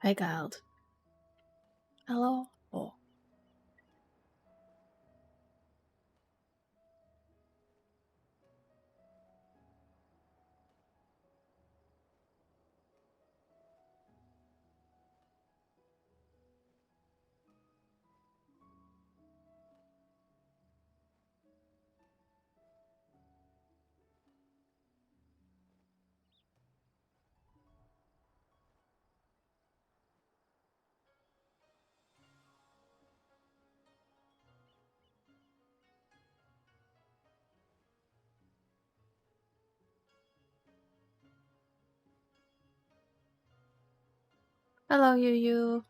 Hi, Gald. Hello. Oh. Hello, you.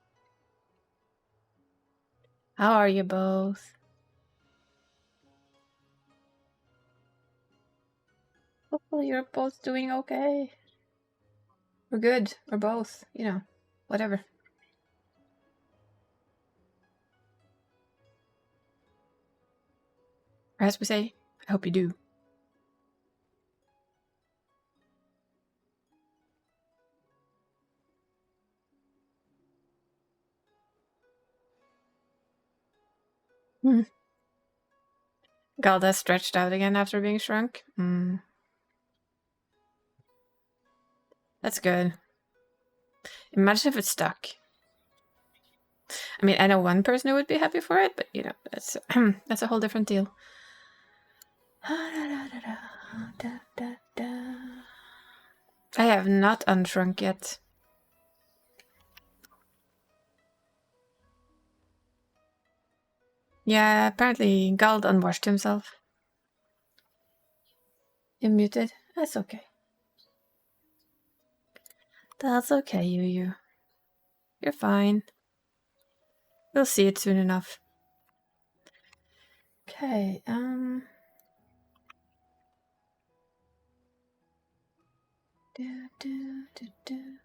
How are you both? Hopefully you're both doing okay. Or good. Or both. You know, whatever. Or as we say, I hope you do. Gald has stretched out again after being shrunk. That's good. Imagine if it's stuck. I mean, I know one person who would be happy for it, but you know, that's that's a whole different deal. I have not unshrunk yet. Yeah, apparently Gald unwashed himself. You're muted? That's okay. That's okay, you. You're fine. We'll see it soon enough. Okay, do.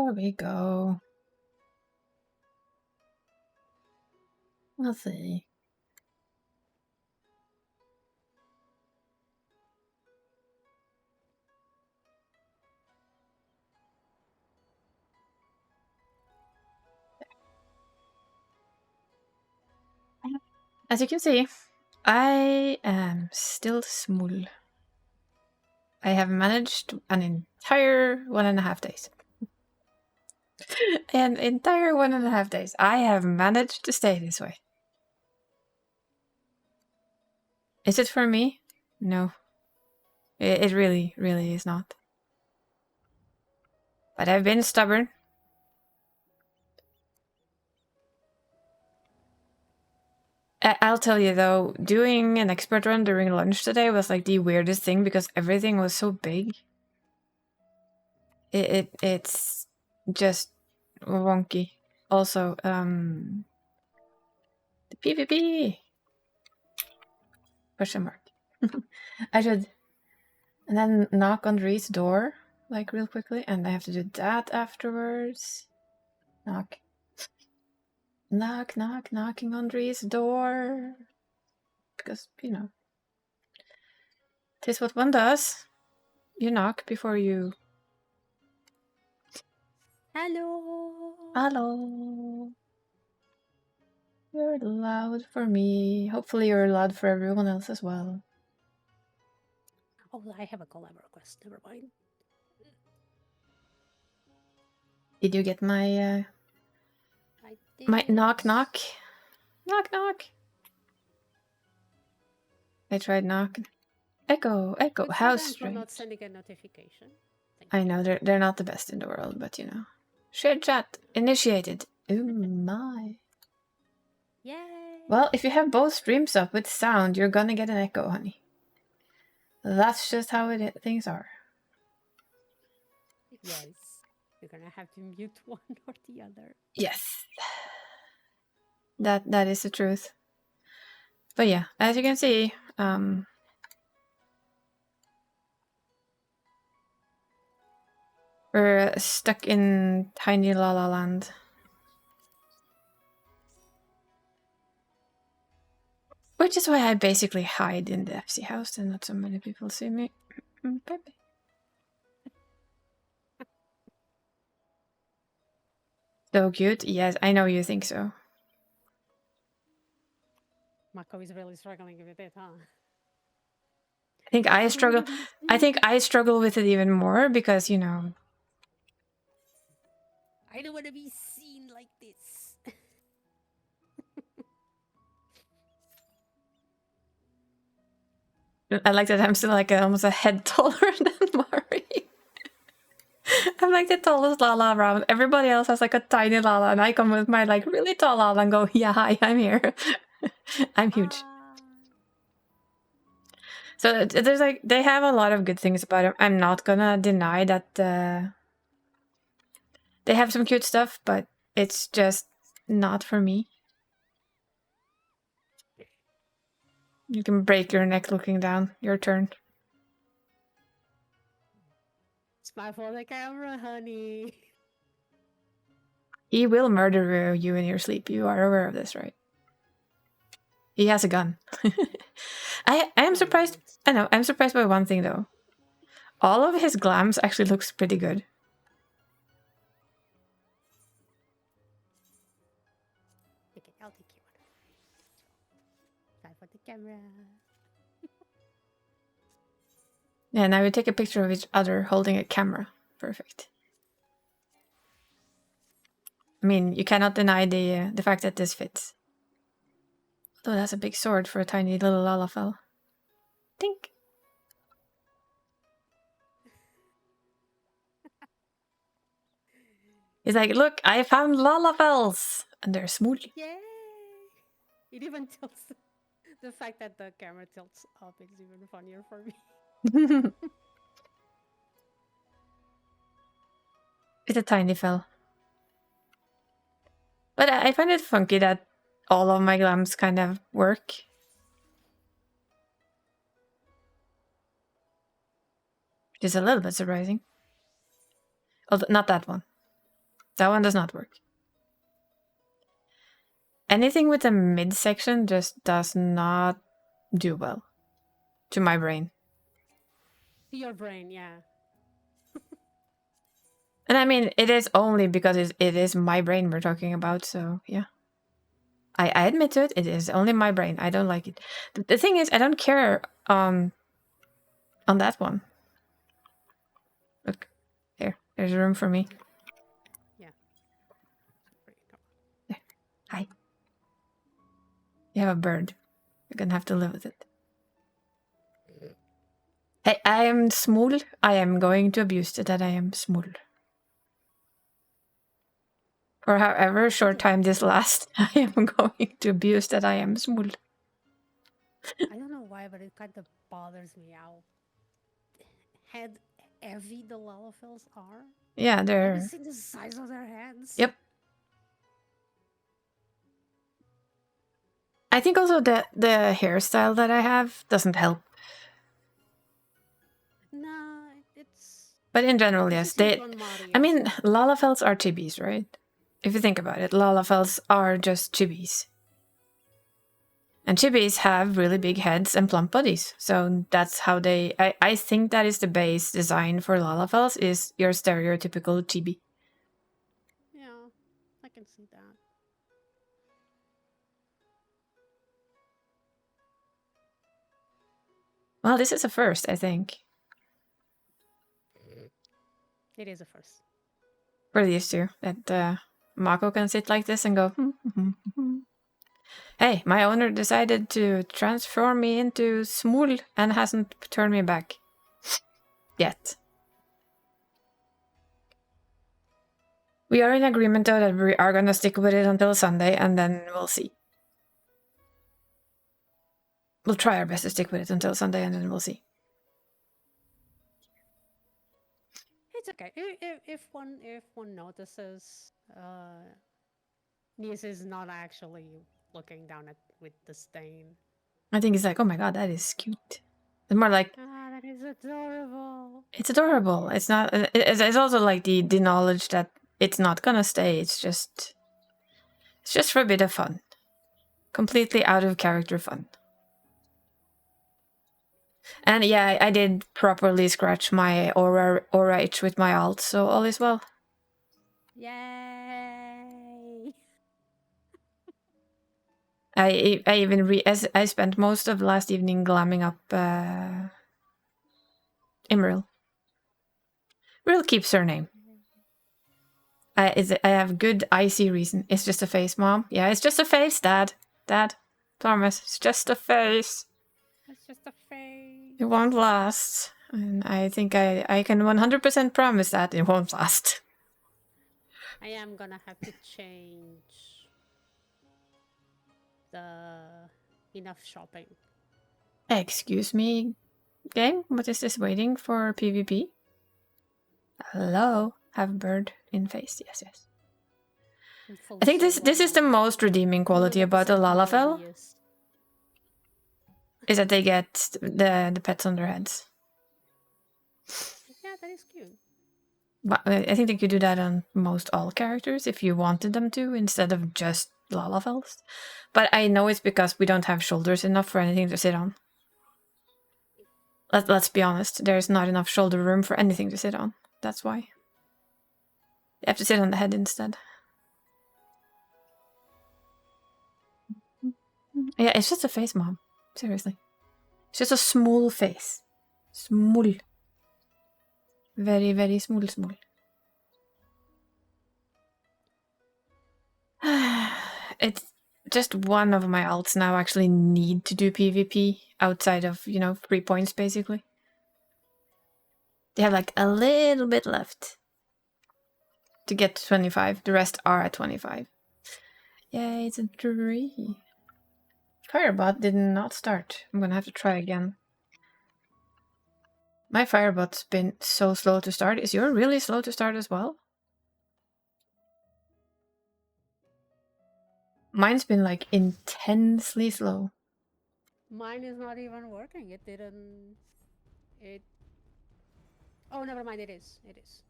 There we go. We'll see. As you can see, I am still small. I have managed an entire 1.5 days. An entire 1.5 days. I have managed to stay this way. Is it for me? No. It really, really is not. But I've been stubborn. I'll tell you though, doing an expert run during lunch today was like the weirdest thing because everything was so big. It's just wonky. Also, the PvP! Question mark. I should... And then knock on Reed's door, like real quickly, and I have to do that afterwards. Knock. Knock, knock, knocking on Reed's door. Because, you know, 'tis what one does. You knock before you... Hello. Hello. You're loud for me. Hopefully you're loud for everyone else as well. Oh, I have a collab request. Never mind. Did you get my I did. my knock knock? Knock knock. I tried knock. Echo, echo. Good for How them for strange. not sending a notification. Thank I you. know they're not the best in the world, but you know. Shared chat initiated. Oh my. Yay! Well, if you have both streams up with sound, you're gonna get an echo, honey. That's just how things are. Yes. You're gonna have to mute one or the other. Yes. That is the truth. But yeah, as you can see, we're stuck in tiny La La Land. Which is why I basically hide in the FC house and not so many people see me. Baby. So cute. Yes, I know you think so. Mako is really struggling with it, huh? I think I struggle. I think I struggle with it even more because, you know. I don't want to be seen like this. I like that I'm still like almost a head taller than Mari. I'm like the tallest Lala around. Everybody else has like a tiny Lala, and I come with my like really tall Lala and go, yeah, hi, I'm here. I'm huge. So there's like, they have a lot of good things about them. I'm not gonna deny that they have some cute stuff, but it's just not for me. You can break your neck looking down. Your turn. Smile for the camera, honey. He will murder you in your sleep. You are aware of this, right? He has a gun. I am surprised. I know. I'm surprised by one thing though. All of his glams actually looks pretty good. Okay, I'll take you one. Smile for the camera. Yeah, now we take a picture of each other holding a camera. Perfect. I mean, you cannot deny the fact that this fits. Oh, that's a big sword for a tiny little Lalafell. Tink. He's like, look, I found Lalafells! And they're smooth. Yay! It even tilts. The fact that the camera tilts up is even funnier for me. It's a tiny fell. But I find it funky that all of my glams kind of work. Which is a little bit surprising. Although, not that one. That one does not work. Anything with a midsection just does not do well to my brain. To your brain, yeah. And I mean, it is only because it is my brain we're talking about, so yeah. I admit to it, it is only my brain. I don't like it. The thing is, I don't care on that one. Look, there's room for me. Yeah. There. Hi. You have a bird. You're gonna have to live with it. Hey, I am small. I am going to abuse it that I am small. For however short time this lasts, I am going to abuse that I am small. I don't know why, but it kind of bothers me how heavy the Lalafels are. Yeah, You they're... can see the size of their heads. Yep. I think also that the hairstyle that I have doesn't help. No, it's... But in general, yes. They... I mean, Lalafels are chibis, right? If you think about it, Lalafels are just chibis. And chibis have really big heads and plump bodies. So that's how they... I think that is the base design for Lalafels, is your stereotypical chibi. Yeah, I can see that. Well, this is a first, I think. It is a first. For these two. That Mako can sit like this and go... Hey, my owner decided to transform me into small and hasn't turned me back. Yet. We are in agreement though that we are gonna stick with it until Sunday and then we'll see. We'll try our best to stick with it until Sunday and then we'll see. It's okay. If one notices Nias is not actually looking down at with disdain. I think it's like, oh my god, that is cute. It's more like, that is adorable. It's adorable. It's not... It's also like the knowledge that it's not gonna stay. It's just for a bit of fun. Completely out of character fun. And yeah, I did properly scratch my aura itch with my alt, so all is well. Yay! I even I spent most of last evening glamming up Imril. Real keeps her name. I have good icy reason. It's just a face, Mom. Yeah, it's just a face, Dad. Dad. Thomas, it's just a face. It's just a face. It won't last. And I think I can 100% promise that it won't last. I am gonna have to change the enough shopping. Excuse me, game? What is this waiting for PvP? Hello? Have bird in face. Yes, yes. I think this is the most redeeming quality about the Lalafell. Is that they get the pets on their heads. Yeah, that is cute. But I think they could do that on most all characters if you wanted them to, instead of just Lalafells. But I know it's because we don't have shoulders enough for anything to sit on. Let's be honest, there's not enough shoulder room for anything to sit on. That's why. You have to sit on the head instead. Yeah, it's just a face, Mom. Seriously. It's just a small face. Small. Very, very small. It's just one of my alts now actually need to do PvP outside of, 3 points, basically. They have like a little bit left to get to 25. The rest are at 25. Yay, it's a 3. Firebot did not start. I'm gonna have to try again. My Firebot's been so slow to start. Is yours really slow to start as well? Mine's been like intensely slow. Mine is not even working. It didn't... It... Oh, never mind. It is. It is.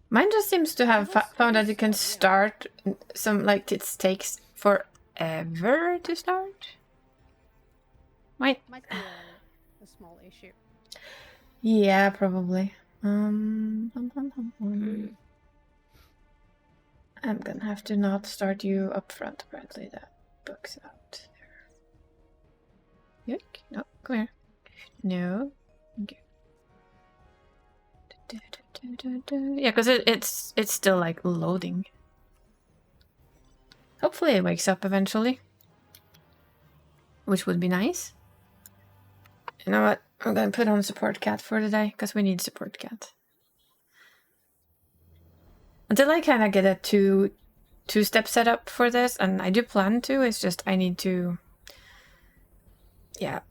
Mine just seems to have found that you can slow, yeah. start some, like, it takes forever to start. Might be a small issue. Yeah, probably. Mm. I'm gonna have to not start you up front, apparently. That book's out there. Yuck. No, come here. No. Thank you. Yeah, because it's still, like, loading. Hopefully it wakes up eventually. Which would be nice. You know what? I'm gonna put on support cat for today, because we need support cat. Until I kind of get a two-step setup for this, and I do plan to, it's just I need to... Yeah.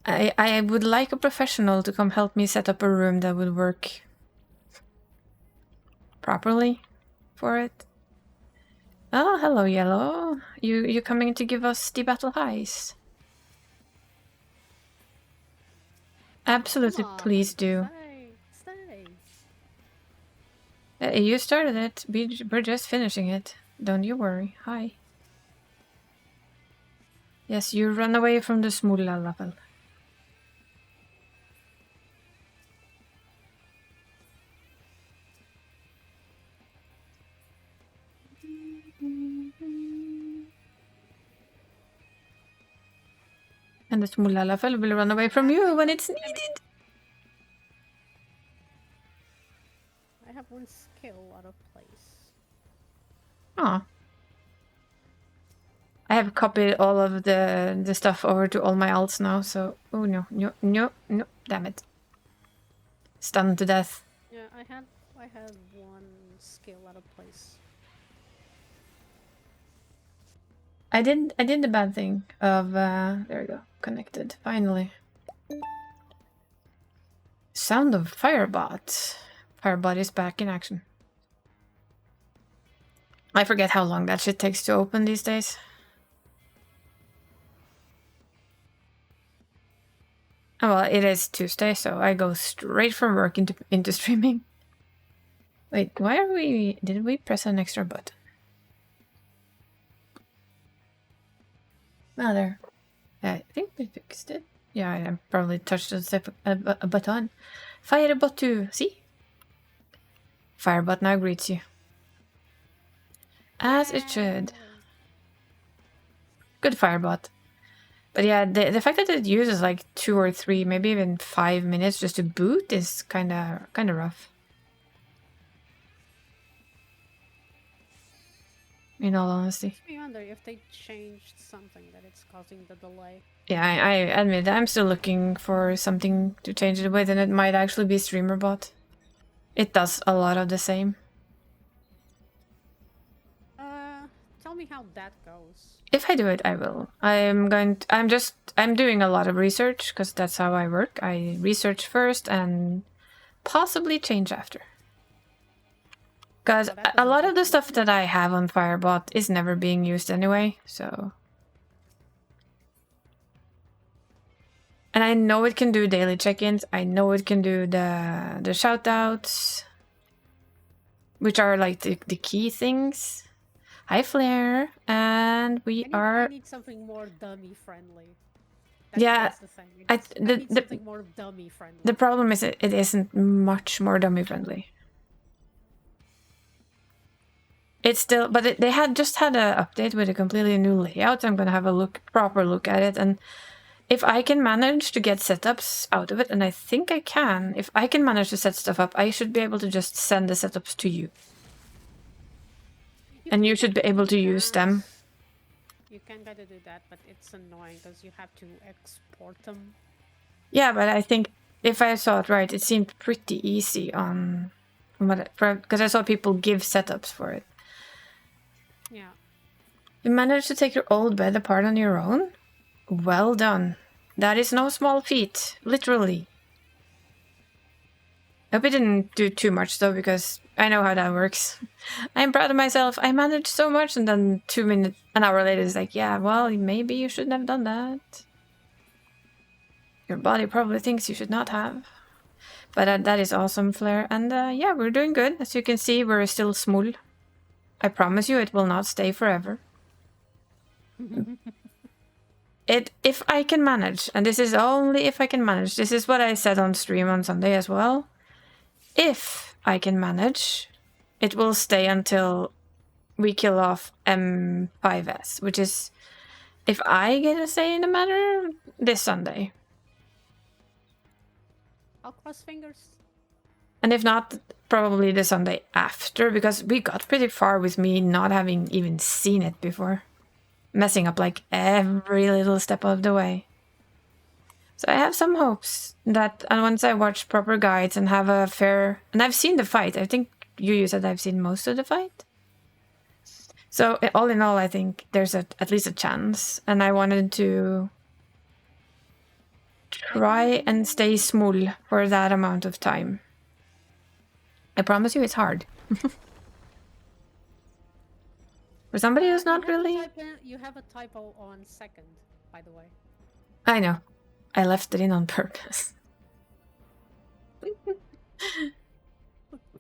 I would like a professional to come help me set up a room that would work properly for it. Oh, hello, Yellow. You coming to give us the battle highs? Absolutely, please do. Stay. You started it. We're just finishing it. Don't you worry. Hi. Yes, you run away from the smulla level. And the smulla level will run away from you when it's needed. I have one skill out of place. Aw. I have copied all of the stuff over to all my alts now, so... Oh, no. Damn it. Stunned to death. Yeah, I had one skill out of place. I did the bad thing of... there we go. Connected. Finally. Sound of Firebot. Firebot is back in action. I forget how long that shit takes to open these days. Oh, well, it is Tuesday, so I go straight from work into streaming. Wait, why are we... Did we press an extra button? Ah, there. I think we fixed it. Yeah, I probably touched a button. Firebot 2, see? Firebot now greets you. As it should. Good Firebot. But yeah, the fact that it uses like 2 or 3, maybe even 5 minutes just to boot is kind of rough. In all honesty. Makes me wonder if they changed something that it's causing the delay. Yeah, I admit I'm still looking for something to change it with, and it might actually be StreamerBot. It does a lot of the same. Tell me how that goes. If I do it, I will. I'm doing a lot of research, because that's how I work. I research first and possibly change after. Because a lot of the stuff that I have on Firebot is never being used anyway, so... And I know it can do daily check-ins. I know it can do the shoutouts, which are like the key things. Hi, Flare, and I need something more dummy friendly. That's the thing. I need something more dummy friendly. The problem is it isn't much more dummy friendly. It's still, but they had just had an update with a completely new layout. I'm gonna have a proper look at it, and if I can manage to get setups out of it, and I think I can, if I can manage to set stuff up, I should be able to just send the setups to you. And you should be able to use them. You can gotta do that, but it's annoying because you have to export them. Yeah, but I think if I saw it right, it seemed pretty easy on... Because I saw people give setups for it. Yeah. You managed to take your old bed apart on your own? Well done. That is no small feat, literally. I hope it didn't do too much though, because I know how that works. I'm proud of myself. I managed so much, and then an hour later it's like, yeah, well, maybe you shouldn't have done that. Your body probably thinks you should not have. But that is awesome, Flair. And yeah, we're doing good. As you can see, we're still small. I promise you it will not stay forever. If I can manage, and this is only if I can manage, this is what I said on stream on Sunday as well. If I can manage, it will stay until we kill off M5S, which is, if I get a say in the matter, this Sunday. I'll cross fingers. And if not, probably the Sunday after, because we got pretty far with me not having even seen it before. Messing up like every little step of the way. So I have some hopes that, and once I watch proper guides and have a fair... And I've seen the fight. I think you said I've seen most of the fight. So all in all, I think there's at least a chance. And I wanted to try and stay small for that amount of time. I promise you it's hard. For somebody who's not really... You have a typo on second, by the way. I know. I left it in on purpose.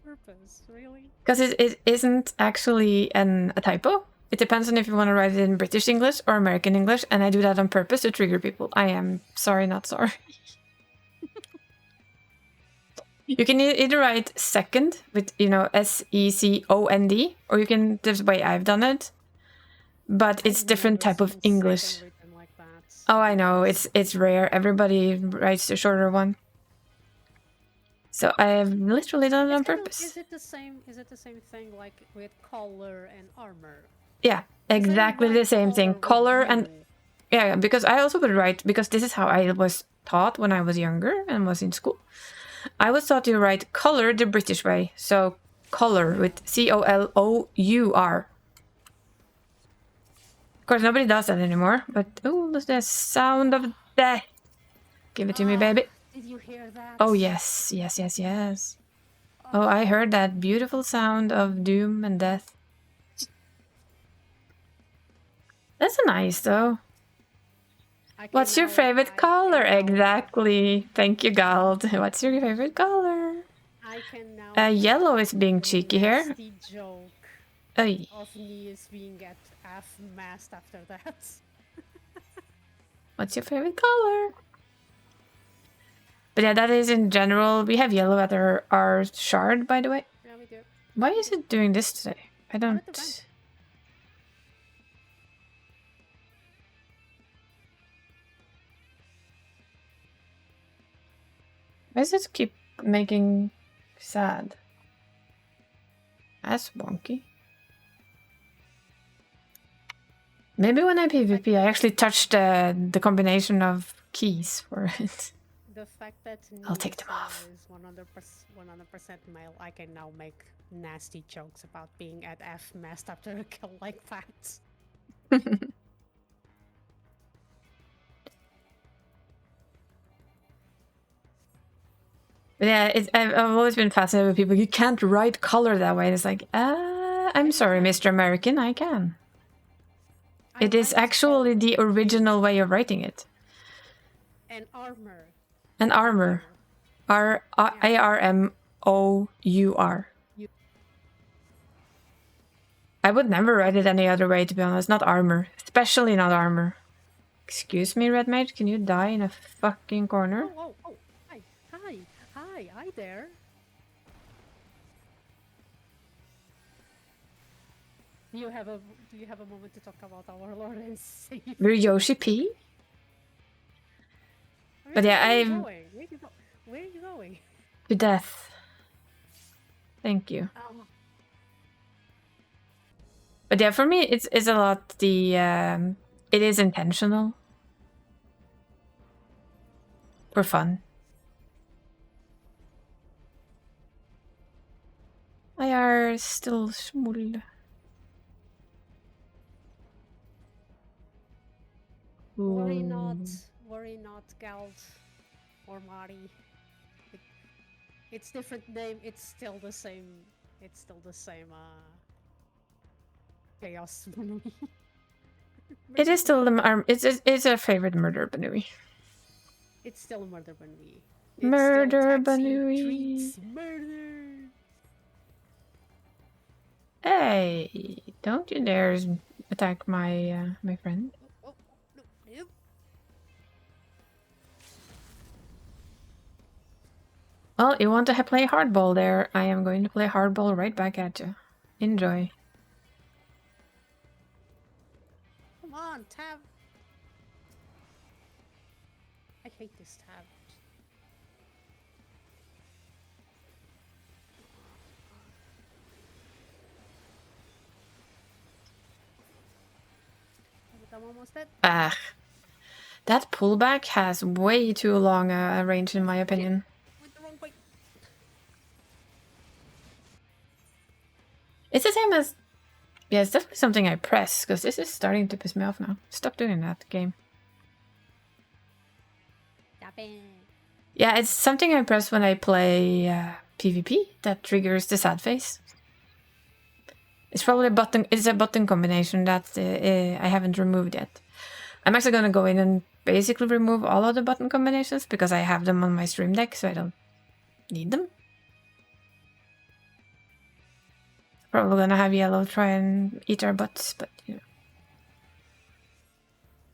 Purpose, really? Because it isn't actually a typo. It depends on if you want to write it in British English or American English, and I do that on purpose to trigger people. I am sorry, not sorry. You can either write second with, you know, S-E-C-O-N-D, or you can, the way I've done it, but it's different type of English. Like oh, I know, it's rare. Everybody writes the shorter one. So I've literally done it on purpose. Is it the same thing like with color and armor? Yeah, exactly the same thing. Color and... Yeah, because I also would write, because this is how I was taught when I was younger and was in school. I was taught to write color the British way. So color with C-O-L-O-U-R. Of course, nobody does that anymore. But, oh, there's the sound of death. Give it to me, baby. Did you hear that? Oh, yes, yes, yes, yes. Oh, I heard that beautiful sound of doom and death. That's nice, though. What's your favorite color? Exactly. Thank you, Gald. What's your favorite color? I can now yellow is being cheeky here. Nasty joke Oy. of me is being at F-mast after that. What's your favorite color? But yeah, that is in general. We have yellow at our shard, by the way. Yeah, we do. Why is it doing this today? I don't... Why does it keep making sad? That's wonky. Maybe when I PvP, I actually touched the combination of keys for it. The fact that I'll take them off. Is 100% male, I can now make nasty jokes about being at F-mast after a kill like that. But yeah, I've always been fascinated with people. You can't write color that way. And it's like, I'm sorry, Mr. American, I can. It is actually the original way of writing it. And armor. And armor. A-R-M-O-U-R. I would never write it any other way, to be honest. Not armor. Especially not armor. Excuse me, Red Mage, can you die in a fucking corner? Oh. Hi there. Do you have a moment to talk about our Lord and Savior? We're Yoshi P? But yeah, Where are you going? To death. Thank you. But yeah, for me, it's a lot the... it is intentional. For fun. I are still small. Worry not, Gald or Mari. It's different name. It's still the same. Chaos Banui. It is still the it's a favorite murder Banui. It's still a murder Banui. Murder, It still Banui. treats murder. Hey, don't you dare attack my my friend. Oh, no, nope. Well, you want to play hardball there? I am going to play hardball right back at you. Enjoy. Come on, tab. I hate this tab. I'm almost dead. Ah, that pullback has way too long a range in my opinion. Went the wrong way. It's the same as... Yeah, it's definitely something I press, because this is starting to piss me off now. Stop doing that, game. Stop it. Yeah, it's something I press when I play PvP that triggers the sad face. It's probably a button. It's a button combination that I haven't removed yet. I'm actually gonna go in and basically remove all of the button combinations because I have them on my stream deck, so I don't need them. Probably gonna have yellow try and eat our butts, but you know.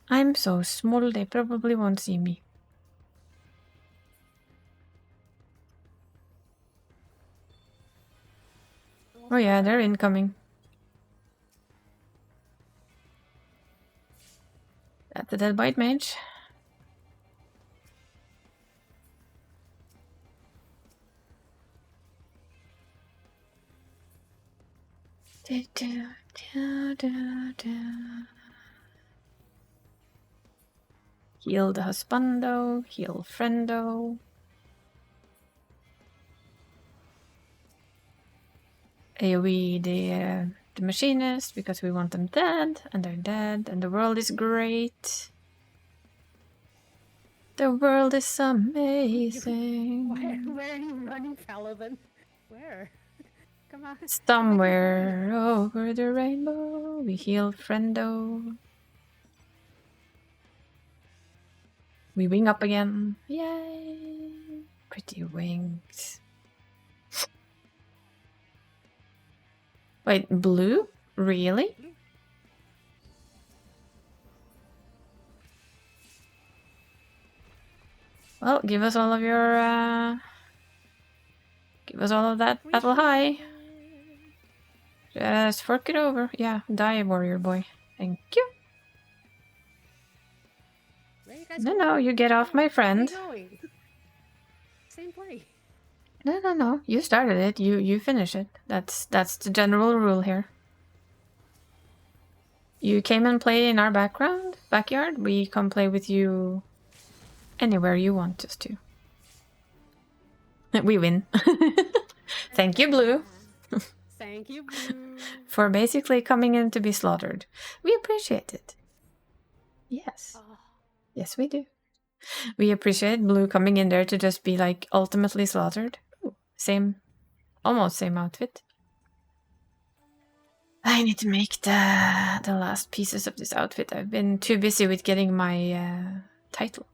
I'm so small, they probably won't see me. Oh yeah, they're incoming. That's the dead white mage. Heal the husbando, heal friendo. AoE the machinist because we want them dead, and they're dead, and the world is great. The world is amazing. Where are you running, Paladin? Where? Come on. Somewhere over the rainbow, we heal friendo. We wing up again. Yay! Pretty wings. Wait, blue? Really? Well, give us all of your, give us all of that battle high. Just fork it over. Yeah, die, warrior boy. Thank you. No, you get off my friend. Same play. No. You started it. You finish it. That's the general rule here. You came and play in our backyard. We come play with you anywhere you want us to. We win. Thank you, Blue. Thank you, Blue. For basically coming in to be slaughtered. We appreciate it. Yes. Oh. Yes, we do. We appreciate Blue coming in there to just be like ultimately slaughtered. Ooh, almost same outfit. I need to make the last pieces of this outfit. I've been too busy with getting my title.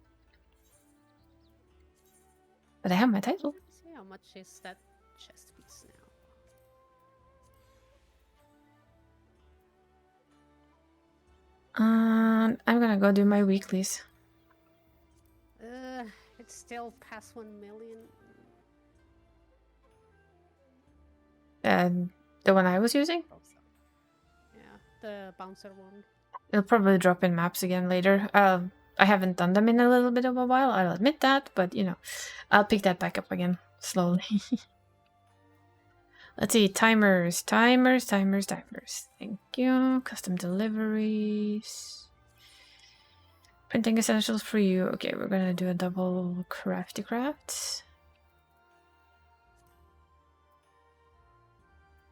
But I have my title. Let's see how much is that chest piece now. I'm gonna go do my weeklies. It's still past 1 million. The one I was using? Yeah, the bouncer one. It'll probably drop in maps again later. I haven't done them in a little bit of a while, I'll admit that, but you know, I'll pick that back up again slowly. Let's see, timers. Thank you. Custom deliveries. Printing essentials for you. Okay, we're gonna do a double crafty crafts.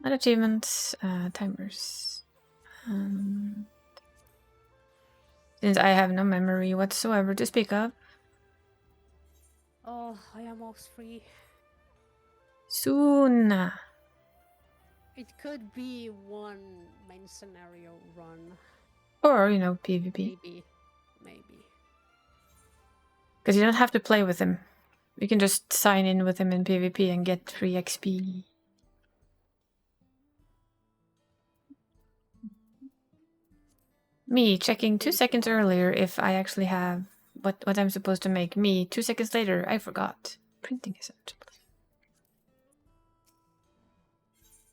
Not achievements, timers. Since I have no memory whatsoever to speak of. Oh, I am almost free. Soon. It could be one main scenario run. Or, you know, PvP. Maybe. Because you don't have to play with him. We can just sign in with him in PvP and get free XP. Me checking 2 seconds earlier if I actually have what I'm supposed to make. Me 2 seconds later, I forgot. Printing essentials.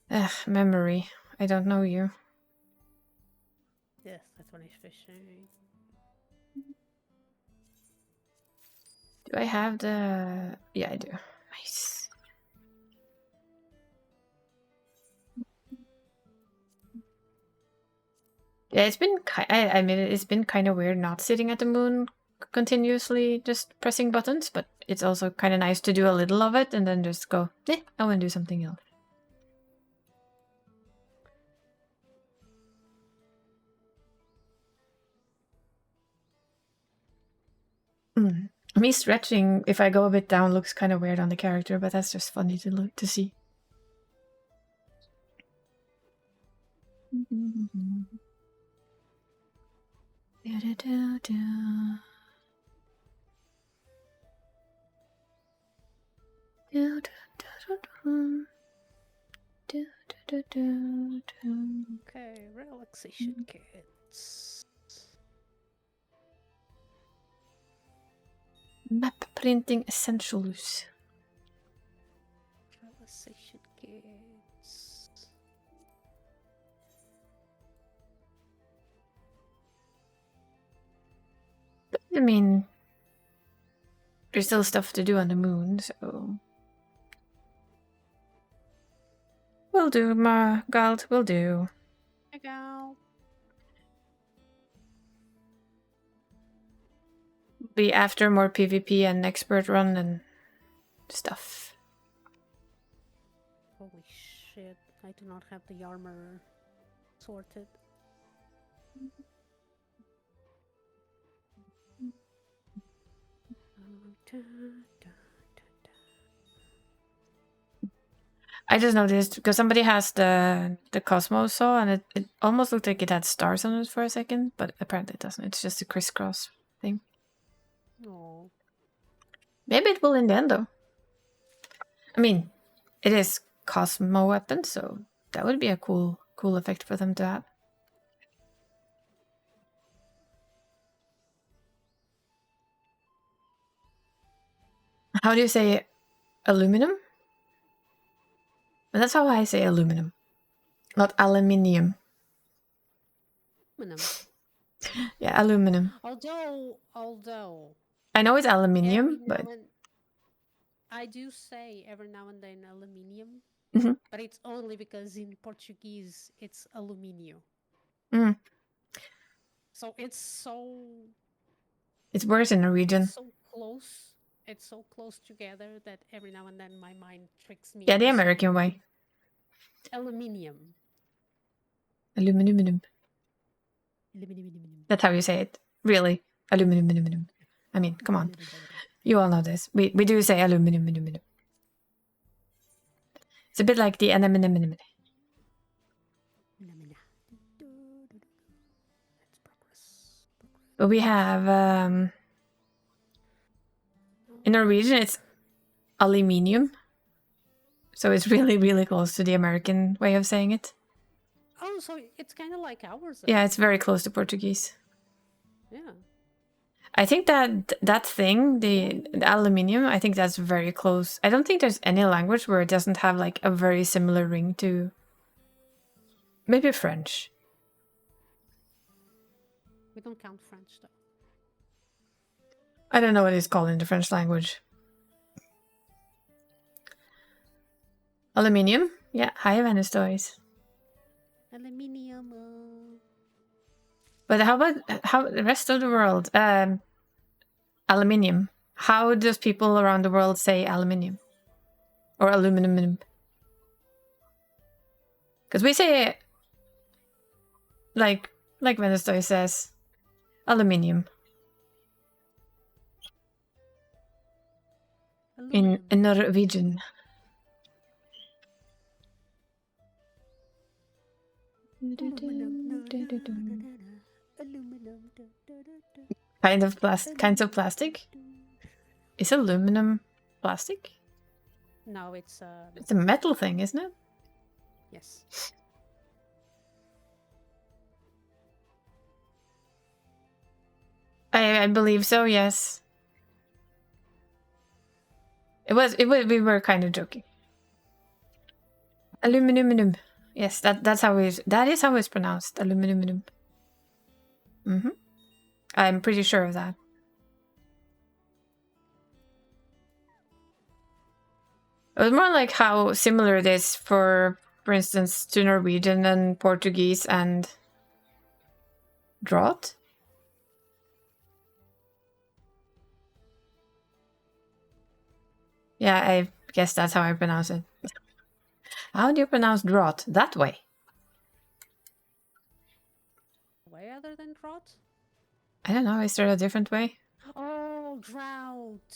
Ugh, memory. I don't know you. Yes, that's what he's fishing. Do I have the... Yeah, I do. Nice. Yeah, it's been... I admit it's been kind of weird not sitting at the moon continuously just pressing buttons, but it's also kind of nice to do a little of it and then just go, I want to do something else. Me stretching, if I go a bit down, looks kind of weird on the character, but that's just funny to see. Okay, relaxation kits. Map printing essentials. Relaxation kits. I mean, there's still stuff to do on the moon, so... Will do, Galt, will do. Hey, gal. Be after more PvP and expert run and stuff. Holy shit, I do not have the armor sorted. I just noticed because somebody has the Cosmos saw and it almost looked like it had stars on it for a second, but apparently it doesn't. It's just a crisscross thing. Oh. Maybe it will in the end though. I mean, it is Cosmo weapon, so that would be a cool effect for them to have. How do you say aluminum? That's how I say aluminum, not aluminium. Aluminum. Yeah, aluminum. Although I know it's aluminium, but I do say every now and then aluminium, but it's only because in Portuguese it's alumínio. So it's worse in Norwegian. It's so close together that every now and then my mind tricks me. Yeah, the American way. Aluminium. Aluminum. That's how you say it. Really. Aluminum. I mean, come on. You all know this. We do say aluminum. It's a bit like the anemone. But we have in Norwegian it's aluminium. So it's really close to the American way of saying it. Oh, so it's kind of like ours. Yeah, it's very close to Portuguese. Yeah. I think that thing, the aluminium, I think that's very close. I don't think there's any language where it doesn't have like a very similar ring to maybe French. We don't count French though. I don't know what it's called in the French language. Aluminium? Yeah, hi Venice Toys. Aluminium. But how about the rest of the world? Aluminium. How does people around the world say aluminium? Or aluminum? Because we say, like Venice Toys says, aluminium. In Norwegian. Kinds of plastic? Is aluminum plastic? No, it's It's a metal thing, isn't it? yes. I believe so, yes. It was, we were kind of joking. Aluminum. Yes, that is how it's pronounced. Aluminum. I'm pretty sure of that. It was more like how similar it is for instance, to Norwegian and Portuguese and drought. Yeah, I guess that's how I pronounce it. How do you pronounce drought? That way. Way other than drought? I don't know, is there a different way? Oh, drought.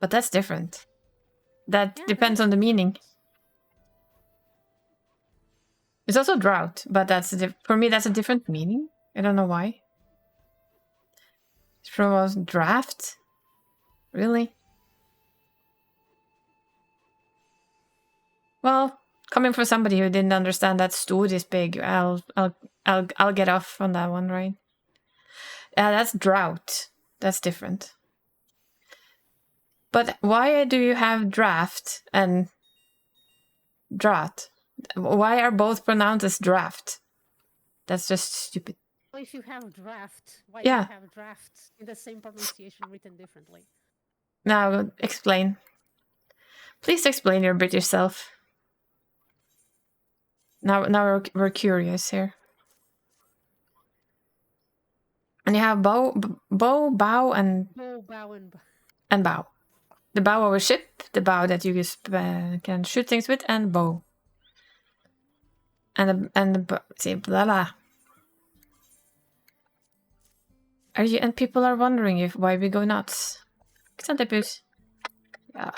But that's different. That Yeah, depends on the meaning. It's also drought, but that's for me that's a different meaning. I don't know why. It's from draft? Really? Well, coming from somebody who didn't understand that stor is big, I'll get off on that one, right? Yeah, that's drought. That's different. But why do you have draft and drought? Why are both pronounced as draft? That's just stupid. Well, if you have draft, why do Yeah. you have draft in the same pronunciation written differently? Now explain. Please explain your British self. Now we're curious here. And you have bow, bow, and bow, and bow. The bow of a ship, the bow that you just can shoot things with, and bow. And see, blah blah. And people are wondering why we go nuts. Xantepus. Yeah.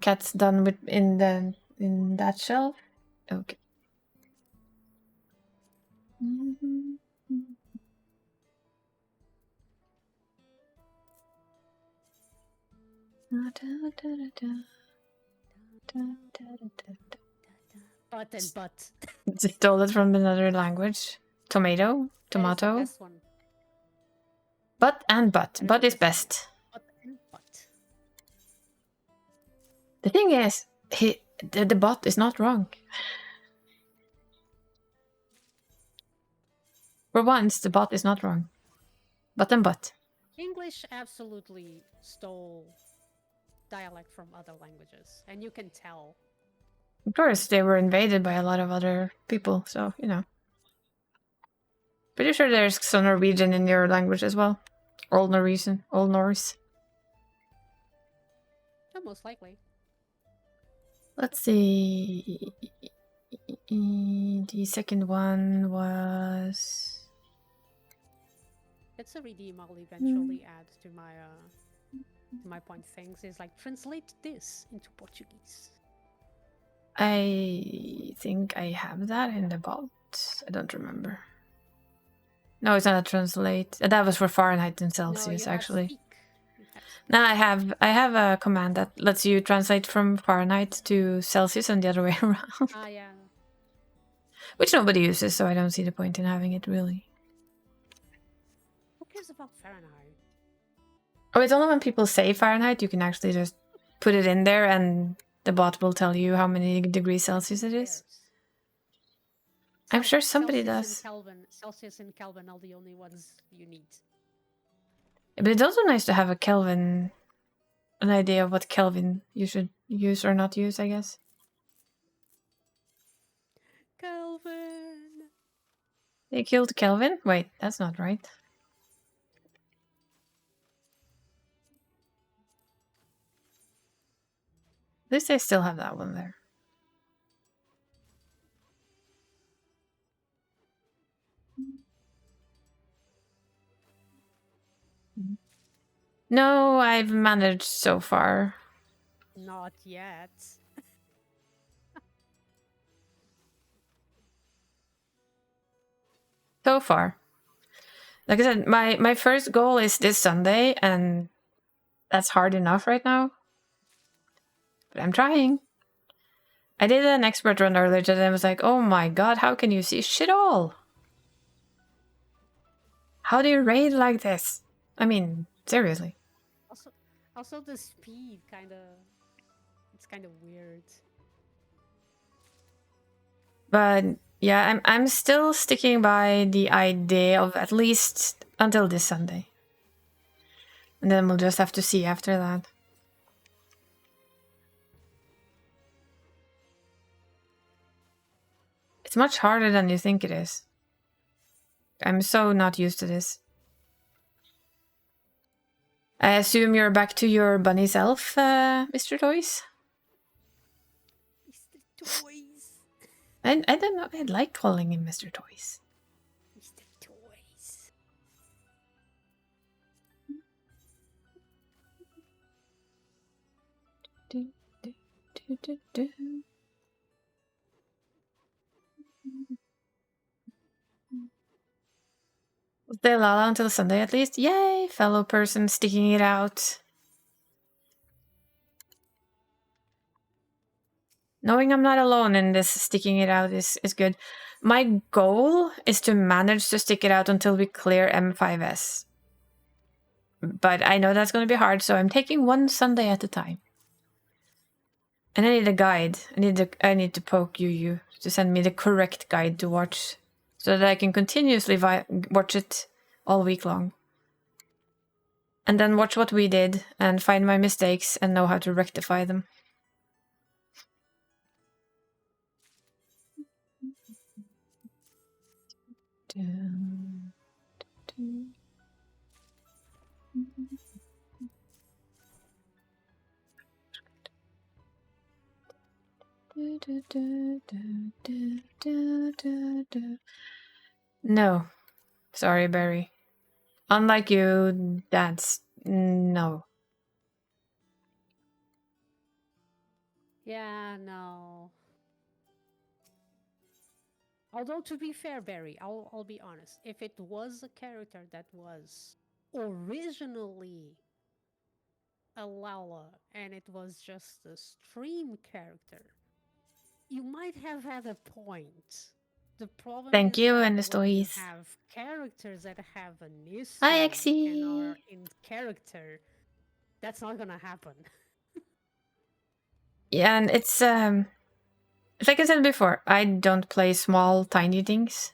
Cat's done with in that shelf. Okay. But and but. Stole it from another language. Tomato. Tomato. That is the best one. But and but. But is best. But and but. The thing is, the bot is not wrong. For once, the bot is not wrong. But and but. English absolutely stole dialect from other languages, and you can tell. Of course, they were invaded by a lot of other people, so, you know. Pretty sure there's some Norwegian in your language as well. Old Norwegian, Old Norse. Oh, most likely. Let's see. The second one was... It's a redeem I'll eventually add to my point things. Is like, translate this into Portuguese. I think I have that in the bot. I don't remember. No, it's not a translate. That was for Fahrenheit and Celsius, actually. No, I have a command that lets you translate from Fahrenheit to Celsius and the other way around. Ah, yeah. Which nobody uses, so I don't see the point in having it, really. Who cares about Fahrenheit? Oh, it's only when people say Fahrenheit you can actually just put it in there and the bot will tell you how many degrees Celsius it is. I'm sure somebody does. Celsius and Kelvin are the only ones you need. But it's also nice to have an idea of what Kelvin you should use or not use, I guess. Kelvin! They killed Kelvin? Wait, that's not right. At least I still have that one there. No, I've managed so far. Not yet. So far. Like I said, my first goal is this Sunday, and that's hard enough right now. But I'm trying. I did an expert run earlier today and I was like, oh my god, how can you see shit all? How do you raid like this? I mean, seriously. Also the speed it's kind of weird. But yeah, I'm still sticking by the idea of at least until this Sunday. And then we'll just have to see after that. It's much harder than you think it is. I'm so not used to this. I assume you're back to your bunny self, Mr. Toys? Mr. Toys. I don't know. I like calling him Mr. Toys. Mr. Toys. Do, do, do, do, do. Stay Lala until Sunday at least. Yay, fellow person sticking it out. Knowing I'm not alone in this sticking it out is good. My goal is to manage to stick it out until we clear M5S. But I know that's going to be hard, so I'm taking one Sunday at a time. And I need a guide. I need to poke you to send me the correct guide to watch, so that I can continuously watch it all week long. And then watch what we did and find my mistakes and know how to rectify them. No. Sorry, Barry. Unlike you, that's no. Yeah, no. Although to be fair, Barry, I'll be honest. If it was a character that was originally a Lala and it was just a stream character, you might have had a point. The problem Thank is you, that and the when you stories. have characters that have an Hi, history and Exie. are in character, that's not gonna happen. Yeah, and it's like I said before, I don't play small, tiny things.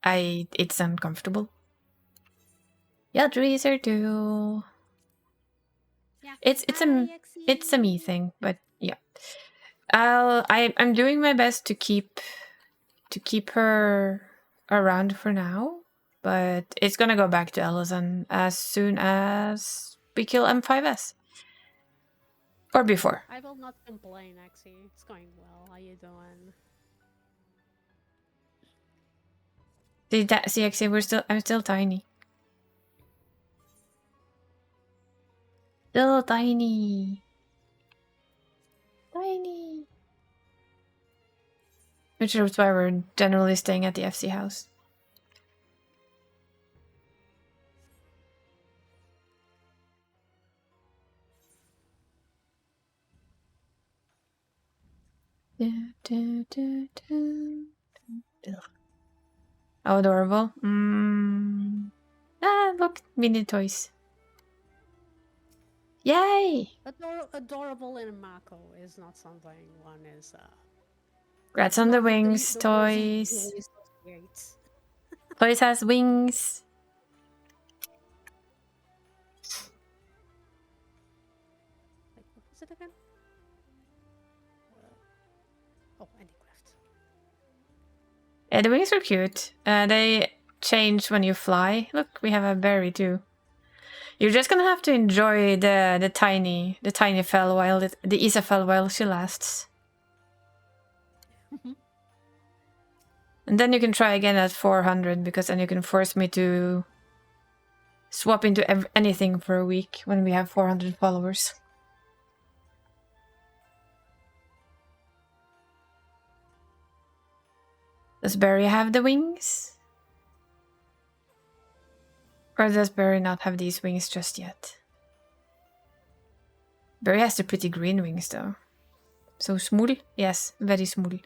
It's uncomfortable. Yeah, trees are too. Yeah. It's a me thing, but yeah. I'm doing my best to keep her around for now, but it's gonna go back to Ellison as soon as we kill M5S. Or before. I will not complain, Axie. It's going well. How you doing? See, actually, I'm still tiny. Still tiny. Tiny. Which is why we're generally staying at the FC house. How adorable. Look, mini toys. Yay! Adorable in Mako is not something one is. Congrats on the wings, toys. Toys has wings. Like, what was it again? Oh, Handicraft. Yeah, the wings are cute. They change when you fly. Look, we have a berry too. You're just gonna have to enjoy the tiny fell while the Isa fell while she lasts. And then you can try again at 400, because then you can force me to swap into anything for a week when we have 400 followers. Does Barry have the wings? Or does Barry not have these wings just yet? Barry has the pretty green wings though. So small? Yes, very small.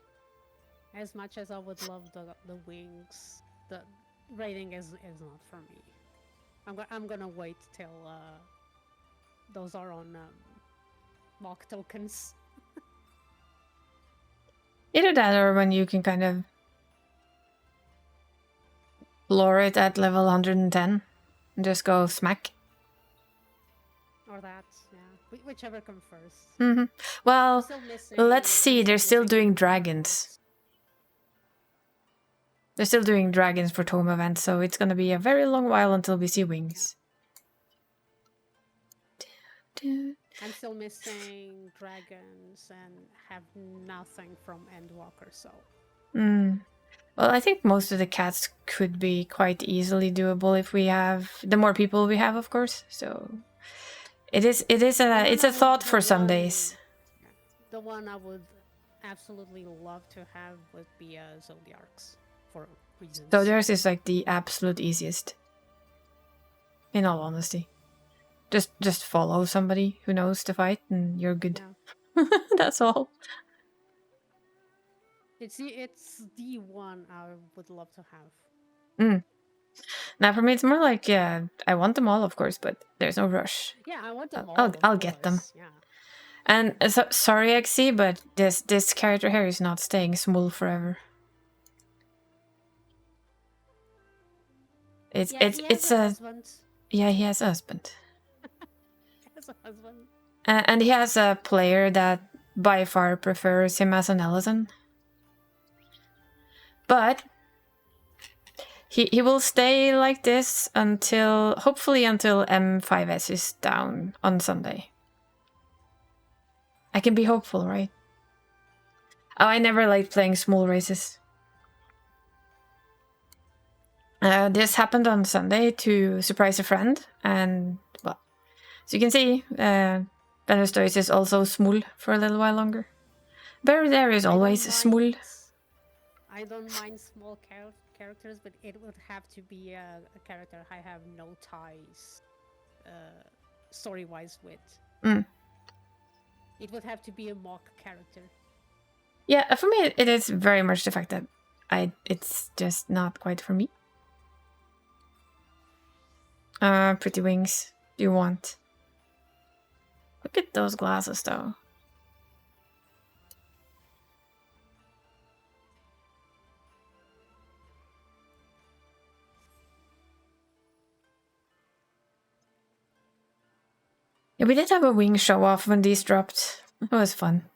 As much as I would love the wings, the rating is not for me. I'm gonna wait till those are on mock tokens. Either that or when you can kind of lure it at level 110 and just go smack. Or that, yeah. Whichever comes first. Mm-hmm. Well, let's see. They're still doing dragons. They're still doing dragons for Tome events, so it's gonna be a very long while until we see wings. I'm still missing dragons and have nothing from Endwalker, so. Well, I think most of the cats could be quite easily doable if we have the more people we have, of course. So it's a thought for some days. Yeah, the one I would absolutely love to have would be Zodiarcs for reasons. Zodiarcs is like the absolute easiest. In all honesty, just follow somebody who knows to fight, and you're good. Yeah. That's all. It's the one I would love to have. Now for me, it's more like I want them all, of course, but there's no rush. Yeah, I want them all. I'll get them. Yeah. And sorry, XC, but this character here is not staying small forever. It's a husband. Yeah, he has a husband. He has a husband. And he has a player that by far prefers him as an Ellison. But he will stay like this hopefully until M5S is down on Sunday. I can be hopeful, right? Oh, I never liked playing small races. This happened on Sunday to surprise a friend, and well, as you can see, Venustois is also small for a little while longer. Barry there is always small. I don't mind small characters, but it would have to be a character I have no ties story-wise with. It would have to be a mock character. Yeah, for me, it is very much the fact that it's just not quite for me. Pretty wings. Do you want? Look at those glasses, though. Yeah, we did have a wing show off when these dropped. It was fun.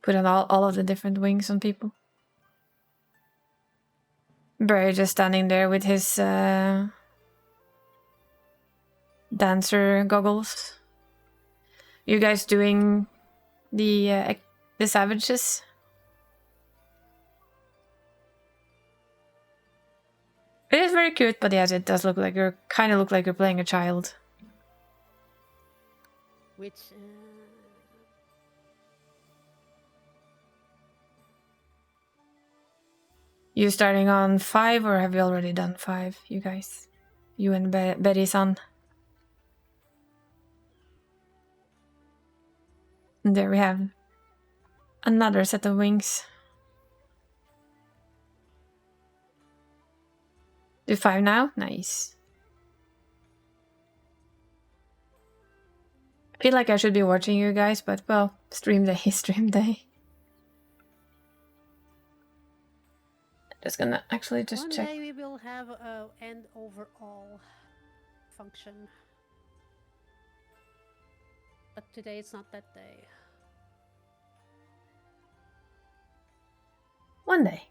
Put on all of the different wings on people. Barry just standing there with his dancer goggles. You guys doing the savages? It is very cute, but yes, it does look like you're playing a child. Which You starting on 5, or have you already done 5, you guys? You and Betty-san. And there we have another set of wings. Do 5 now? Nice. I feel like I should be watching you guys, but well, stream day. Just gonna actually just check. One day we will have a end overall function. But today it's not that day. One day.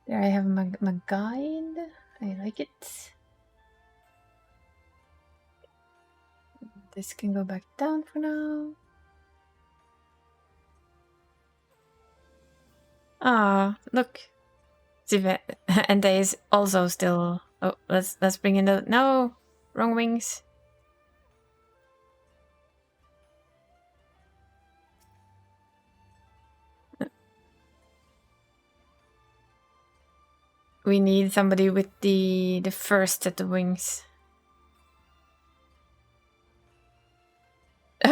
There I have my guide. I like it. This can go back down for now. Ah, look. And they is also still. Oh, let's bring in the no wrong wings. we need somebody with the first set of wings.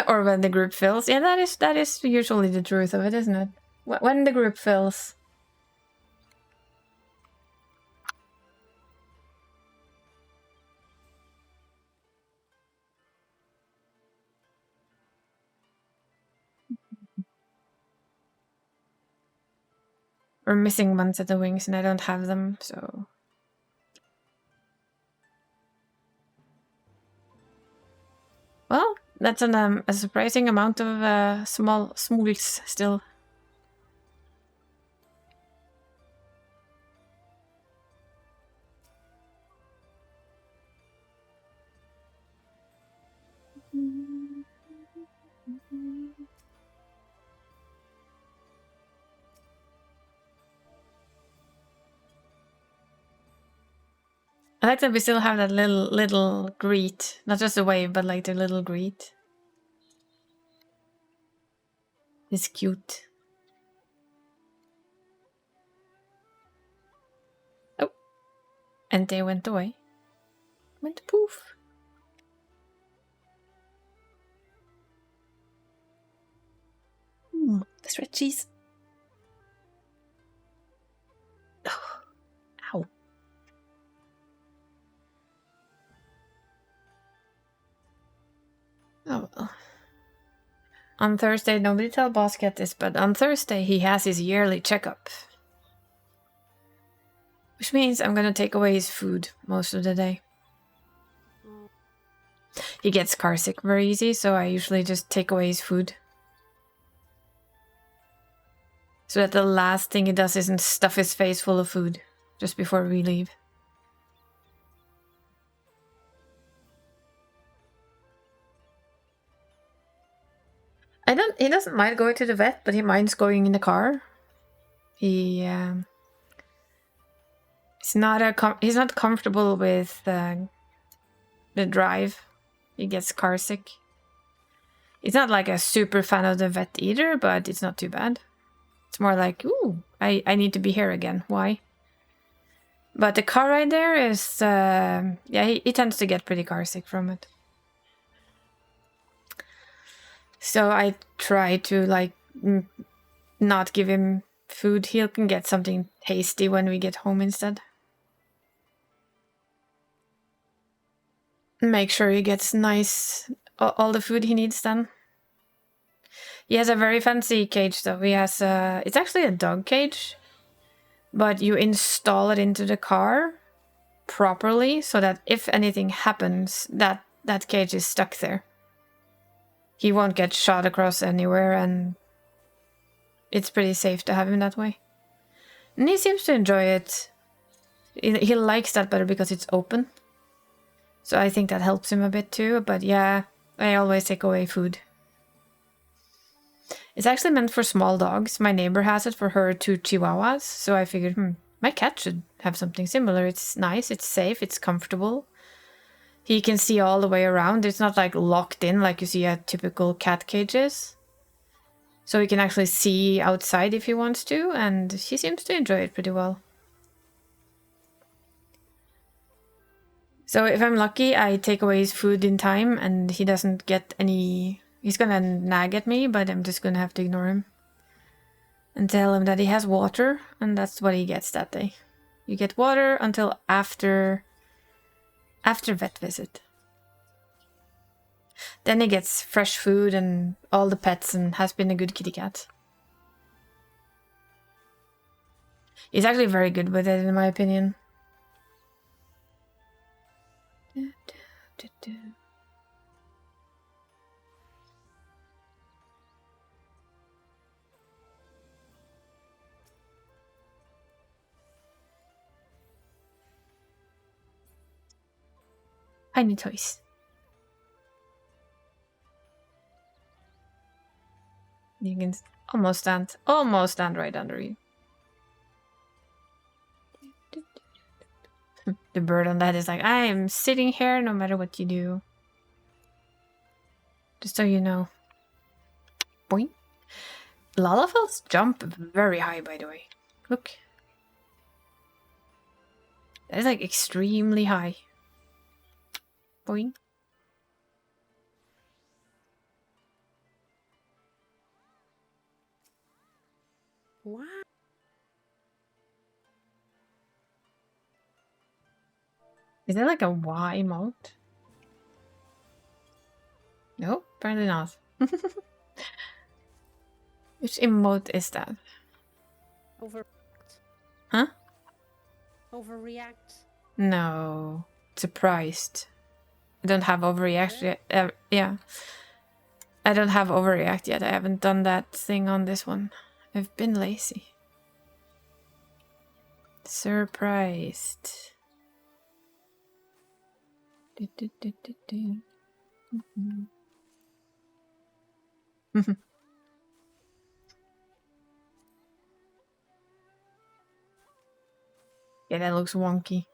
Or when the group fills. Yeah, that is usually the truth of it, isn't it? When the group fills. We're missing one set of wings and I don't have them, so... Well, that's a surprising amount of small smools still. I like that we still have that little greet. Not just a wave, but like the little greet. It's cute. Oh. And they went away. Went poof. The red cheese. Ow. Oh well. On Thursday, nobody tell Basket this, but on Thursday he has his yearly checkup. Which means I'm gonna take away his food most of the day. He gets car sick very easy, so I usually just take away his food. So that the last thing he does isn't stuff his face full of food just before we leave. He doesn't mind going to the vet, but he minds going in the car. He's not comfortable with the drive. He gets car sick. He's not like a super fan of the vet either, but it's not too bad. It's more like, ooh, I need to be here again. Why? But the car ride there is, yeah, he tends to get pretty car sick from it. So I try to, like, not give him food. He can get something tasty when we get home instead. Make sure he gets nice, all the food he needs then. He has a very fancy cage though. He has it's actually a dog cage, but you install it into the car properly so that if anything happens, that cage is stuck there. He won't get shot across anywhere, and it's pretty safe to have him that way. And he seems to enjoy it. He likes that better because it's open. So I think that helps him a bit too, but yeah, I always take away food. It's actually meant for small dogs. My neighbor has it for her 2 chihuahuas, so I figured, my cat should have something similar. It's nice, it's safe, it's comfortable. He can see all the way around. It's not like locked in like you see at typical cat cages. So he can actually see outside if he wants to, and he seems to enjoy it pretty well. So if I'm lucky, I take away his food in time and he doesn't get any... He's gonna nag at me, but I'm just gonna have to ignore him. And tell him that he has water, and that's what he gets that day. You get water until after vet visit. Then he gets fresh food and all the pets and has been a good kitty cat. He's actually very good with it, in my opinion. Tiny toys. You can almost stand right under you. The bird on that is like, I am sitting here no matter what you do. Just so you know. Boing. Lalafels jump very high, by the way. Look. That is like extremely high. Boing. Wow. Is that like a Y emote? No, apparently not. Which emote is that? Overreact. Huh? Overreact. No. Surprised. I don't have overreact Really? yet. Yeah. I don't have overreact yet. I haven't done that thing on this one. I've been lazy. Surprised. Yeah, that looks wonky.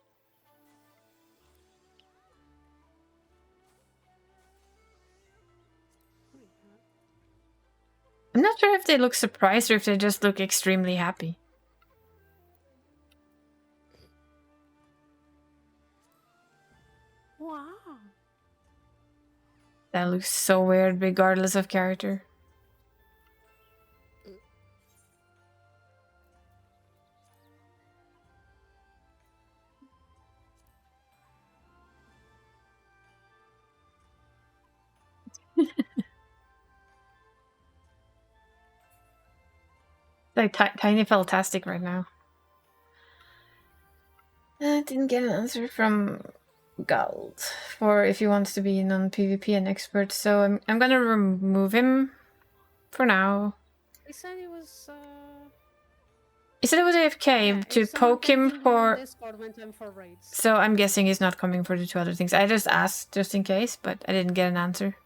I'm not sure if they look surprised or if they just look extremely happy. Wow. That looks so weird regardless of character. Like tiny fantastic right now. I didn't get an answer from Gald for if he wants to be non-PvP and expert, so I'm gonna remove him for now. He said he was. He said it was AFK Yeah, to if someone poke can him ping him on for. Discord when time for raids. So I'm guessing he's not coming for the two other things. I just asked just in case, but I didn't get an answer.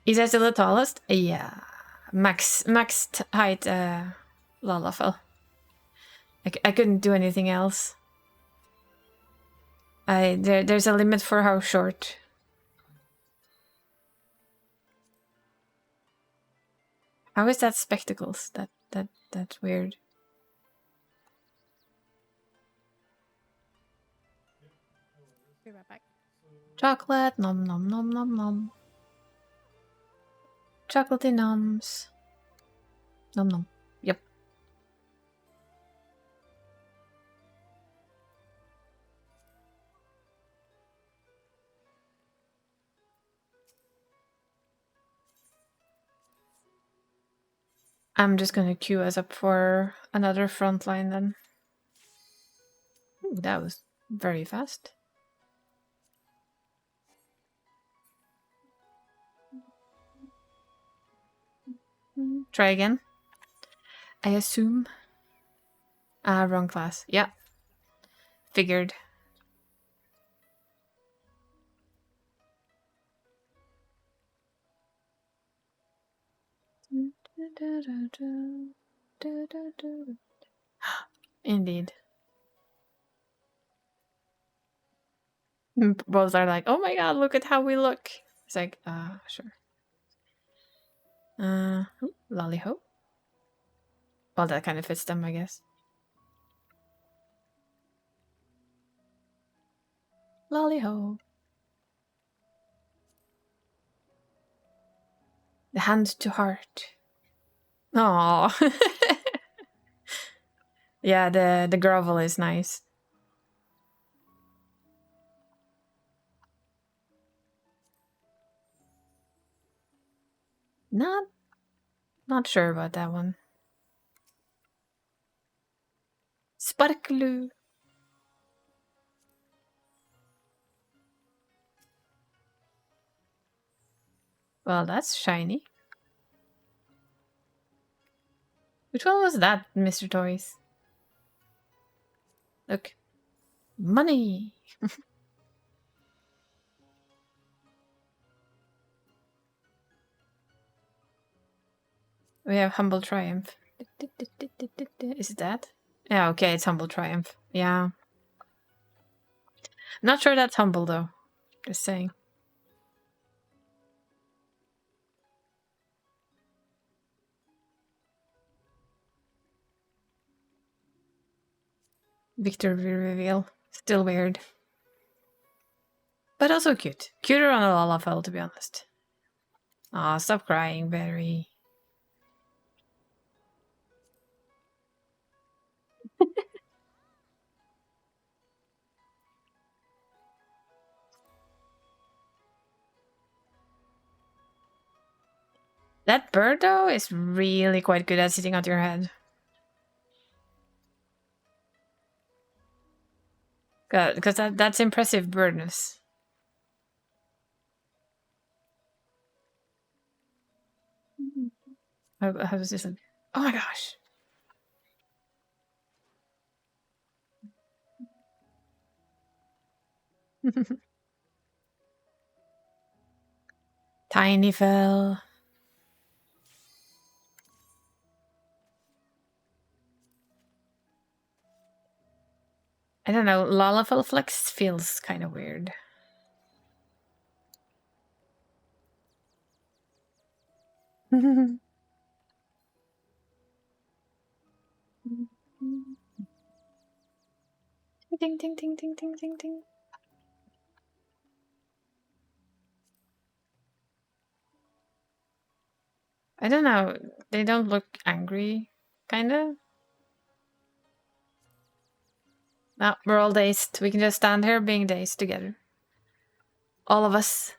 Is that still the tallest? Yeah. Max height, Lalafell. I couldn't do anything else. There's a limit for how short. How is that spectacles? That's weird. Be right back. Chocolate, nom nom nom nom nom. Chocolatey noms. Nom nom. Yep. I'm just gonna queue us up for another front line then. Ooh, that was very fast. Try again. I assume. Ah, wrong class. Yeah. Figured. Indeed. Both are like, oh my god, look at how we look. It's like, sure. Lolly ho. Well, that kind of fits them, I guess. Lolly ho. The hand to heart. Oh. Yeah, the grovel is nice. Not sure about that one. Sparklu. Well, that's shiny. Which one was that, Mr. Toys? Look. Money. We have Humble Triumph. Is it that? Yeah, okay, it's Humble Triumph. Yeah. Not sure that's Humble, though. Just saying. victory reveal. Still weird. But also cute. Cuter on a Lalafell, to be honest. Aw, stop crying, Barry. That bird, though, is really quite good at sitting on your head. Because that's impressive birdness. How does this look? Oh my gosh. Tiny fell. I don't know. Lalafell Flex feels kind of weird. Ding, ding, ding, ding, ding, ding, ding. I don't know. They don't look angry, kind of. No, we're all dazed. We can just stand here being dazed together. All of us.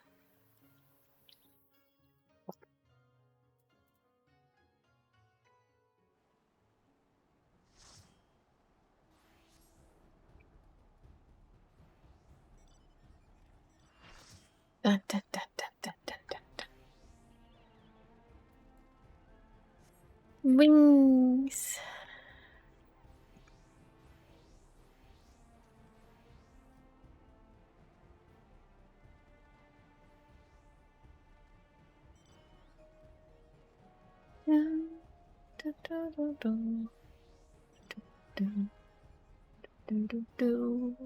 Dun, dun, dun, dun, dun, dun, dun. Wings. Dun, dun, dun, dun, dun. Dun, dun, dun, dun.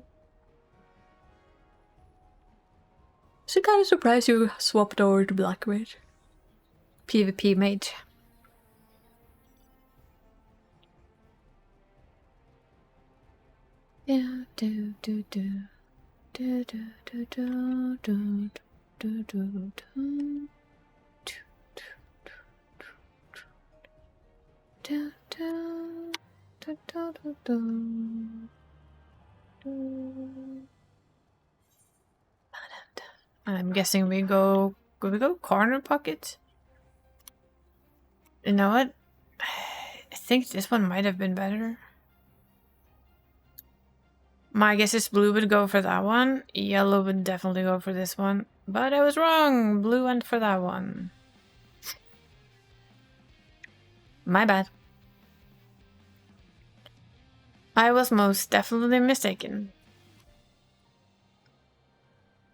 So kind of surprised you swapped over to Black Mage. PvP Mage. Yeah, do do do do do do do do do do do. Do, do, do, do, do, do. Do. I'm guessing we go corner pocket? You know what? I think this one might have been better. My guess is blue would go for that one. Yellow would definitely go for this one. But I was wrong. Blue went for that one. My bad. I was most definitely mistaken.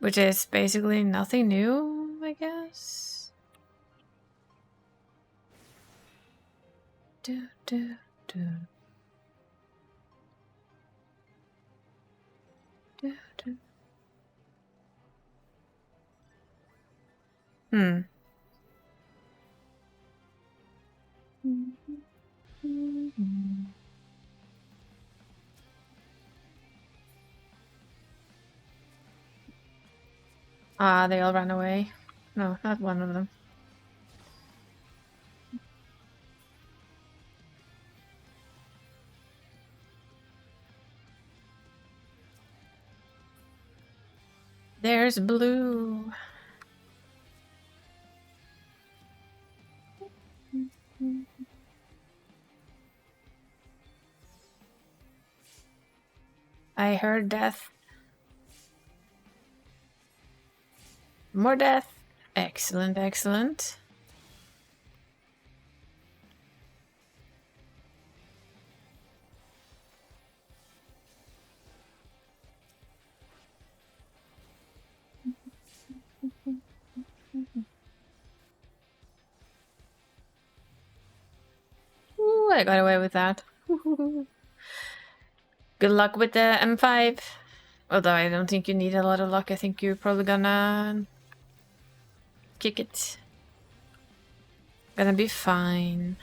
Which is basically nothing new, I guess. Do, do, do. Do, do. Hmm. Ah, they all ran away. No, not one of them. There's blue. I heard death. More death. Excellent, excellent. Ooh, I got away with that. Good luck with the M5. Although I don't think you need a lot of luck. I think you're probably gonna kick it. Gonna be fine.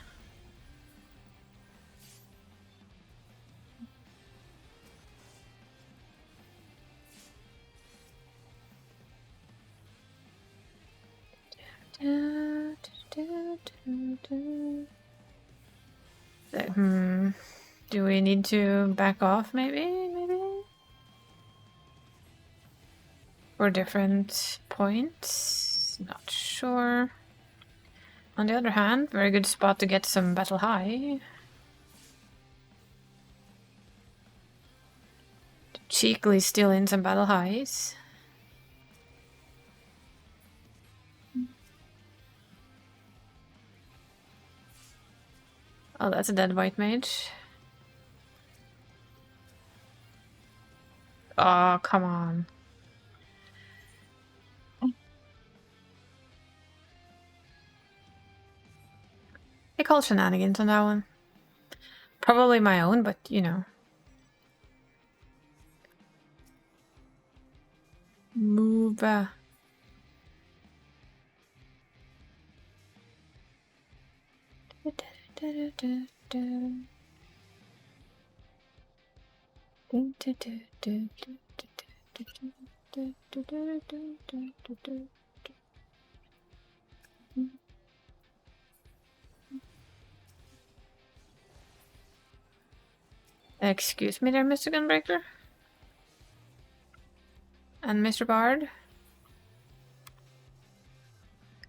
Do we need to back off maybe? For different points? Not sure. On the other hand, very good spot to get some battle high. Cheekily steal in some battle highs. Oh, that's a dead white mage. Oh, come on. I call shenanigans on that one. Probably my own, but you know. Move. Excuse me there, Mr. Gunbreaker. And Mr. Bard.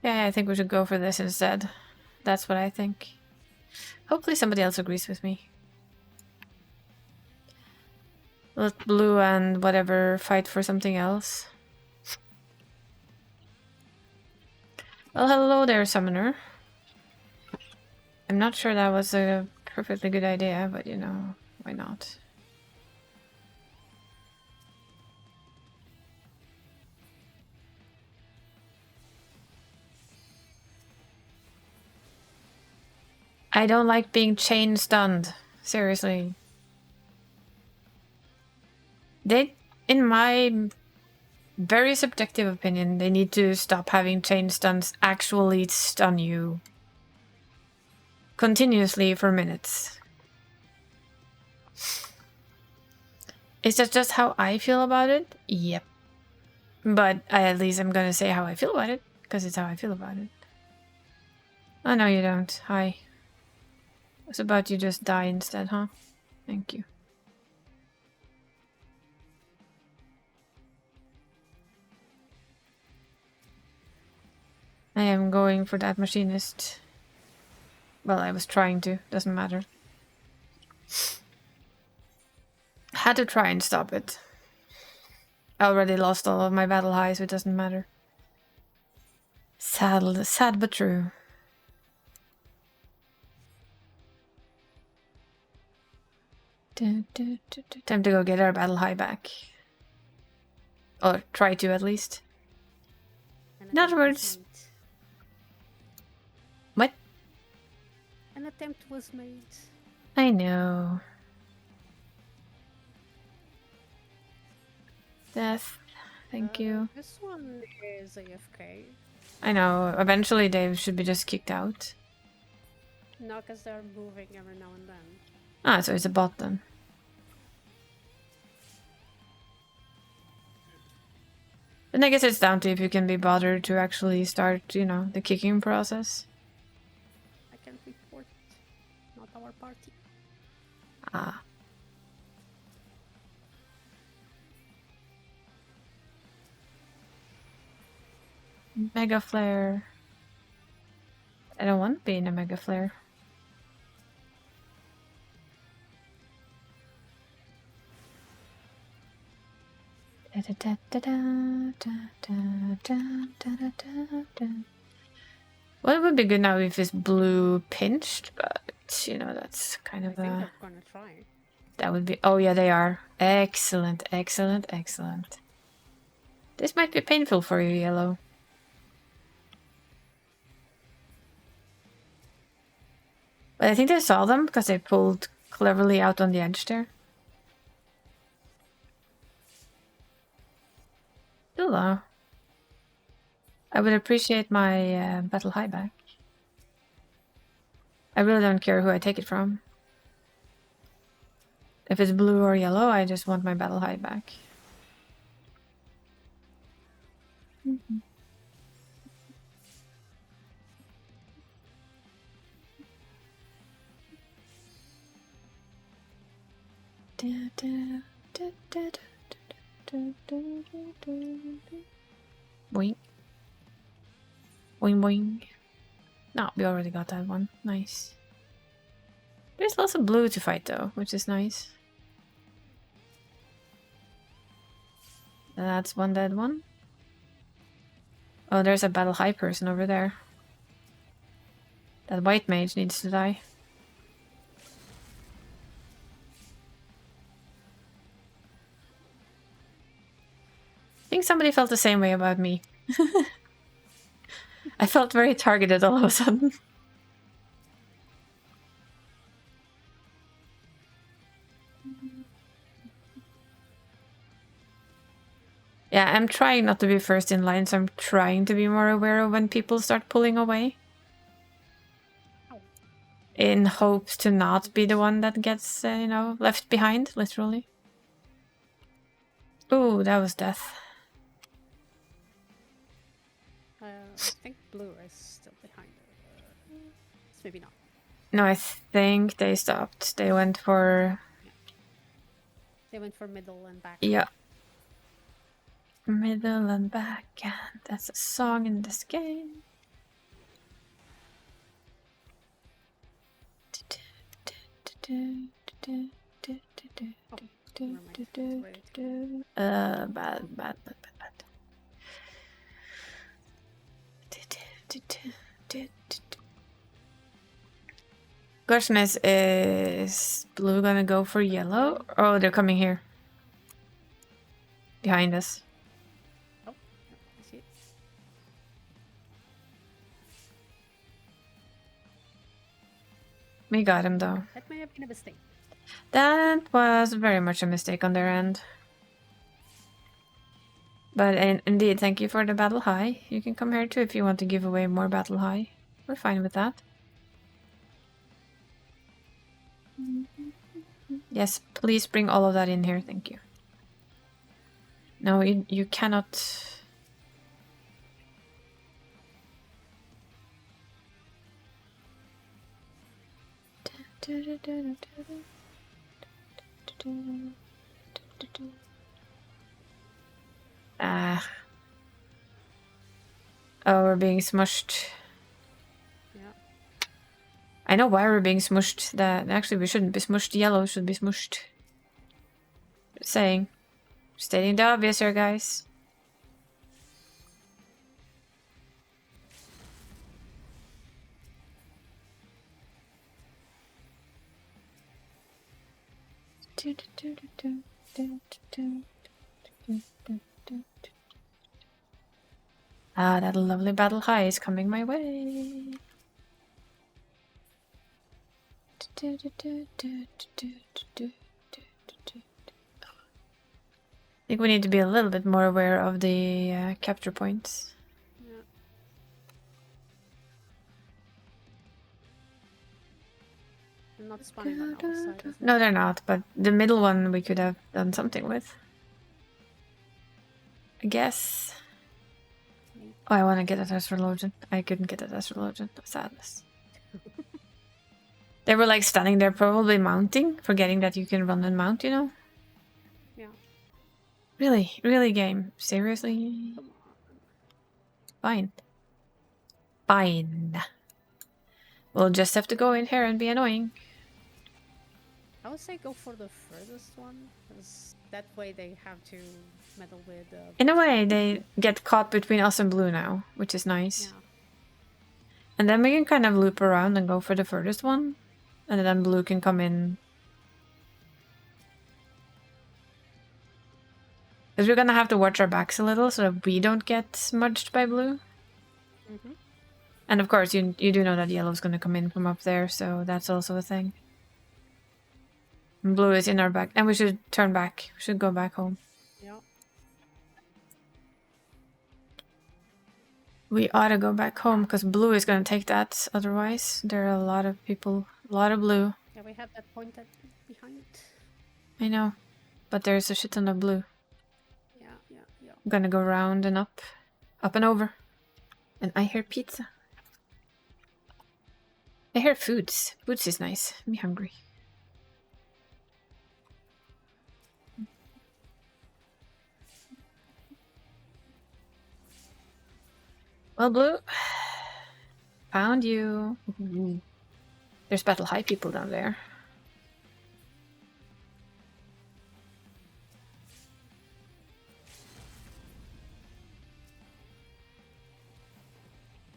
Yeah, I think we should go for this instead. That's what I think. Hopefully somebody else agrees with me. Let blue and whatever fight for something else. Well, hello there, summoner. I'm not sure that was a perfectly good idea, but you know, why not? I don't like being chain stunned. Seriously. They, in my very subjective opinion, they need to stop having chain stuns actually stun you continuously for minutes. Is that just how I feel about it? Yep. But at least I'm gonna say how I feel about it, because it's how I feel about it. Oh, no, you don't. Hi. It's about you just die instead, huh? Thank you. I am going for that machinist. Well, I was trying to. Doesn't matter. Had to try and stop it. I already lost all of my battle highs, so it doesn't matter. Sad but true. Time to go get our battle high back. Or try to, at least. In other words... What? An attempt was made. I know. Death. Thank you. This one is AFK. I know. Eventually they should be just kicked out. No, because they're moving every now and then. Ah, so it's a bot then. Then I guess it's down to if you can be bothered to actually start, you know, the kicking process. I can report. Not our party. Ah. Mega Flare. I don't want to be in a Mega Flare. Well, it would be good now if it's blue pinched, but you know, that's kind of I think they're gonna try. That would be... Oh yeah, they are. Excellent, excellent, excellent. This might be painful for you, Yellow. But I think they saw them because they pulled cleverly out on the edge there. Hello. I would appreciate my battle high back. I really don't care who I take it from. If it's blue or yellow, I just want my battle high back. Boing. Boing boing. No, we already got that one. Nice. There's lots of blue to fight though, which is nice. That's one dead one. Oh, there's a battle high person over there. That white mage needs to die. I think somebody felt the same way about me. I felt very targeted all of a sudden. Yeah, I'm trying not to be first in line, so I'm trying to be more aware of when people start pulling away. In hopes to not be the one that gets, you know, left behind, literally. Ooh, that was death. I think blue is still behind. Maybe not. No, I think they stopped. They went for... Yeah. They went for middle and back. Yeah. Middle and back, and that's a song in this game. Bad. Question is blue gonna go for yellow? Oh, they're coming here. Behind us. Oh, I see it. We got him though. That may have been a mistake. That was very much a mistake on their end. But indeed, thank you for the battle high. You can come here too if you want to give away more battle high. We're fine with that. Yes, please bring all of that in here, thank you. No, you cannot... Ah. Oh, we're being smushed. Yeah. I know why we're being smushed. That actually we shouldn't be smushed. Yellow should be smushed. Just saying. Stating the obvious here, guys. Ah, that lovely battle high is coming my way. I think we need to be a little bit more aware of the capture points. Yeah. They're not spawning on our side. No, they're not, but the middle one we could have done something with. I guess. Oh, I want to get a Testralogian. I couldn't get a Testralogian. Sadness. They were like standing there, probably mounting, forgetting that you can run and mount, you know? Yeah. Really, game. Seriously? Fine. Fine. We'll just have to go in here and be annoying. I would say go for the furthest one, because that way they have to meddle with... In a way, they get caught between us and blue now, which is nice. Yeah. And then we can kind of loop around and go for the furthest one. And then blue can come in. Because we're gonna have to watch our backs a little so that we don't get smudged by blue. Mm-hmm. And of course, you do know that yellow's gonna come in from up there, so that's also a thing. And blue is in our back. And we should turn back. We should go back home. Yeah. We ought to go back home because blue is gonna take that. Otherwise, there are a lot of people, a lot of blue. Yeah, we have that pointed behind. I know, but there's a shit ton of blue. Yeah. I'm gonna go round and up and over. And I hear pizza. I hear foods. Foods is nice. I'm hungry. Well, Blue. Found you. There's Battle High people down there.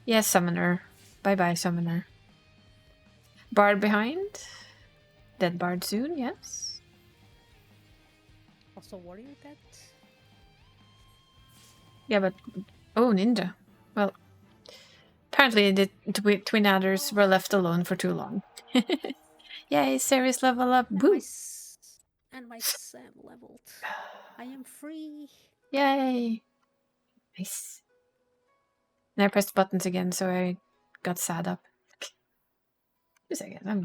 Yes, Summoner. Bye-bye, Summoner. Bard behind. Dead Bard soon, yes. Also, warrior dead. Yeah, but... Oh, Ninja. Well, apparently the Twin Adders were left alone for too long. Yay, Ceres level up. Woo! And my Sam leveled. I am free. Yay! Nice. And I pressed buttons again, so I got sad up. 2 seconds, I'm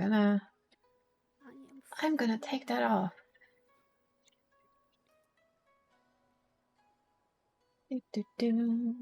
gonna take that off. Do.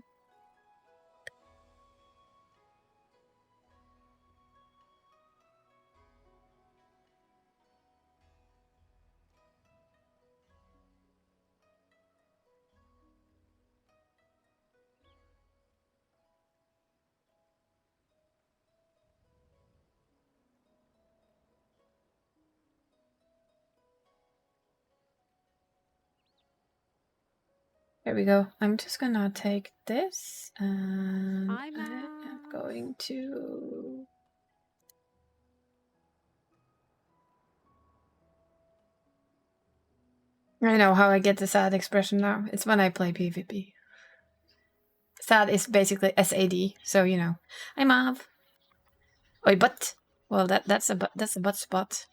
There we go. I'm just gonna take this and I am going to... I know how I get the sad expression now. It's when I play PvP. Sad is basically SAD, so you know. I'm Av. Oi, but well, that's a butt spot.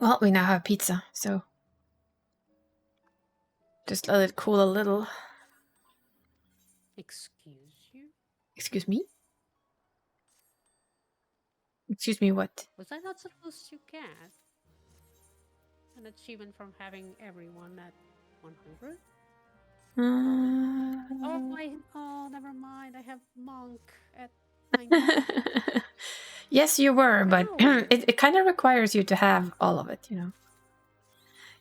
Well, we now have pizza, so just let it cool a little. Excuse you? Excuse me? Excuse me, what? Was I not supposed to get an achievement from having everyone at 100? Oh, never mind. I have monk at 90. Yes, you were, but it kind of requires you to have all of it, you know.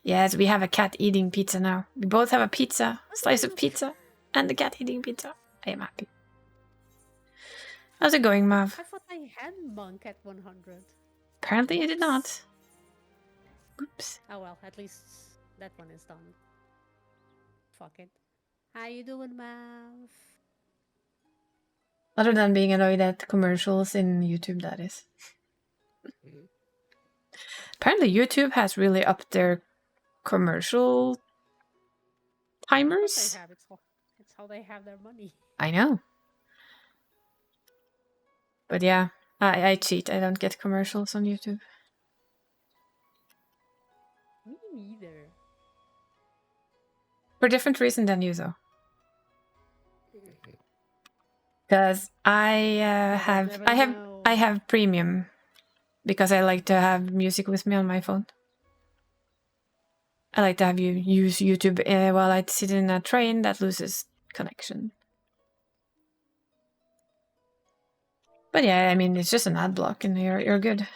Yes, we have a cat eating pizza now. We both have a pizza, slice of pizza, and a cat eating pizza. I am happy. How's it going, Mav? I thought I had monk at 100. Apparently you did not. Oops. Oh well, at least that one is done. Fuck it. How you doing, Mav? Other than being annoyed at commercials in YouTube, that is. Apparently YouTube has really upped their commercial timers. It's how they have their money. I know. But yeah, I cheat. I don't get commercials on YouTube. Me neither. For a different reason than you, though. Because I have premium because I like to have music with me on my phone. I like to have you use YouTube while I sit in a train that loses connection. But yeah, I mean, it's just an ad block and you're good.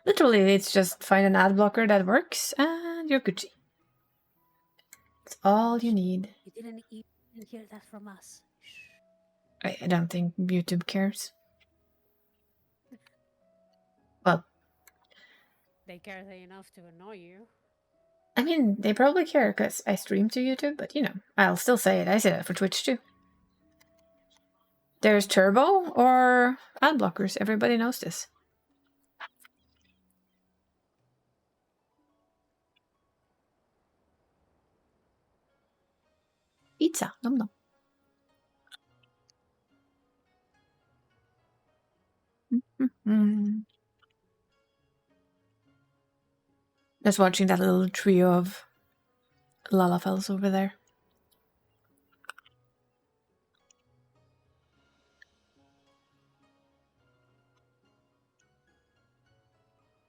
Literally, it's just find an ad blocker that works and you're Gucci. That's all you need. You didn't even hear that from us. I don't think YouTube cares. Well, they care enough to annoy you. I mean, they probably care because I stream to YouTube, but you know, I'll still say it. I say that for Twitch too. There's turbo or ad blockers. Everybody knows this. Pizza, nom nom. Just watching that little trio of Lalafels over there.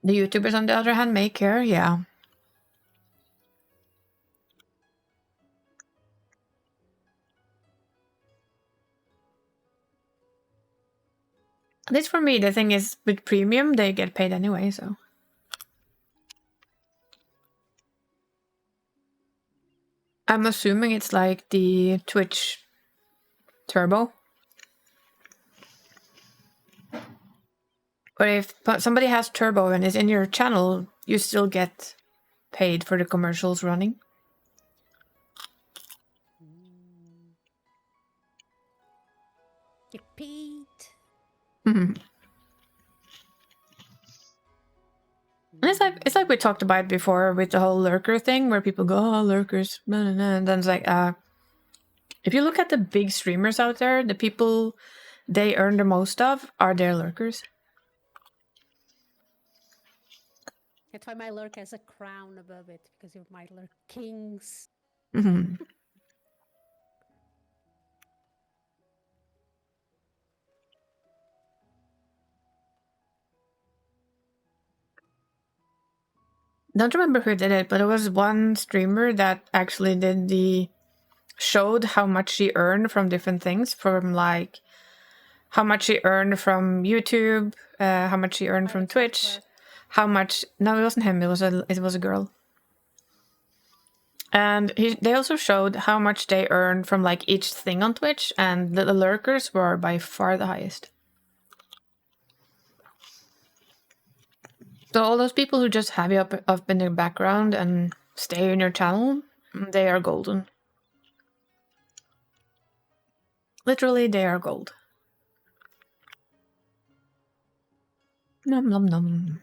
The YouTubers, on the other hand, may care, yeah. At least for me, the thing is, with premium, they get paid anyway, so. I'm assuming it's like the Twitch Turbo. But if somebody has Turbo and is in your channel, you still get paid for the commercials running. Get paid. And it's like we talked about before with the whole lurker thing, where people go, "Oh, lurkers," blah, blah, blah. And then it's like, if you look at the big streamers out there, the people they earn the most of are their lurkers. That's why my lurk has a crown above it, because you're my lurk kings. Don't remember who did it, but it was one streamer that actually showed how much she earned from different things, from like how much she earned from YouTube, how much she earned from Twitch, how much. No, it wasn't him. It was a girl. And they also showed how much they earned from like each thing on Twitch, and the lurkers were by far the highest. So all those people who just have you up in the background and stay in your channel, they are golden. Literally, they are gold. Nom nom nom.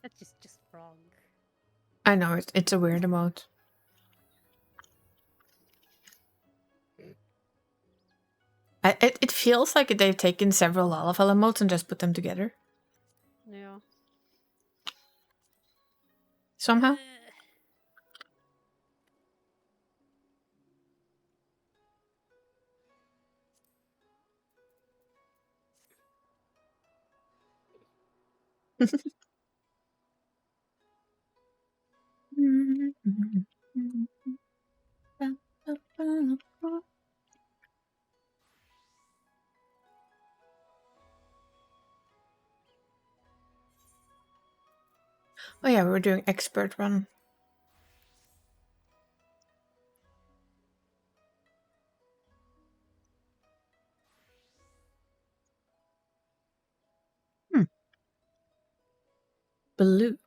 That's just wrong. I know it's a weird emote. It feels like they've taken several Lalafell emotes and just put them together. Yeah. Somehow. Oh yeah, we were doing expert run. Blue.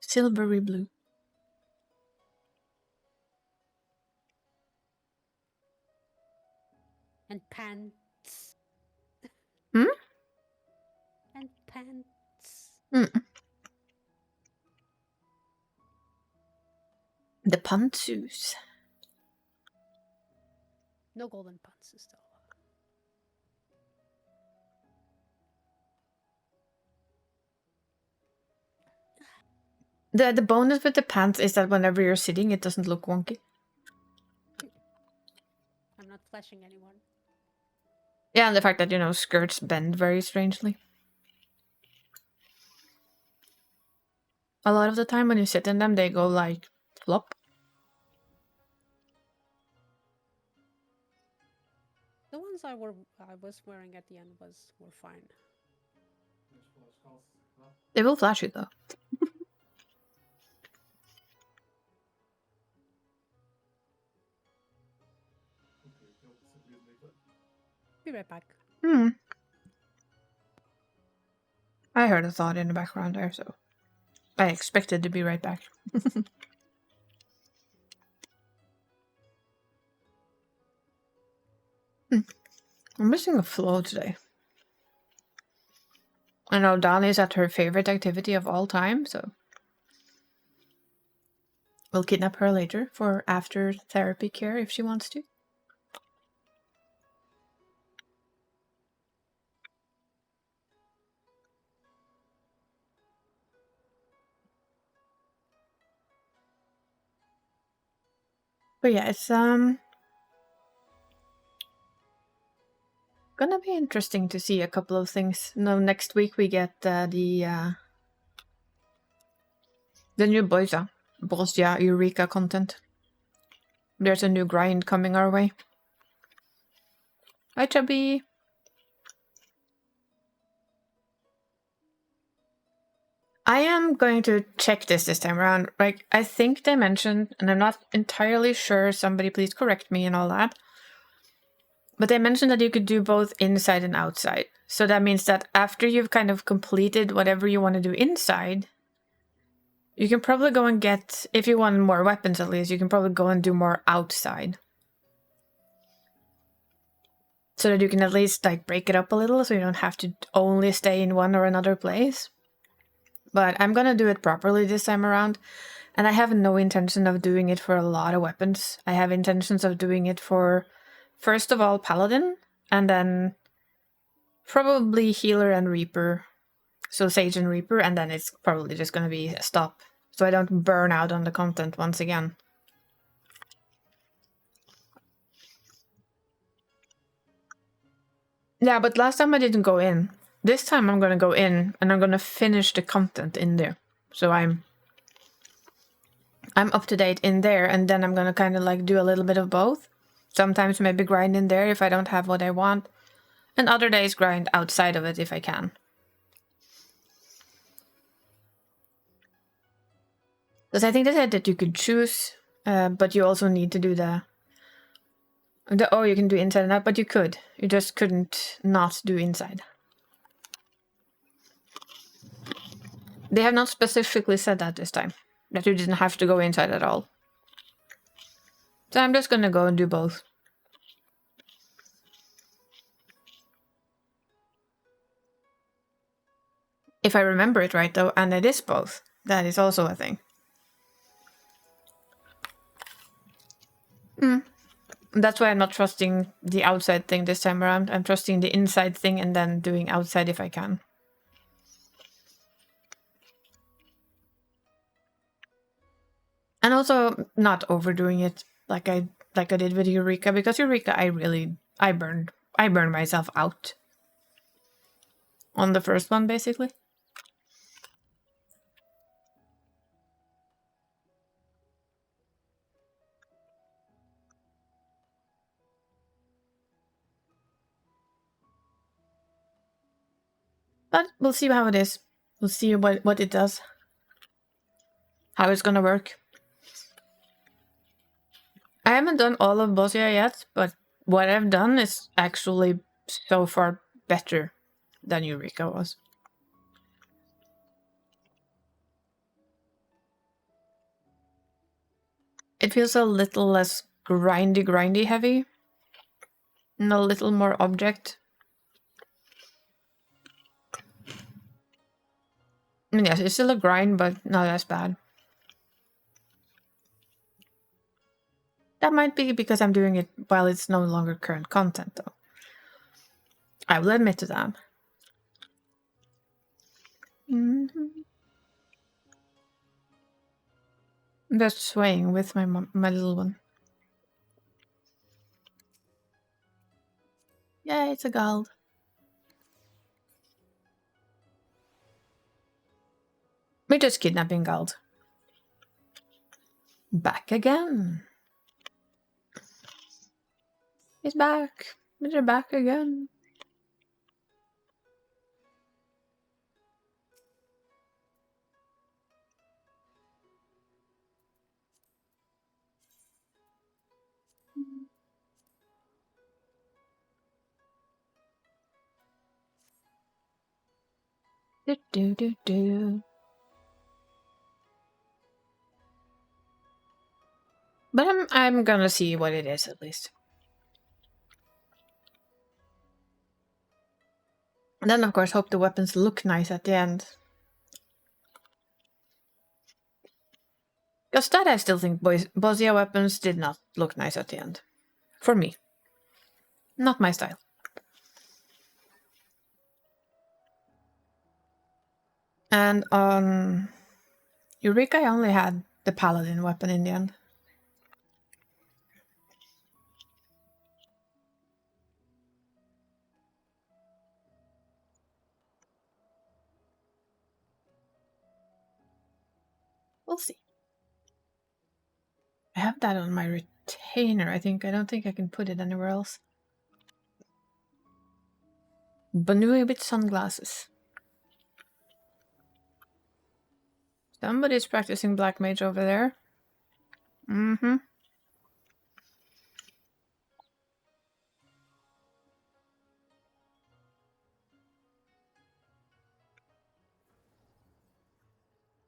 Silvery blue. And pants. Hmm? And pants. The pantsus. No golden pants though. The bonus with the pants is that whenever you're sitting, it doesn't look wonky. I'm not flashing anyone. Yeah, and the fact that, skirts bend very strangely. A lot of the time when you sit in them, they go like flop. The ones I was wearing at the end were fine. They will flash you though. Be right back. I heard a thought in the background there, so I expected to be right back. I'm missing a flow today. I know Dani's at her favorite activity of all time, so we'll kidnap her later for after therapy care if she wants to. But yeah, it's gonna be interesting to see a couple of things. No, next week we get the new Borussia Eureka content. There's a new grind coming our way. Hi, Chubby. I am going to check this time around. Like, I think they mentioned, and I'm not entirely sure, somebody please correct me and all that, but they mentioned that you could do both inside and outside. So that means that after you've kind of completed whatever you want to do inside, you can probably go and get, if you want more weapons at least, you can probably go and do more outside. So that you can at least like break it up a little so you don't have to only stay in one or another place. But I'm gonna do it properly this time around. And I have no intention of doing it for a lot of weapons. I have intentions of doing it for, first of all, Paladin, and then probably Healer and Reaper. So Sage and Reaper, and then it's probably just gonna be a stop. So I don't burn out on the content once again. Yeah, but last time I didn't go in. This time I'm gonna go in, and I'm gonna finish the content in there. So I'm up to date in there, and then I'm gonna kind of like do a little bit of both. Sometimes maybe grind in there if I don't have what I want, and other days grind outside of it if I can. Because I think they said that you could choose, but you also need to do the oh, you can do inside and out, but you could. You just couldn't not do inside. They have not specifically said that this time, that you didn't have to go inside at all. So I'm just gonna go and do both. If I remember it right though, and it is both. That is also a thing. That's why I'm not trusting the outside thing this time around. I'm trusting the inside thing and then doing outside if I can. And also not overdoing it like I did with Eureka, because Eureka I burned myself out on the first one basically. But we'll see how it is. We'll see what it does. How it's gonna work. I haven't done all of Bosnia yet, but what I've done is actually so far better than Eureka was. It feels a little less grindy heavy. And a little more object. I mean, yes, it's still a grind, but not as bad. That might be because I'm doing it while it's no longer current content, though. I will admit to that. Mm-hmm. I'm just swaying with my little one. Yeah, it's a gold. We're just kidnapping gold. Back again. He's back. We're back again. Do do do do. But I'm gonna see what it is at least. And then of course hope the weapons look nice at the end. Because that I still think Bosnia weapons did not look nice at the end. For me. Not my style. And on Eureka I only had the paladin weapon in the end. We'll see. I have that on my retainer, I think. I don't think I can put it anywhere else. Banui with sunglasses. Somebody's practicing Black Mage over there. Mm-hmm.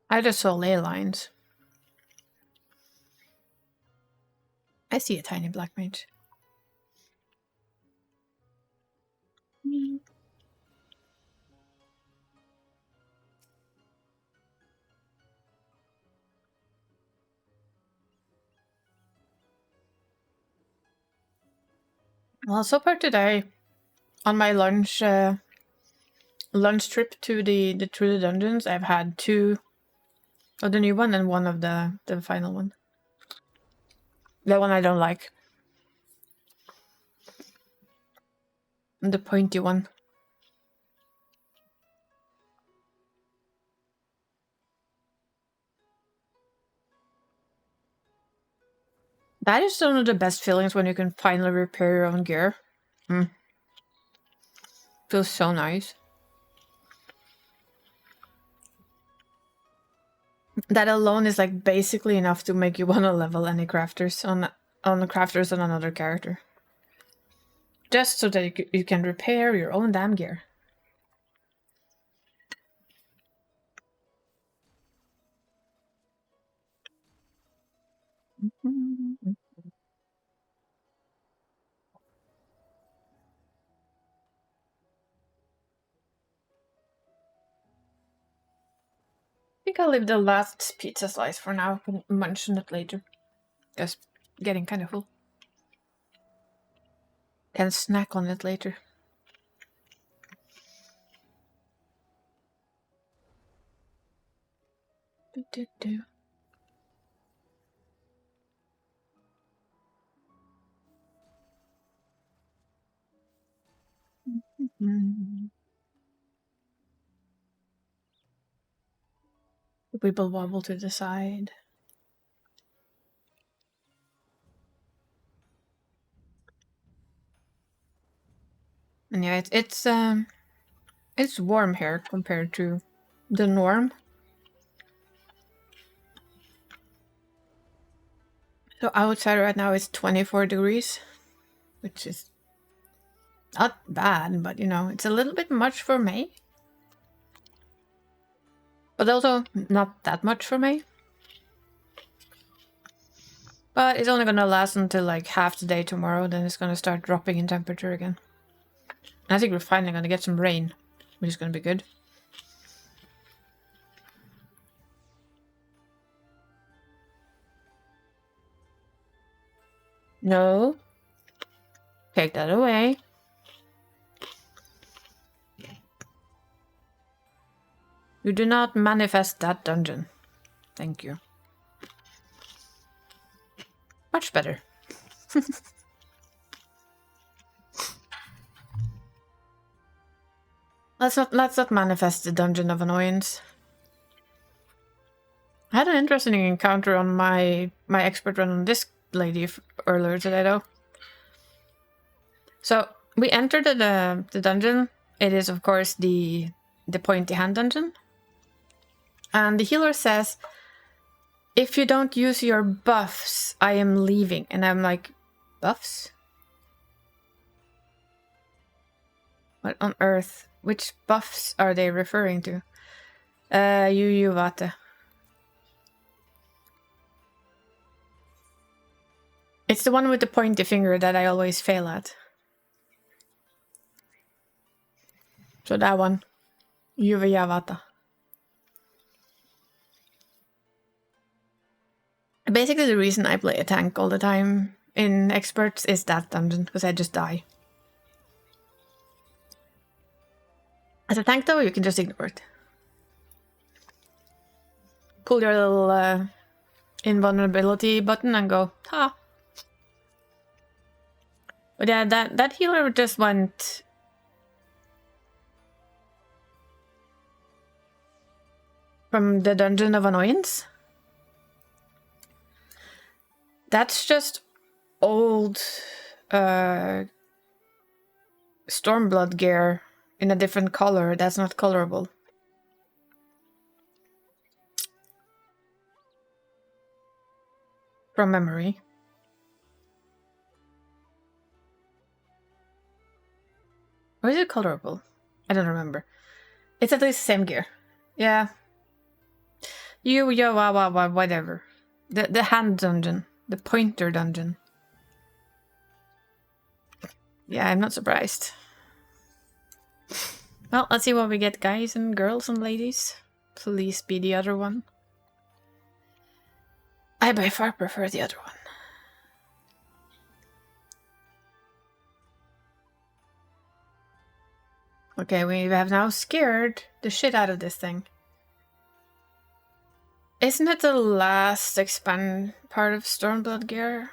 I just saw ley lines. I see a tiny Black Mage. Well, so far today, on my lunch trip to the dungeons, I've had 2 of the new one and 1 of the final one. The one I don't like. The pointy one. That is one of the best feelings when you can finally repair your own gear. Feels so nice. That alone is like basically enough to make you want to level any crafters on the crafters on another character. Just so that you can repair your own damn gear. I think I'll leave the last pizza slice for now. I can mention it later. Just getting kind of full. Can snack on it later. Do. The people wobble to the side. And yeah, it's warm here compared to the norm. So outside right now it's 24 degrees, which is not bad, but you know, it's a little bit much for May. But also not that much for May. But it's only gonna last until like half the day tomorrow, then it's gonna start dropping in temperature again. And I think we're finally gonna get some rain, which is gonna be good. No. Take that away. You do not manifest that dungeon. Thank you. Much better. Let's not manifest the dungeon of annoyance. I had an interesting encounter on my expert run on this lady earlier today, though. So we entered the dungeon. It is, of course, the pointy hand dungeon. And the healer says, if you don't use your buffs, I am leaving. And I'm like, buffs? What on earth? Which buffs are they referring to? Vate. It's the one with the pointy finger that I always fail at. So that one. Vata. Basically the reason I play a tank all the time in experts is that dungeon, because I just die. As a tank though, you can just ignore it. Pull your little invulnerability button and go, ha. But yeah, that healer just went... from the Dungeon of Annoyance. That's just old Stormblood gear in a different color that's not colorable. from memory. Or is it colorable? I don't remember. It's at least the same gear. Yeah. Whatever. The hand dungeon. The pointer dungeon. Yeah, I'm not surprised. Well, let's see what we get, guys and girls and ladies. Please be the other one. I by far prefer the other one. Okay, we have now scared the shit out of this thing. Isn't it the last expand part of Stormblood gear?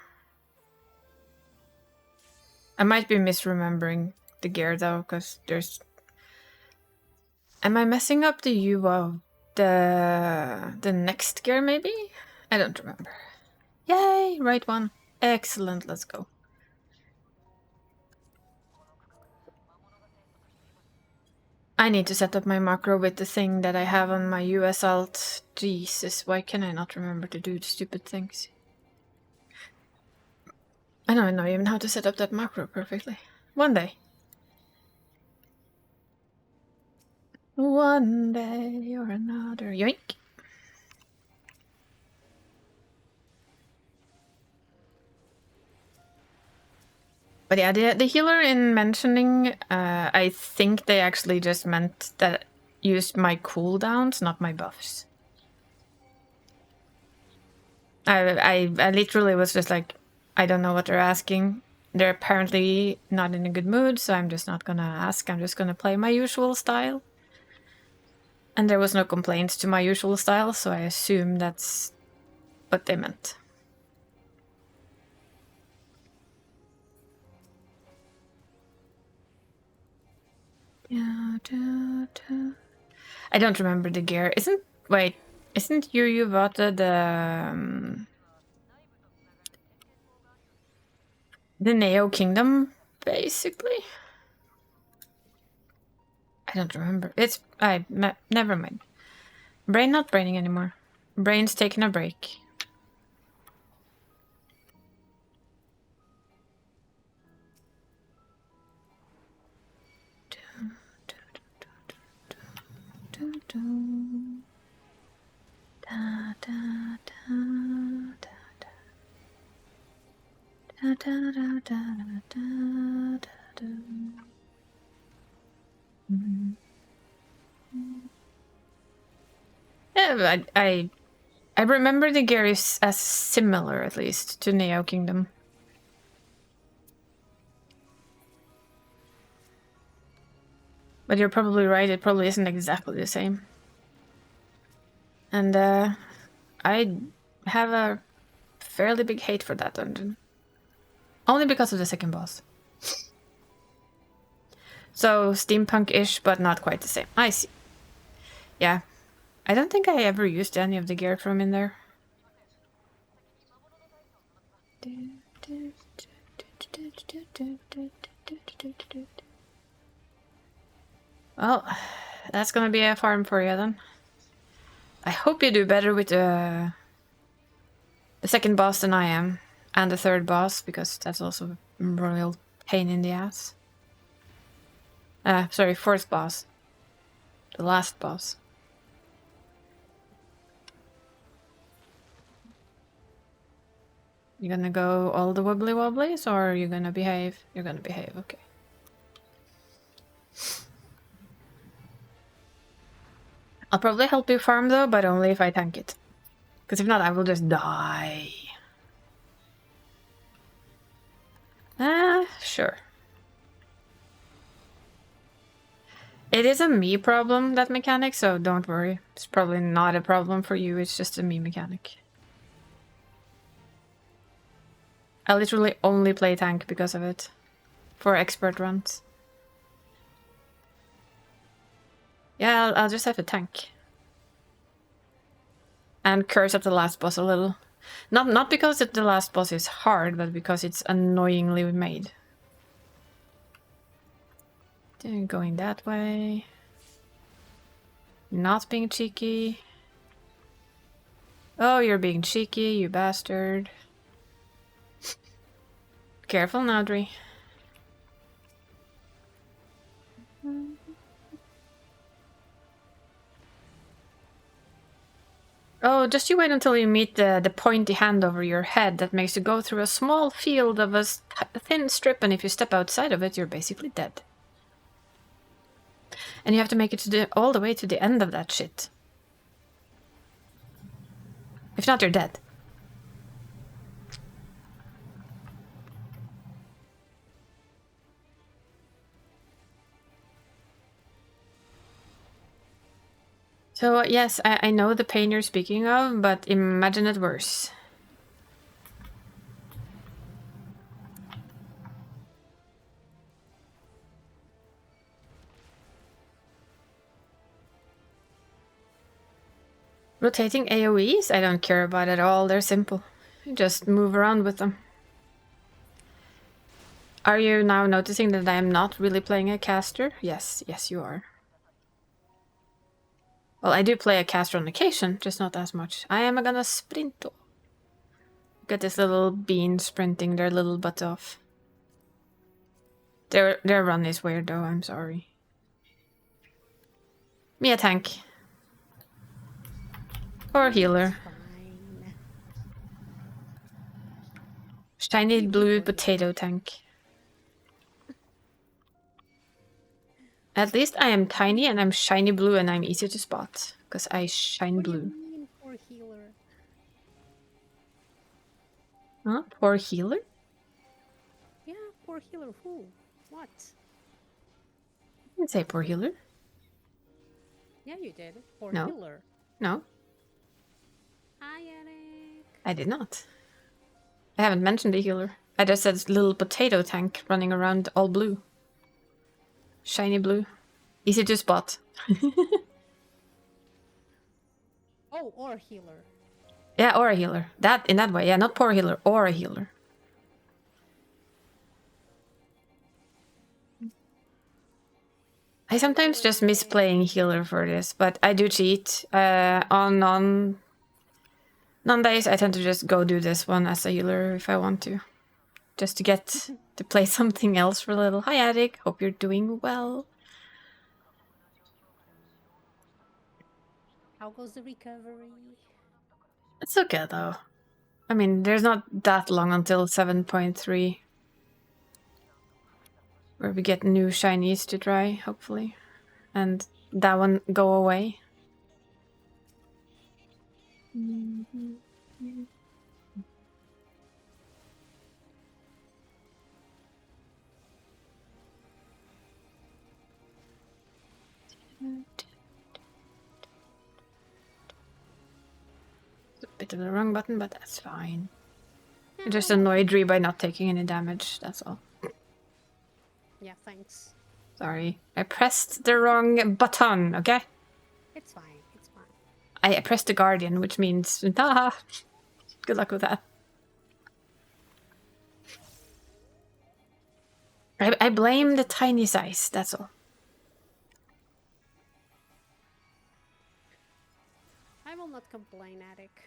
I might be misremembering the gear though, because there's... Am I messing up the U of the next gear maybe? I don't remember. Yay, right one. Excellent, let's go. I need to set up my macro with the thing that I have on my US alt. Jesus, why can I not remember to do the stupid things? I don't know even how to set up that macro perfectly. One day. One day or another. Yoink! But yeah, the healer in mentioning, I think they actually just meant that used my cooldowns, not my buffs. I literally was just like, I don't know what they're asking. They're apparently not in a good mood, so I'm just not gonna ask. I'm just gonna play my usual style. And there was no complaints to my usual style, so I assume that's what they meant. I don't remember the gear. Isn't Yu Vata the Neo Kingdom, basically? I don't remember. Never mind. Brain not braining anymore. Brain's taking a break. Yeah, I remember the gear is as similar, at least, to Neo Kingdom. But you're probably right, it probably isn't exactly the same. And I have a fairly big hate for that dungeon. Only because of the second boss. So, steampunk-ish, but not quite the same. I see. Yeah. I don't think I ever used any of the gear from in there. Well, that's gonna be a farm for you then. I hope you do better with the second boss than I am. And the third boss, because that's also a real pain in the ass. Sorry, fourth boss. The last boss. You gonna go all the wobbly wobblies, or are you gonna behave? You're gonna behave, okay. I'll probably help you farm though, but only if I tank it. Because if not, I will just die. Sure. It is a me problem, that mechanic, so don't worry. It's probably not a problem for you, it's just a me mechanic. I literally only play tank because of it. For expert runs. Yeah, I'll just have to tank. And curse at the last boss a little. Not because the last boss is hard, but because it's annoyingly made. Going that way. Not being cheeky. Oh, you're being cheeky, you bastard. Careful, Naudri. Oh, just you wait until you meet the pointy hand over your head that makes you go through a small field of a thin strip, and if you step outside of it, you're basically dead. And you have to make it to all the way to the end of that shit. If not, you're dead. So, yes, I know the pain you're speaking of, but imagine it worse. Rotating AoEs? I don't care about at all, they're simple. You just move around with them. Are you now noticing that I am not really playing a caster? Yes, yes you are. Well, I do play a caster on occasion, just not as much. I am gonna sprint. Look at this little bean sprinting their little butt off. Their run is weird though, I'm sorry. Me a tank. Or a healer. Fine. Shiny blue potato tank. At least I am tiny and I'm shiny blue and I'm easy to spot. Because I shine What do blue. you mean, poor healer? Huh? Poor healer? Yeah, poor healer. Who? What? I didn't say poor healer. Yeah, you did. Poor No. healer. No, Hi, Eric. I did not. I haven't mentioned the healer. I just said little potato tank running around all blue. Shiny blue. Easy to spot. Oh, or healer. Yeah, or a healer. That in that way, yeah, not poor healer, or a healer. I sometimes just miss playing healer for this, but I do cheat. On non days, I tend to just go do this one as a healer if I want to. Just to get to play something else for a little. Hi, Attic. Hope you're doing well. How goes the recovery? It's okay, though. I mean, there's not that long until 7.3. Where we get new shinies to try, hopefully. And that one go away. It's a bit of the wrong button, but that's fine. I just annoyed Ree by not taking any damage, that's all. Yeah, thanks. Sorry. I pressed the wrong button, okay? It's fine. It's fine. I pressed the Guardian, which means... Ah, good luck with that. I blame the tiny size, that's all. I will not complain, Attic.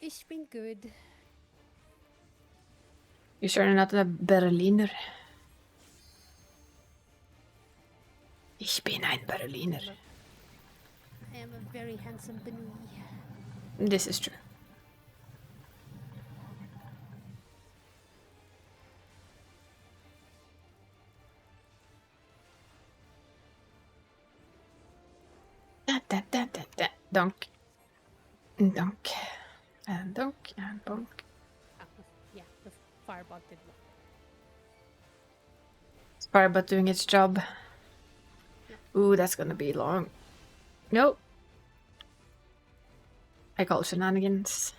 Ich bin good. You sure you're not a Berliner? Ich bin ein Berliner. I am a very handsome Benui. This is true. Donk. Donk. And donk and bonk. Yeah, the firebot did well. Firebot doing its job. Ooh, that's gonna be long. Nope. I call shenanigans.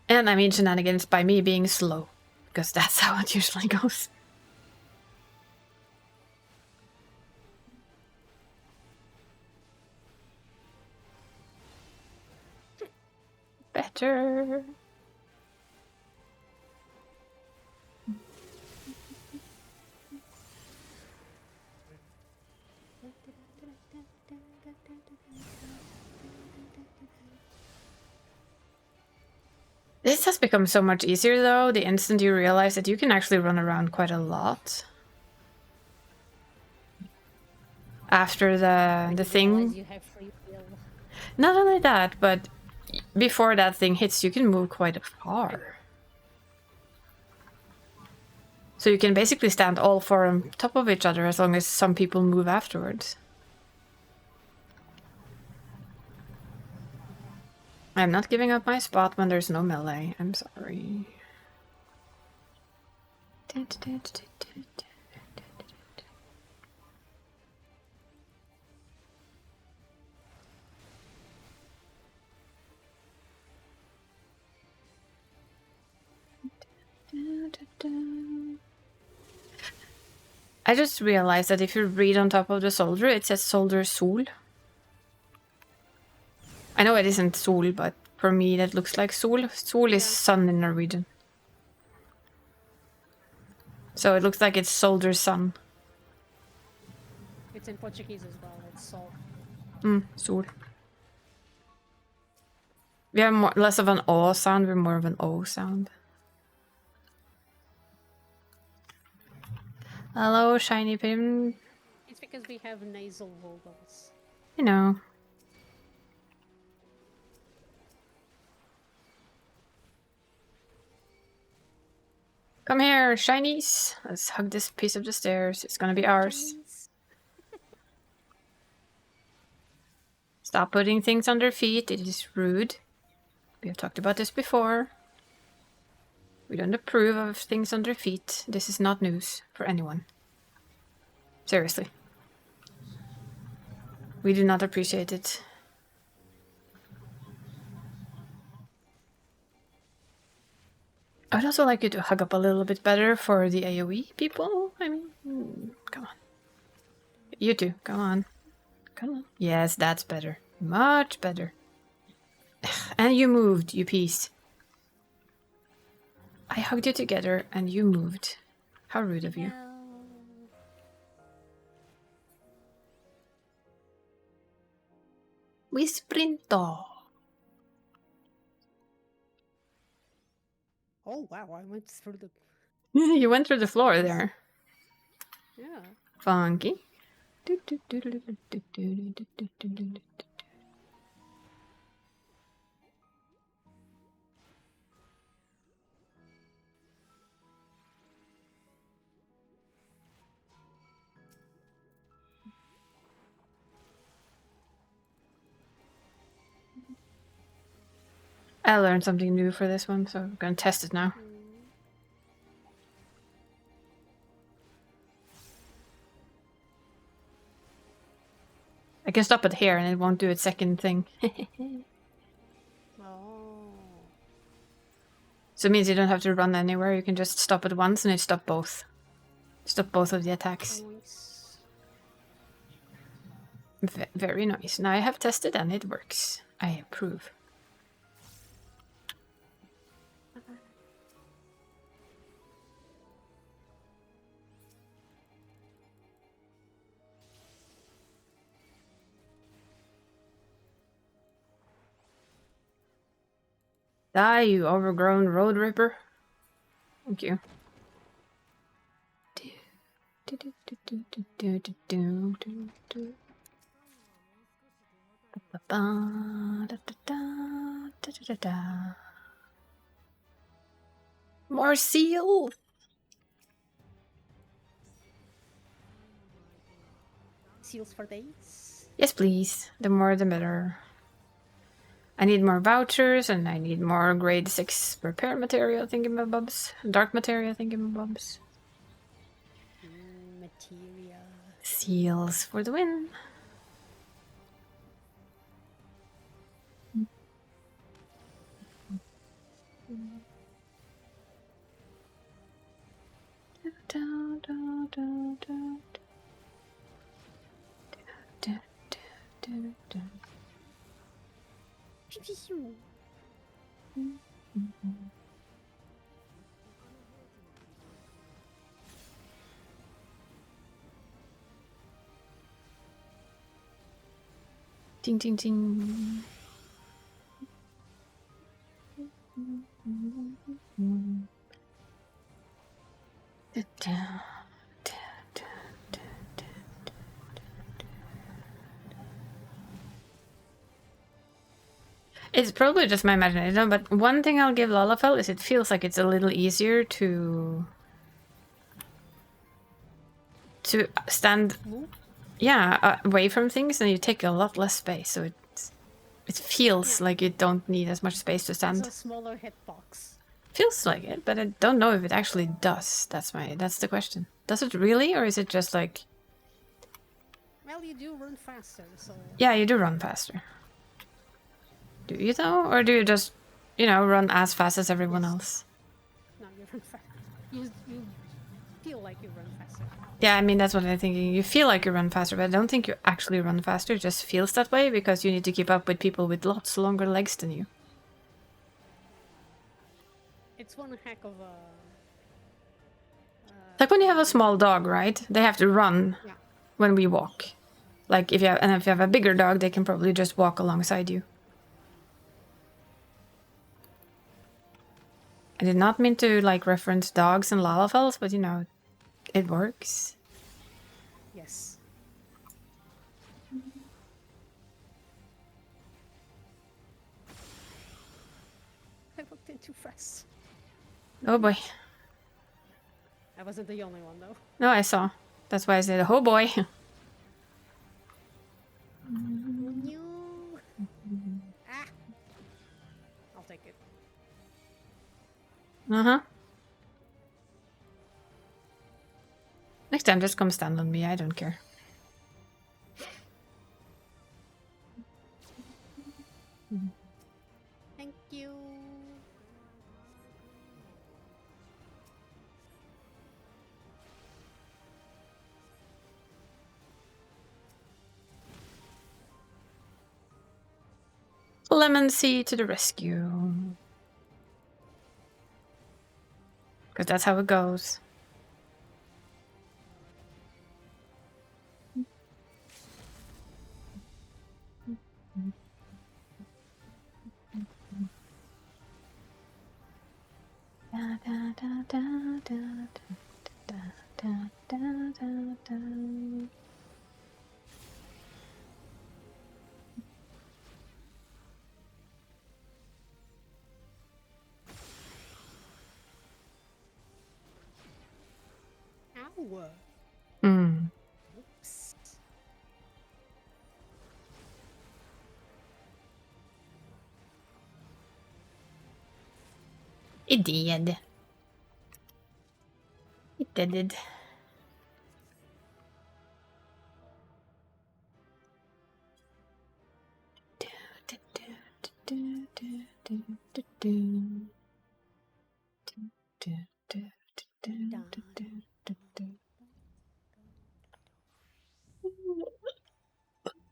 And I mean shenanigans by me being slow. Because that's how it usually goes. Better. become so much easier though, the instant you realize that you can actually run around quite a lot. After the thing. You have free will. Not only that, but before that thing hits, you can move quite far. So you can basically stand all four on top of each other as long as some people move afterwards. I'm not giving up my spot when there's no melee. I'm sorry. I just realized that if you read on top of the soldier, it says soldier Sol. I know it isn't Sol, but for me that looks like Sol. Sol is sun in Norwegian. So it looks like it's soldier's sun. It's in Portuguese as well. It's sol. Sol. We have less of an O sound, we're more of an O sound. Hello, shiny pim. It's because we have nasal vowels. You know. Come here, shinies. Let's hug this piece of the stairs. It's gonna be ours. Stop putting things on their feet. It is rude. We have talked about this before. We don't approve of things on their feet. This is not news for anyone. Seriously. We do not appreciate it. I would also like you to hug up a little bit better for the AoE people. I mean, come on. You too, come on. Come on. Yes, that's better. Much better. And you moved, you piece. I hugged you together and you moved. How rude of you. We sprinto. Oh wow, I went through the... You went through the floor there. Yeah. Funky. I learned something new for this one, so I'm gonna test it now. I can stop it here and it won't do its second thing. Oh. So it means you don't have to run anywhere, you can just stop it once and it stop both. Stop both of the attacks. Nice. Very nice. Now I have tested and it works. I approve. Die, you overgrown road ripper. Thank you. More seal. Seals for days? Yes, please. The more the better. I need more vouchers and I need more grade 6 repair material thingamabobs. Dark material thingamabobs. Materia. Seals for the win. Ding ding ding. It's probably just my imagination, but one thing I'll give Lalafell is it feels like it's a little easier to stand, yeah, away from things, and you take a lot less space, so it feels like you don't need as much space to stand. It's a smaller hitbox. Feels like it, but I don't know if it actually does. That's the question. Does it really, or is it just like... Well, you do run faster, so... Yeah, you do run faster. Do you though? Or do you just, you know, run as fast as everyone else? No, you run faster. You feel like you run faster. Yeah, I mean, that's what I'm thinking. You feel like you run faster, but I don't think you actually run faster. It just feels that way because you need to keep up with people with lots longer legs than you. It's one heck of a... Like when you have a small dog, right? They have to run when we walk. Like if you have a bigger dog, they can probably just walk alongside you. I did not mean to like reference dogs and Lalafells, but you know, it works. Yes. I walked in too fast. Oh boy. I wasn't the only one though. No, I saw. That's why I said, oh boy. Ah! I'll take it. Uh-huh. Next time, just come stand on me. I don't care. Thank you. Lemon Sea to the rescue. Because that's how it goes. Ow. Mm. Oops. It did. It did.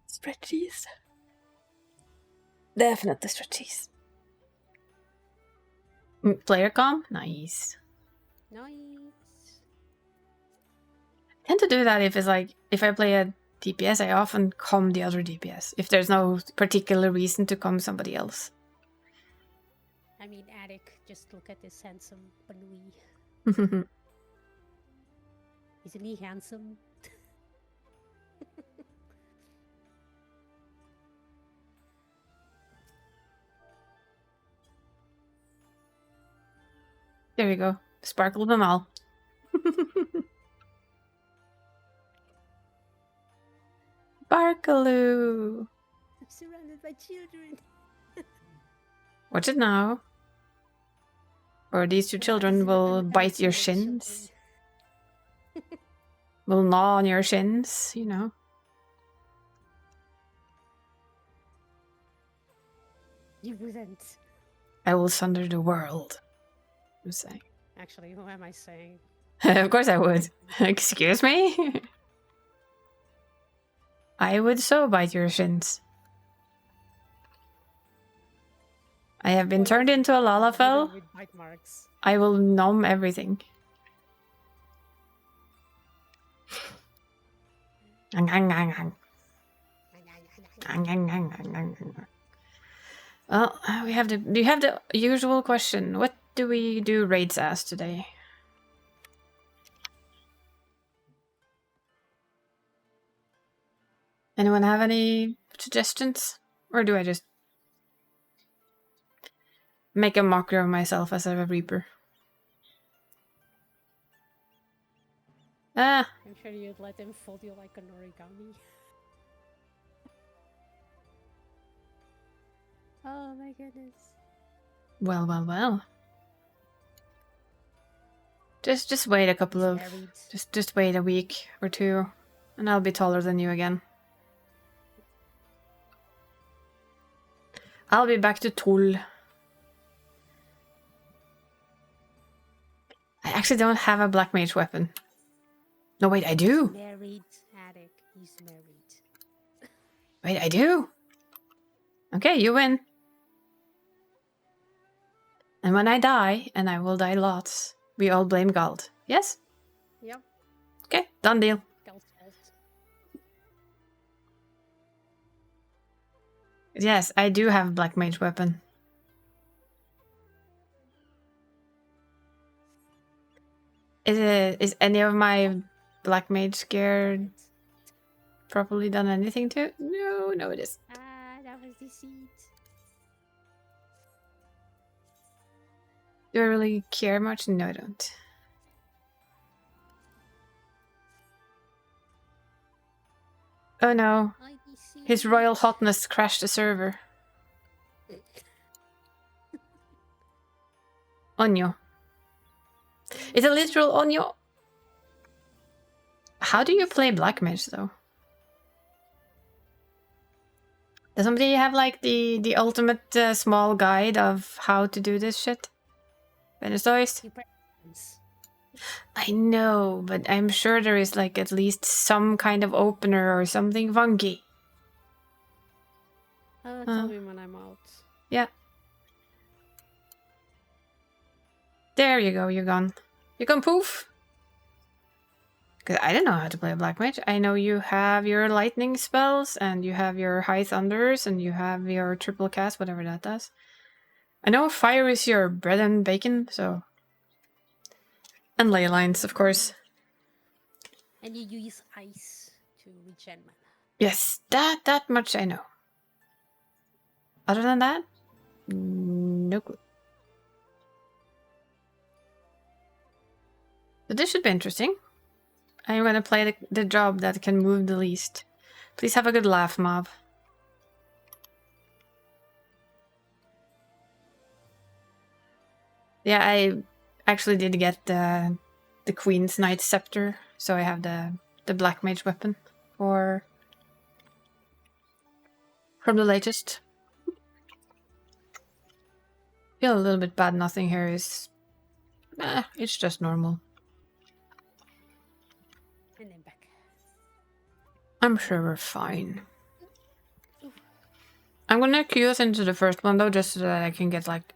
Spreadsheets. Definitely spreadsheets. Player com? Nice. Nice. I tend to do that if it's like, if I play a DPS, I often com the other DPS. If there's no particular reason to com somebody else. I mean, Attic, just look at this handsome Panui. Isn't he handsome? There we go. Sparkle them all. Sparkaloo! I'm surrounded by children. Watch it now. Or these two children will bite your shins. Will gnaw on your shins, you know. You wouldn't. I will sunder the world. I'm saying. Actually, who am I saying? Of course I would. Excuse me? I would so bite your shins. I have been turned into a Lalafell. With bite marks. I will numb everything. Well, we have the usual question. What do we do raids as today? Anyone have any suggestions? Or do I just make a mockery of myself as a reaper? Ah, I'm sure you'd let him fold you like an origami. Oh my goodness. well. Just wait a couple of... Just wait a week or two, and I'll be taller than you again. I'll be back to Tull. I actually don't have a black mage weapon. No, wait, I do. He's married, Attic. He's married. Wait, I do. Okay, you win. And when I die, and I will die lots, we all blame Gald. Yes? Yep. Okay, done deal. Gald's fault. Yes, I do have black mage weapon. Is any of my black mage gear properly done anything to it? No, it is. Ah, that was deceit. Do I really care much? No, I don't. Oh no. His royal hotness crashed the server. Onyo. It's a literal Onyo. How do you play black mage though? Does somebody have like the ultimate small guide of how to do this shit? Venestois? I know, but I'm sure there is like at least some kind of opener or something funky. Tell me when I'm out. Yeah. There you go, you're gone. You gone poof? Because I don't know how to play a black mage. I know you have your lightning spells, and you have your high thunders, and you have your triple cast, whatever that does. I know fire is your bread and bacon, so... And ley lines, of course. And you use ice to regen mana. Yes, that much I know. Other than that, no clue. But this should be interesting. I'm gonna play the job that can move the least. Please have a good laugh, mob. Yeah, I actually did get the Queen's Knight Scepter, so I have the Black Mage weapon from the latest. Feel a little bit bad. Nothing here is... it's just normal. And then back. I'm sure we're fine. I'm gonna queue us into the first one though, just so that I can get like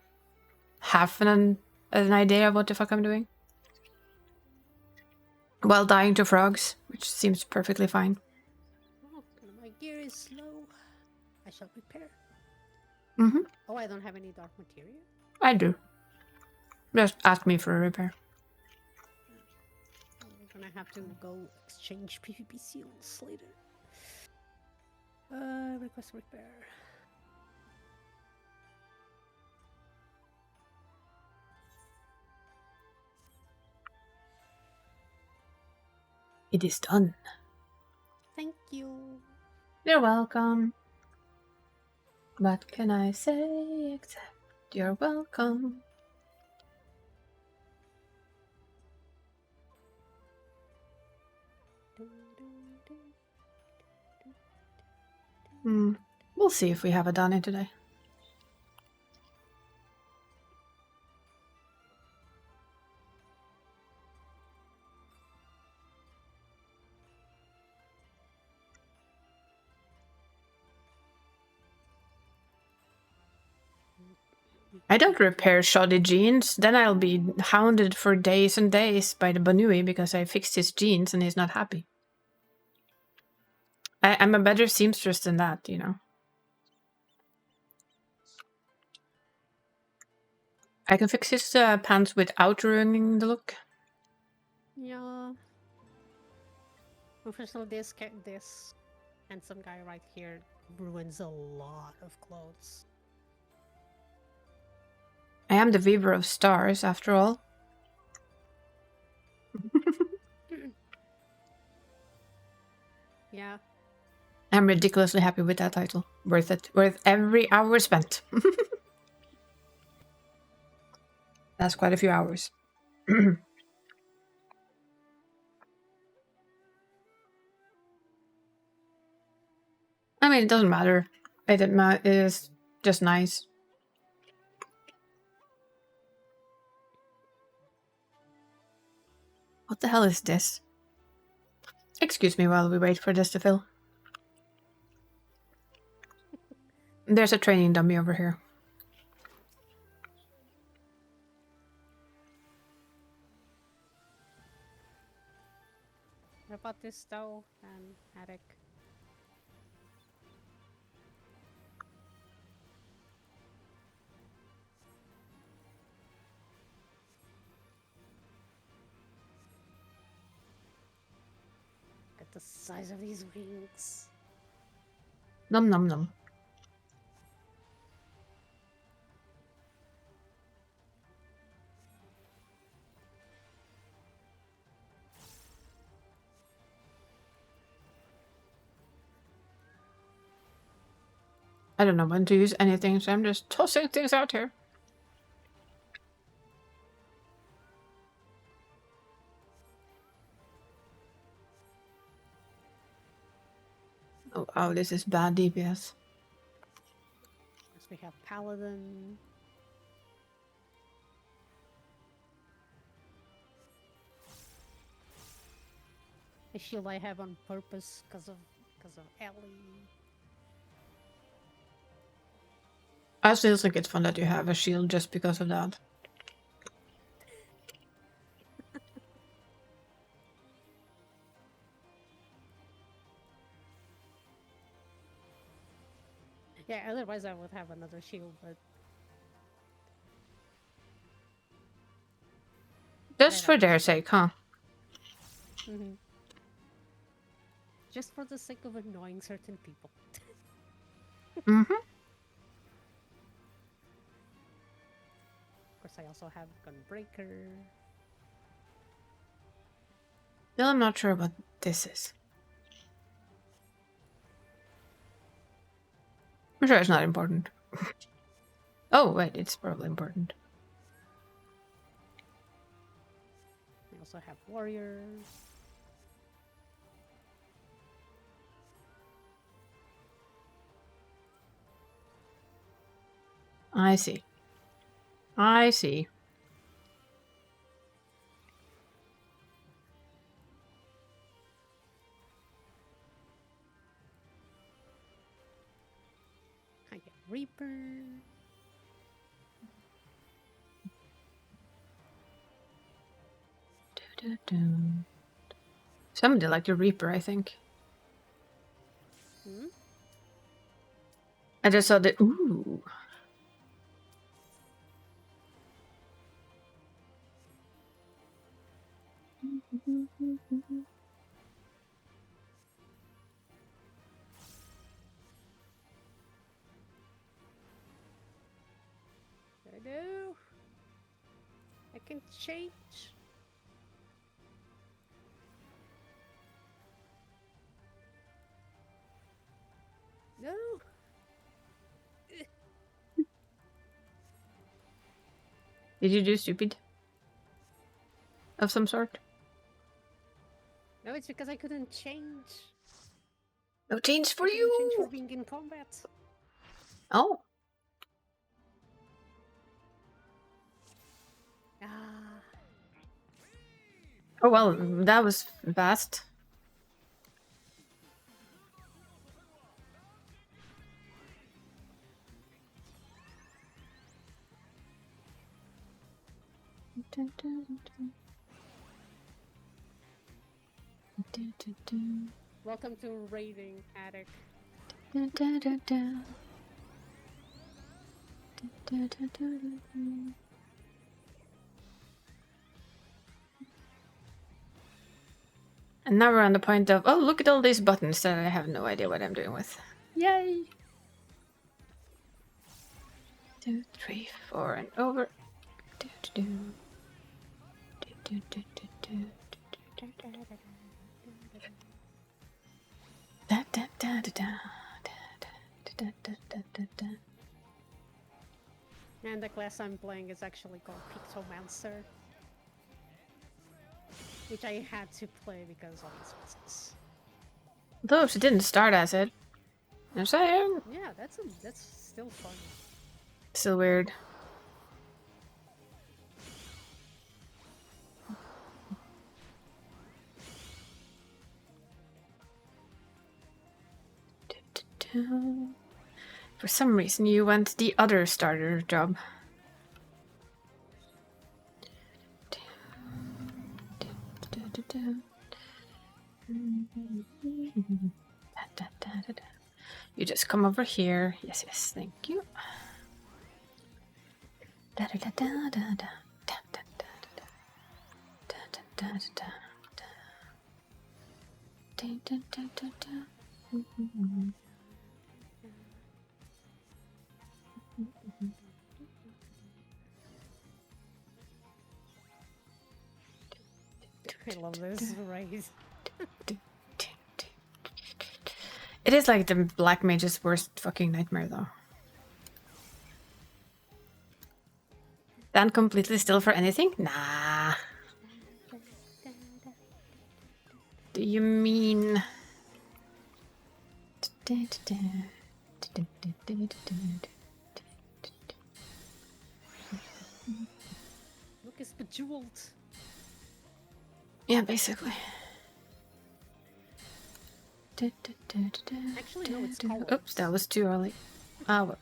half an idea of what the fuck I'm doing. While dying to frogs, which seems perfectly fine. Oh, my gear is slow. I shall prepare. Mm-hmm. Oh, I don't have any dark material? I do. Just ask me for a repair. We're gonna have to go exchange PvP seals later. Request repair. It is done. Thank you. You're welcome. What can I say except you're welcome? We'll see if we have a Donny today. I don't repair shoddy jeans, then I'll be hounded for days and days by the Banui because I fixed his jeans and he's not happy. I'm a better seamstress than that, you know. I can fix his pants without ruining the look. Yeah. Unfortunately, this handsome guy right here ruins a lot of clothes. I am the weaver of stars, after all. Yeah. I'm ridiculously happy with that title. Worth it. Worth every hour spent. That's quite a few hours. I mean, it doesn't matter. It is just nice. What the hell is this? Excuse me while we wait for this to fill. There's a training dummy over here. What about this though? And attic. Look at the size of these wings. Num num num. I don't know when to use anything, so I'm just tossing things out here. Oh, this is bad DPS. Next we have Paladin. The shield I have on purpose because of Ellie. I still think it's fun that you have a shield just because of that. Yeah, otherwise I would have another shield, but Just for their sake, huh? just for the sake of annoying certain people. Mm-hmm. Of course, I also have Gunbreaker. Still, I'm not sure what this is. I'm sure it's not important. Oh, wait, it's probably important. I also have Warrior. I see. I see. I get Reaper. Somebody liked the Reaper, I think. Hmm? I just saw the ooh. I do. I can change. No. Did you do stupid? Of some sort? No, it's because I couldn't change. No change for I couldn't change for you! being in combat. Oh. Ah. Oh well, that was fast. Welcome to raiding, Attic. And now we're on the point of, oh, look at all these buttons that I have no idea what I'm doing with. Yay! 2, 3, 4, and over. Do, do, do. Do, do, do, do, do, do, do. Da, da, da, da, da, da, da, da, da, da. And the class I'm playing is actually called Pictomancer, which I had to play because of its reasons. Though she didn't start as it. I'm saying. Yeah, that's still fun. Still weird. For some reason, you went the other starter job. You just come over here. Yes, yes, thank you. I love this race. It is like the Black Mage's worst fucking nightmare, though. Stand completely still for anything? Nah. Do you mean... Look, it's bejeweled. Yeah, basically. Actually, no, it's colors. Oops, that was too early. Ah, well.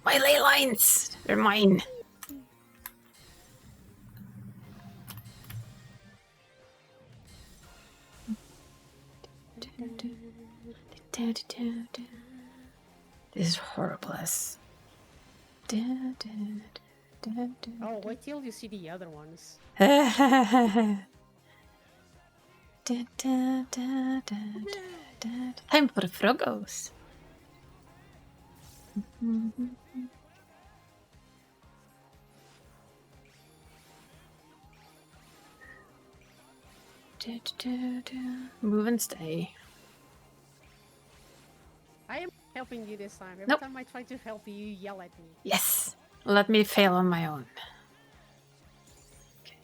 My ley lines! They're mine! This is horrible as... Oh, wait till you see the other ones. Time for froggos. Move and stay. I am helping you this time. Every Nope. time I try to help you, you yell at me. Yes. Let me fail on my own. Okay.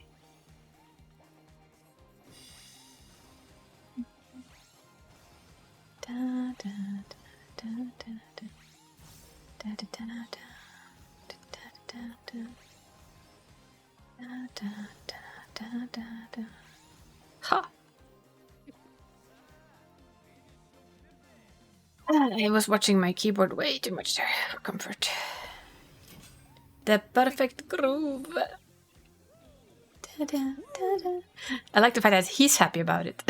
Ha! I was watching my keyboard way too much there for comfort. The perfect groove. I like the fact that he's happy about it.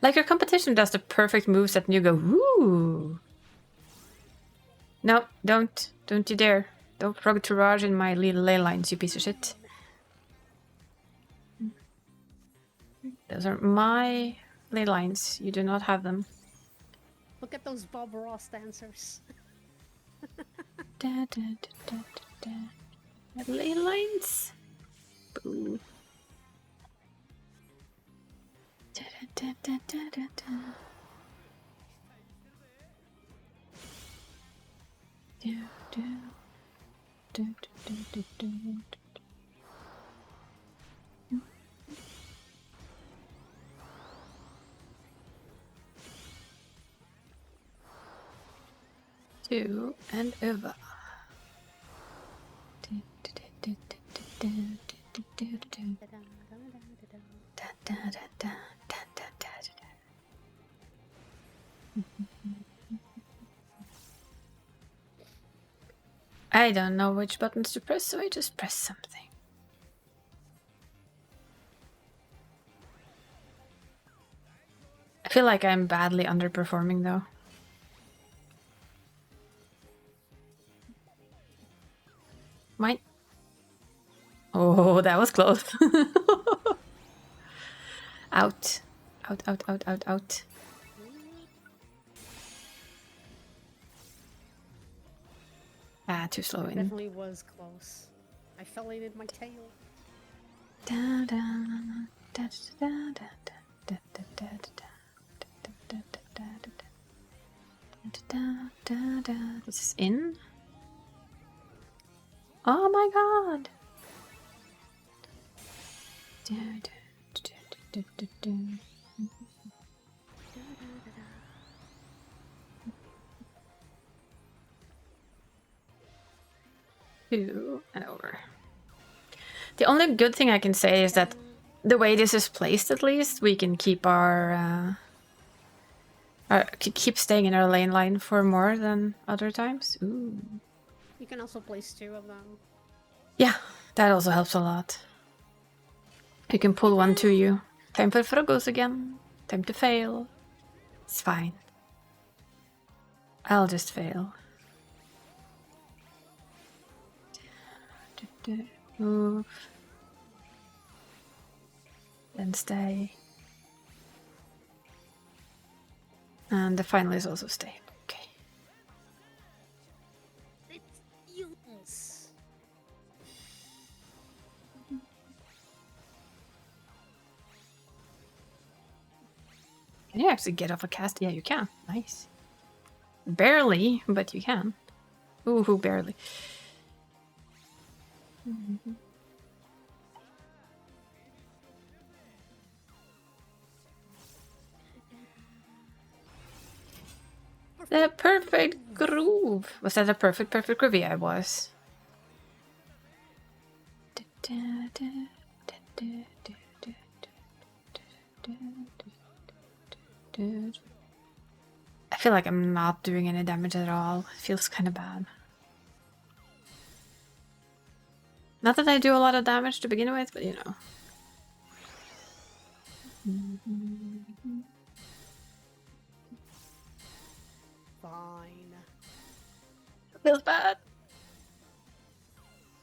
Like your competition does the perfect moves that you go, woo! No, don't. Don't you dare. Don't frog Tourage in my little ley lines, you piece of shit. Those are my ley lines. You do not have them. Look at those Bob Ross dancers. Ley lines? Boo. Two and over. I don't know which buttons to press, so I just press something. I feel like I'm badly underperforming though. Mine. Oh, that was close. Out. Out, out, out, out, out. Ah, too slow in. Definitely was close. I fell in with my tail. Da, da, da, da, da, da, da, da, da, da. This is in. Oh my god! Two and over. The only good thing I can say is that the way this is placed, at least, we can keep our keep staying in our lane line for more than other times. Ooh. You can also place 2 of them. Yeah, that also helps a lot. You can pull one to you. Time for Frogos again. Time to fail. It's fine. I'll just fail. Move. Then stay. And the final is also stay. Okay. It's mutants. Can you actually get off a cast? Yeah, you can. Nice. Barely, but you can. Ooh, barely. The perfect groove. Was that a perfect groove? Yeah, it was. I feel like I'm not doing any damage at all. It feels kind of bad. Not that I do a lot of damage to begin with, but you know. Fine. Feels bad.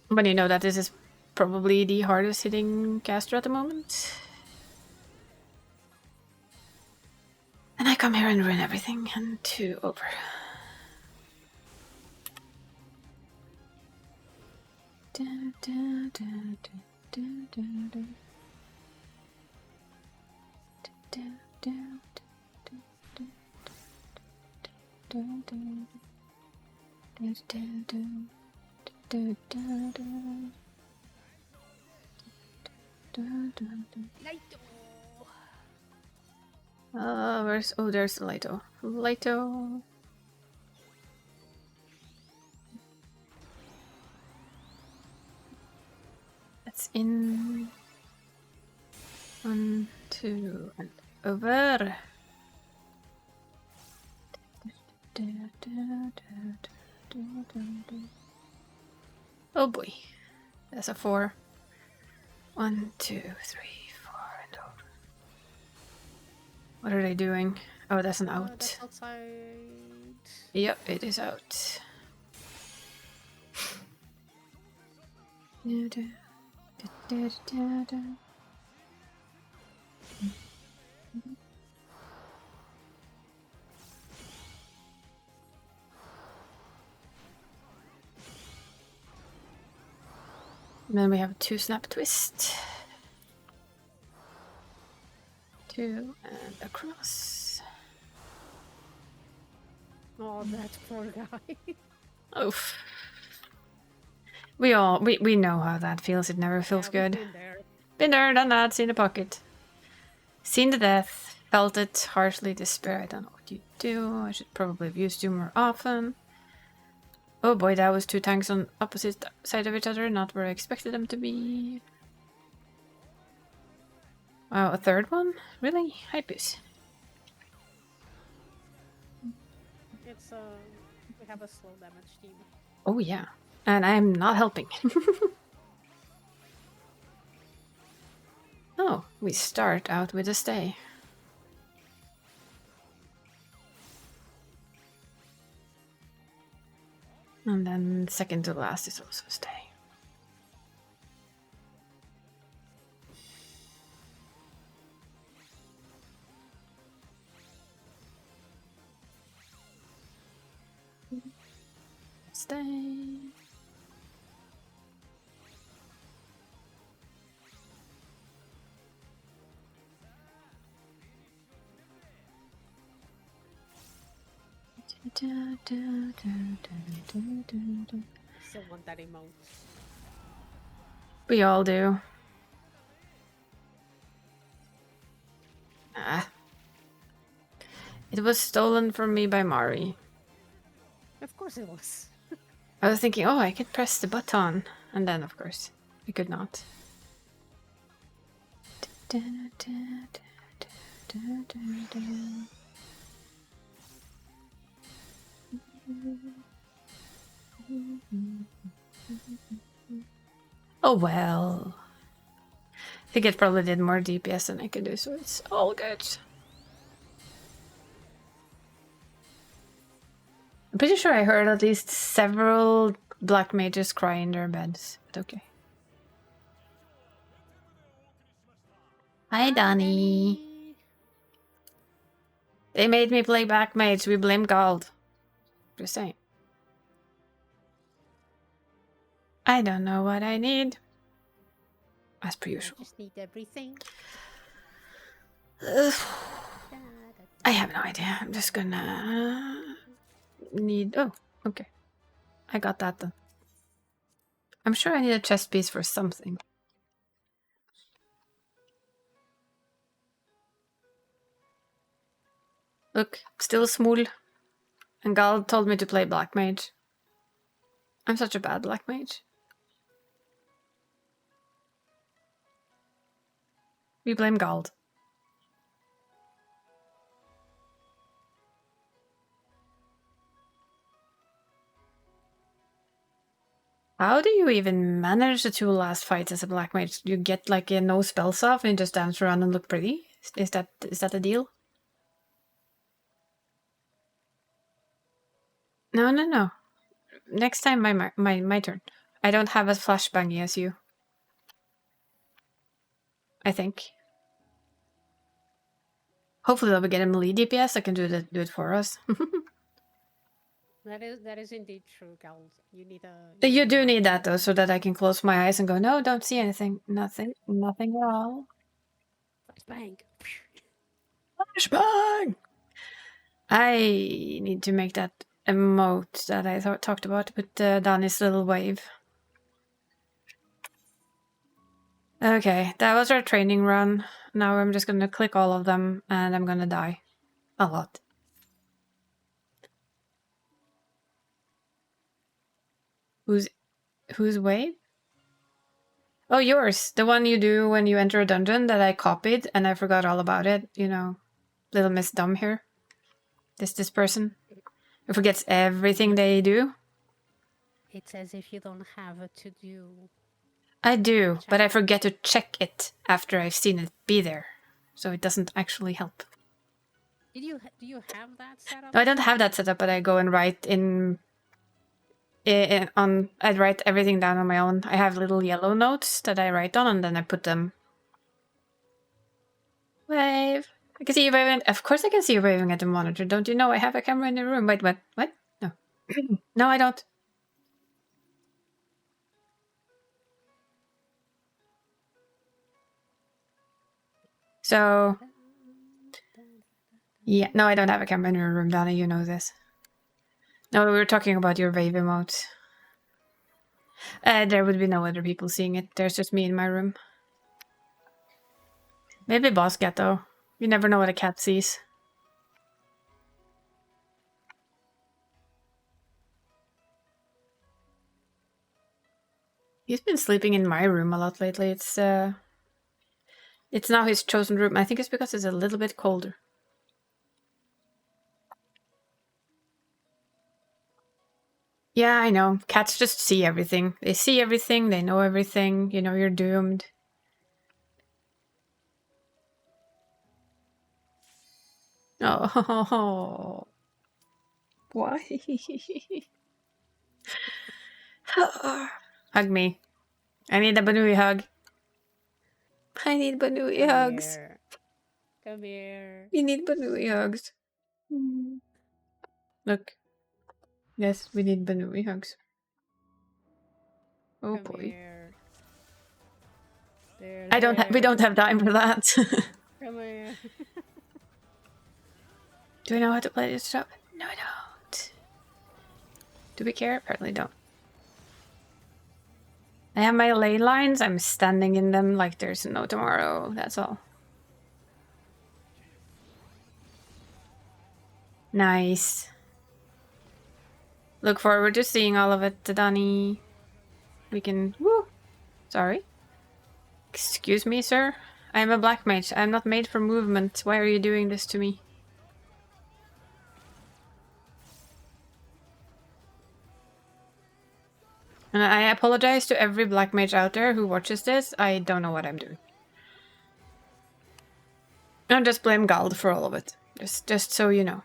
But you know that this is probably the hardest hitting caster at the moment. And I come here and ruin everything, and 2 over. Where's... Oh, there's the Laito. Laito. That's in. 1, 2, and over. Oh boy. That's a 4. 1, 2, 3, 4, and over. What are they doing? Oh, that's an out. That's outside. Yep, it is out. And then we have 2 snap twist. 2 and across. Oh, that poor guy. Oof. We know how that feels. It never feels good. Been there, done that, seen the pocket. Seen the death, felt it, harshly despair. I don't know what you do. I should probably have used you more often. Oh boy, that was 2 tanks on opposite side of each other, not where I expected them to be. Wow, a 3rd one? Really? Hypus. It's we have a slow damage team. Oh yeah. And I'm not helping. Oh, we start out with a stay. And then second to last is also a stay. Thursday. Still want that emote. We all do. Ah. It was stolen from me by Mari. Of course it was. I was thinking, oh, I could press the button. And then, of course, I could not. Oh well. I think it probably did more DPS than I could do, so it's all good. I'm pretty sure I heard at least several black mages cry in their beds, but okay. Hi, Donnie. They made me play black mage. We blame Gald. Just saying. I don't know what I need. As per usual. I just need everything. I have no idea. I'm just gonna need... Oh, okay. I got that then. I'm sure I need a chest piece for something. Look, still small. And Gald told me to play black mage. I'm such a bad black mage. We blame Gald. How do you even manage the two last fights as a black mage? You get like a no spells off and just dance around and look pretty? Is that the deal? No. Next time my turn. I don't have as flashbangy as you. I think. Hopefully they'll be getting melee DPS. I can do it for us. That is indeed true, Gald. You need a. You do need that though, so that I can close my eyes and go, no, don't see anything. Nothing at all. Flashbang. Flashbang! I need to make that emote that I talked about with Danny's little wave. Okay, that was our training run. Now I'm just gonna click all of them and I'm gonna die. A lot. Whose wave? Oh, yours. The one you do when you enter a dungeon that I copied and I forgot all about it. You know, little Miss Dumb here. This person who forgets everything they do. It's as if you don't have a to-do. I do, but I forget to check it after I've seen it be there. So it doesn't actually help. Do you have that set up? No, I don't have that set up, but I go and write I write everything down on my own. I have little yellow notes that I write on, and then I put them. Wave. I can see you waving. Of course, I can see you waving at the monitor. Don't you know I have a camera in the room? Wait, what? What? No, no, I don't. So, yeah, no, I don't have a camera in your room, Donna. You know this. No, we were talking about your wave emote. There would be no other people seeing it. There's just me in my room. Maybe Boss Cat, though. You never know what a cat sees. He's been sleeping in my room a lot lately. It's now his chosen room. I think it's because it's a little bit colder. Yeah, I know. Cats just see everything. They see everything. They know everything. You know, you're doomed. Oh. Why? Hug me. I need a Banui hug. I need Banui hugs. Here. Come here. We need Banui hugs. Look. Yes, we need Banui hugs. Oh Come boy. here. There, We there. don't have time for that. Come here. Do I know how to play this stuff? No, I don't. Do we care? Apparently don't. I have my ley lines. I'm standing in them like there's no tomorrow. That's all. Nice. Look forward to seeing all of it, Dani. We can... Woo! Sorry. Excuse me, sir. I am a black mage. I am not made for movement. Why are you doing this to me? And I apologize to every black mage out there who watches this. I don't know what I'm doing. I just blame Gald for all of it. Just so you know.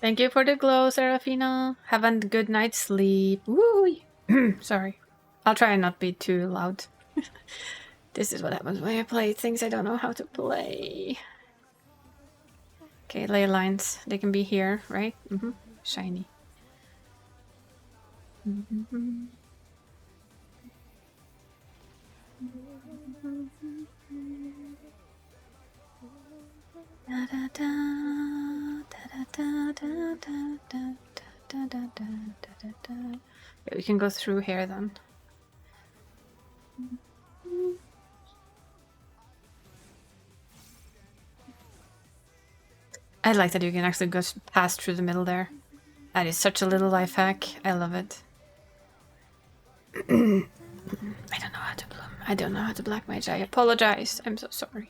Thank you for the glow, Serafina. Have a good night's sleep. Woo! Sorry. I'll try and not be too loud. This is what happens when I play things I don't know how to play. Okay, ley lines. They can be here, right? Shiny. Yeah, we can go through here then. I like that you can actually go past through the middle there. That is such a little life hack. I love it. I don't know how to bloom. I don't know how to black mage. I apologize. I'm so sorry.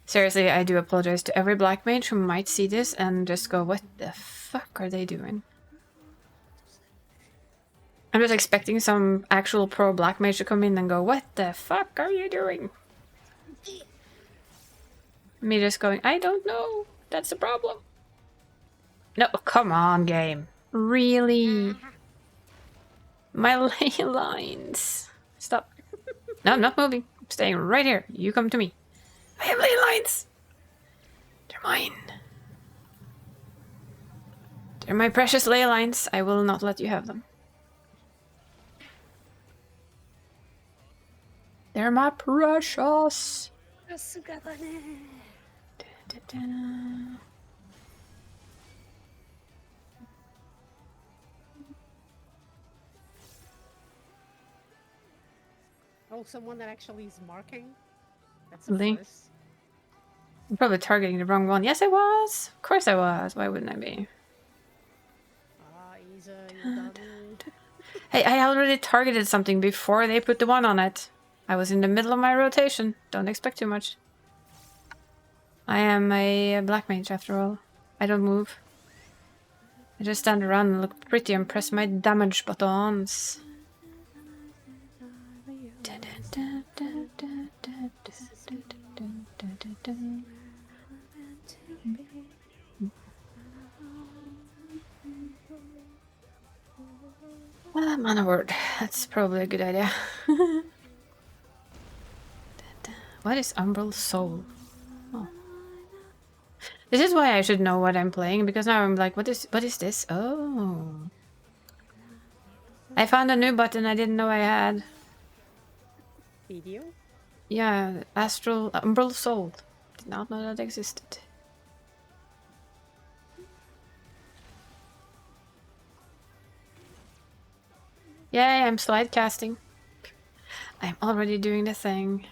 Seriously, I do apologize to every black mage who might see this and just go, what the fuck are they doing? I'm just expecting some actual pro black mage to come in and go, what the fuck are you doing? Me just going, I don't know. That's the problem. No, come on, game. Really? My ley lines. Stop. No, I'm not moving. I'm staying right here. You come to me. I have ley lines. They're mine. They're my precious ley lines. I will not let you have them. They're my precious. Oh, someone that actually is marking? That's a Really? first. I'm probably targeting the wrong one. Yes, I was. Of course I was. Why wouldn't I be? Ah, Isa, you dummy. Hey, I already targeted something before they put the one on it. I was in the middle of my rotation. Don't expect too much. I am a black mage after all. I don't move. I just stand around and look pretty and press my damage buttons. Mana word. That's probably a good idea. What is Umbral Soul? Oh. This is why I should know what I'm playing, because now I'm like, what is this? Oh. I found a new button I didn't know I had. Video? Yeah, Astral Umbral Soul. Did not know that existed. Yay, I'm slide casting. I'm already doing the thing.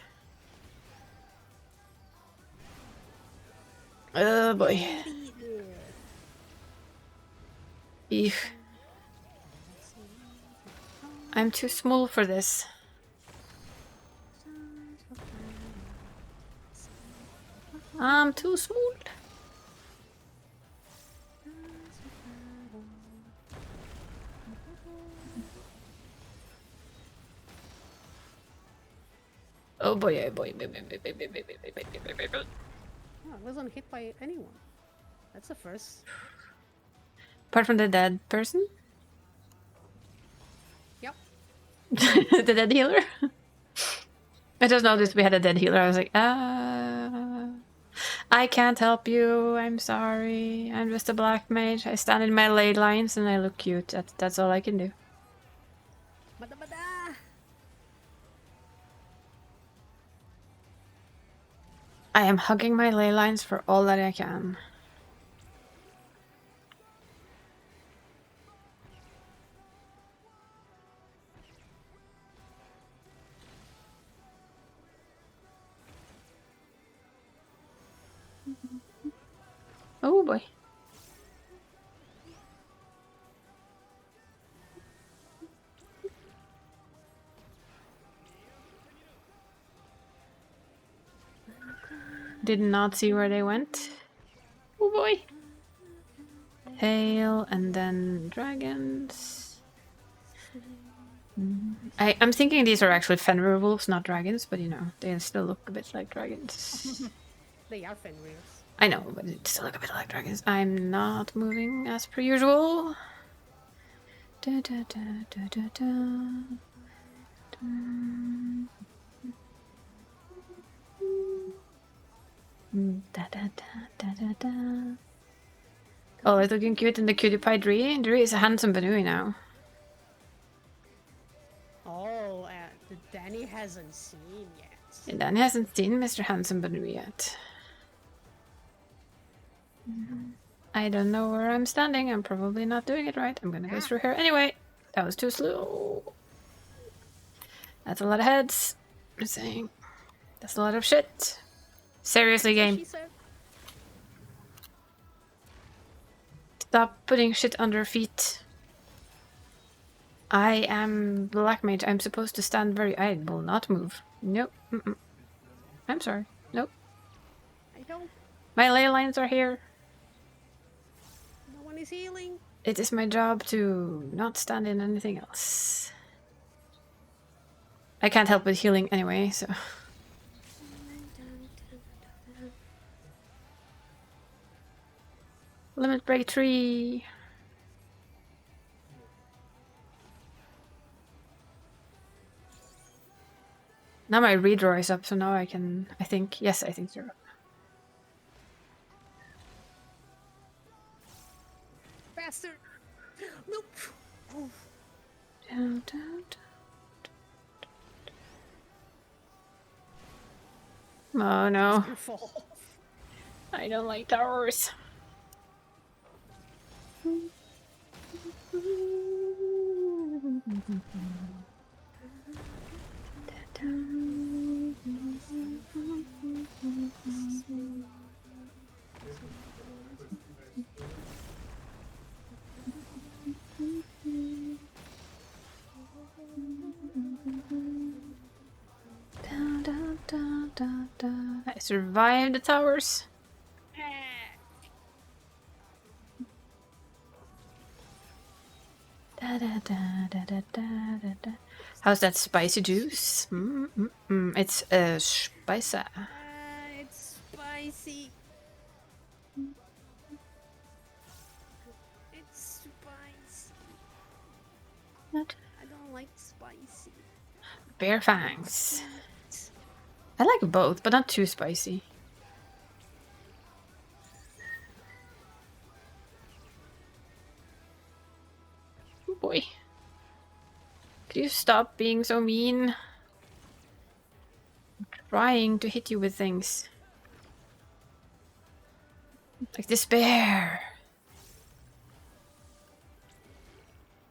Oh boy. Eef. I'm too small for this. I'm too small. Oh boy, oh boy. Oh, I wasn't hit by anyone. That's a first. Apart from the dead person? Yep. The dead healer? I just noticed we had a dead healer. I was like, I can't help you. I'm sorry. I'm just a black mage. I stand in my ley lines and I look cute. That's all I can do. Bada bada! I am hugging my ley lines for all that I can. Oh boy. Did not see where they went. Oh boy. Hail and then dragons. I'm thinking these are actually Fenrir wolves, not dragons, but you know, they still look a bit like dragons. They are Fenrirs. I know, but they still look a bit like dragons. I'm not moving as per usual. Da, da, da, da, da, da. Da, da, da, da, da. Oh, it's looking cute in the cutie pie Dree. Dree is a handsome Banui now. Oh, Danny hasn't seen yet. And Danny hasn't seen Mr. Handsome Banui yet. I don't know where I'm standing. I'm probably not doing it right. I'm gonna go through here anyway. That was too slow. That's a lot of heads. I'm saying. That's a lot of shit. Seriously, game. Stop putting shit under feet. I am black mage. I'm supposed to stand very... I will not move. Nope. I'm sorry. Nope. I don't. My ley lines are here. No one is healing. It is my job to not stand in anything else. I can't help with healing anyway, so... Limit break 3. Now my redraw is up, so now I can... I think... Yes, I think you're up. Faster! Nope! Oh. Down, down, down. Oh no. I don't like towers. I survived the towers. How's that spicy juice? It's spicy. It's spicy. It's spicy. What? I don't like spicy. Bear fangs. I like both, but not too spicy. Oh boy. Could you stop being so mean? I'm trying to hit you with things. Like this bear.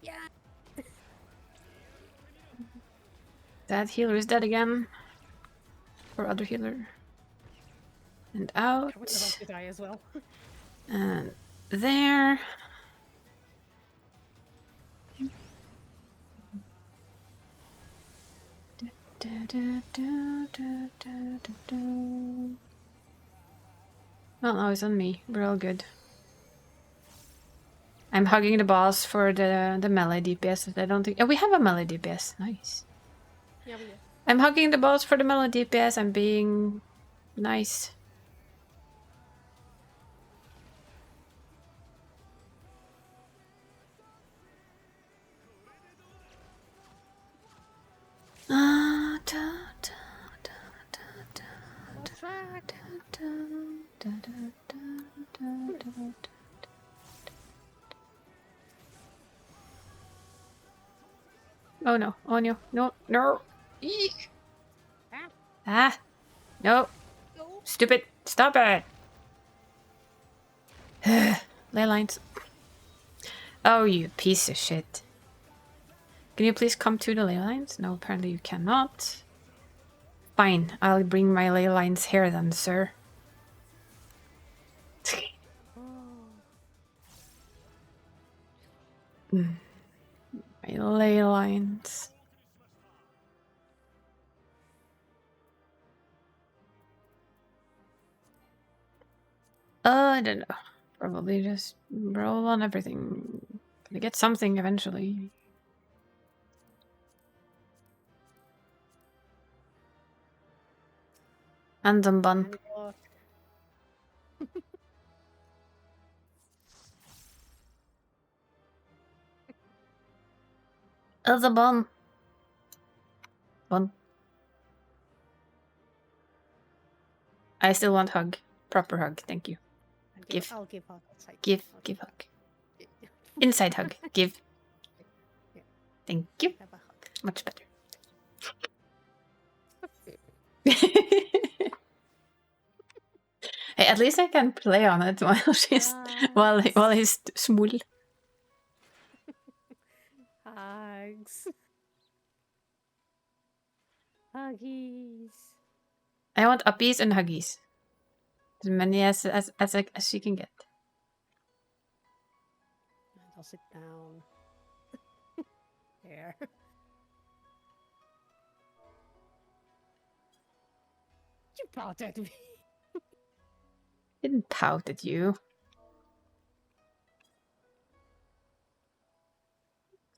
Yeah. That healer is dead again. Or other healer. And out. I was about to die as well. And there. Well, now it's on me. We're all good. I'm hugging the boss for the melee DPS. I don't think... Oh, we have a melee DPS. Nice. Yeah, we do. I'm hugging the boss for the melee DPS. I'm being nice. Oh no. Oh no. No. No. Eek. Ah, Ah. No. no. Stupid. Stop it. Ley lines. Oh, you piece of shit. Can you please come to the ley lines? No, apparently you cannot. Fine. I'll bring my ley lines here then, sir. Oh. My ley lines. I don't know. Probably just roll on everything. Gonna get something eventually. And some bun. And look. As a bun. Bun. I still want hug. Proper hug, thank you. Give. I'll give out outside. Give. I'll Give hug. give. Inside hug. Give. Yeah. Thank you. Have a hug. Much better. Hey, at least I can play on it while she's while he's small. Hugs. Huggies. I want uppies and huggies. As many as she can get. And I'll sit down. There. You pout at me. Didn't pout at you.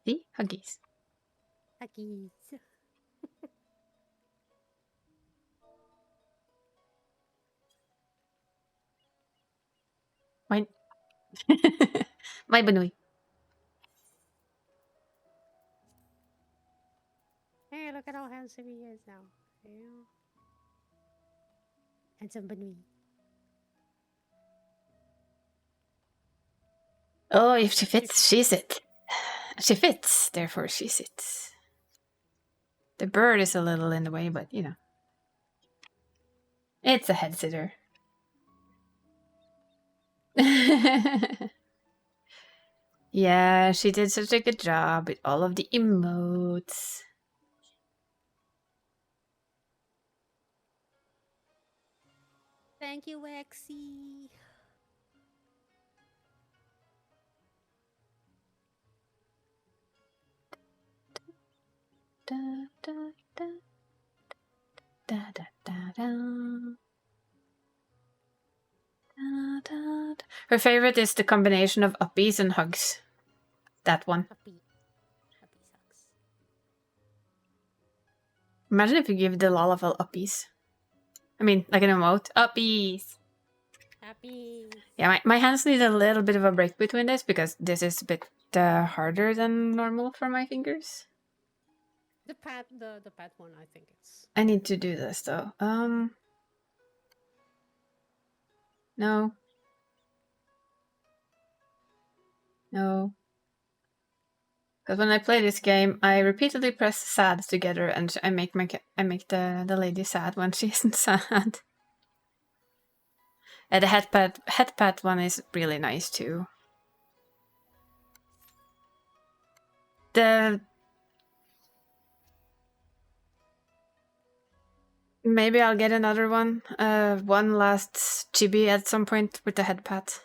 See? Huggies. Huggies. Mine. My Banui. Hey, look at how handsome he is now. Yeah. Handsome Banui. Oh, if she fits, she's it. She fits, therefore she sits. The bird is a little in the way, but you know. It's a head sitter. Yeah, she did such a good job with all of the emotes. Thank you, Waxy. Da, da, da, da, da, da, da. Da, da, da. Her favorite is the combination of uppies and hugs. That one. Puppy. Puppy sucks. Imagine if you give the Lalafell uppies. I mean, like an emote. Uppies! Happy. Yeah, my hands need a little bit of a break between this because this is a bit harder than normal for my fingers. The pat one, I think it's. I need to do this though. No. No. Because when I play this game, I repeatedly press sad together, and I make the lady sad when she isn't sad. And the headpad one is really nice too. Maybe I'll get another one. One last chibi at some point with the headpad.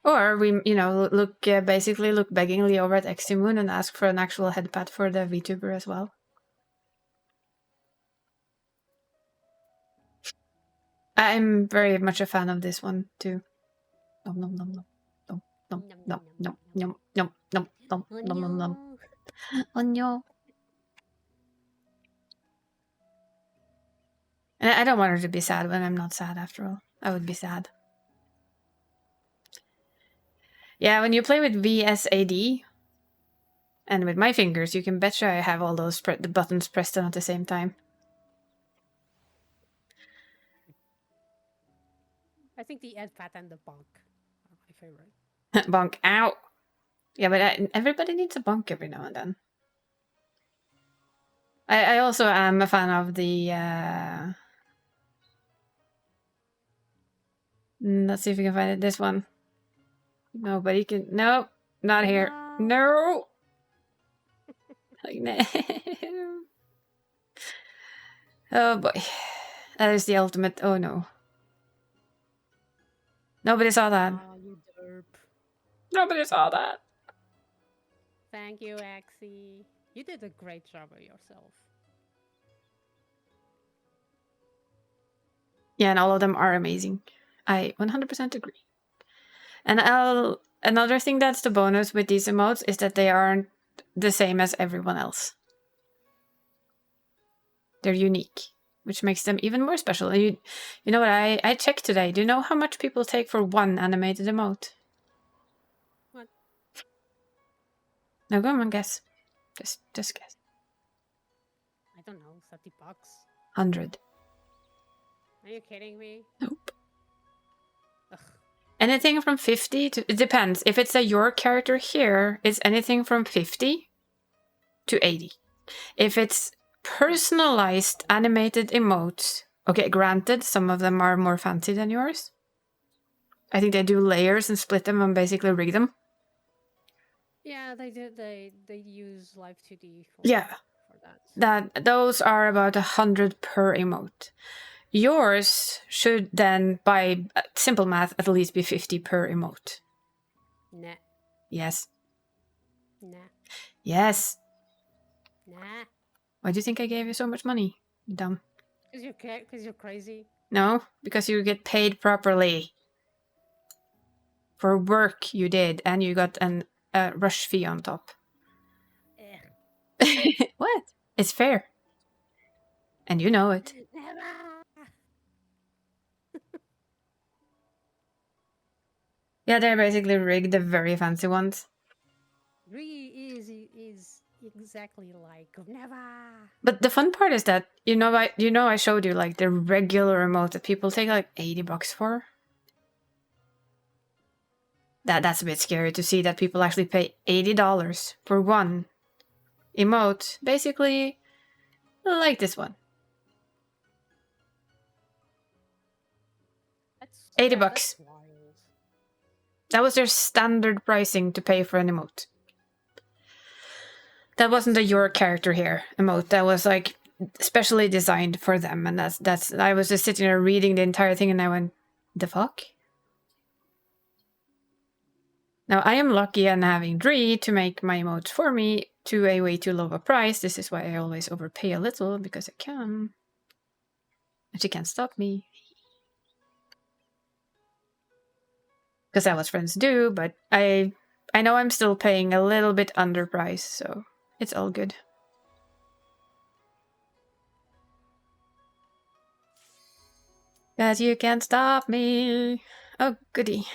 Or we, basically look beggingly over at Eximoon and ask for an actual headpad for the VTuber as well. I'm very much a fan of this one too. Nom nom nom nom nom nom nom nom nom nom nom nom nom nom nom. Onyo. And I don't want her to be sad when I'm not sad. After all, I would be sad. Yeah, when you play with VSAD and with my fingers, you can betcha I have all those the buttons pressed on at the same time. I think the Ed Pat and the Bonk are my favorite. Bonk. Ow. Yeah, but everybody needs a bunk every now and then. I also am a fan of the... let's see if we can find it. This one. Nobody can... No, not here. No! Like, no. Oh boy. That is the ultimate... Oh no. Nobody saw that. Oh, you derp. Nobody saw that. Thank you, Axie. You did a great job of yourself. Yeah, and all of them are amazing. I 100% agree. And another thing that's the bonus with these emotes is that they aren't the same as everyone else. They're unique, which makes them even more special. And you know what? I checked today. Do you know how much people take for one animated emote? What? No, go on, guess. Just guess. I don't know, 30 bucks? 100. Are you kidding me? Nope. Ugh. Anything from 50 to... It depends. If it's your character here, it's anything from 50 to 80. If it's personalized animated emotes, okay, granted, some of them are more fancy than yours. I think they do layers and split them and basically rig them. Yeah, they did. They use Live 2D for, Yeah. For that. Those are about 100 per emote. Yours should then, by simple math, at least be 50 per emote. Nah. Yes. Nah. Yes. Nah. Why do you think I gave you so much money? Dumb. Because you're crazy. No, because you get paid properly for work you did, and you got a rush fee on top. What? It's fair. And you know it. Never. Yeah, they're basically rigged, the very fancy ones. Really is exactly like never. But the fun part is that I showed you like the regular emote that people take like 80 bucks for. That's a bit scary to see that people actually pay $80 for one emote, basically like this one. 80 bucks. That's wild. That was their standard pricing to pay for an emote. That wasn't a your character here emote. That was like specially designed for them, and that's. I was just sitting there reading the entire thing, and I went, "The fuck." Now I am lucky and having Dree to make my emotes for me to a way too low a price. This is why I always overpay a little because I can, and she can't stop me. Because that's what friends do, but I know I'm still paying a little bit underpriced, so it's all good. Because you can't stop me. Oh, goody.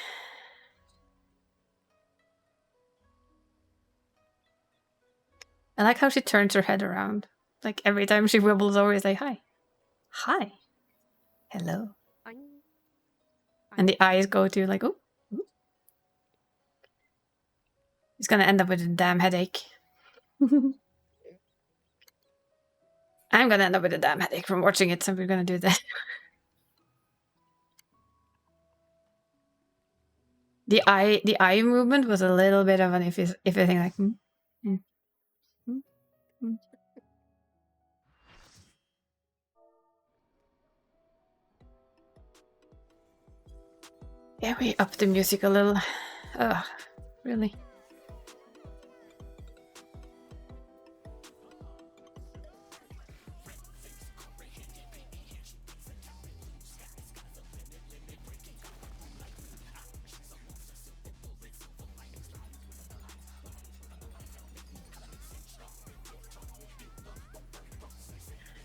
I like how she turns her head around. Like every time she wibbles over, it's like, hi. Hi. Hello. And the eyes go to like, oh. He's gonna end up with a damn headache. I'm gonna end up with a damn headache from watching it, so we're gonna do that. The eye movement was a little bit of an iffy thing, like. Yeah, we upped the music a little. Ugh, really.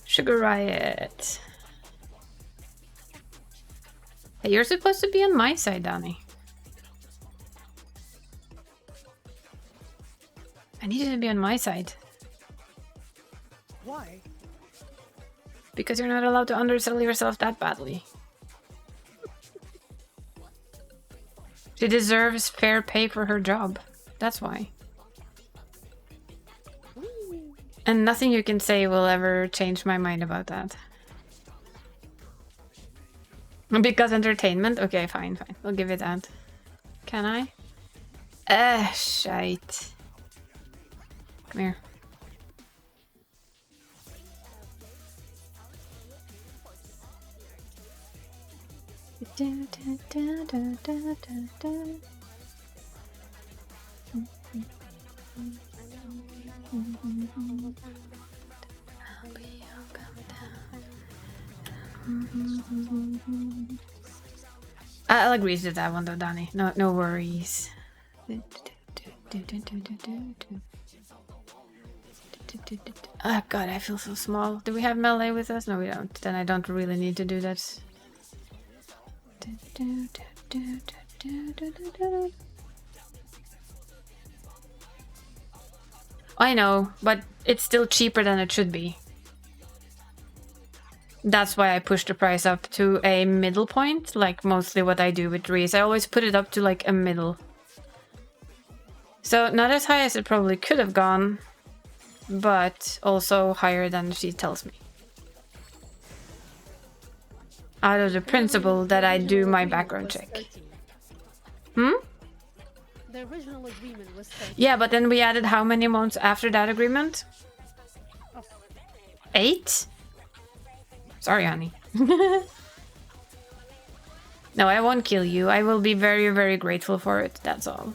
Sugar Riot. Hey, you're supposed to be on my side, Donnie. I need you to be on my side. Why? Because you're not allowed to undersell yourself that badly. She deserves fair pay for her job. That's why. Whee! And nothing you can say will ever change my mind about that. Because entertainment? Okay, fine. I'll give it that. Can I? Shite. Come here. I'll agree to that one though, Danny. No worries. Oh god, I feel so small. Do we have melee with us? No, we don't. Then I don't really need to do that. I know, but it's still cheaper than it should be. That's why I pushed the price up to a middle point, like mostly what I do with Reese. I always put it up to like a middle. So not as high as it probably could have gone, but also higher than she tells me. Out of the principle that I do my background check. 13. The original agreement was 13. Yeah, but then we added how many months after that agreement? Oh. 8? Sorry, honey. No, I won't kill you. I will be very, very grateful for it. That's all.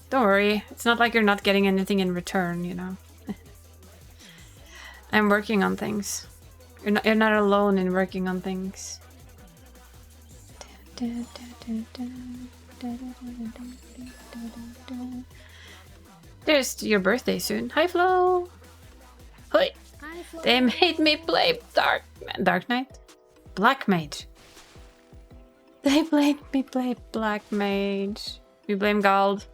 Don't worry. It's not like you're not getting anything in return, you know. I'm working on things. You're not alone in working on things. There's your birthday soon. Hi, Flo. Hoi. Hi, Flo. They made me play Dark Knight? Black Mage. They made me play Black Mage. We blame Gald.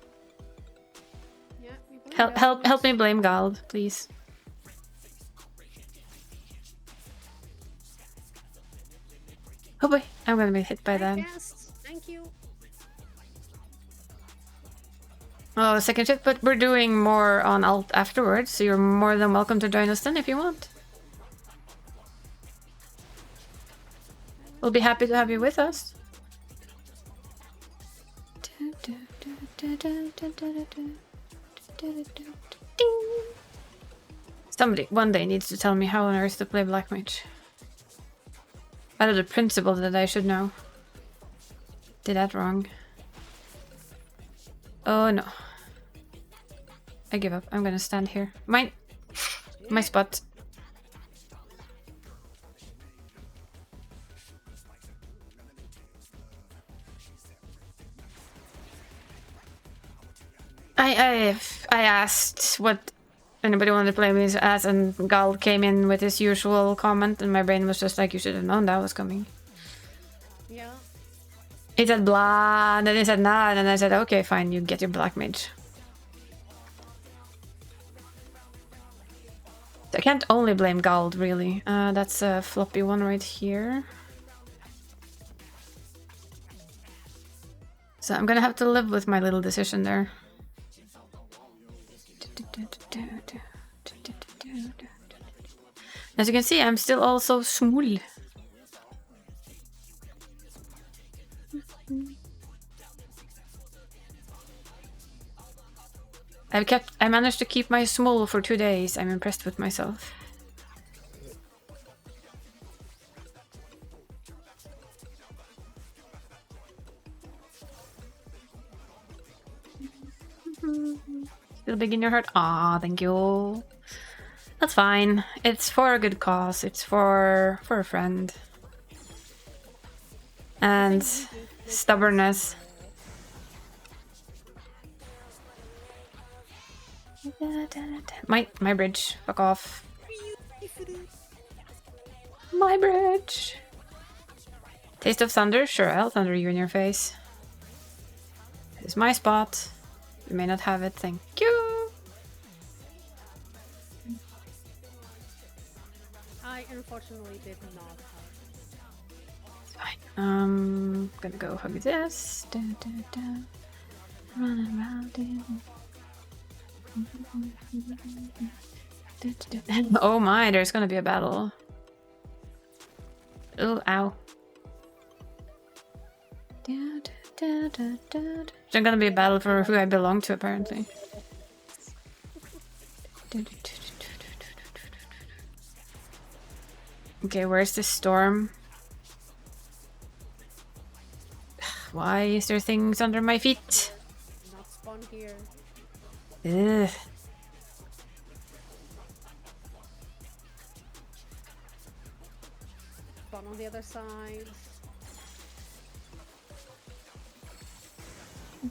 Yeah, we blame Help me blame Gald, please. Oh boy, I'm gonna be hit by that. Thank you. Oh, second shift, but we're doing more on alt afterwards, so you're more than welcome to join us then if you want. We'll be happy to have you with us. Somebody one day needs to tell me how on earth to play Black Mage. Out of the principle that I should know. Did that wrong. Oh no. I give up. I'm gonna stand here. My spot. I asked what anybody wanted to play me as, and Gal came in with his usual comment, and my brain was just like, you should have known that was coming. Yeah. He said blah, and then he said nah, and then I said, okay, fine, you get your Black Mage. I can't only blame Gald, really. That's a floppy one right here. So I'm gonna have to live with my little decision there. As you can see, I'm still also small. I managed to keep my small for 2 days. I'm impressed with myself. Still big in your heart? Ah, thank you. That's fine. It's for a good cause. It's for a friend. And stubbornness. My bridge. Fuck off. My bridge. Taste of thunder? Sure, I'll thunder you in your face. This is my spot. You may not have it. Thank you. I unfortunately did not have It's fine. Gonna go hug this. Running around. Oh my, there's gonna be a battle. Oh, ow. There's gonna be a battle for who I belong to, apparently. Okay, where's the storm? Why is there things under my feet? Not spawn here. Ugh. Spawn on the other side.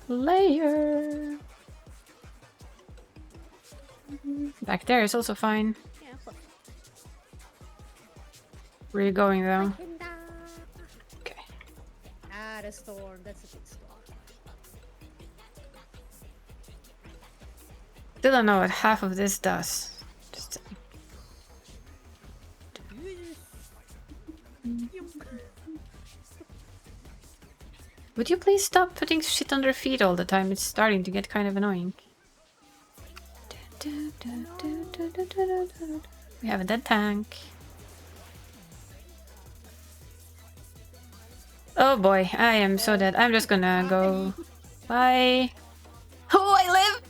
Layer. Back there is also fine. Yeah, but Where are you going though? Okay. ah, the storm. That's a big storm. Still don't know what half of this does. Just would you please stop putting shit under feet all the time? It's starting to get kind of annoying. We have a dead tank. Oh boy, I am so dead. I'm just gonna go. Bye. Oh, I live!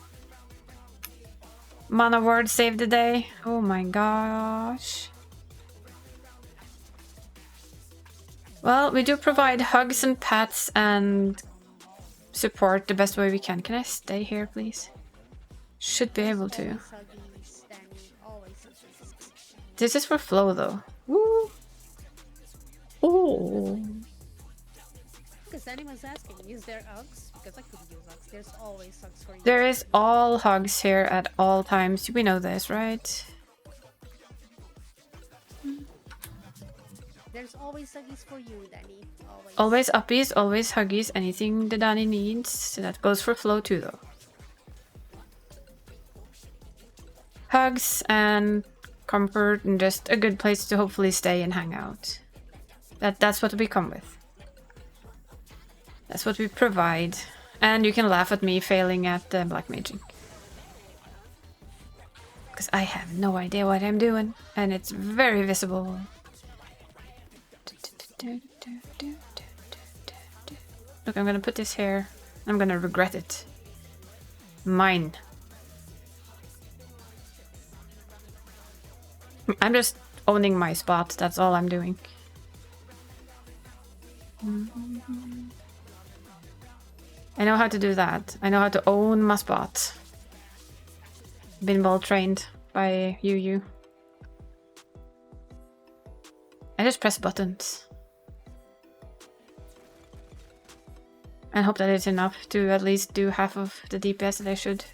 Mana word saved the day. Oh my gosh. Well, we do provide hugs and pats and support the best way we can. Can I stay here, please? Should be able to. This is for flow, though. Woo! Oh. Because anyone's asking, is there Uggs? Because I could use Uggs. There's always Uggs for you. There is all hugs here at all times. We know this, right? There's always Uggies for you, Danny. Always. Always uppies, always huggies. Anything the Danny needs. So that goes for flow too, though. Hugs and comfort and just a good place to hopefully stay and hang out. That's what we come with. That's what we provide. And you can laugh at me failing at black maging. Because I have no idea what I'm doing. And it's very visible. Look, I'm gonna put this here. I'm gonna regret it. Mine. I'm just owning my spot. That's all I'm doing. I know how to do that. I know how to own my spot. Been well trained by you. I just press buttons. And hope that it's enough to at least do half of the DPS that I should.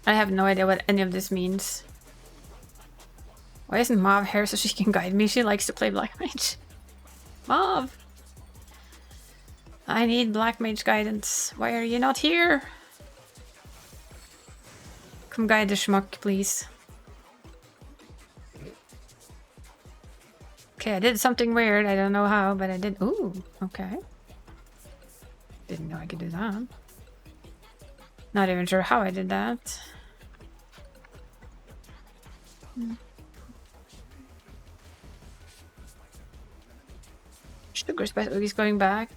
I have no idea what any of this means. Why isn't Mav here so she can guide me? She likes to play Black Mage. Mav! I need Black Mage guidance. Why are you not here? Come guide the schmuck, please. Okay, I did something weird. I don't know how, but I did. Ooh, okay. Didn't know I could do that. Not even sure how I did that. Sugar Spice Oogie's going back.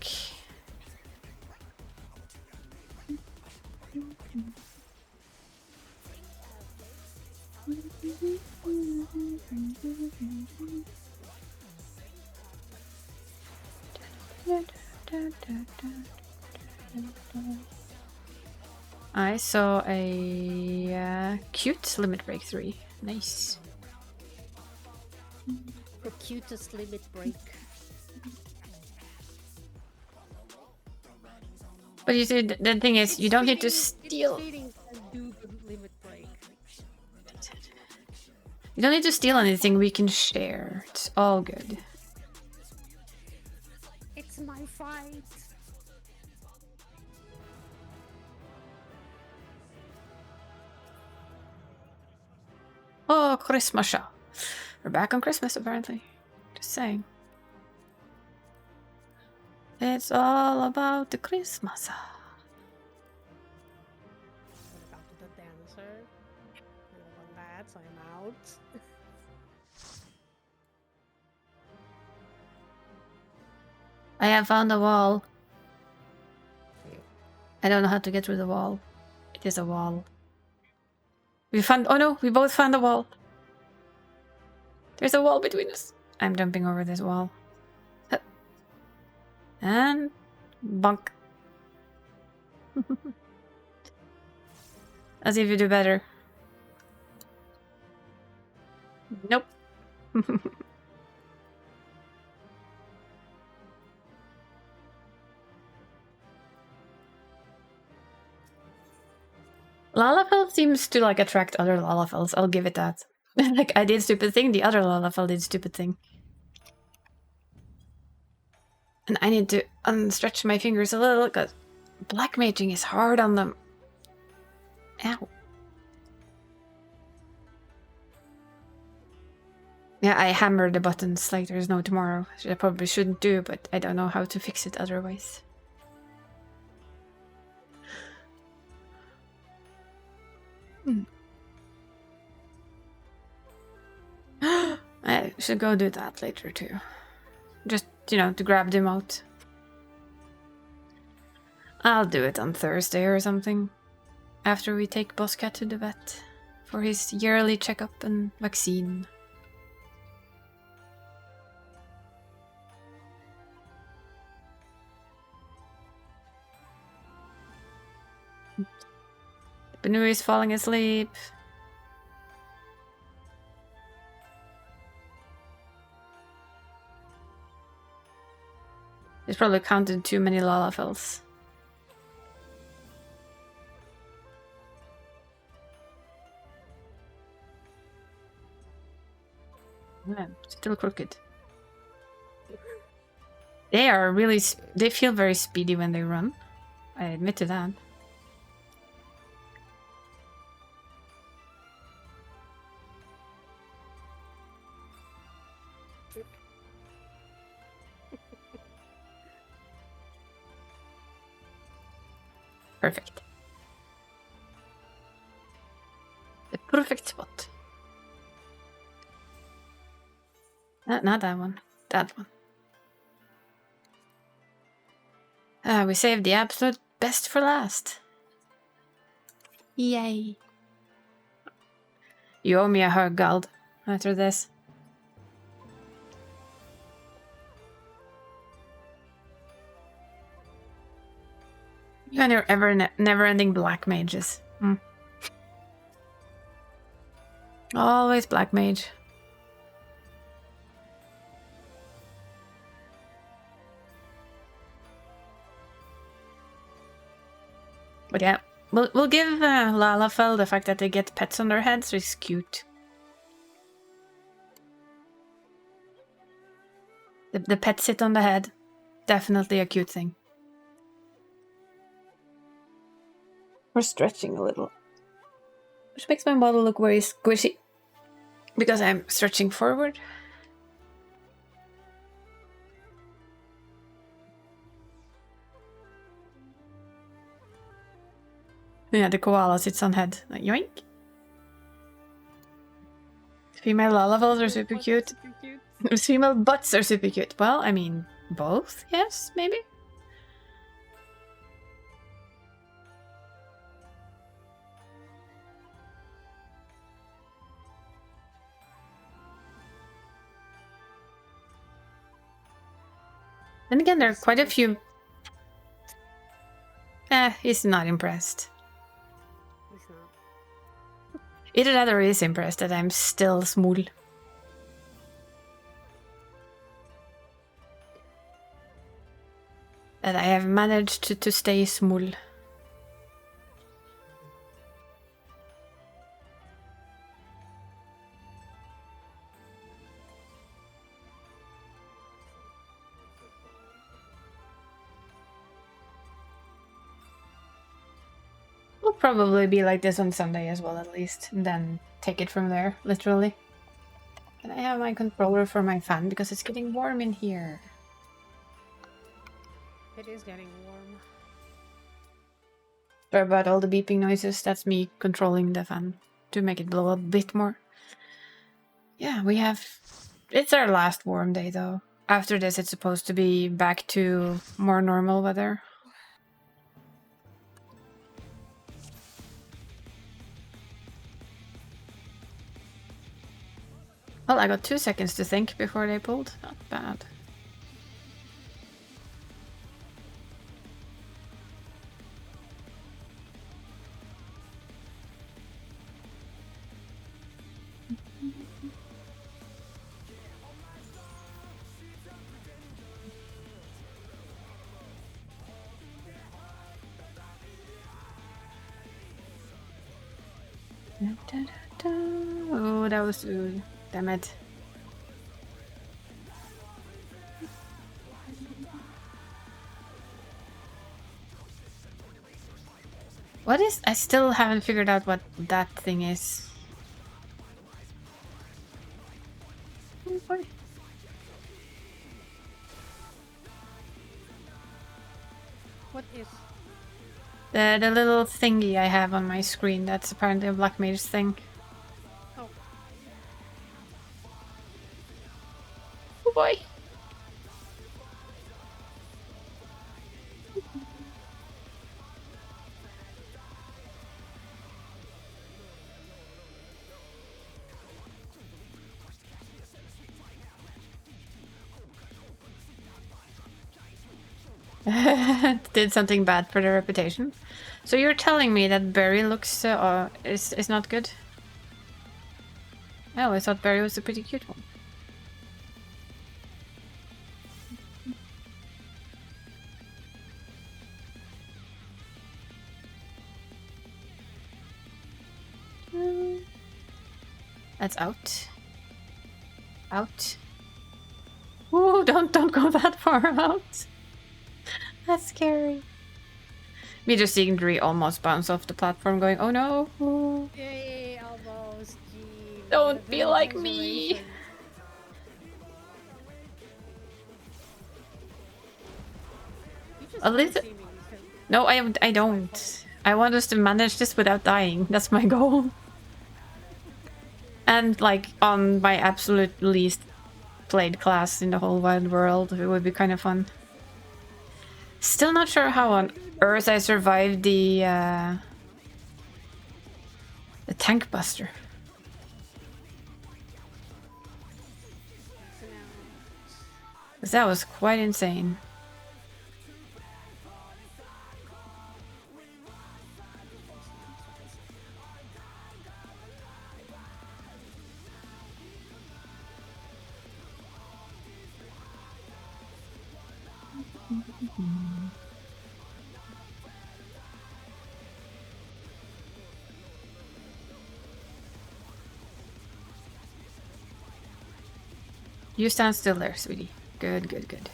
I saw a cute limit break 3. Nice. The cutest limit break. But you see, the thing is, you don't need to steal. You don't need to steal anything. We can share. It's all good. It's my fight. Oh, Christmas show. We're back on Christmas, apparently. Just saying. It's all about the Christmas. What about the dancer? Well, lads, I'm out. I have found a wall. I don't know how to get through the wall. It is a wall. We found. Oh no, we both found a wall. There's a wall between us. I'm jumping over this wall. And bonk. As if you do better. Nope. Lalafell seems to like attract other Lalafells. I'll give it that. Like I did stupid thing, the other Lalafell did stupid thing. And I need to unstretch my fingers a little because black maging is hard on them. Ow. Yeah, I hammered the buttons like there's no tomorrow. Which I probably shouldn't do, but I don't know how to fix it otherwise. I should go do that later too. Just, you know, to grab them out. I'll do it on Thursday or something. After we take Bosscat to the vet for his yearly checkup and vaccine. Benu is falling asleep. He's probably counted too many Lalafells. Yeah, still crooked. They are really... they feel very speedy when they run. I admit to that. Perfect. The perfect spot. Not that one. That one. We saved the absolute best for last. Yay. You owe me a hug, Gald, after this. You and your never-ending black mages. Always black mage. But yeah, we'll give Lalafell the fact that they get pets on their heads is cute. The pet sit on the head, definitely a cute thing. We're stretching a little, which makes my model look very squishy because I'm stretching forward. Yeah, the koala sits on head. Like, yoink. Female Lalafells are super cute. Female butts are super cute. Well, I mean, both, yes, maybe? Then again, there are quite a few... he's not impressed. He's not. Either that or he's impressed that I'm still small. That I have managed to stay small. Oh, probably be like this on Sunday as well, at least, and then take it from there, literally. Can I have my controller for my fan because it's getting warm in here? It is getting warm. Sorry about all the beeping noises. That's me controlling the fan to make it blow a bit more. Yeah, we have... It's our last warm day, though. After this, it's supposed to be back to more normal weather. Well, I got 2 seconds to think before they pulled. Not bad. Oh, that was... damn it. What is... I still haven't figured out what that thing is. Oh boy. What is? The little thingy I have on my screen, that's apparently a Black Mage thing. Oh. Oh boy. Did something bad for their reputation. So you're telling me that Barry looks is not good? Oh, I thought Barry was a pretty cute one. That's out. Out. Ooh, don't go that far out. That's scary. Me just seeing Dree almost bounce off the platform going, oh no. Ooh. Yay, almost. Gee, Don't the be like me. visualization. You just At least... don't see me, so. No, I don't. I want us to manage this without dying. That's my goal. And like on my absolute least played class in the whole wide world, it would be kind of fun. Still not sure how on earth I survived the tank buster. Because that was quite insane. You stand still there, sweetie. Good, good, good.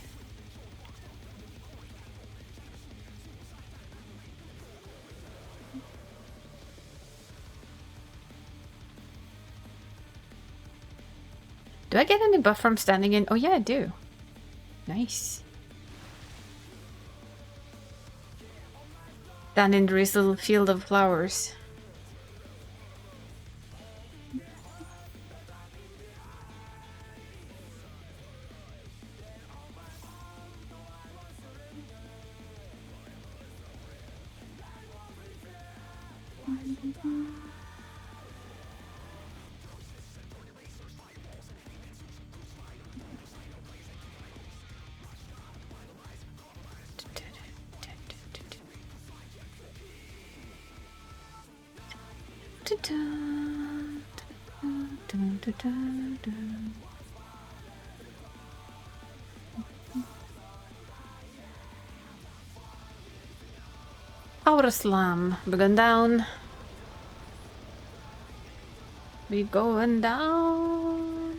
Do I get any buff from standing in? Oh yeah, I do. Nice. Stand in Dree's little field of flowers. Power slam. We're going down. We going down.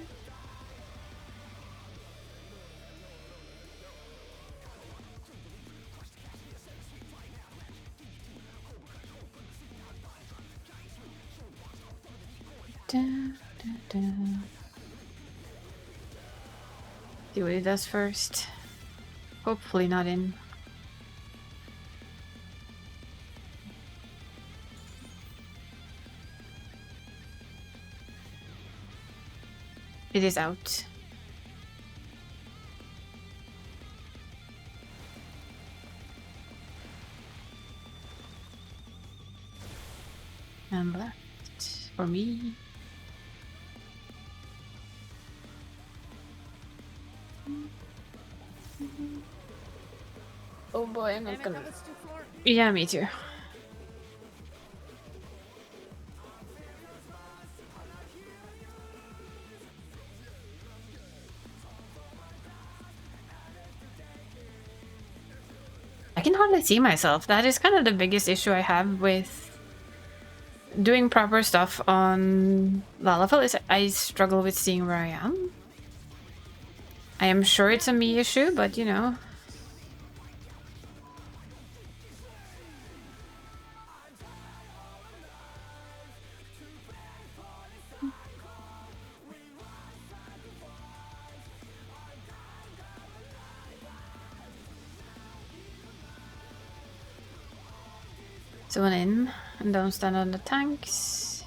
Da, da, da. See what he does first. Hopefully not in. It is out. And left for me. Oh boy, I'm not gonna. Yeah, me too. I can hardly see myself. That is kind of the biggest issue I have with doing proper stuff on Lalafell is I struggle with seeing where I am. I am sure it's a me issue, but you know. Zone in and don't stand on the tanks.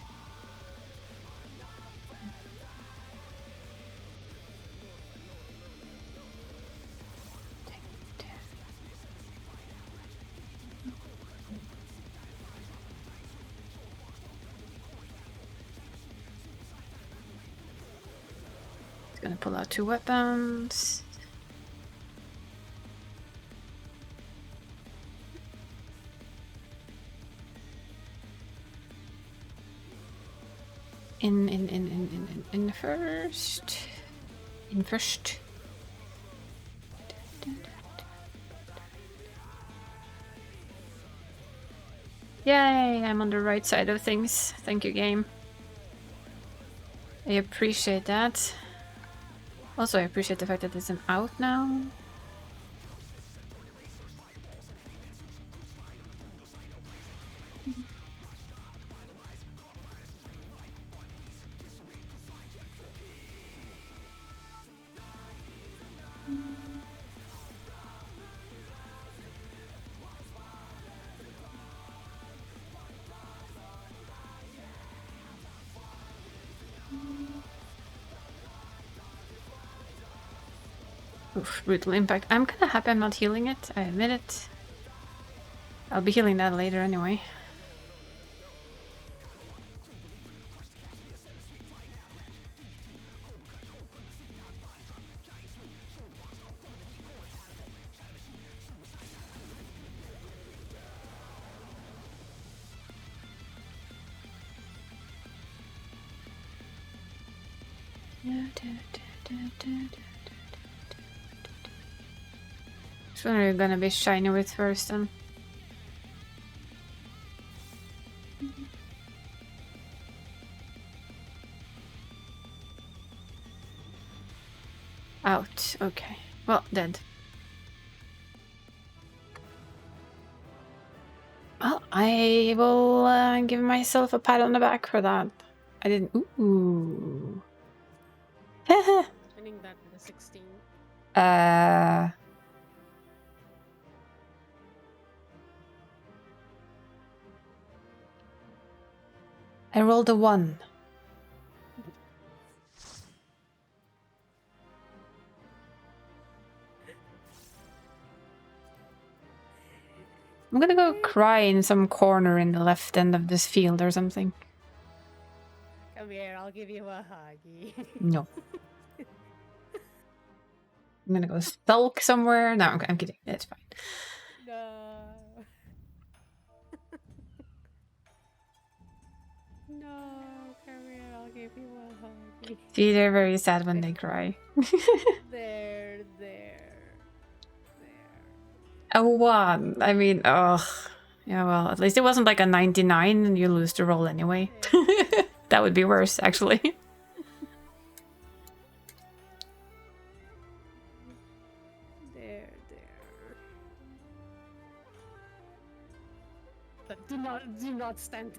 It's gonna pull out 2 weapons. In first. In first. Yay, I'm on the right side of things. Thank you, game. I appreciate that. Also, I appreciate the fact that it's an out now. Oof, brutal impact. I'm kind of happy I'm not healing it. I admit it. I'll be healing that later anyway. Which one are you gonna be shiny with first then? Out. Okay. Well, dead. Well, I will give myself a pat on the back for that. I didn't. Ooh. Winning that with a 16. I rolled a 1. I'm gonna go cry in some corner in the left end of this field or something. Come here, I'll give you a huggy. No. I'm gonna go sulk somewhere. No, I'm kidding. It's fine. No. No, come here, I'll give you a huggy. See, they're very sad when they cry. There. A 1. I mean, ugh. Yeah, well, at least it wasn't like a 99 and you lose the roll anyway. That would be worse, actually. There. But do not stand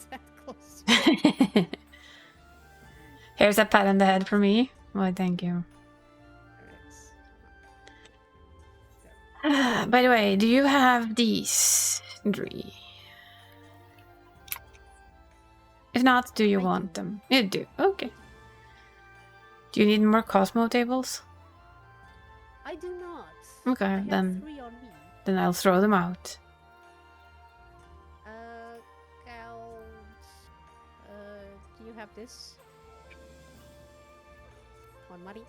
that close. Here's a pat on the head for me. Why, thank you. By the way, do you have these three? If not, do you want them? You do. Okay. Do you need more Cosmo tables? I do not. Okay, then 3 on me. Then I'll throw them out. Do you have this? One money.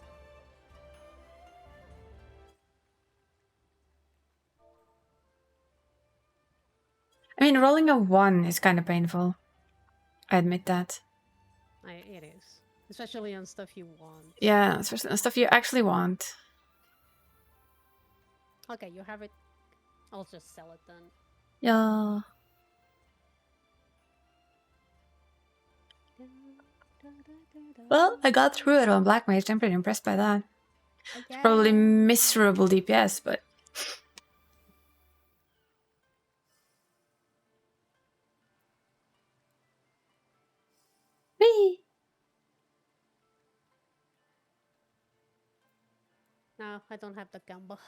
I mean, rolling a 1 is kind of painful. I admit that. It is. Especially on stuff you want. Yeah, especially on stuff you actually want. Okay, you have it. I'll just sell it then. Yeah. Well, I got through it on Black Mage. I'm pretty impressed by that. It's probably miserable DPS, but... Whee! No, I don't have the gamba.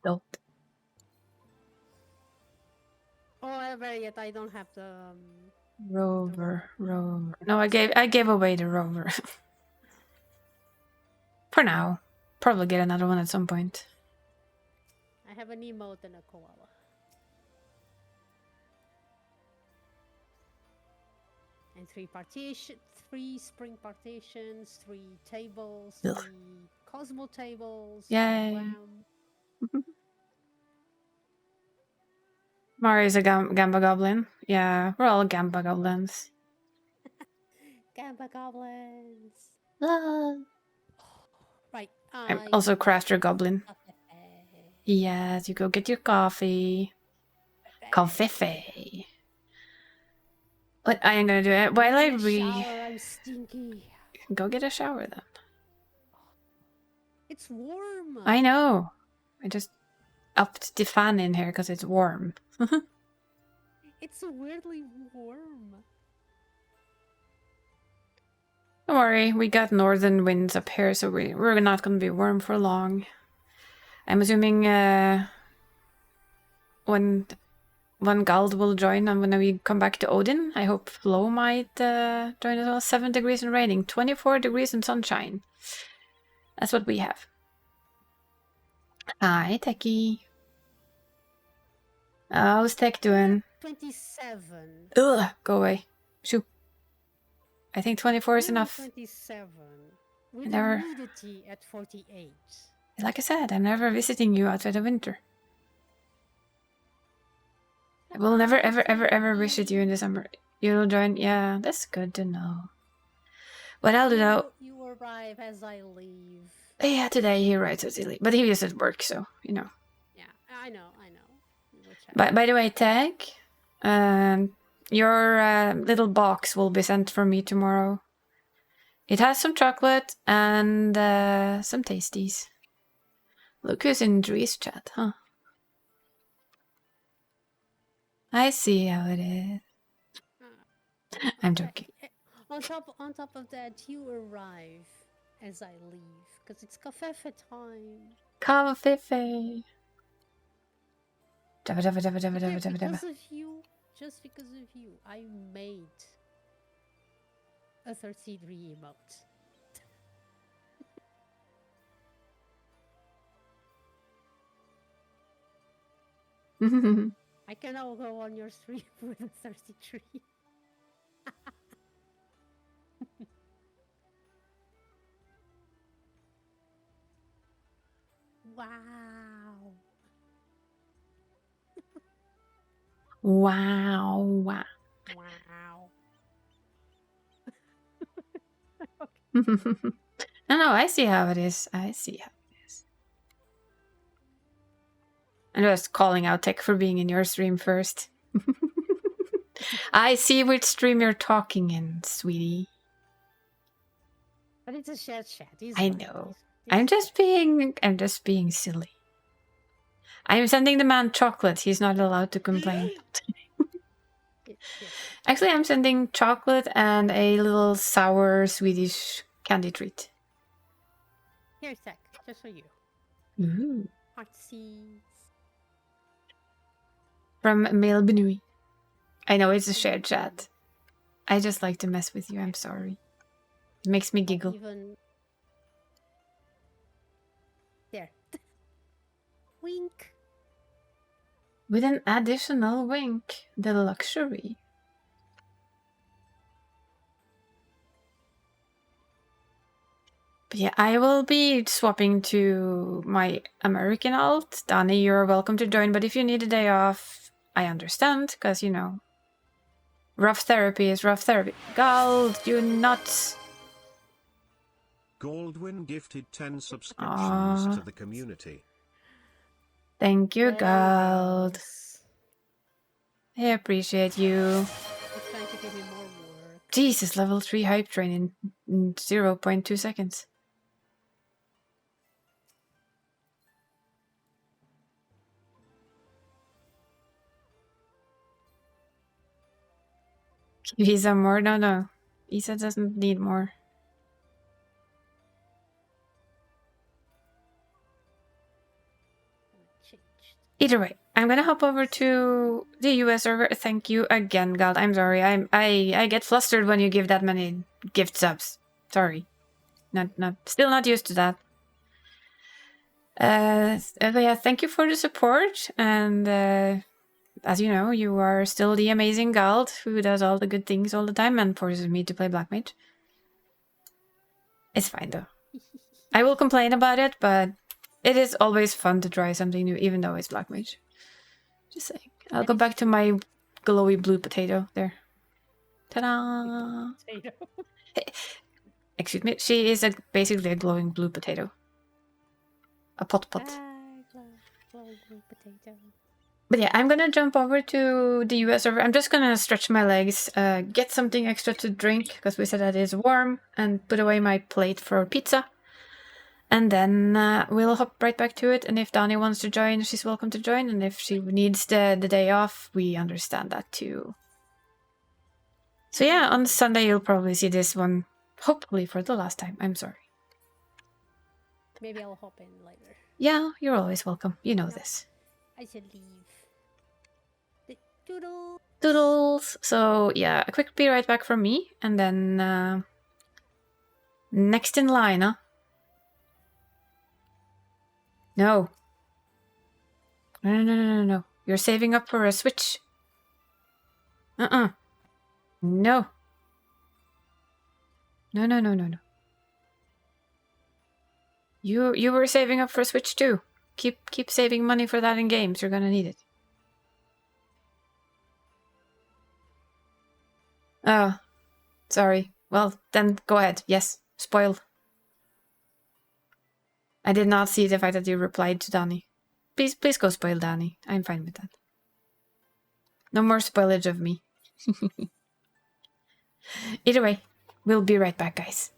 Don't. Oh, very yet I don't have the Rover. No, I gave away the rover. For now. Probably get another one at some point. I have an emote and a koala. And 3 spring partitions, 3 tables, Ugh. 3 Cosmo tables. Yay. Mario's a Gamba Goblin. Yeah, we're all Gamba Goblins. Gamba Goblins. Right. I'm also Crafter Goblin. Yes, you go get your coffee. Coffee. What I am gonna do it while I I'm stinky. Go get a shower then. It's warm. I know. I just upped the fan in here because it's warm. It's weirdly warm. Don't worry, we got northern winds up here, so we're not gonna be warm for long. I'm assuming when Gald will join and when we come back to Odin, I hope Flo might join as well. 7 degrees and raining, 24 degrees and sunshine. That's what we have. Hi, Techie. How's Tech doing? 27. Ugh, go away. Shoo. I think 24 is enough. 27. With never... humidity at 48. Like I said, I'm never visiting you outside of winter. I will never, ever visit you in December. You'll join? Yeah, that's good to know. What I'll do though... You arrive as I leave. Yeah, today he arrives as he leaves. But he is at work, so, you know. Yeah, I know. By the way, Tag, your little box will be sent for me tomorrow. It has some chocolate and some tasties. Look who's in Dree's chat, huh? I see how it is. I'm joking. On top of that, you arrive as I leave, because it's cafefe time. Cafefe. Just because of you, I made a 33 emote. I can now go on your stream with a 33. Wow. Wow. No, I see how it is. I'm just calling out Tech for being in your stream first. I see which stream you're talking in, sweetie. But it's a shared chat. I know. I'm just being silly. I'm sending the man chocolate. He's not allowed to complain. Actually, I'm sending chocolate and a little sour Swedish candy treat. Here's Zach, just for you. Ooh. Heartsies. From Mail Benui. I know it's a shared chat. I just like to mess with you. I'm sorry. It makes me giggle. Even there. Wink. With an additional wink. The luxury. But yeah, I will be swapping to my American alt. Dani, you're welcome to join, but if you need a day off, I understand, because, you know, rough therapy is rough therapy. Gald, you nuts! Goldwyn gifted 10 subscriptions to the community. Thank you, Gald. Thanks. I appreciate you. It's going to give me more work. Jesus, level 3 hype train in 0.2 seconds. Isa more? No. Isa doesn't need more. Either way, I'm gonna hop over to the US server. Thank you again, God. I'm sorry. I get flustered when you give that many gift subs. Sorry. Still not used to that. But yeah, thank you for the support. And as you know, you are still the amazing Gald who does all the good things all the time and forces me to play Black Mage. It's fine though. I will complain about it, but it is always fun to try something new, even though it's Black Mage. Just saying. I'll go back to my glowy blue potato there. Ta-da! Potato. Excuse me. She is basically a glowing blue potato. A pot. Glowing blue potato. But yeah, I'm gonna jump over to the US server. I'm just gonna stretch my legs, get something extra to drink, because we said that it's warm, and put away my plate for pizza. And then we'll hop right back to it. And if Dani wants to join, she's welcome to join. And if she needs the day off, we understand that too. So yeah, on Sunday you'll probably see this one, hopefully for the last time. I'm sorry. Maybe I'll hop in later. Yeah, you're always welcome. You know this. I should leave. Doodles. Doodles. So yeah, a quick be right back from me, and then next in line, huh? No. No. You're saving up for a Switch. No. No. You were saving up for a Switch too. Keep saving money for that in games. You're gonna need it. Oh, sorry. Well, then go ahead. Yes, spoiled. I did not see the fact that you replied to Dani. Please go spoil Dani. I'm fine with that. No more spoilage of me. Either way, we'll be right back, guys.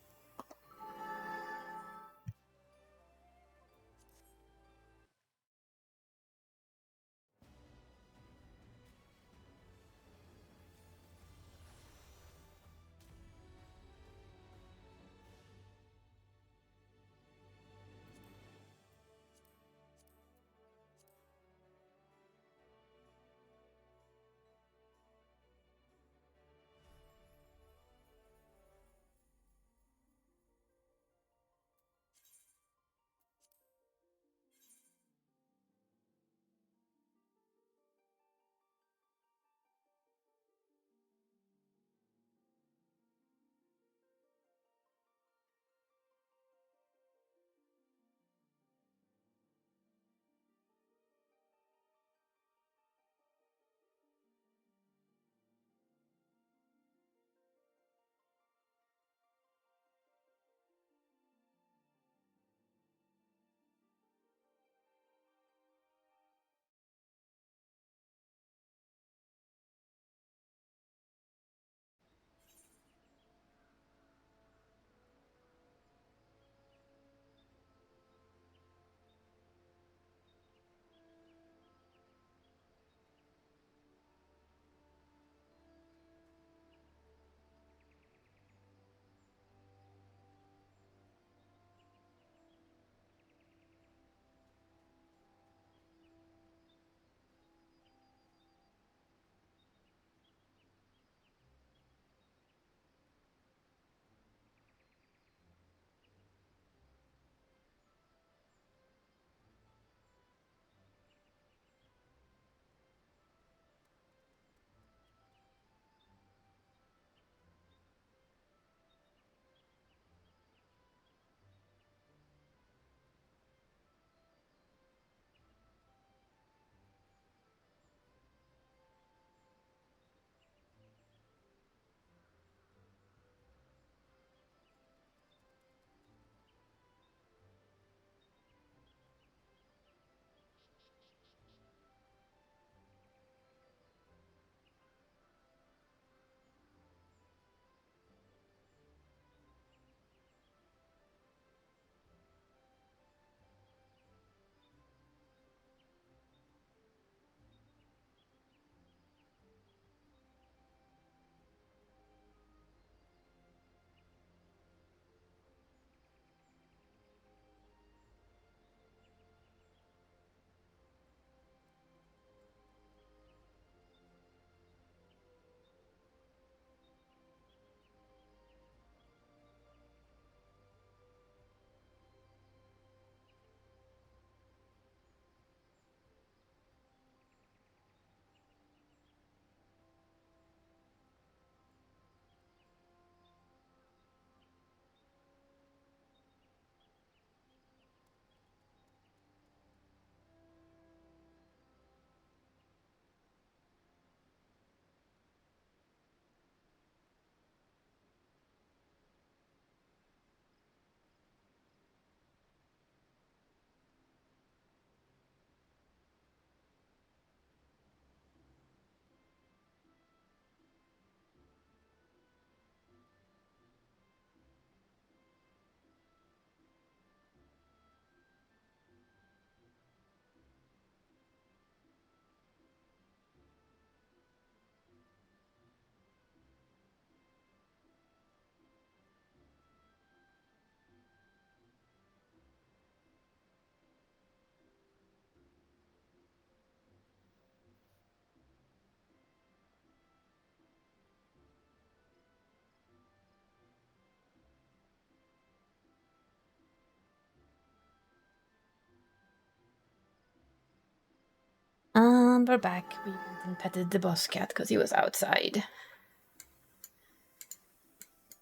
And we're back. We went and petted the boss cat because he was outside.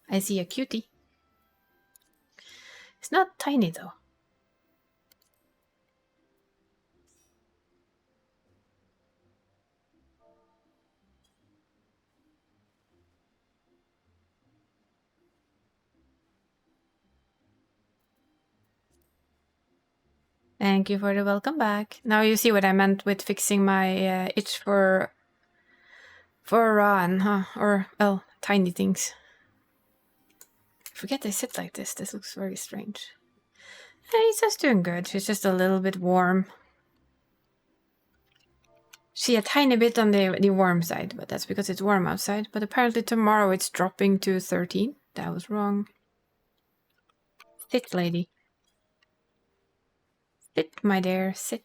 I see a cutie. It's not tiny though. Thank you for the welcome back. Now you see what I meant with fixing my itch for Ron, huh? Or, well, tiny things. I forget they sit like this. This looks very strange. Hey, he's just doing good. She's just a little bit warm. She a tiny bit on the warm side, but that's because it's warm outside. But apparently tomorrow it's dropping to 13. That was wrong. Sit, lady. Sit, my dear, sit.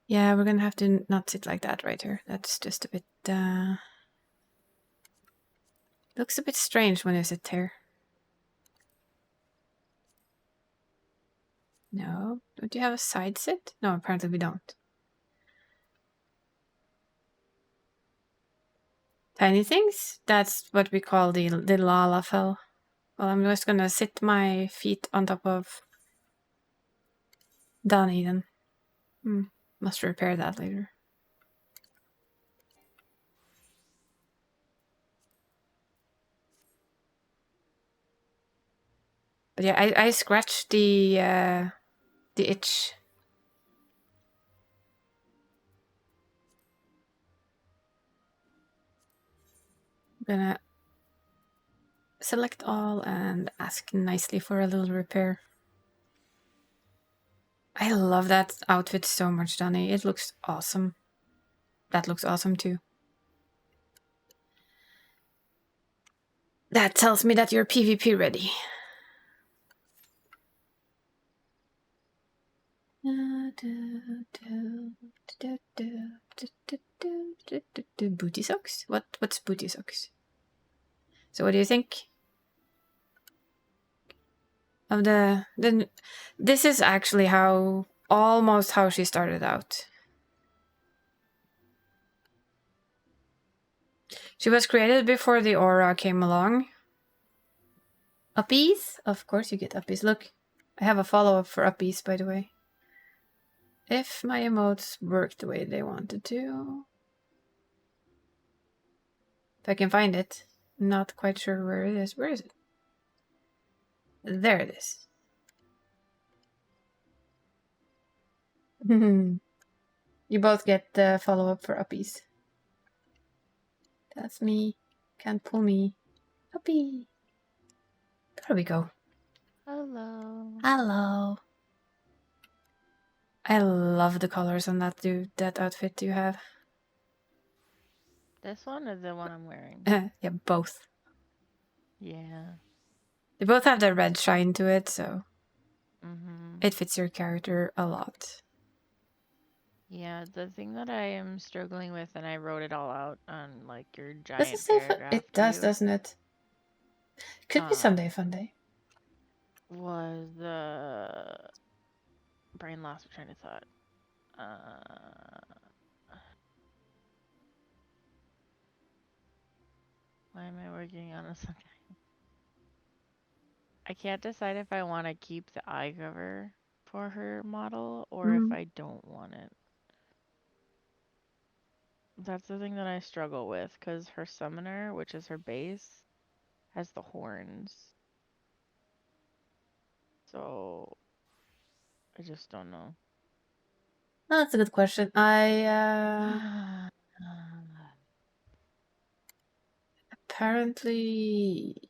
Yeah, we're gonna have to not sit like that right here. That's just a bit, looks a bit strange when you sit here. No, don't you have a side sit? No, apparently we don't. Tiny things? That's what we call the lalafell. Well, I'm just gonna sit my feet on top of Donnie then. Must repair that later. But yeah, I scratched the itch. I'm gonna select all and ask nicely for a little repair. I love that outfit so much, Donnie. It looks awesome. That looks awesome too. That tells me that you're PvP ready. Booty socks? What's booty socks? So what do you think? Of this is actually almost how she started out. She was created before the aura came along. Uppies? Of course you get uppies. Look, I have a follow-up for uppies, by the way. If my emotes work the way they wanted to. If I can find it. Not quite sure where it is. Where is it? There it is. You both get the follow-up for uppies. That's me. Can't pull me. Uppie. There we go. Hello. Hello. I love the colors on that outfit you have. This one is the one I'm wearing. Yeah, both. Yeah. They both have the red shine to it, so Mm-hmm. it fits your character a lot. Yeah, the thing that I am struggling with, and I wrote it all out on like your giant paragraph. It does, doesn't it? Could be someday fun day. Was the brain lost train of thought. Why am I working on a subject? I can't decide if I want to keep the eye cover for her model or if I don't want it. That's the thing that I struggle with, because her summoner, which is her base, has the horns. So I just don't know. Oh, that's a good question. I apparently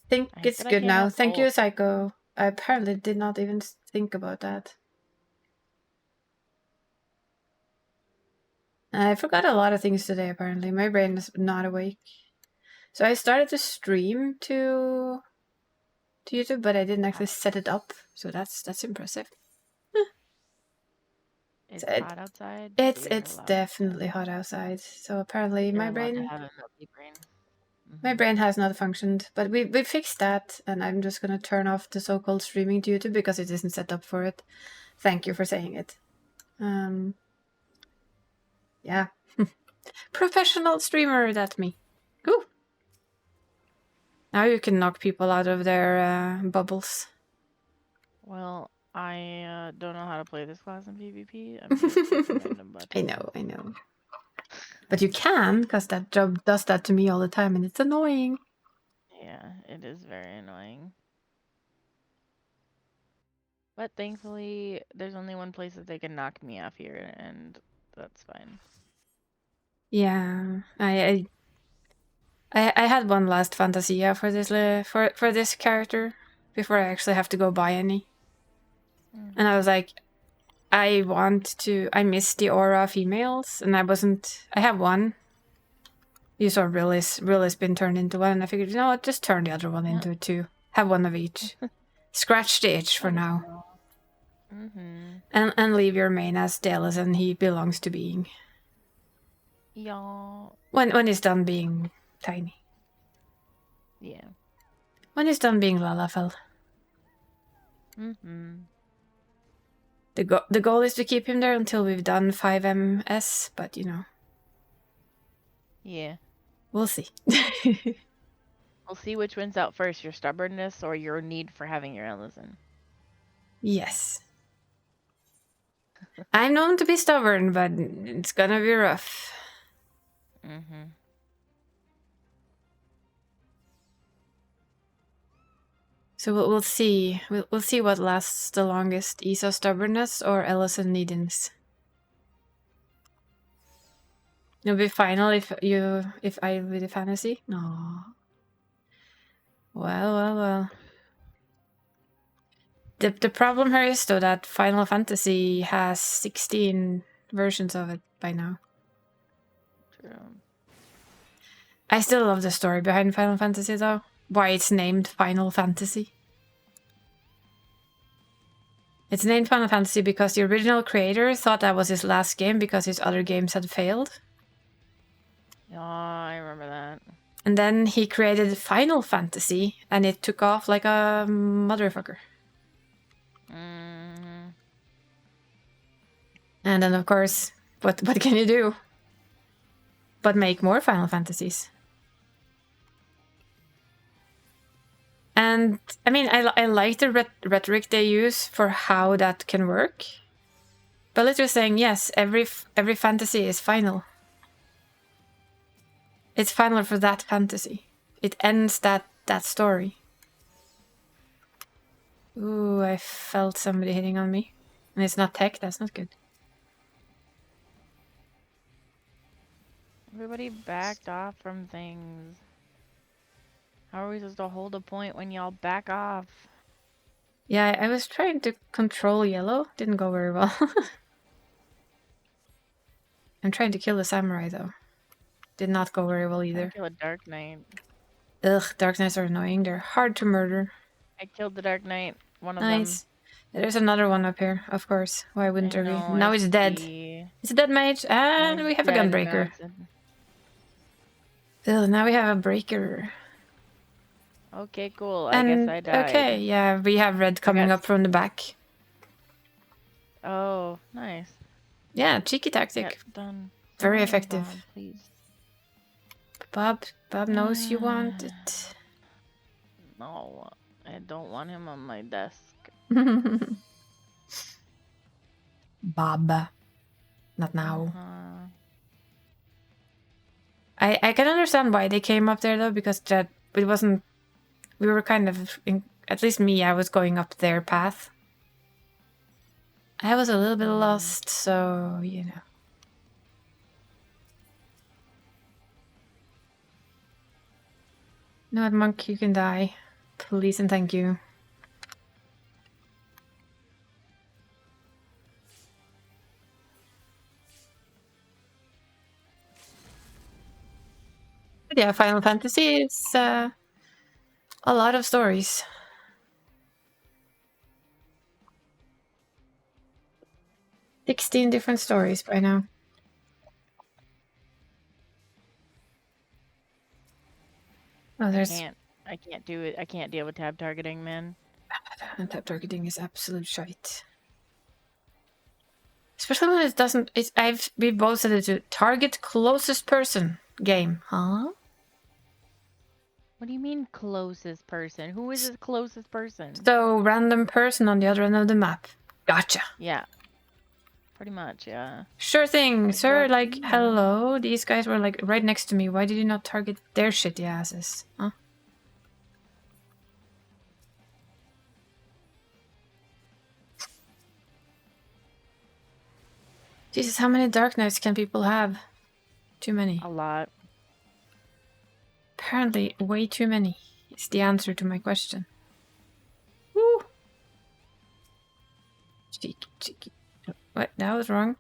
think it's good now. Thank you, Psycho. I apparently did not even think about that. I forgot a lot of things today, apparently. My brain is not awake. So I started to stream to YouTube, but I didn't actually set it up. So that's impressive. It's hot outside. It's definitely hot outside. So apparently my brain... to have a milky brain. My brain has not functioned, but we fixed that, and I'm just gonna turn off the so-called streaming to YouTube because it isn't set up for it. Thank you for saying it. Yeah. Professional streamer, that's me. Ooh. Now you can knock people out of their bubbles. Well, I don't know how to play this class in PvP. I'm just clicking random buttons. I know. But you can, because that job does that to me all the time, and it's annoying. Yeah, it is very annoying. But thankfully, there's only one place that they can knock me off here, and that's fine. Yeah, I had one last Fantasia for this for this character before I actually have to go buy any, and I was like, I miss the aura females, and I have one. You saw Rillis been turned into one, and I figured, you know what, just turn the other one into two. Have one of each. Scratch the itch for now. And leave your main as Dallas, and he belongs to being. Yeah. When he's done being tiny. Yeah. When he's done being Lalafell. The goal is to keep him there until we've done 5MS, but you know. Yeah. We'll see. We'll see which wins out first, your stubbornness or your need for having your Ellison. Yes. I'm known to be stubborn, but it's gonna be rough. So we'll see. We'll see what lasts the longest: Isa stubbornness or Ellison neediness. It'll be final if I with the fantasy. No. Well. The problem here is though that Final Fantasy has 16 versions of it by now. True. I still love the story behind Final Fantasy though. Why it's named Final Fantasy. It's named Final Fantasy because the original creator thought that was his last game because his other games had failed. Yeah, I remember that. And then he created Final Fantasy and it took off like a motherfucker. And then of course, what can you do? But make more Final Fantasies. And I mean, I like the rhetoric they use for how that can work. But literally saying, yes, every fantasy is final. It's final for that fantasy. It ends that story. Ooh, I felt somebody hitting on me. And it's not tech, that's not good. Everybody backed off from things. How are we supposed to hold a point when y'all back off? Yeah, I was trying to control yellow. Didn't go very well. I'm trying to kill the samurai though. Did not go very well either. I killed a Dark Knight. Ugh, Dark Knights are annoying. They're hard to murder. I killed the Dark Knight. One of Nice. them. There's another one up here, of course. Why wouldn't there be? No, Now it's dead. It's a dead mage, and we have a gunbreaker. Ugh, now we have a breaker. Okay, cool. I guess I died. Okay, yeah, we have red coming up from the back. Oh, nice. Yeah, cheeky tactic. Done. Very effective. Bob, please. Bob knows you want it. No, I don't want him on my desk. Bob. Not now. I can understand why they came up there though, because that it wasn't. We were kind of, at least me, I was going up their path. I was a little bit lost, so you know. No, monk, you can die, please and thank you. But yeah, Final Fantasy is a lot of stories. "16 different stories by now. Oh, there's... I can't do it. I can't deal with tab targeting, man. And tab targeting is absolute shite. Especially when it doesn't... we both said it to target closest person game. Huh? What do you mean closest person? Who is the closest person? So, random person on the other end of the map. Gotcha. Yeah. Pretty much, yeah. Sure thing, Like, sir. what? Like, Yeah. hello. These guys were like right next to me. Why did you not target their shitty asses? Huh? Jesus, how many Dark Knights can people have? Too many. A lot. Apparently, way too many is the answer to my question. Woo! Cheeky, cheeky. Oh, what? That was wrong.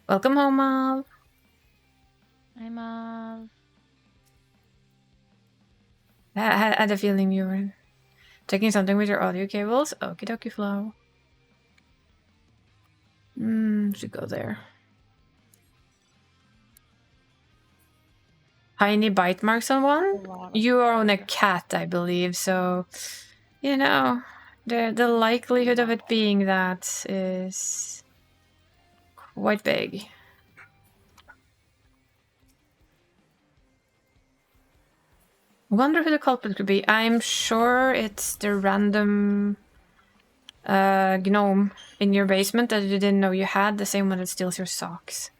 Welcome home, Mom. I'm I had a feeling you were checking something with your audio cables. Okie dokie, Flo. Should go there. Tiny bite marks on one? You own a cat, I believe, so... You know, the likelihood of it being that is... quite big. Wonder who the culprit could be. I'm sure it's the random gnome in your basement that you didn't know you had, the same one that steals your socks.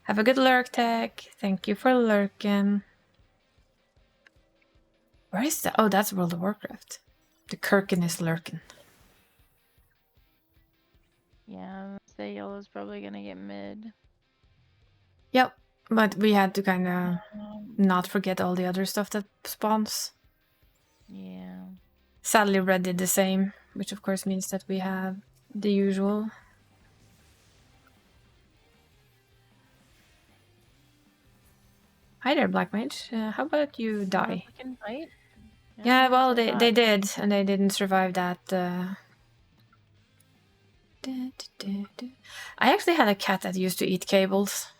Have a good lurk, Tech. Thank you for lurking. Where is that? Oh, that's World of Warcraft. The Kirkin is lurking. Yeah, say yellow's probably gonna get mid. Yep, but we had to kind of not forget all the other stuff that spawns. Yeah. Sadly, red did the same, which of course means that we have the usual. Hi there, Black Mage. How about you die? Fight? Yeah, well, they did, and they didn't survive that. I actually had a cat that used to eat cables.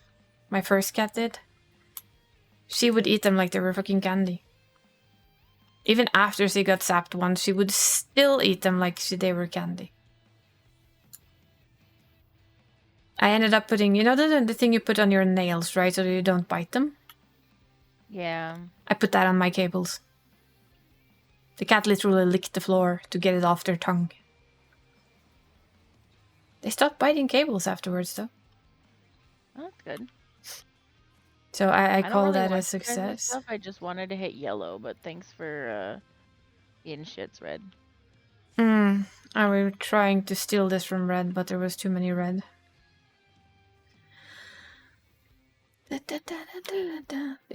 My first cat did. She would eat them like they were fucking candy. Even after she got zapped once, she would still eat them like they were candy. I ended up putting, you know the thing you put on your nails, right, so that you don't bite them? Yeah. I put that on my cables. The cat literally licked the floor to get it off their tongue. They stopped biting cables afterwards, though. Oh, that's good. So I call really that a want to try this success. Stuff. I just wanted to hit yellow, but thanks for eating shits, red. I were trying to steal this from red, but there was too many red. You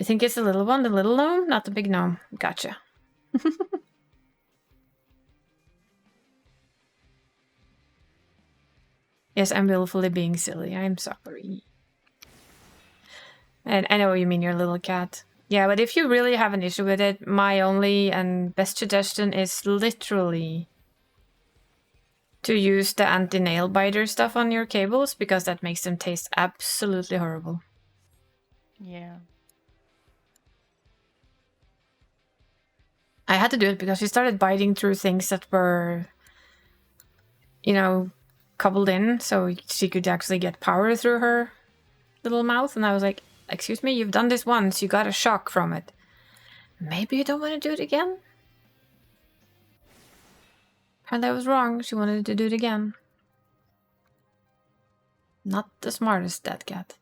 think it's the little one, the little gnome? Not the big gnome. Gotcha. Yes, I'm willfully being silly. I'm sorry. And I know what you mean, your little cat. Yeah, but if you really have an issue with it, my only and best suggestion is literally to use the anti-nail biter stuff on your cables, because that makes them taste absolutely horrible. Yeah. I had to do it because she started biting through things that were, you know, coupled in, so she could actually get power through her little mouth. And I was like, excuse me, you've done this once, you got a shock from it. Maybe you don't want to do it again? Apparently I was wrong, she wanted to do it again. Not the smartest, that cat.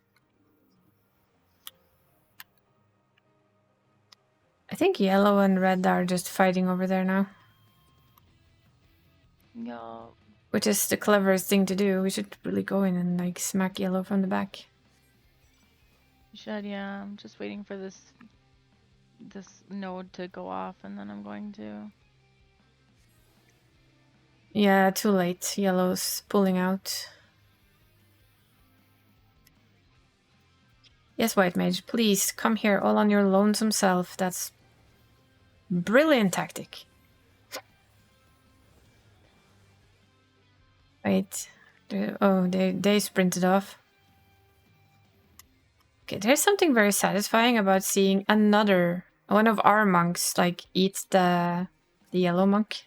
I think yellow and red are just fighting over there now. No. Which is the cleverest thing to do. We should really go in and like smack yellow from the back. You should, yeah. I'm just waiting for this node to go off, and then I'm going to. Yeah, too late. Yellow's pulling out. Yes, White Mage, please come here all on your lonesome self. That's brilliant tactic. Wait. They sprinted off. Okay, there's something very satisfying about seeing one of our monks like eat the yellow monk.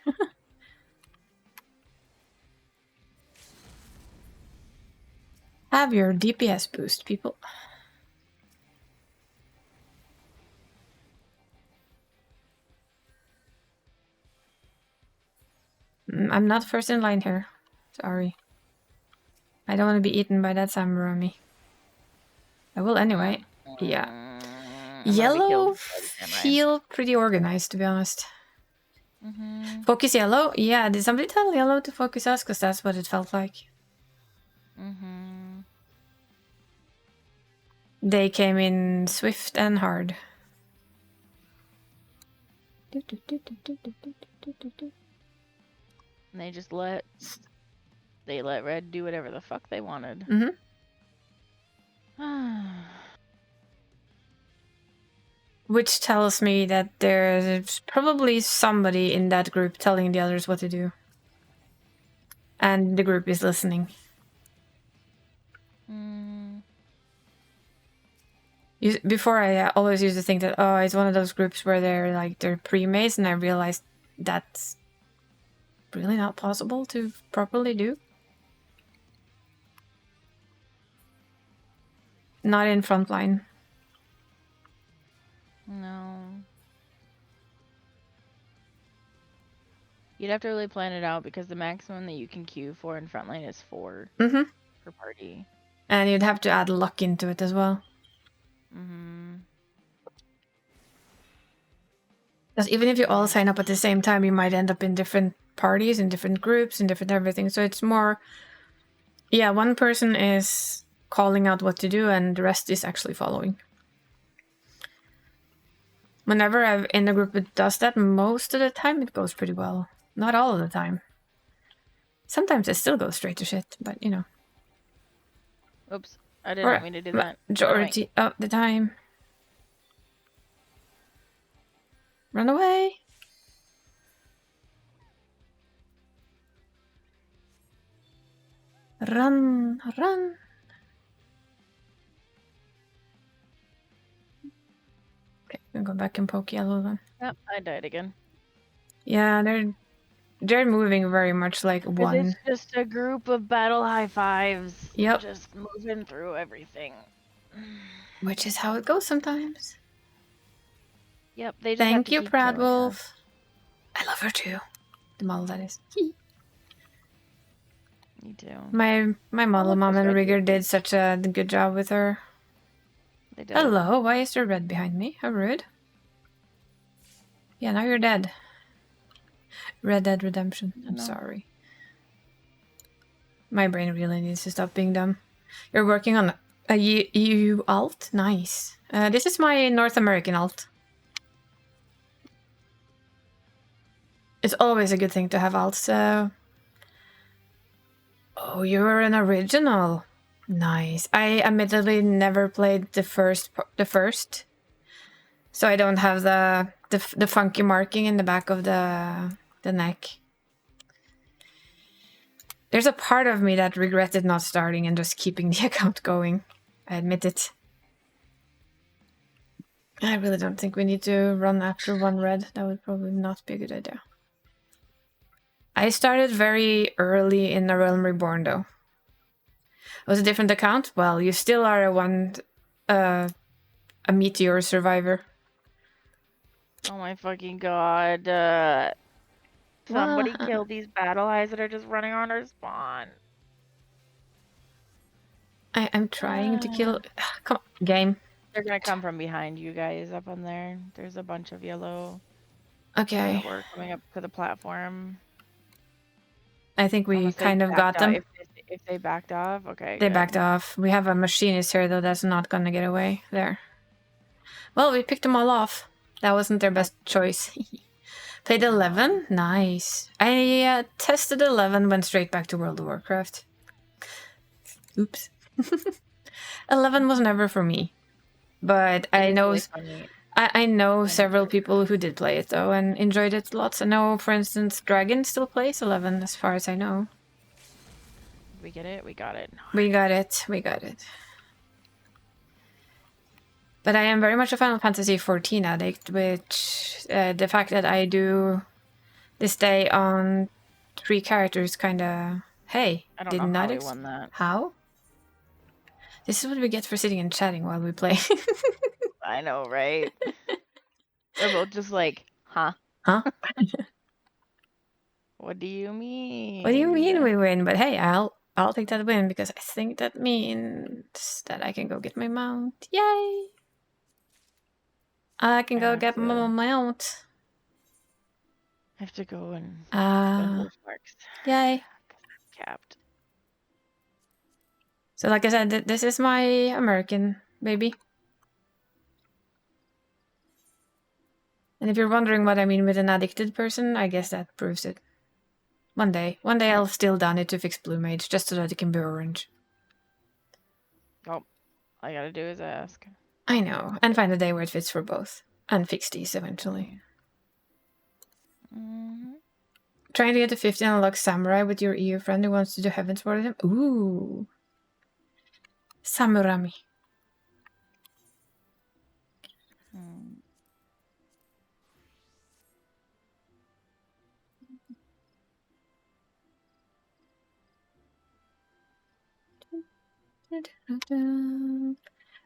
Have your DPS boost, people. I'm not first in line here. Sorry. I don't want to be eaten by that Samurami. I will anyway. Yeah. I'm gonna be killed Yellow by the samurai. feel pretty organized, to be honest. Mm-hmm. Focus yellow? Yeah, did somebody tell yellow to focus us? Because that's what it felt like. Mm-hmm. They came in swift and hard. And they just let red do whatever the fuck they wanted. Mm-hmm. Which tells me that there's probably somebody in that group telling the others what to do. And the group is listening. Before I always used to think that, oh, it's one of those groups where they're pre-mates, and I realized that's really not possible to properly do. Not in frontline. No. You'd have to really plan it out because the maximum that you can queue for in frontline is 4 Mm-hmm. per party. And you'd have to add luck into it as well. Mm-hmm. Because even if you all sign up at the same time, you might end up in different parties, in different groups, in different everything. So it's more, yeah, one person is calling out what to do and the rest is actually following. Whenever I'm in a group that does that, most of the time it goes pretty well. Not all of the time. Sometimes it still goes straight to shit, but you know. Oops, I didn't mean to do that. Majority of the time. Run away! Run, run! Okay, I'm gonna go back and poke yellow then. Yep, I died again. Yeah, they're moving very much like one. It's just a group of battle high fives. Yep. Just moving through everything. Which is how it goes sometimes. Yep, they just Thank have to you, keep Proud killing her. Wolf. I love her too. The model, that is. Me too. My model look, mom this and red rigger dude. did such a good job with her. They did. Hello, why is there red behind me? How rude. Yeah, now you're dead. Red Dead Redemption. I'm sorry. My brain really needs to stop being dumb. You're working on a EU alt? Nice. This is my North American alt. It's always a good thing to have alt, so... Oh, you're an original. Nice. I admittedly never played the first. So I don't have the funky marking in the back of the neck. There's a part of me that regretted not starting and just keeping the account going. I admit it. I really don't think we need to run after one red. That would probably not be a good idea. I started very early in the Realm Reborn though. It was a different account? Well, you still are a meteor survivor. Oh my fucking god. Somebody kill these battle eyes that are just running around our spawn. I'm trying to kill... Come on, game. They're gonna come from behind you guys up on there. There's a bunch of yellow. Okay. We're coming up to the platform. I think we Unless kind of got them. If they backed off, okay. They good. backed off. We have a machinist here though that's not gonna get away there. Well, we picked them all off. That wasn't their best choice. Played 11? Nice. I tested 11, went straight back to World of Warcraft. Oops. 11 was never for me. But I know I know several people who did play it though and enjoyed it lots. I know, for instance, Dragon still plays 11 as far as I know. We get it? We got it. We got it. We got it. But I am very much a Final Fantasy XIV addict, which the fact that I do this day on 3 characters kind of... Hey, I don't did know not how we won that. How? This is what we get for sitting and chatting while we play. I know, right? We're both just like, huh? Huh? What do you mean? What do you mean we win? But hey, I'll take that win because I think that means that I can go get my mount. Yay! I can go get my mount. I have to go and go to horse parks. Yay! Capped. So like I said, this is my American baby. And if you're wondering what I mean with an addicted person, I guess that proves it. One day I'll still done it to fix Blue Mage, just so that it can be orange. Oh, all I gotta do is ask. I know, and find a day where it fits for both. And fix these eventually. Trying to get to 50 and unlock Samurai with your EU friend who wants to do Heaven's Ward with him. Ooh. Samurami.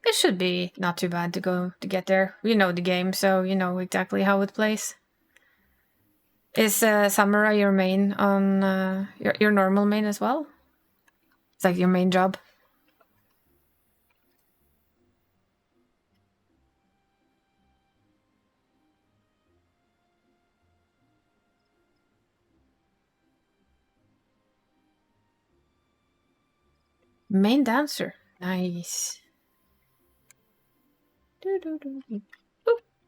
It should be not too bad to get there. You know the game, so you know exactly how it plays. Is Samurai your main on your normal main as well? It's like your main job. Main dancer. Nice.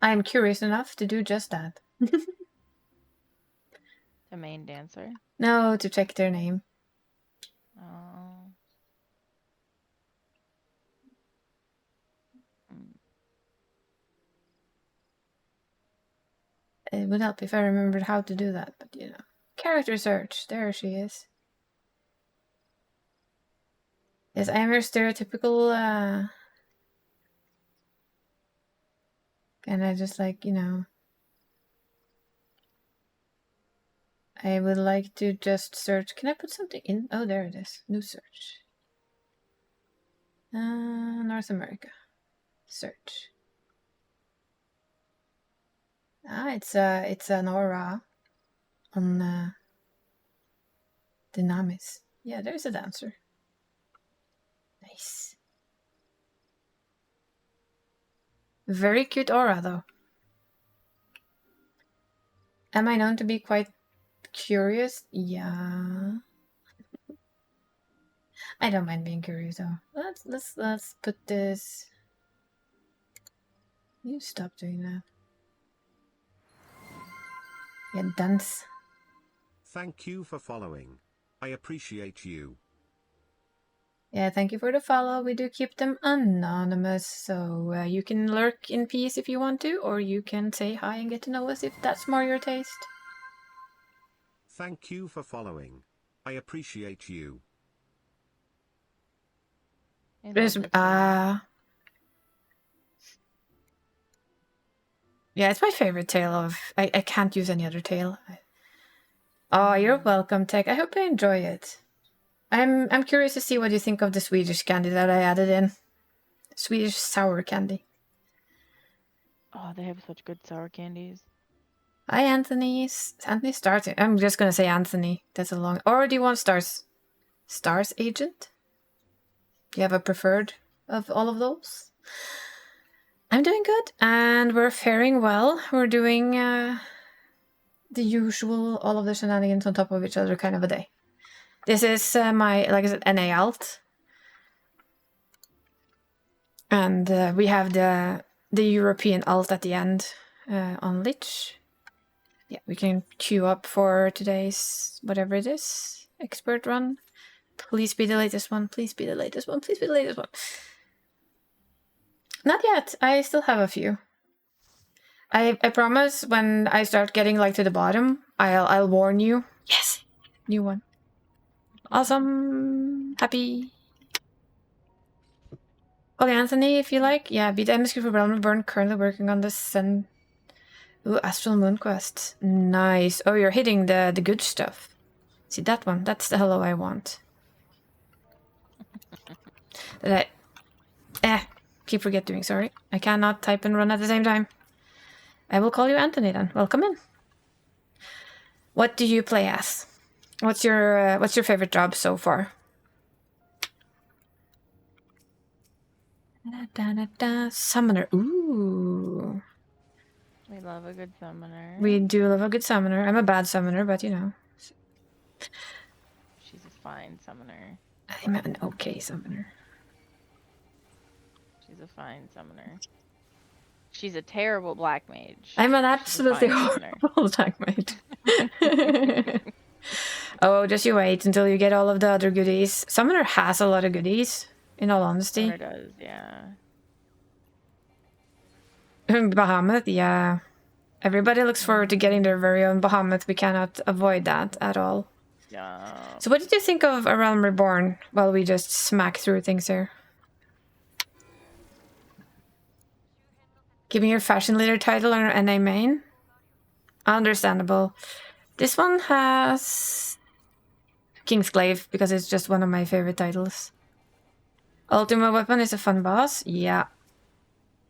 I'm curious enough to do just that. The main dancer? No, to check their name. Oh. It would help if I remembered how to do that, but you know. Character search. There she is. Yes, I am your stereotypical, and I just like, you know, I would like to just search. Can I put something in? Oh, there it is. New search. North America. Search. It's an aura on Dynamis. Yeah, there's a dancer. Nice. Very cute aura, though. Am I known to be quite curious? Yeah. I don't mind being curious, though. Let's put this. You stop doing that. Yeah, dance. Thank you for following. I appreciate you. Yeah, thank you for the follow. We do keep them anonymous, so you can lurk in peace if you want to, or you can say hi and get to know us if that's more your taste. Thank you for following. I appreciate you. There's, yeah, it's my favorite tale of... I can't use any other tale. Oh, you're welcome, Tech. I hope you enjoy it. I'm curious to see what you think of the Swedish candy that I added in. Swedish sour candy. Oh, they have such good sour candies. Hi, Anthony. Anthony Stars. I'm just gonna say Anthony. That's a long... Or do you want Stars? Stars Agent? Do you have a preferred of all of those? I'm doing good, and we're faring well. We're doing the usual, all of the shenanigans on top of each other kind of a day. This is my, like I said, NA alt. And we have the European alt at the end on Lich. Yeah, we can queue up for today's, whatever it is, expert run. Please be the latest one, please be the latest one, please be the latest one. Not yet, I still have a few. I promise when I start getting like to the bottom, I'll warn you. Yes, new one. Awesome, happy. Call Anthony if you like. Yeah, beat MSQ for Realm Reborn. Currently working on the Sun. Ooh, Astral Moon Quest. Nice. Oh, you're hitting the good stuff. See that one? That's the hello I want. That I keep forget doing. Sorry, I cannot type and run at the same time. I will call you Anthony then. Welcome in. What do you play as? What's your favorite job so far? Summoner. Ooh. We love a good summoner. We do love a good summoner. I'm a bad summoner, but you know. She's a fine summoner. I'm an okay summoner. She's a fine summoner. She's a terrible black mage. I'm an absolutely horrible black mage. Oh, just you wait until you get all of the other goodies. Summoner has a lot of goodies, in all honesty. Summoner does, yeah. Bahamut, yeah. Everybody looks forward to getting their very own Bahamut. We cannot avoid that at all. Yeah. So what did you think of A Realm Reborn while we just smack through things here? Giving your fashion leader title on our NA main? Understandable. This one has Kingsglaive because it's just one of my favorite titles. Ultimate Weapon is a fun boss. Yeah,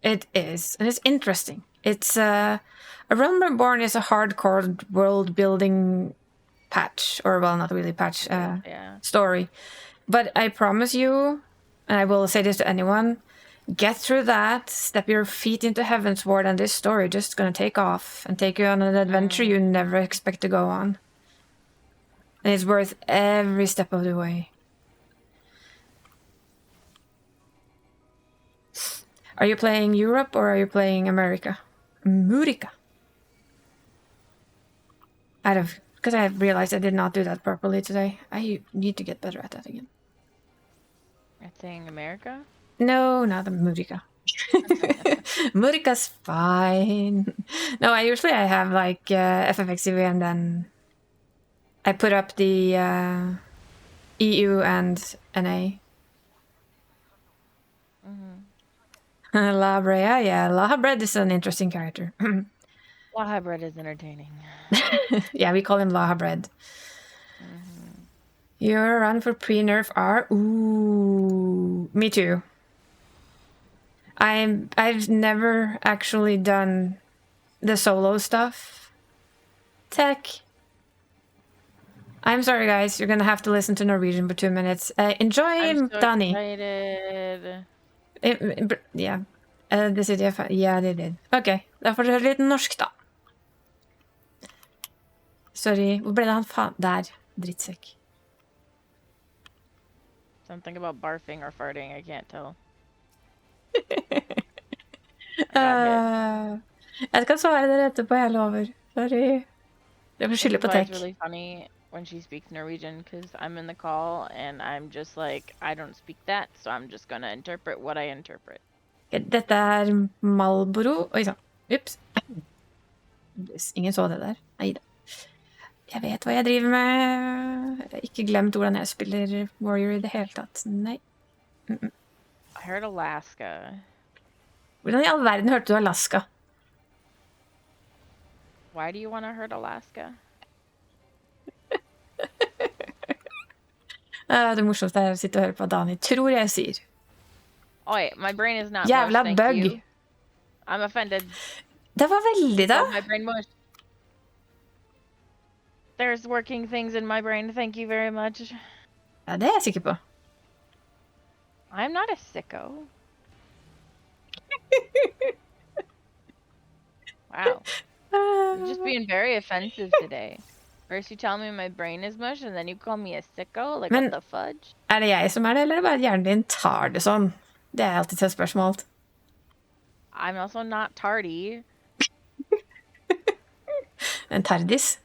it is. And it's interesting. It's A Realm Reborn is a hardcore world building patch. Or, well, not really patch, story. But I promise you, and I will say this to anyone, get through that, step your feet into Heavensward, and this story just gonna take off and take you on an adventure you never expect to go on. And it's worth every step of the way. Are you playing Europe or are you playing America? America. Because I realized I did not do that properly today. I need to get better at that again. You're saying America? No, not America. America's fine. No, I have like FFXCV and then I put up the EU and NA. La Brea, yeah. La Bread is an interesting character. Laha Bread is entertaining. Yeah, we call him Laha Bread. You're on for pre-nerf R? Ooh, me too. I've never actually done the solo stuff. Tech. I'm sorry, guys. You're gonna have to listen to Norwegian for 2 minutes. Enjoy, I'm so Danny. excited. Ja. Det sitter jeg Ja, det did. Ok, da får du høre litt norsk, da. Sorry. Hvor ble det han faen? Der. Drittsekk. Something about barfing or farting, I can't tell. Jeg skal svare dere etterpå, jeg lover. Sorry. Jeg får skylde på tech. It's really funny when she speaks Norwegian because I'm in the call and I'm just like, I don't speak that, so I'm just gonna interpret what I interpret. Dette er Malboro. Oi sann. Ups. Ingen så det der. Neida. Jeg vet hva jeg driver med. Jeg har ikke glemt hvordan jeg spiller Warrior i det hele tatt. Nei. I heard Alaska. Hvordan i all verden hørte du Alaska? Why do you want to hurt Alaska? Det morsomste er å sitte og høre på Dani, tror jeg sier. Oi, my brain is not Jævla mush, thank bug. you. I'm offended. Det var veldig da. Oh, my brain mush. There's working things in my brain, thank you very much. Ja, det er jeg sikker på. I'm not a sicko. Wow. You're just being very offensive today. First you tell me my brain is mush, and then you call me a sicko? Like, what the fudge? Er det jeg som er det, eller er det bare at hjernen din tar det sånn? Det er alltid et spørsmål. I'm also not tardy. En tardis.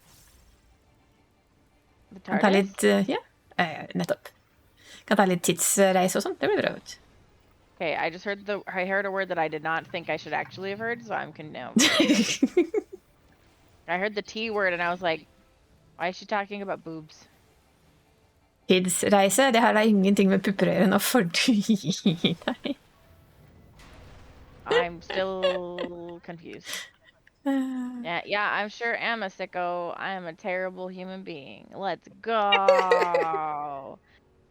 Kan ta litt, nettopp. Kan ta litt tidsreise og sånt. Det blir bra ut. Okay, I heard a word that I did not think I should actually have heard, so I'm now. I heard the T word and I was like, why is she talking about boobs? Tidsreise, det har da ingenting med pupper å gjøre nå, fordi... Nei. I'm still confused. Yeah, I'm sure am a sicko. I am a terrible human being. Let's go.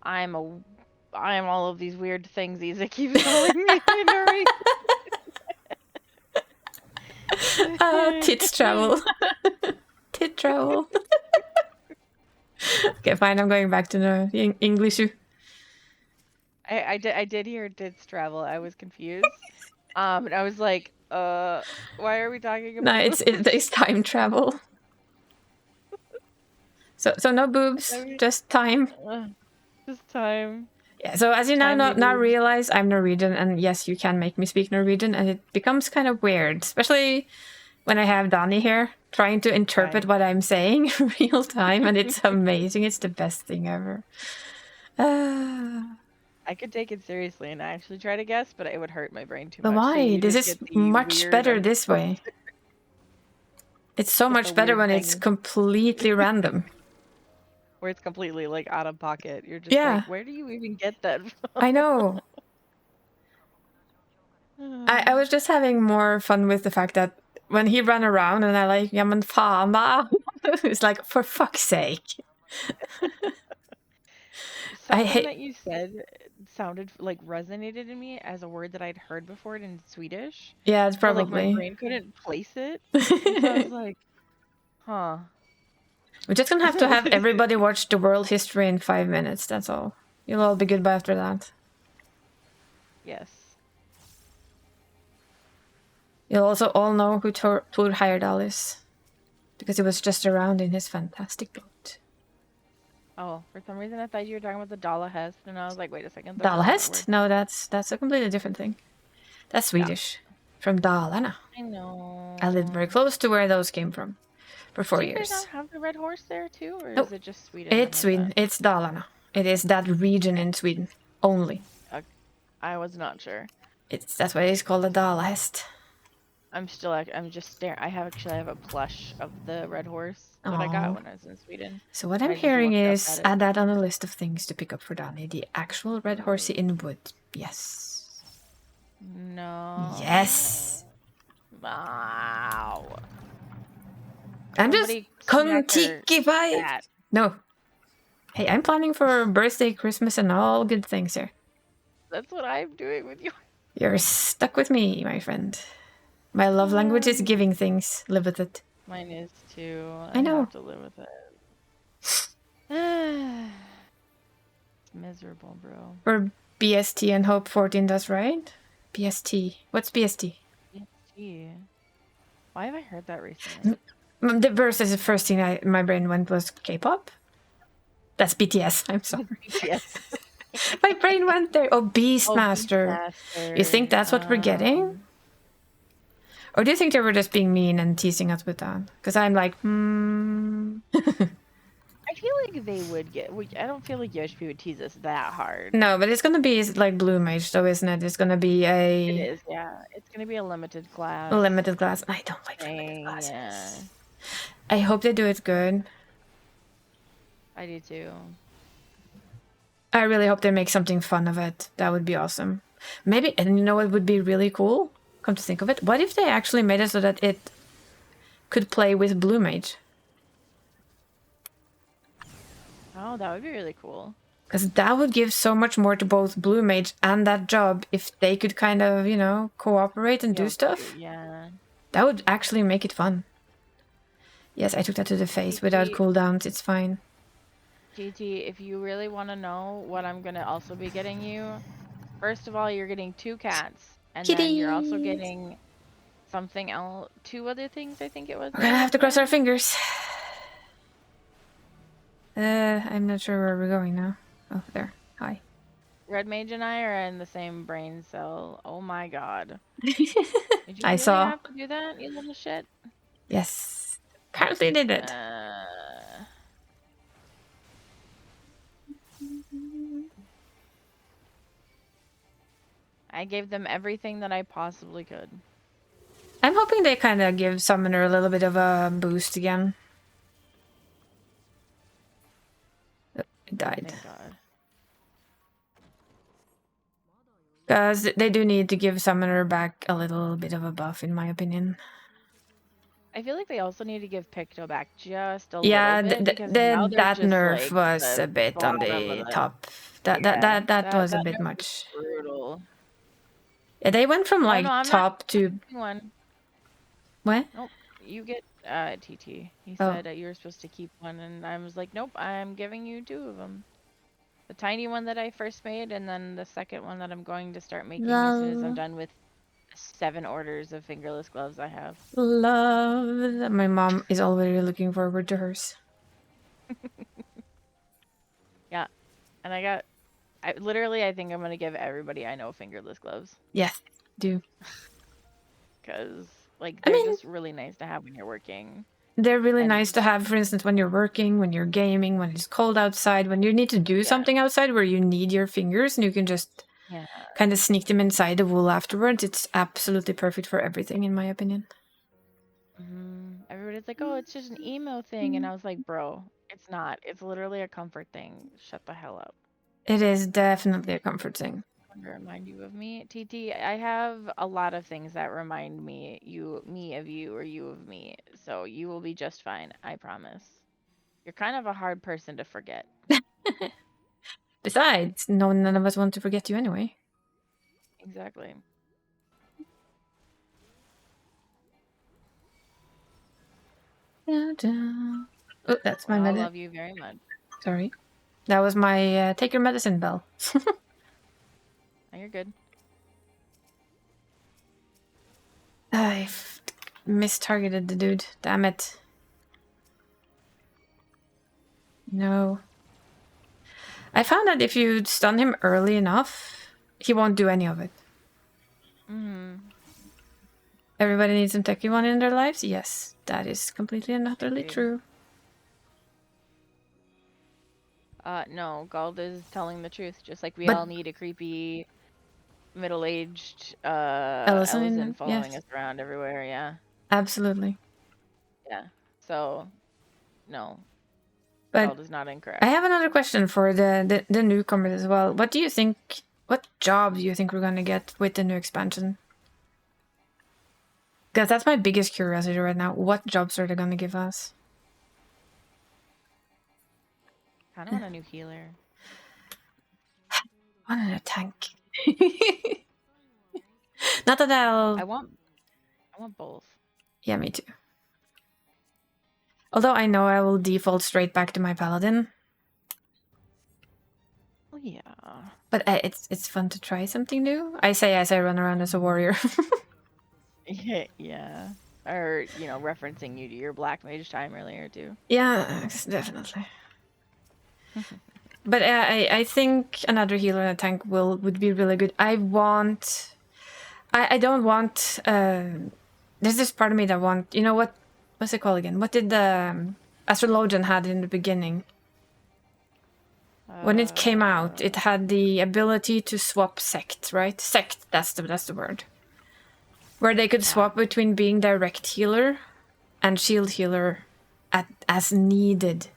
I'm a I am all of these weird things Isa keeps calling me in Tits travel. Tit travel. Okay, fine. I'm going back to the English. I did hear tits travel. I was confused. And I was like, why are we talking No, about this? it's time travel. So no boobs, I mean, just time. just time. Yeah. So as you now Time now boobs. realize, I'm Norwegian, and yes, you can make me speak Norwegian, and it becomes kind of weird, especially when I have Dani here trying to interpret Right. what I'm saying in real time, and it's amazing. It's the best thing ever. I could take it seriously and actually try to guess, but it would hurt my brain too But much. So why? you This just is get the much weird, better this way. It's so get the much better weird when it's thing completely random. where it's completely like out of pocket. You're just Yeah, like, where do you even get that I know. I was just having more fun with the fact that when he ran around and I like, ja men fan da. It's like, for fuck's sake. Something that you said sounded like resonated in me as a word that I'd heard before in Swedish, Yeah, it's but like my probably. brain couldn't place it. And so I was like, huh. We're just gonna have to have everybody watch the world history in 5 minutes, that's all. You'll all be goodbye after that. Yes. You'll also all know who Thor Heyerdahl is. Because he was just around in his fantastic boat. Oh, for some reason I thought you were talking about the Dalahest, and I was like, wait a second, that's not that Dalahest? word. No, that's a completely different thing. That's Swedish. From Dalarna. I know. I lived very close to where those came from. For 4 Do they years. not have the red horse there too, or Nope. is it just Sweden? It's Sweden. It's Dalarna. It is that region in Sweden. Only. I was not sure. That's why it's called a Dalahest. I'm just staring. I actually have a plush of the red horse that I Aw. got when I was in Sweden. So what I I'm just hearing looked up is at it. add that on a list of things to pick up for Dani. The actual red horsey in wood. Yes. No. Yes. Wow. I'm just Somebody contikified. cat. No. Hey, I'm planning for birthday, Christmas, and all good things here. That's what I'm doing with you. You're stuck with me, my friend. My love language is giving things. Live with it. Mine is too. I know. have to live with it. It's miserable, bro. Or BST and Hope 14 does right? BST. What's BST? Gee. Why have I heard that recently? The verse is the first thing my brain went was K-pop. That's BTS. I'm sorry. Yes. My brain went there. Oh, Beastmaster. Beastmaster. You think that's what we're getting? Or do you think they were just being mean and teasing us with that? Because I'm like, I feel like they would get. I don't feel like Yoshi would tease us that hard. No, but it's gonna be like Blue Mage, though, isn't it? It's gonna be It is, yeah. It's gonna be a limited class. a limited class. I don't like limited classes. Yeah. I hope they do it good. I do too. I really hope they make something fun of it. That would be awesome. Maybe, and you know what would be really cool? Come to think of it, what if they actually made it so that it could play with Blue Mage? Oh, that would be really cool. Because that would give so much more to both Blue Mage and that job if they could kind of, you know, cooperate and do stuff. Yeah. That would actually make it fun. Yes, I took that to the face without cooldowns. It's fine. GT, if you really want to know what I'm going to also be getting you, first of all, you're getting 2 cats. And then you're also getting something else. 2 other things, I think it was. We're gonna have to cross our fingers. I'm not sure where we're going now. Oh, there. Hi. Red Mage and I are in the same brain cell. Oh my god. Did you I really saw. have to do that, you little shit? Yes. Apparently they did. I gave them everything that I possibly could. I'm hoping they kind of give Summoner a little bit of a boost again. Oh, it died. Thank god. Because they do need to give Summoner back a little bit of a buff, in my opinion. I feel like they also need to give Picto back just a Yeah, little bit because now they're that just nerf like was the a bit on bottom of the the. top. That Yeah, was a that bit nerf is much. brutal. Yeah, they went from Oh like no, I'm not top to keeping one. what? Nope, you get TT. He Oh, said you were supposed to keep one, and I was like, nope, I'm giving you 2 of them. The tiny one that I first made, and then the second one that I'm going to start making as soon as I'm done with 7 orders of fingerless gloves I have. love. My mom is already looking forward to hers. Yeah, and I think I'm gonna give everybody I know fingerless gloves Yes, do. because like I they're mean, just really nice to have when you're working. they're really And nice to have, for instance, when you're working, when you're gaming, when it's cold outside, when you need to do something outside where you need your fingers and you can just yeah, kind of sneak them inside the wool afterwards. It's absolutely perfect for everything, in my opinion. everybody's like, oh, it's just an emo thing, and I was like, bro, it's not. It's literally a comfort thing. Shut the hell up. It is definitely a comfort thing. To remind you of me, TT. I have a lot of things that remind me of you, or you of me. So you will be just fine. I promise. You're kind of a hard person to forget. Besides, none of us want to forget you anyway. Exactly. Oh, that's my Well, I medicine. love you very much. Sorry. That was my take your medicine bell. No, you're good. I've mistargeted the dude. Damn it. No. I found that if you stun him early enough, he won't do any of it. Everybody needs some techie one in their lives? Yes, that is completely and utterly true. No, Gald is telling the truth. Just like we all need a creepy, middle-aged Ellison following us around everywhere. Yeah. Absolutely. Yeah. So, no. But Gald is not incorrect. I have another question for the newcomers as well. What do you think? What job do you think we're gonna get with the new expansion? Because that's my biggest curiosity right now. What jobs are they gonna give us? I don't want a new healer. I want a tank. Not that I want both. Yeah, me too. Although I know I will default straight back to my paladin. Oh yeah. But it's fun to try something new. I say as I run around as a warrior. Yeah. Or, referencing you to your black mage time earlier too. Yeah, definitely. But I think another healer and a tank would be really good. I don't want. There's this part of me that want. You know what's it called again? What did the Astrologian had in the beginning? When it came out, it had the ability to swap sect, right? Sect, that's the word. Where they could swap between being direct healer and shield healer as needed.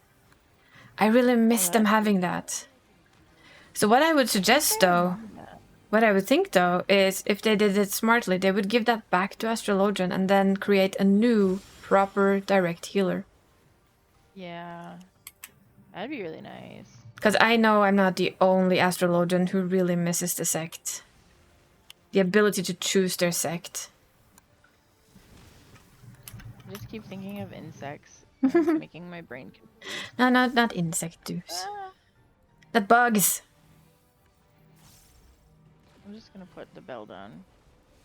I really miss them having that. So what I would suggest though, what I would think though, is if they did it smartly, they would give that back to Astrologian and then create a new proper direct healer. Yeah. That'd be really nice. Because I know I'm not the only Astrologian who really misses the sect. The ability to choose their sect. I just keep thinking of insects. And it's making my brain confused. No, not insect dudes. The bugs. I'm just gonna put the bell down.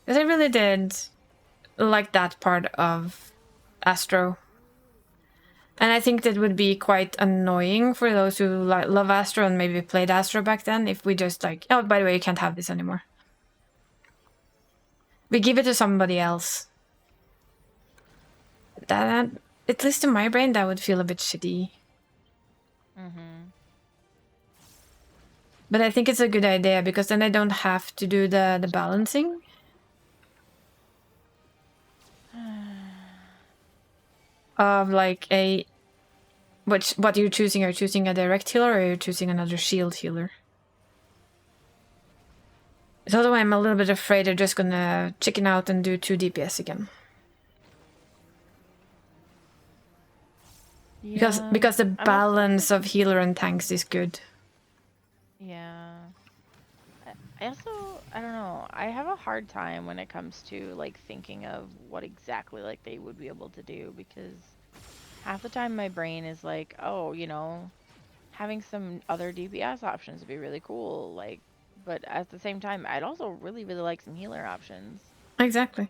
Because I really did like that part of Astro. And I think that would be quite annoying for those who love Astro and maybe played Astro back then if we just like, oh, by the way, you can't have this anymore. We give it to somebody else. That, at least in my brain, that would feel a bit shitty. But I think it's a good idea because then I don't have to do the balancing. Of like what you're choosing. Are you choosing a direct healer or are you choosing another shield healer? So I'm a little bit afraid they're just gonna chicken out and do 2 DPS again. Yeah. Because the I'm also balance of healer and tanks is good. Yeah. I also, I don't know. I have a hard time when it comes to like thinking of what exactly like they would be able to do, because half the time my brain is like, oh, having some other DPS options would be really cool. Like, but at the same time, I'd also really, really like some healer options. Exactly.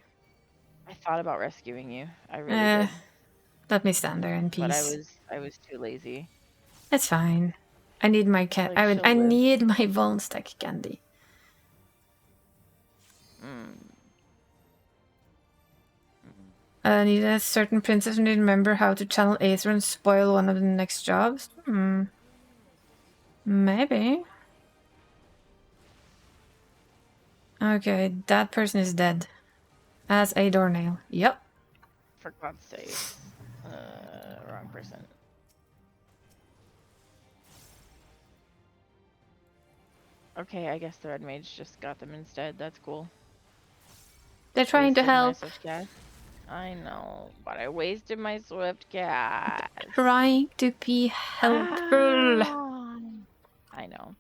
I thought about rescuing you. I really did. Let me stand there in But peace. I was too lazy. It's fine. I need my Like, I need my Von stack candy. I need a certain princess who need to remember how to channel Aether and spoil one of the next jobs. Maybe. Okay, that person is dead. As a doornail. Yep. For God's sakes. Wrong person. Okay, I guess the red mage just got them instead. That's cool. They're trying to help. My swift cast. I know, but I wasted my swift cast. Trying to be helpful. I know.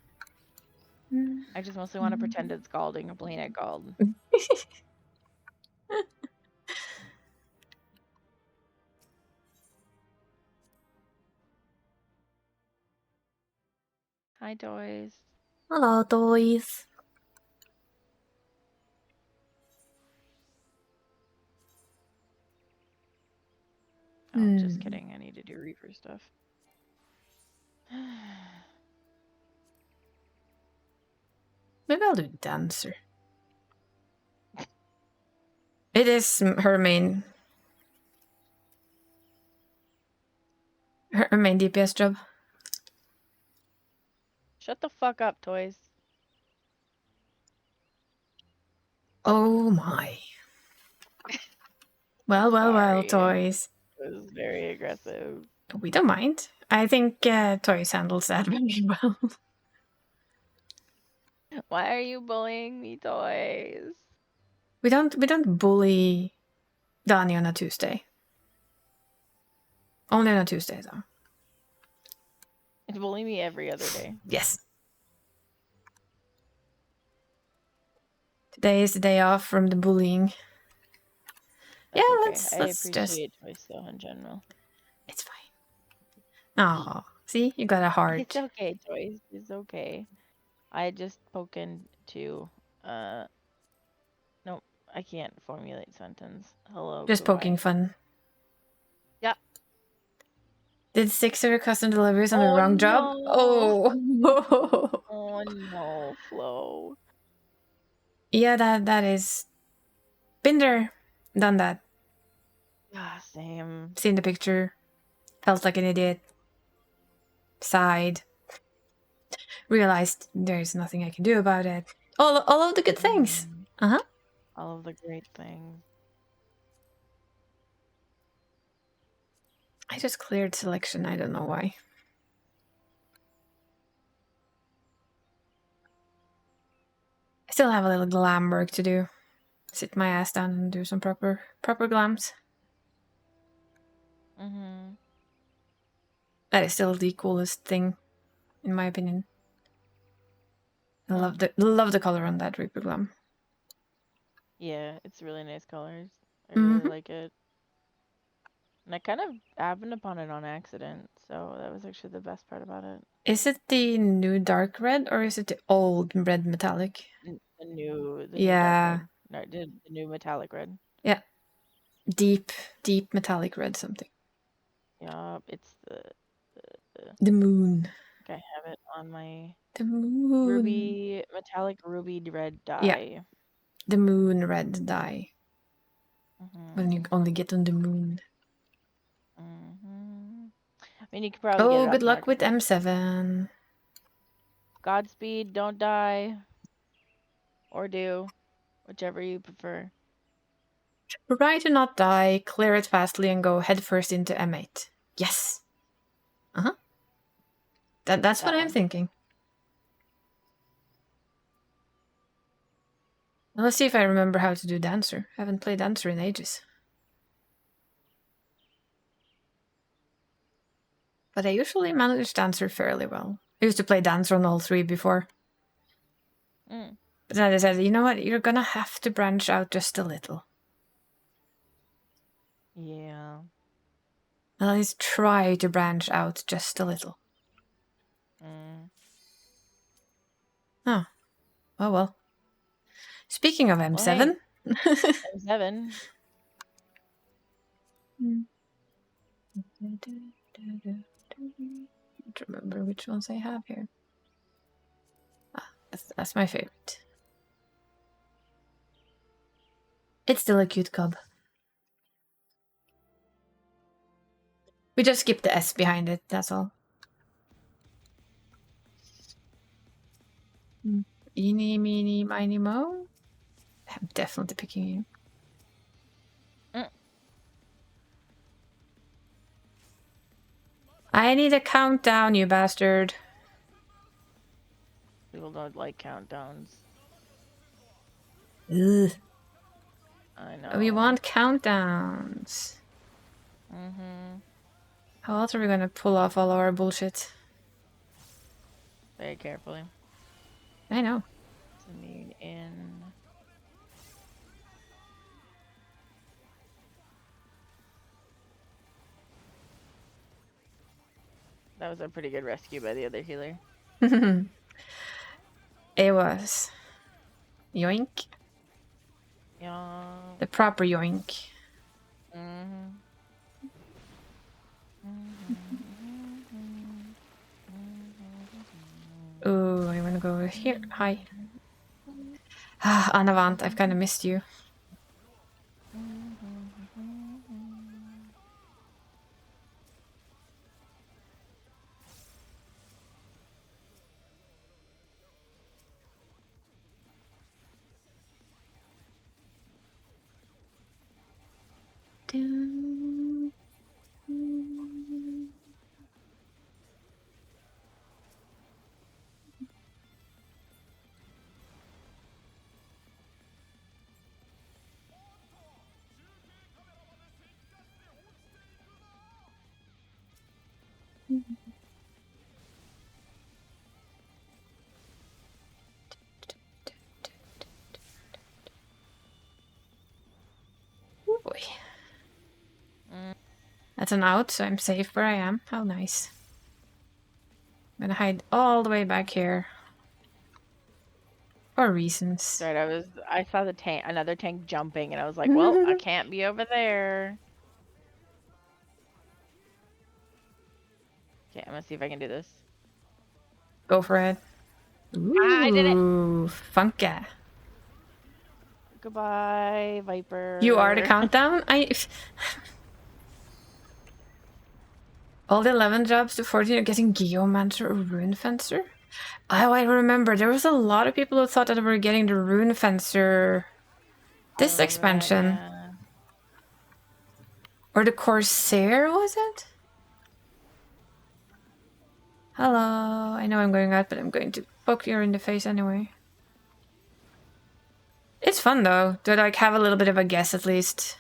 I just mostly want to pretend it's Gald and complain at Gald. Hi, toys. Hello, toys. Oh, just kidding. I need to do Reaper stuff. Maybe I'll do Dancer. It is her main DPS job. Shut the fuck up, toys. Oh my. Well, toys. It was very aggressive. We don't mind. I think toys handles that very well. Why are you bullying me, toys? We don't bully Donnie on a Tuesday. Only on a Tuesday, though. You bully me every other day. Yes. Today is the day off from the bullying. That's yeah, okay. let's I just. appreciate toys though in general. It's fine. Oh, see, you got a heart. It's okay, toys. It's okay. I just poking to. Nope. I can't formulate sentence. Hello. Just goodbye. poking fun. Yeah. Did 6 of your custom deliveries on the wrong job? Oh. Oh no, Flo. Yeah, that is. Been there, done that. Yeah, same. Seen the picture. Felt like an idiot. Sighed. Realized there's nothing I can do about it. All of the good things. All of the great things. I just cleared selection. I don't know why. I still have a little glam work to do. Sit my ass down and do some proper glams. That is still the coolest thing, in my opinion. I love the color on that Reaper glam. Yeah, it's really nice colors. I really like it. And I kind of happened upon it on accident, so that was actually the best part about it. Is it the new dark red or is it the old red metallic? The new yeah. No, the new metallic red. Yeah. Deep metallic red something. Yeah, it's the moon. I have it on my the moon. Ruby metallic ruby red dye. Yeah. The moon red dye. When you only get on the moon. I mean, you could probably get it good luck with M7. Godspeed, don't die. Or do. Whichever you prefer. Try to not die, clear it fastly, and go headfirst into M8. Yes. That's what I'm thinking. Let's see if I remember how to do Dancer. I haven't played Dancer in ages. But I usually manage Dancer fairly well. I used to play Dancer on all 3 before. Mm. But then I said, you know what? You're gonna have to branch out just a little. Yeah. At least try to branch out just a little. Mm. Oh. Oh well. Speaking of M7. Well, hey, M7. Don't remember which ones I have here. Ah, that's my favorite. It's still a cute cub. We just skipped the S behind it, that's all. Eeny, meeny, miny, mo. I'm definitely picking you. I need a countdown, you bastard. People don't like countdowns. Ugh. I know. We want countdowns. Mm-hmm. How else are we gonna pull off all our bullshit? Very carefully. I know. Need in. That was a pretty good rescue by the other healer. It was. Yoink. Yeah. The proper yoink. Mm-hmm. Ooh, I wanna go over here. Hi. Ah, Anavant, I've kinda missed you. Oh boy. That's an out, so I'm safe where I am. How nice. I'm gonna hide all the way back here. For reasons. Right, I saw the tank, another tank jumping, and I was like, well, I can't be over there. Okay, I'm gonna see if I can do this. Go for it. Ooh, I did it. Funky. Goodbye, Viper. You are the countdown? All the 11 jobs to 14 are getting Geomancer or Rune Fencer? Oh, I remember. There was a lot of people who thought that they were getting the Rune Fencer this expansion. That, yeah. Or the Corsair, was it? Hello. I know I'm going out, but I'm going to poke you in the face anyway. It's fun though, to like have a little bit of a guess at least.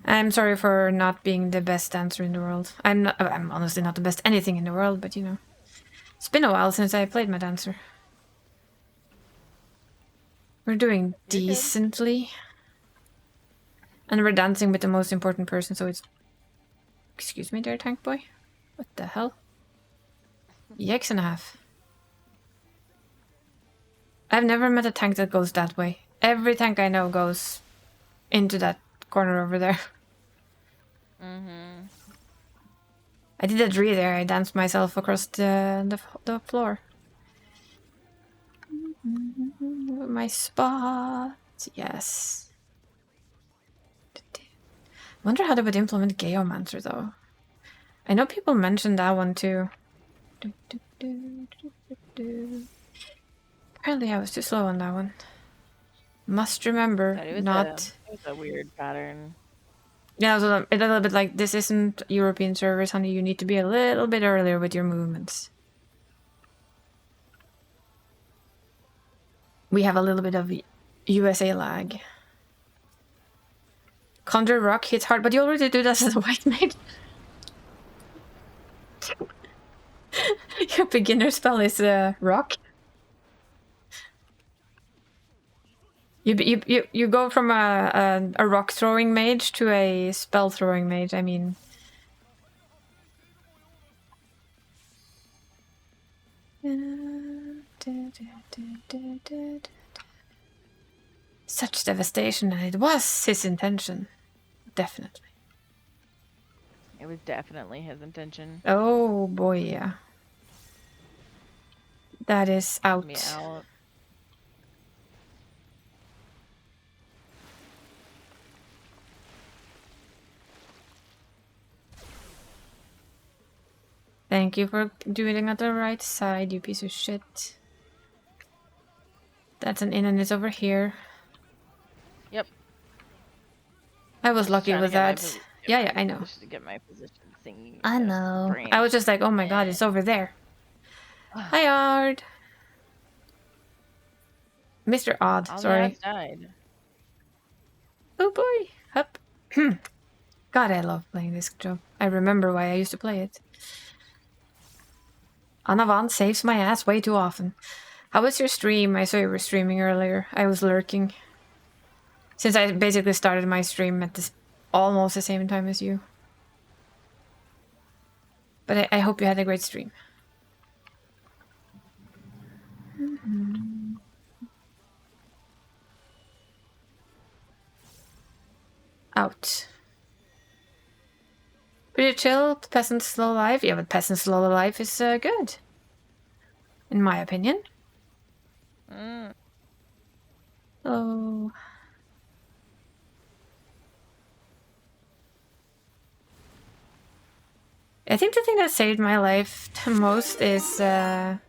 I'm sorry for not being the best dancer in the world. I'm honestly not the best anything in the world, but you know. It's been a while since I played my dancer. We're doing decently. And we're dancing with the most important person, so it's... Excuse me there, tank boy. What the hell? Yikes and a half. I've never met a tank that goes that way. Every tank I know goes into that corner over there. Mm-hmm. I did a Dree there. I danced myself across the floor. My spot. Yes. Wonder how they would implement Geomancer though. I know people mentioned that one too. Apparently I was too slow on that one. Must remember, It was not... a weird pattern. Yeah, so a little bit like, this isn't European servers, honey. You need to be a little bit earlier with your movements. We have a little bit of USA lag. Conjure rock hits hard, but you already do that as a white mage. Your beginner spell is rock. You go from a rock throwing mage to a spell throwing mage. I mean, such devastation, and it was his intention. Definitely. It was definitely his intention. Oh boy, yeah. That is out. Me out. Thank you for doing it on the right side, you piece of shit. That's an in and it's over here. Yep. I was lucky with that. Yeah, I know. To get my position thingy. I know. I was just like, oh my god, it's over there. Hi, Ard. Mr. Odd, sorry. Died. Oh boy. Up. God, I love playing this job. I remember why I used to play it. Anavan saves my ass way too often. How was your stream? I saw you were streaming earlier. I was lurking. Since I basically started my stream at almost the same time as you. But I hope you had a great stream. Out. Pretty chill, peasant slow life. Yeah, but peasant slow life is good. In my opinion. Oh. I think the thing that saved my life the most is hi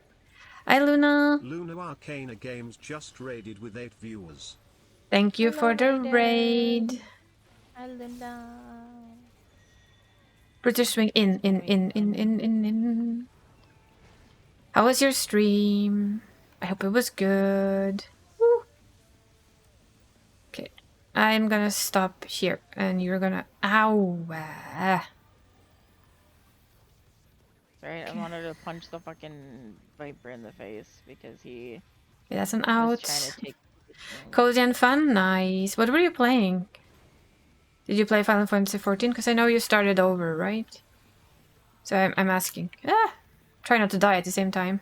Luna. Luna Arcana Games just raided with 8 viewers. Thank you for the raid. Hi Luna. British swing in. How was your stream? I hope it was good. Woo. Okay. I'm gonna stop here and you're gonna ow. Right, I wanted to punch the fucking Viper in the face because he that's an out. was trying to take Cozy and fun, nice. What were you playing? Did you play Final Fantasy 14? Because I know you started over, right? So I'm asking. Try not to die at the same time.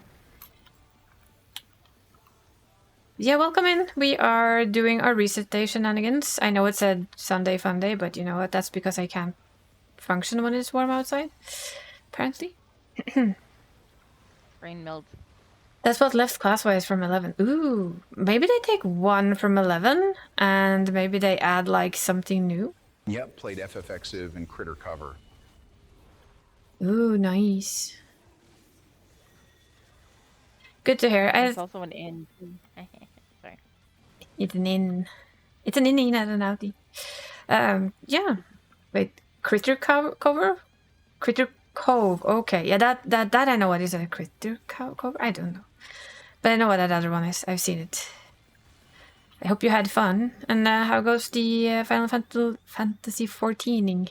Yeah, welcome in. We are doing our reset day shenanigans. I know it said Sunday fun day, but you know what? That's because I can't function when it's warm outside. Apparently. brain melt. That's what left class-wise from 11. Ooh, maybe they take 1 from 11 and maybe they add like something new. Yep, played FFX and Critter Cover. Ooh, nice. Good to hear. It's also an in. Sorry. It's an in. It's an innie, not an outie. Yeah. Wait, Critter cover? Critter Cove. Okay, yeah, that I know what is a Critter cover. I don't know, but I know what that other one is. I've seen it. I hope you had fun. And how goes the Final Fantasy 14ing?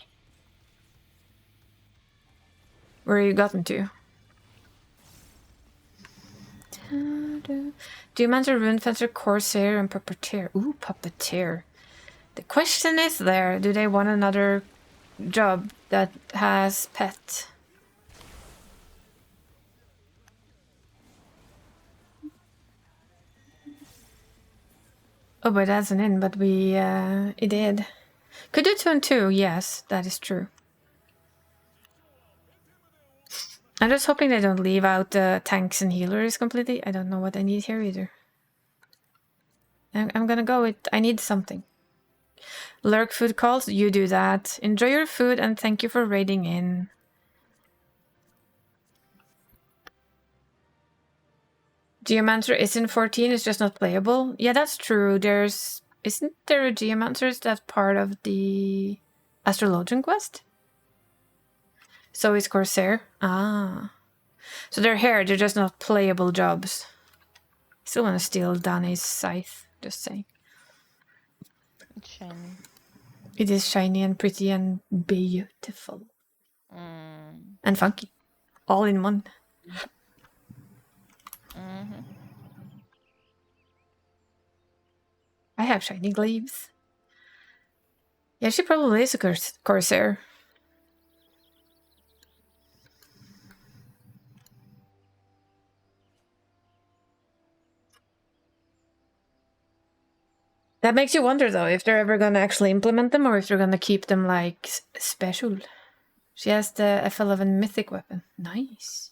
Where are you gotten to? Geomancer, Runefencer, Corsair, and Puppeteer. Ooh, Puppeteer. The question is there, do they want another job that has pet? Oh, but that's an in, but we, it did. Could do 2 and 2, yes, that is true. I'm just hoping they don't leave out the tanks and healers completely. I don't know what I need here either. I'm gonna go with, I need something. Lurk food calls, you do that. Enjoy your food and thank you for raiding in. Geomancer is in 14, it's just not playable. Yeah, that's true. Isn't there a Geomancer? Is that part of the Astrologian quest? So is Corsair. Ah. So they're here, they're just not playable jobs. Still want to steal Danny's scythe, just saying. It's shiny. It is shiny and pretty and beautiful. And funky. All in one. I have shiny glaives. Yeah, she probably is a Corsair. That makes you wonder, though, if they're ever going to actually implement them or if they're going to keep them, like, special. She has the F11 mythic weapon. Nice.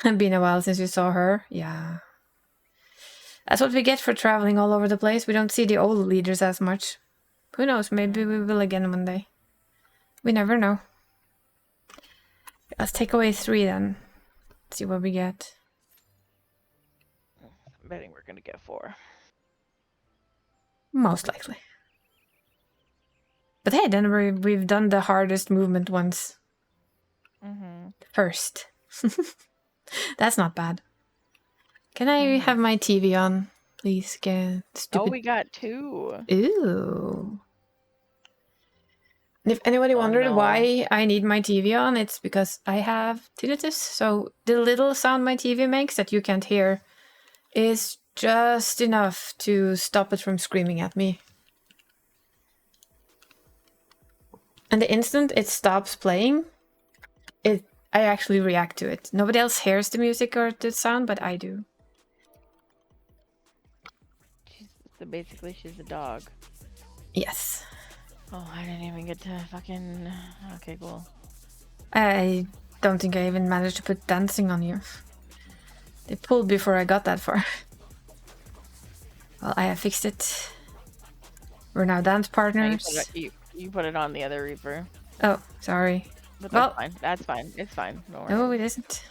Been a while since you saw her. Yeah. That's what we get for traveling all over the place. We don't see the old leaders as much. Who knows? Maybe we will again one day. We never know. Let's take away 3 then. See what we get. I'm betting we're gonna get 4. Most likely. But hey, then we've done the hardest movement once. First. That's not bad. Can I have my TV on, please? Stupid. Oh, we got 2. Ooh. And if anybody wondered why I need my TV on, it's because I have tinnitus. So the little sound my TV makes that you can't hear is just enough to stop it from screaming at me. And the instant it stops playing, I actually react to it. Nobody else hears the music or the sound, but I do. So basically, she's a dog. Yes. Oh, I didn't even get to fucking... Okay, cool. I don't think I even managed to put dancing on you. They pulled before I got that far. Well, I have fixed it. We're now dance partners. You put it on the other Reaper. Oh, sorry. But well, that's fine. That's fine. It's fine. Don't worry. No, it isn't.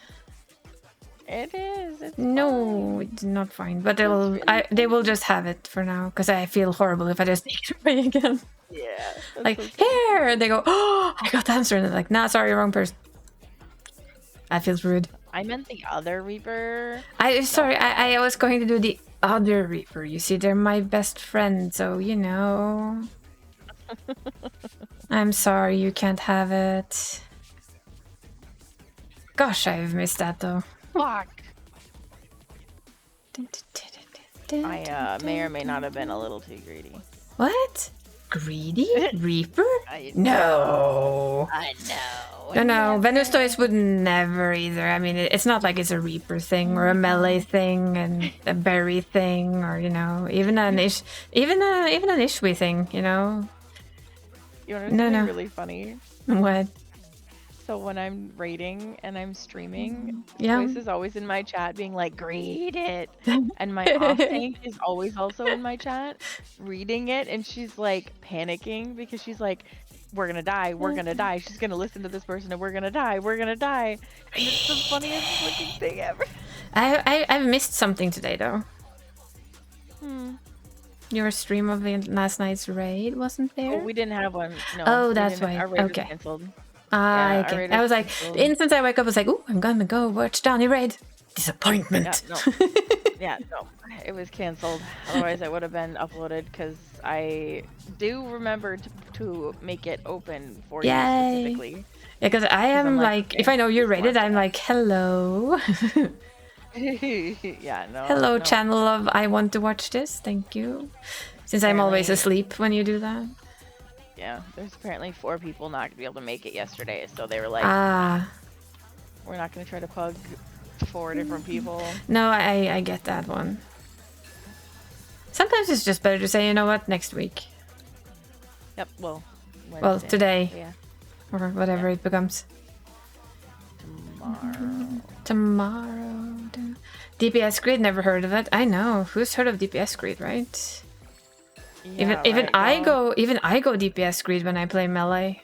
It is. It's no, fine. It's not fine. But they will just have it for now because I feel horrible if I just take it away again. Yeah. Like, okay. Here! They go, oh, I got the answer. And they're like, nah, sorry, wrong person. That feels rude. I meant the other Reaper. Sorry, I was going to do the other Reaper. You see, they're my best friend, so, you know. I'm sorry, you can't have it. Gosh, I've missed that, though. Fuck! I may or may not have been a little too greedy. What? Greedy? Reaper? No. I know. No, Venustois would never either. I mean, it's not like it's a Reaper thing or a melee thing and a berry thing or, you know, even an Ishwi thing, you know. You want to know something really funny? What? So when I'm raiding and I'm streaming, yeah. Joyce is always in my chat being like, "Greet it," and my off tank is always also in my chat reading it, and she's like panicking because she's like, "We're gonna die, we're gonna die." She's gonna listen to this person, and we're gonna die, we're gonna die. And it's the funniest fucking thing ever. I've missed something today though. Your stream of the last night's raid wasn't there? Oh, we didn't have one. No. Oh, that's why. Our raid was okay. canceled. Okay. I was like, the instant I wake up, I was like, "Ooh, I'm gonna go watch Donny raid." Disappointment. Yeah, no. It was canceled. Otherwise, it would have been uploaded because I do remember to make it open for you specifically. Yeah, because I am like, if I know you're rated, I'm like, hello. Yeah, no. Hello, channel of I want to watch this. Thank you. Since I'm always asleep when you do that. Yeah, there's apparently 4 people not gonna be able to make it yesterday, so they were like, we're not gonna try to pug 4 different people. No, I get that one. Sometimes it's just better to say, you know what, next week. Yep, well, Wednesday. Well, today. Yeah. Or whatever it becomes. Tomorrow. DPS Grid, never heard of it. I know. Who's heard of DPS Grid, right? Yeah, even I go DPS Grid when I play melee.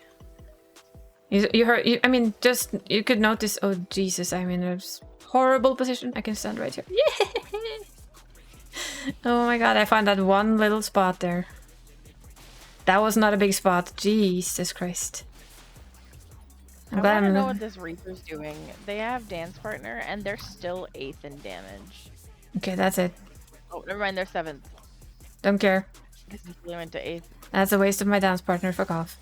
You heard? I mean, just you could notice. Oh Jesus! I'm in a horrible position. I can stand right here. Yeah. Oh my God! I found that one little spot there. That was not a big spot. Jesus Christ. I want to know what this Reaper's doing. They have dance partner, and they're still 8th in damage. Okay, that's it. Oh, never mind, they're 7th. Don't care. This is really went to 8th. That's a waste of my dance partner. Fuck off.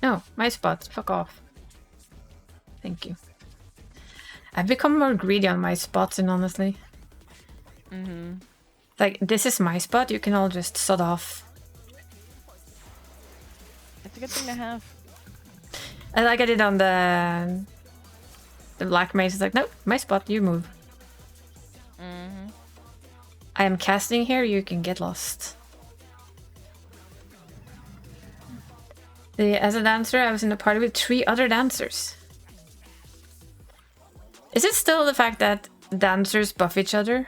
No, my spots. Fuck off. Thank you. I've become more greedy on my spots, and honestly. Like, this is my spot, you can all just sod off. It's a good thing to have. And like I did on the black mage, it's like, nope, my spot, you move. I am casting here, you can get lost. As a dancer, I was in a party with 3 other dancers. Is it still the fact that dancers buff each other?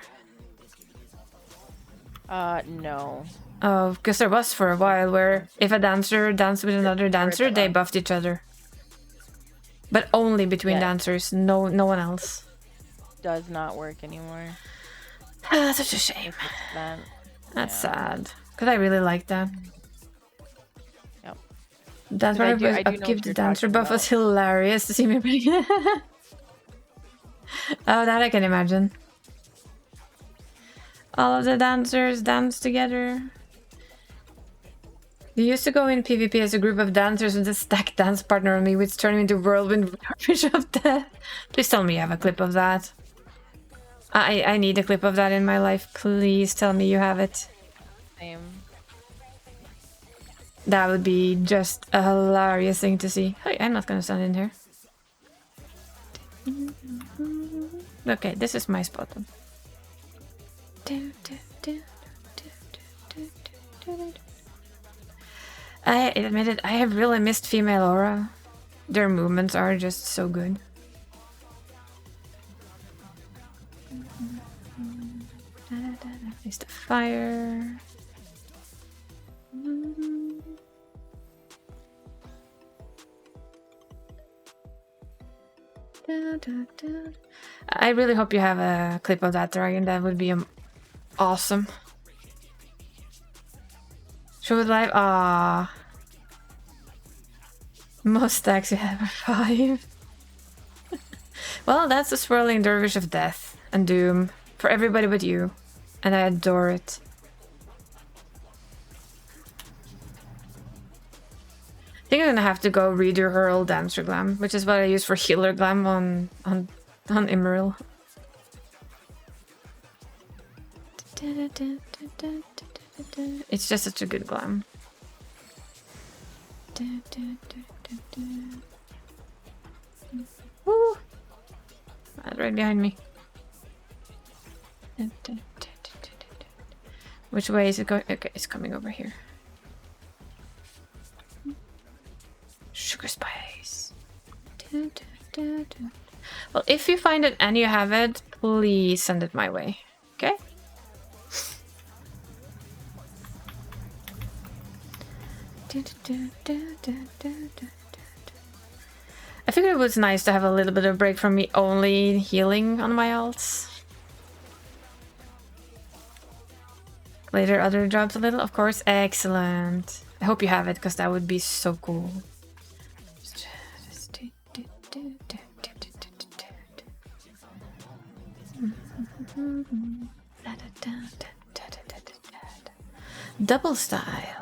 No. Oh, because there was for a while where if a dancer danced with another dancer, they buffed each other. But only between dancers, no one else. Does not work anymore. That's such a shame. That's sad. Because I really like that. Yep. That's why I give the dancer buff was hilarious to see me bring it. Oh, that I can imagine. All of the dancers dance together. We used to go in PvP as a group of dancers with a stacked dance partner on me, which turned me into whirlwind garbage of death. Please tell me you have a clip of that. I need a clip of that in my life. Please tell me you have it. Same. That would be just a hilarious thing to see. Hey, I'm not gonna stand in here. Okay, this is my spot. I admit it, I have really missed female aura. Their movements are just so good. Is the fire. I really hope you have a clip of that dragon. That would be awesome. Show it live. Ah, most stacks you have are 5. Well, that's the swirling dervish of death and doom for everybody but you, and I adore it. I think I'm gonna have to go redo her old dancer glam, which is what I use for healer glam on Emerald. It's just such a good glam. Woo! Right behind me. Which way is it going? Okay, it's coming over here. Sugar spice. Well, if you find it and you have it, please send it my way. Okay? I figured it was nice to have a little bit of break from me only healing on my ults. Later, other drops a little, of course. Excellent. I hope you have it, because that would be so cool. Double style.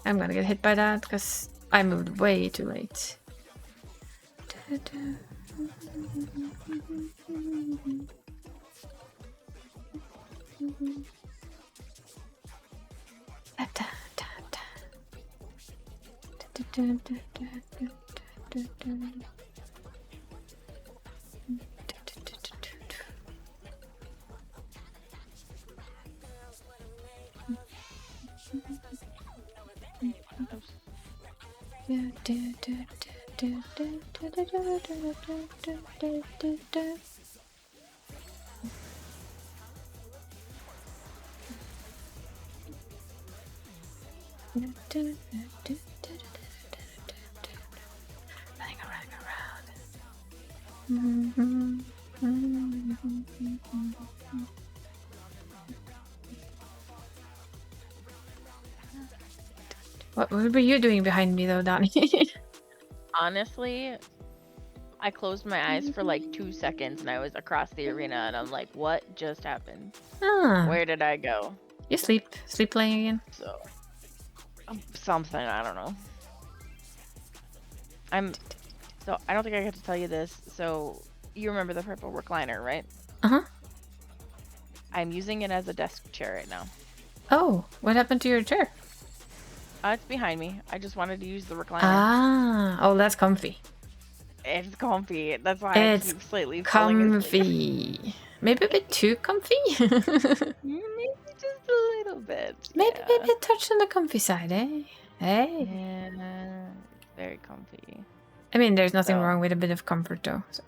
I'm gonna get hit by that because I moved way too late. What were you doing behind me though, Donnie? Honestly, I closed my eyes for like 2 seconds and I was across the arena and I'm like, what just happened? Ah, Where did I go? you sleep playing again. So, something, I don't know. So I don't think I got to tell you this. So you remember the purple recliner, right? Uh-huh. I'm using it as a desk chair right now. Oh, what happened to your chair? It's behind me. I just wanted to use the recliner. Ah, oh, that's comfy. It's comfy. That's why It's I keep slightly falling asleep. comfy. Maybe a bit too comfy. Maybe just a little bit. Maybe Yeah. a touch on the comfy side, eh? Hey. Yeah, very comfy. I mean, there's nothing So- wrong with a bit of comfort, though. So.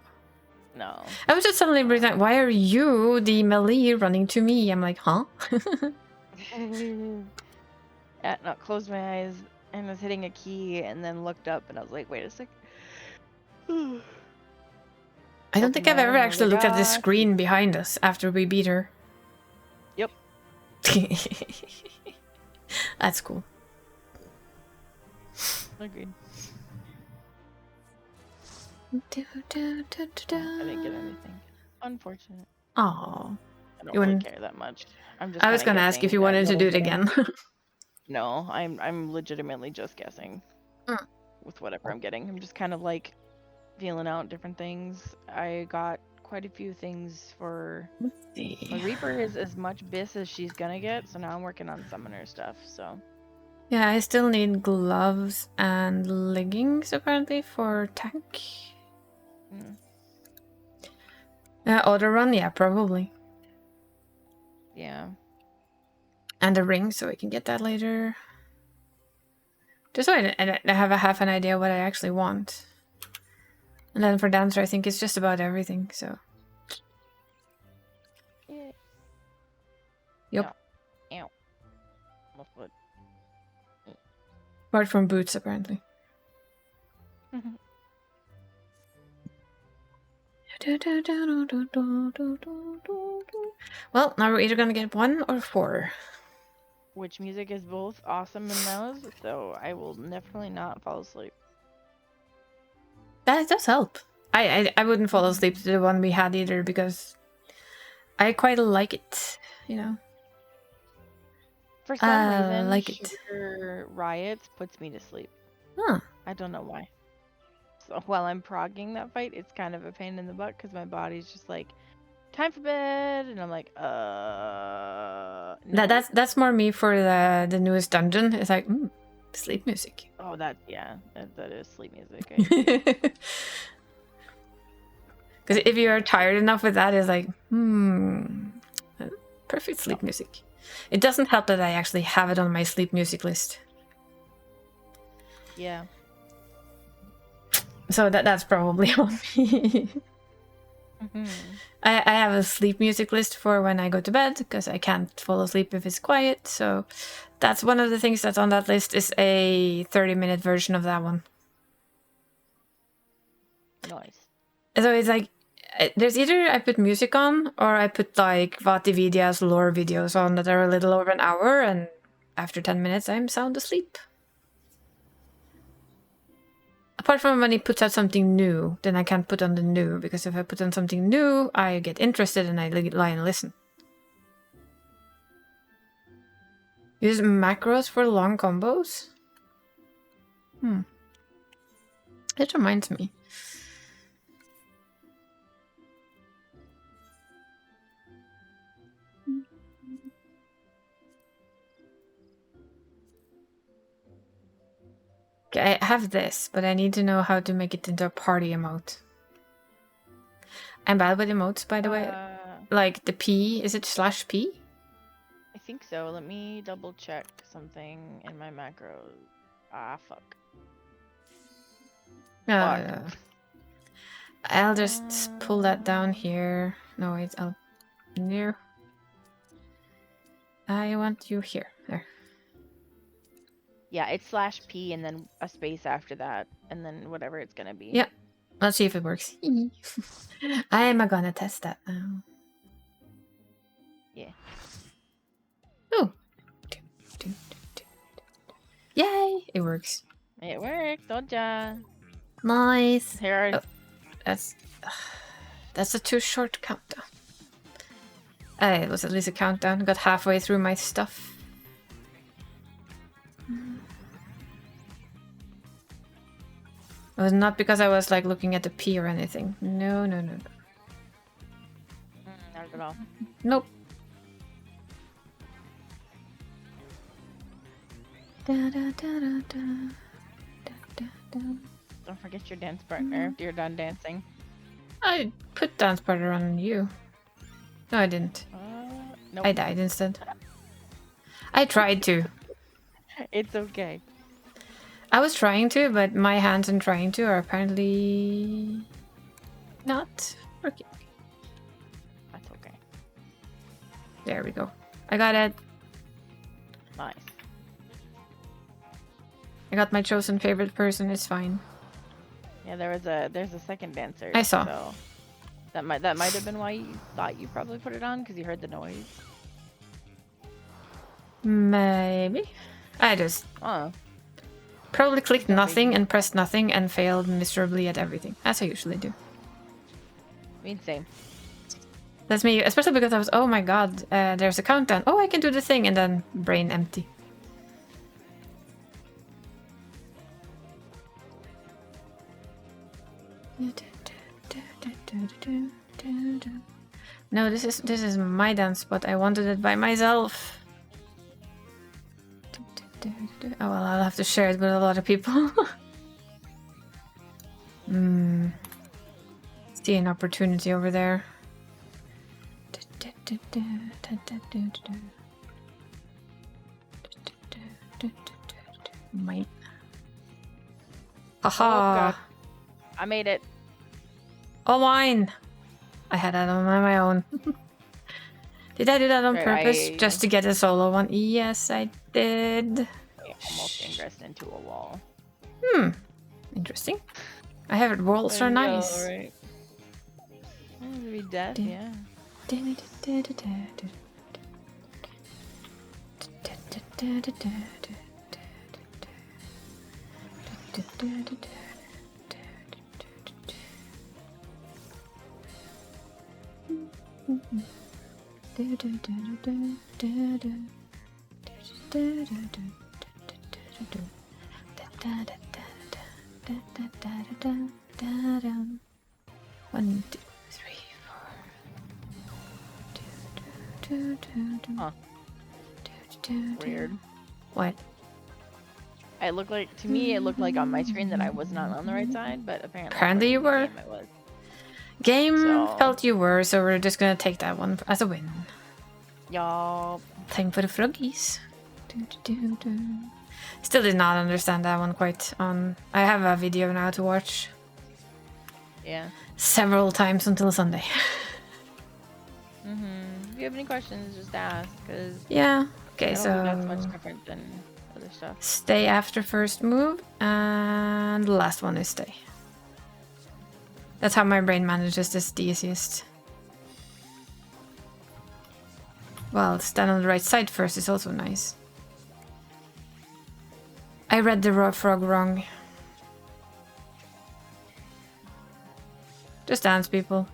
No. I was just suddenly realizing, why are you, the melee, running to me? I'm like, huh? Yeah, no, closed my eyes and was hitting a key and then looked up and I was like, wait a sec. I don't think Opened I've my ever eyes, actually oh my looked at the gosh. screen behind us after we beat her. Yep. That's cool. Agreed. I didn't get anything. Unfortunate. Oh, I don't You really wouldn't- care that much. I'm just I was kinda gonna ask if guessing you that wanted to do little it bit. again. No, I'm legitimately just guessing Mm. with whatever I'm getting. I'm just kind of like feeling out different things. I got quite a few things for my Reaper is as much bis as she's gonna get, so now I'm working on summoner stuff. So Yeah, I still need gloves and leggings apparently for tank. mm, Auto run, yeah, probably. yeah, And a ring, so we can get that later. Just so I have a half an idea what I actually want. And then for dancer, I think it's just about everything. So yeah. Yep. Ow. My foot. apart from boots, apparently. Well, now we're either gonna get 1 or 4. Which music is both awesome and loud, so I will definitely not fall asleep. That does help. I wouldn't fall asleep to the one we had either because I quite like it, you know. For some reason, like it. Sugar Riots puts me to sleep. Huh. I don't know why. So while I'm progging that fight, it's kind of a pain in the butt because my body's just like, time for bed, and I'm like, no. That's more me for the newest dungeon. It's like, sleep music. Oh, that is sleep music. I agree. Because if you are tired enough with that, it's like, perfect sleep music. It doesn't help that I actually have it on my sleep music list. Yeah. So that's probably on me. Mhm. I have a sleep music list for when I go to bed because I can't fall asleep if it's quiet. So that's one of the things that's on that list is a 30-minute version of that one. Nice. So it's like, there's either I put music on or I put like Vatividia's lore videos on that are a little over an hour, and after 10 minutes I'm sound asleep. Apart from when he puts out something new, then I can't put on the new, because if I put on something new, I get interested and I lie and listen. Use macros for long combos? It reminds me. Okay, I have this, but I need to know how to make it into a party emote. I'm bad with emotes, by the way. Like the P, is it /P? I think so. Let me double check something in my macros. Ah, fuck. I'll just pull that down here. No, wait, I'll near. I want you here. There. Yeah, it's /P and then a space after that, and then whatever it's gonna be. Yeah. Let's see if it works. I'm gonna test that now. Yeah. Oh. Yay! It works. It worked, don't ya? Nice. Here are... That's a too short countdown. It was at least a countdown. Got halfway through my stuff. It was not because I was like looking at the P or anything. No. Not at all. Nope. Don't forget your dance partner after you're done dancing. I put dance partner on you. No, I didn't. Nope. I died instead. I tried to. It's okay. I was trying to, but my hands in trying to are apparently not working. That's okay. There we go. I got it. Nice. I got my chosen favorite person. It's fine. Yeah, there's a second dancer. I saw. So that might have been why you thought you probably put it on, because you heard the noise. Maybe. I just probably clicked nothing and pressed nothing and failed miserably at everything, as I usually do. I mean, same. That's me, especially because I was, oh my god, there's a countdown. Oh, I can do the thing, and then brain empty. No, this is my dance spot. I wanted it by myself. Oh well, I'll have to share it with a lot of people. See an opportunity over there. Mine. Haha! Oh, I made it. Oh, mine! I had that on my own. Did I do that on purpose? Just to get a solo one? Yes, I did. I almost ingressed into a wall. Interesting. I have it. Walls are nice. Right. Maybe death, yeah. One, two, three, four. Huh. Weird. What? It looked like, to me, it looked like on my screen that I was not on the right side, but apparently. Apparently you were. I was. Game So- felt you were, so we're just gonna take that one as a win. Y'all. Time for the froggies. Still did not understand that one quite on. I have a video now to watch Yeah. several times until Sunday. If you have any questions, just ask, because Yeah. Okay, I don't think that's so much different than other stuff. stay after first move, and the last one is stay. That's how my brain manages this the easiest. Well, stand on the right side first is also nice. I read the raw frog wrong. Just dance, people.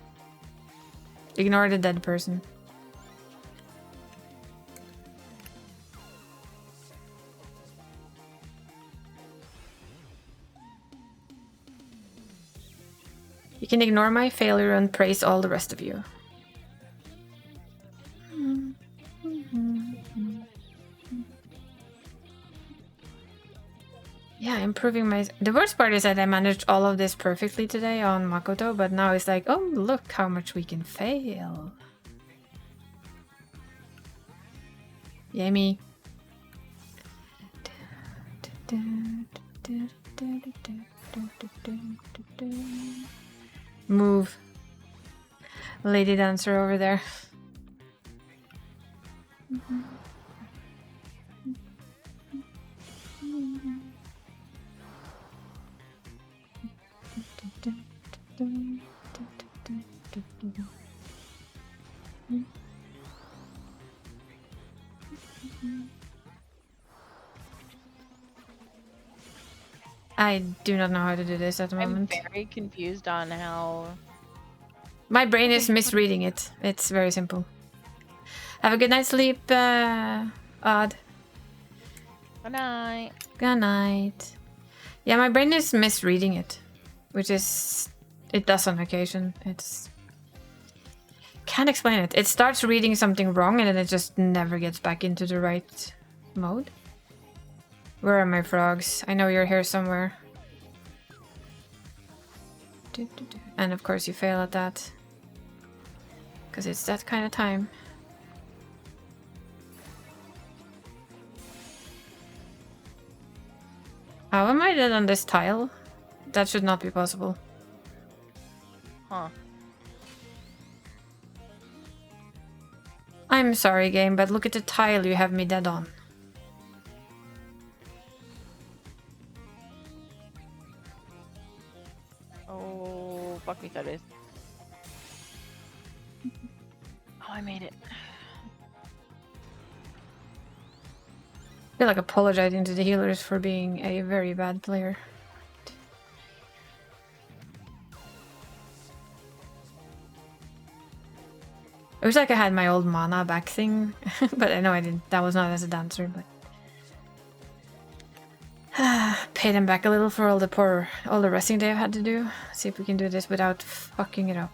Ignore the dead person. You can ignore my failure and praise all the rest of you. Yeah, improving my... The worst part is that I managed all of this perfectly today on Makoto, but now it's like, oh, look how much we can fail. Yay me. Move. Lady dancer over there. I do not know how to do this at the I'm moment. very confused on how. My brain is Okay, misreading it. It's very simple. Have a good night's sleep, Odd. Good night. Good night. Yeah, my brain is misreading it, which is... It does on occasion. It's... Can't explain it. It starts reading something wrong and then it just never gets back into the right mode. Where are my frogs? I know you're here somewhere. And of course you fail at that. Because it's that kind of time. How am I dead on this tile? That should not be possible. Huh. I'm sorry, game, but look at the tile you have me dead on. Oh, fuck me sideways. Oh, I made it. I feel like apologizing to the healers for being a very bad player. It was like I had my old mana back thing, but I know I didn't. That was not as a dancer, but pay them back a little for all the resting they've had to do. See if we can do this without fucking it up.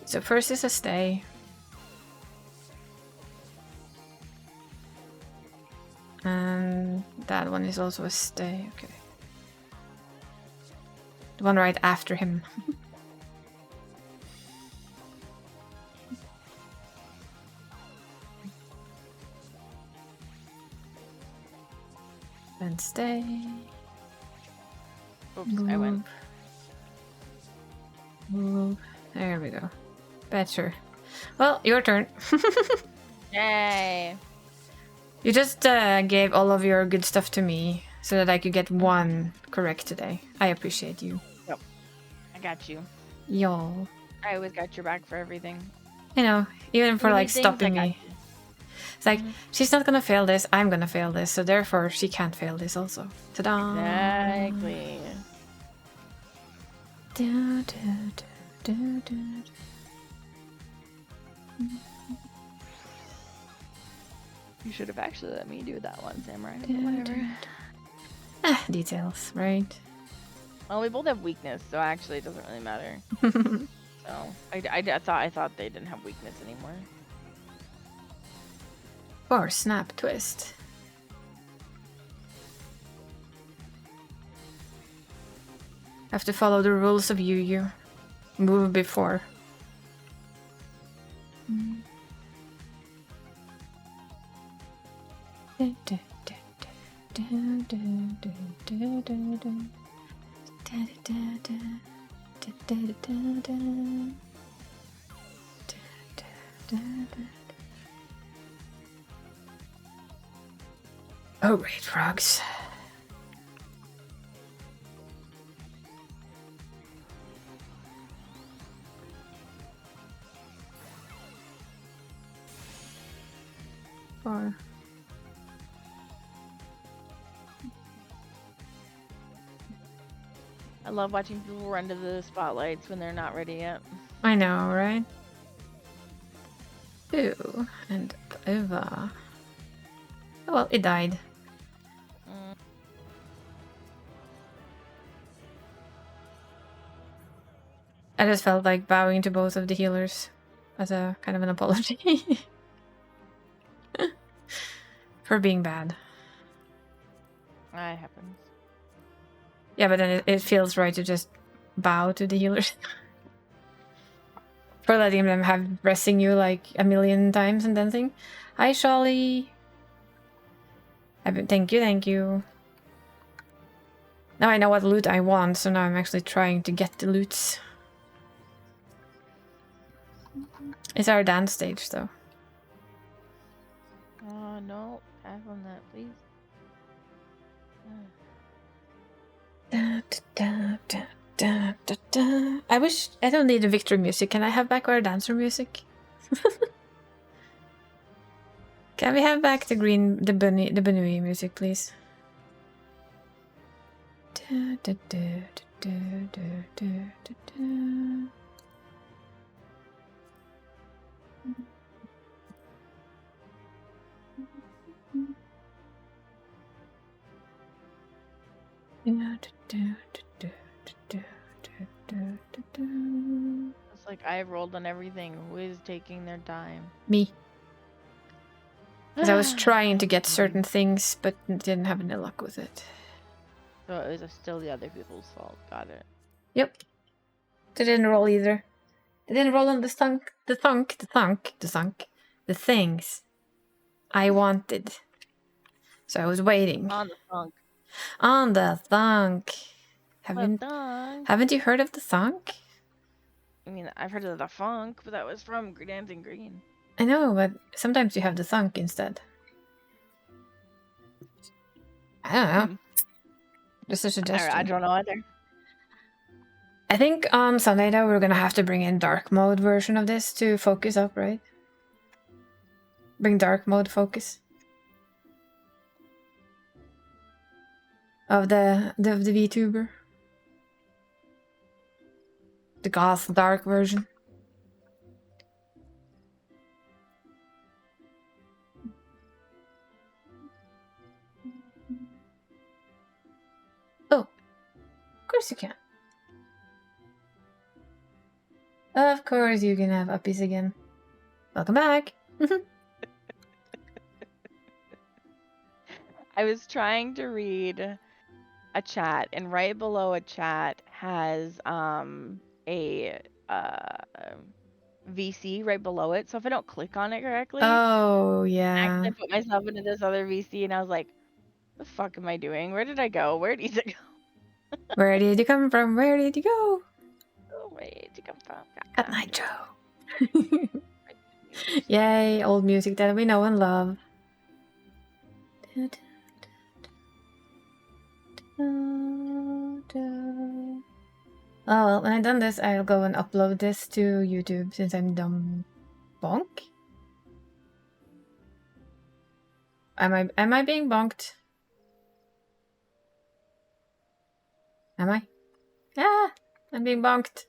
So first is a stay. And that one is also a stay, okay. The one right after him. Then stay. Oops, I went. Move. There we go. Better. Well, your turn. Yay. You just gave all of your good stuff to me so that I could get one correct today. I appreciate you. Yep. I got you. Y'all. I always got your back for everything. You know, even for You like need things, I stopping got me. you. It's like, she's not gonna fail this, I'm gonna fail this, so therefore she can't fail this also. Ta-da! Exactly. Do, do, do, do, do. You should have actually let me do that one, Samurai. But Do, whatever. do, do. Ah, details, right? Well, we both have weakness, so actually it doesn't really matter. So I thought they didn't have weakness anymore. Or snap twist. Have to follow the rules of Yu-Yu. Move before. Oh, great frogs. Or I love watching people run to the spotlights when they're not ready yet. I know, right? Ooh, and over. Oh, well, it died. Mm. I just felt like bowing to both of the healers as a kind of an apology for being bad. That happens. Yeah, but then it feels right to just bow to the healers. For letting them have pressing you like a million times and dancing. Hi, Sholly. Thank you. Now I know what loot I want, so now I'm actually trying to get the loots. It's our dance stage, though. Oh, no. Pass on that, please. I wish I don't need the victory music. Can I have back our dancer music? Can we have back the bunny music, please? It's like I rolled on everything. Who is taking their time? Me. Because I was trying to get certain things, but didn't have any luck with it. So it was still the other people's fault. Got it. Yep. They didn't roll either. They didn't roll on the things I wanted. So I was waiting. On the thunk. On the thunk. Haven't you heard of the thunk? I mean, I've heard of the funk, but that was from Dancing Green. I know, but sometimes you have the thunk instead. I don't know. Just a suggestion. I don't know either. I think on Sunday, though, we're gonna have to bring in dark mode version of this to focus up, right? Bring dark mode focus. Of the VTuber. The goth dark version. Oh, of course you can. Of course you can have uppies again. Welcome back. I was trying to read a chat, and right below a chat has a VC right below it. So if I don't click on it correctly, Oh yeah. I put myself into this other VC, and I was like, "The fuck am I doing? Where did I go? Where did it go? Where did you come from? Where did you go? Oh, where did you come from? Good night, Joe. Yay, old music that we know and love. Oh well, when I've done this, I'll go and upload this to YouTube since I'm dumb. Bonk? Am I being bonked? Am I? Ah! I'm being bonked.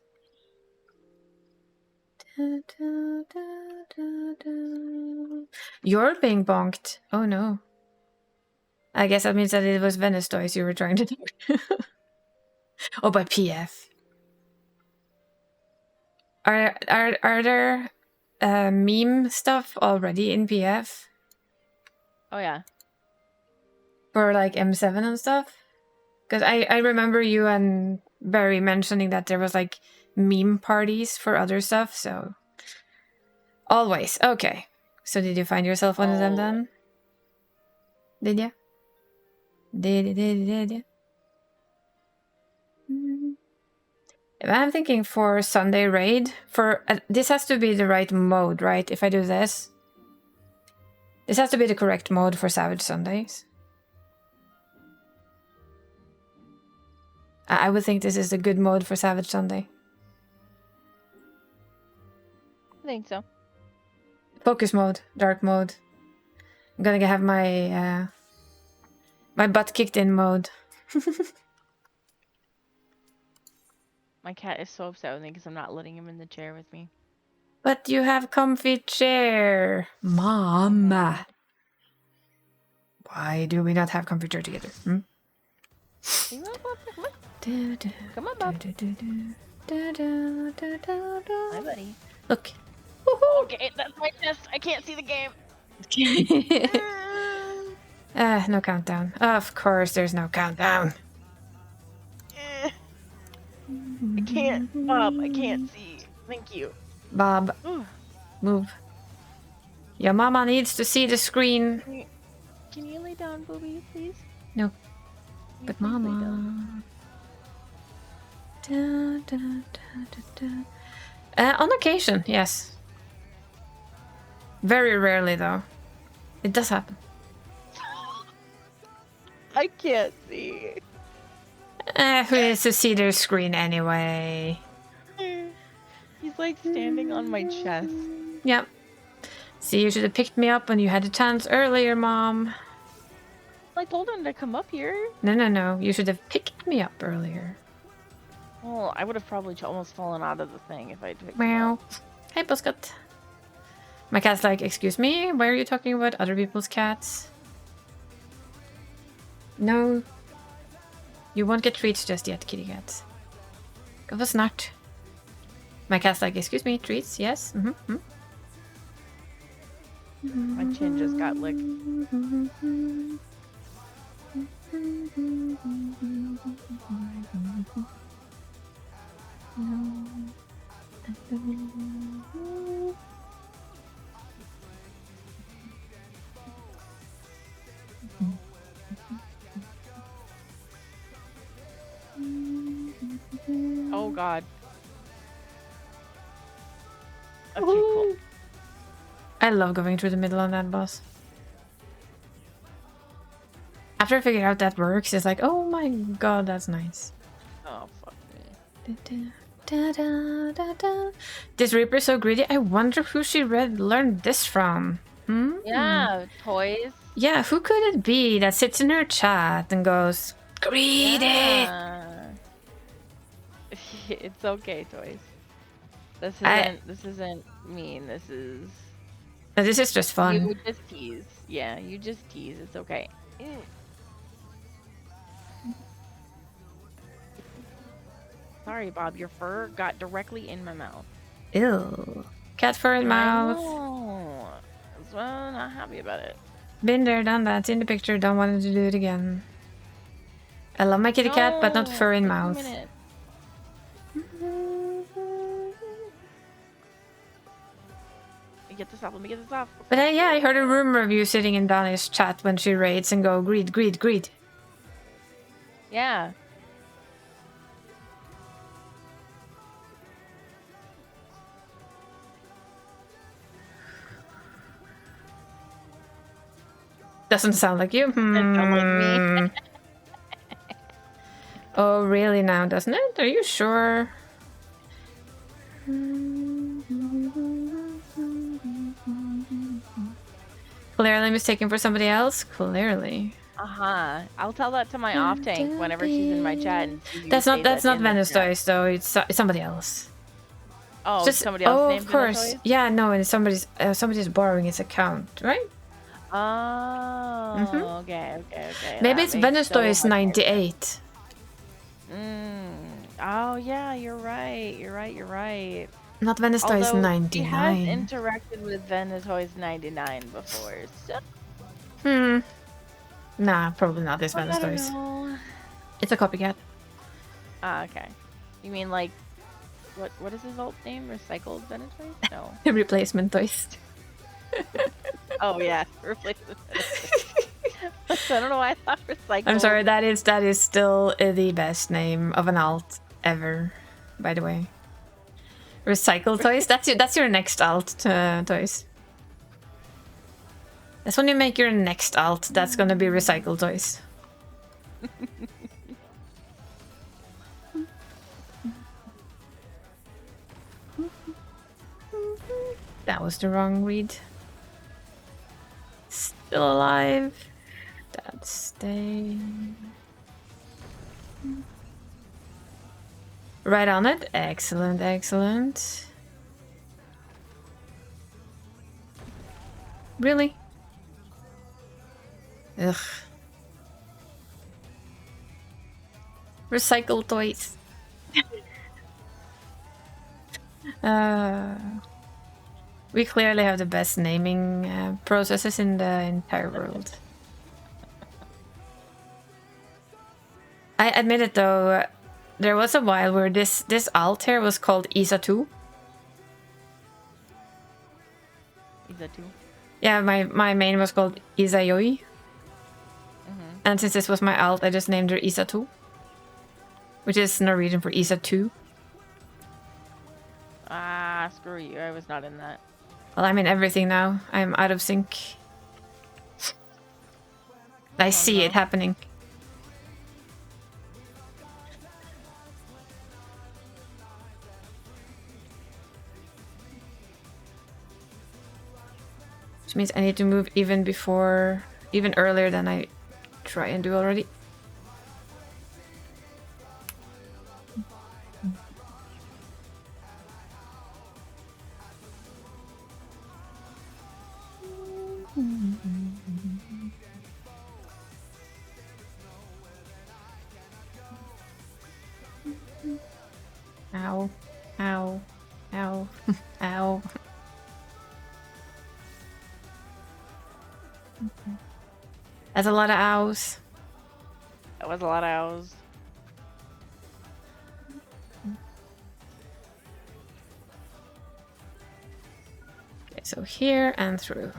You're being bonked. Oh no. I guess that means that it was Venice toys you were trying to do. Oh, by PF. Are there meme stuff already in PF? Oh yeah. For like M7 and stuff? Because I remember you and Barry mentioning that there was like meme parties for other stuff, so... Always. Okay. So did you find yourself one of them then? Did ya? Did ya? I'm thinking for Sunday raid, for this has to be the right mode, right? If I do this. This has to be the correct mode for Savage Sundays. I would think this is a good mode for Savage Sunday. I think so. Focus mode, dark mode. I'm gonna have my my butt kicked in mode. My cat is so upset with me because I'm not letting him in the chair with me. But you have comfy chair, Mama. Why do we not have comfy chair together? Hmm? Come on, Bob. Hi, buddy. Look. Okay, that's my test. I can't see the game. No countdown. Of course, there's no countdown. I can't, Bob. I can't see. Thank you. Bob, move. Your mama needs to see the screen. Can you lay down, Booby, please? No, Can you but please lay mama. down? On occasion, yes. Very rarely, though. It does happen. I can't see. Who needs to see their screen anyway? He's like standing on my chest. Yep. See, you should have picked me up when you had the chance earlier, Mom. I told him to come up here. No. You should have picked me up earlier. Well, I would have probably almost fallen out of the thing if I'd picked him Meow. up. Hey, Buzzcut. My cat's like, excuse me, why are you talking about other people's cats? No. You won't get treats just yet, kitty cats. Of course not. My cat's like, excuse me, treats? Yes? Mm-hmm. My chin just got licked. Oh god. Okay, cool. I love going through the middle on that boss. After I figured out that works, it's like, oh my god, that's nice. Oh, fuck me. This Reaper's so greedy. I wonder who she learned this from. Yeah, toys. Yeah, who could it be that sits in her chat and goes, greedy? Yeah. It's okay, toys. This isn't mean. This is. No, this is just fun. You just tease. Yeah, you just tease. It's okay. Sorry, Bob. Your fur got directly in my mouth. Ew. Cat fur in mouth. So I'm not happy about it. Been there, done that. In the picture. Don't want to do it again. I love my kitty cat, but not fur in mouth. Get this off. Let me get this off. But yeah, I heard a rumor of you sitting in Donnie's chat when she raids and go, greed, greed, greed. Yeah. Doesn't sound like you. Doesn't sound like me. Oh, really now, doesn't it? Are you sure? Clearly mistaken for somebody else? Clearly. I'll tell that to my off tank whenever she's in my chat. And that's not Venice Toys though. It's somebody else. Oh, just somebody else. Oh, of course. Yeah, no, and somebody's borrowing his account, right? Oh, okay. Maybe it's Venice Toys 98. Oh yeah, you're right. Not Venice Toys 99. He has interacted with Venice Toys 99 before, so. Nah, probably not this Venice Toys. It's a copycat. Ah, okay. You mean like, what is his old name? Recycled Venice Toys? No. Replacement Toys. Oh yeah, replacement Venice Toys. I don't know why I thought recycled. I'm sorry, that is still the best name of an alt ever, by the way. Recycle Toys? That's your next alt, Toys. That's when you make your next alt. That's gonna be Recycle Toys. That was the wrong read. Still alive. Dad, stay. Right on it. Excellent. Really? Ugh. Recycle toys. We clearly have the best naming processes in the entire world. I admit it though, There was a while where this alt here was called Isa 2. Isa 2. Yeah, my main was called Isayoi. And since this was my alt, I just named her Isa 2. Which is Norwegian for Isa 2. Ah, screw you. I was not in that. Well, I'm in everything now. I'm out of sync. I see it happening. Which means I need to move even earlier than I try and do already. Ow. Ow. Ow. Ow. That's a lot of ows. That was a lot of owls. Okay, so here and through.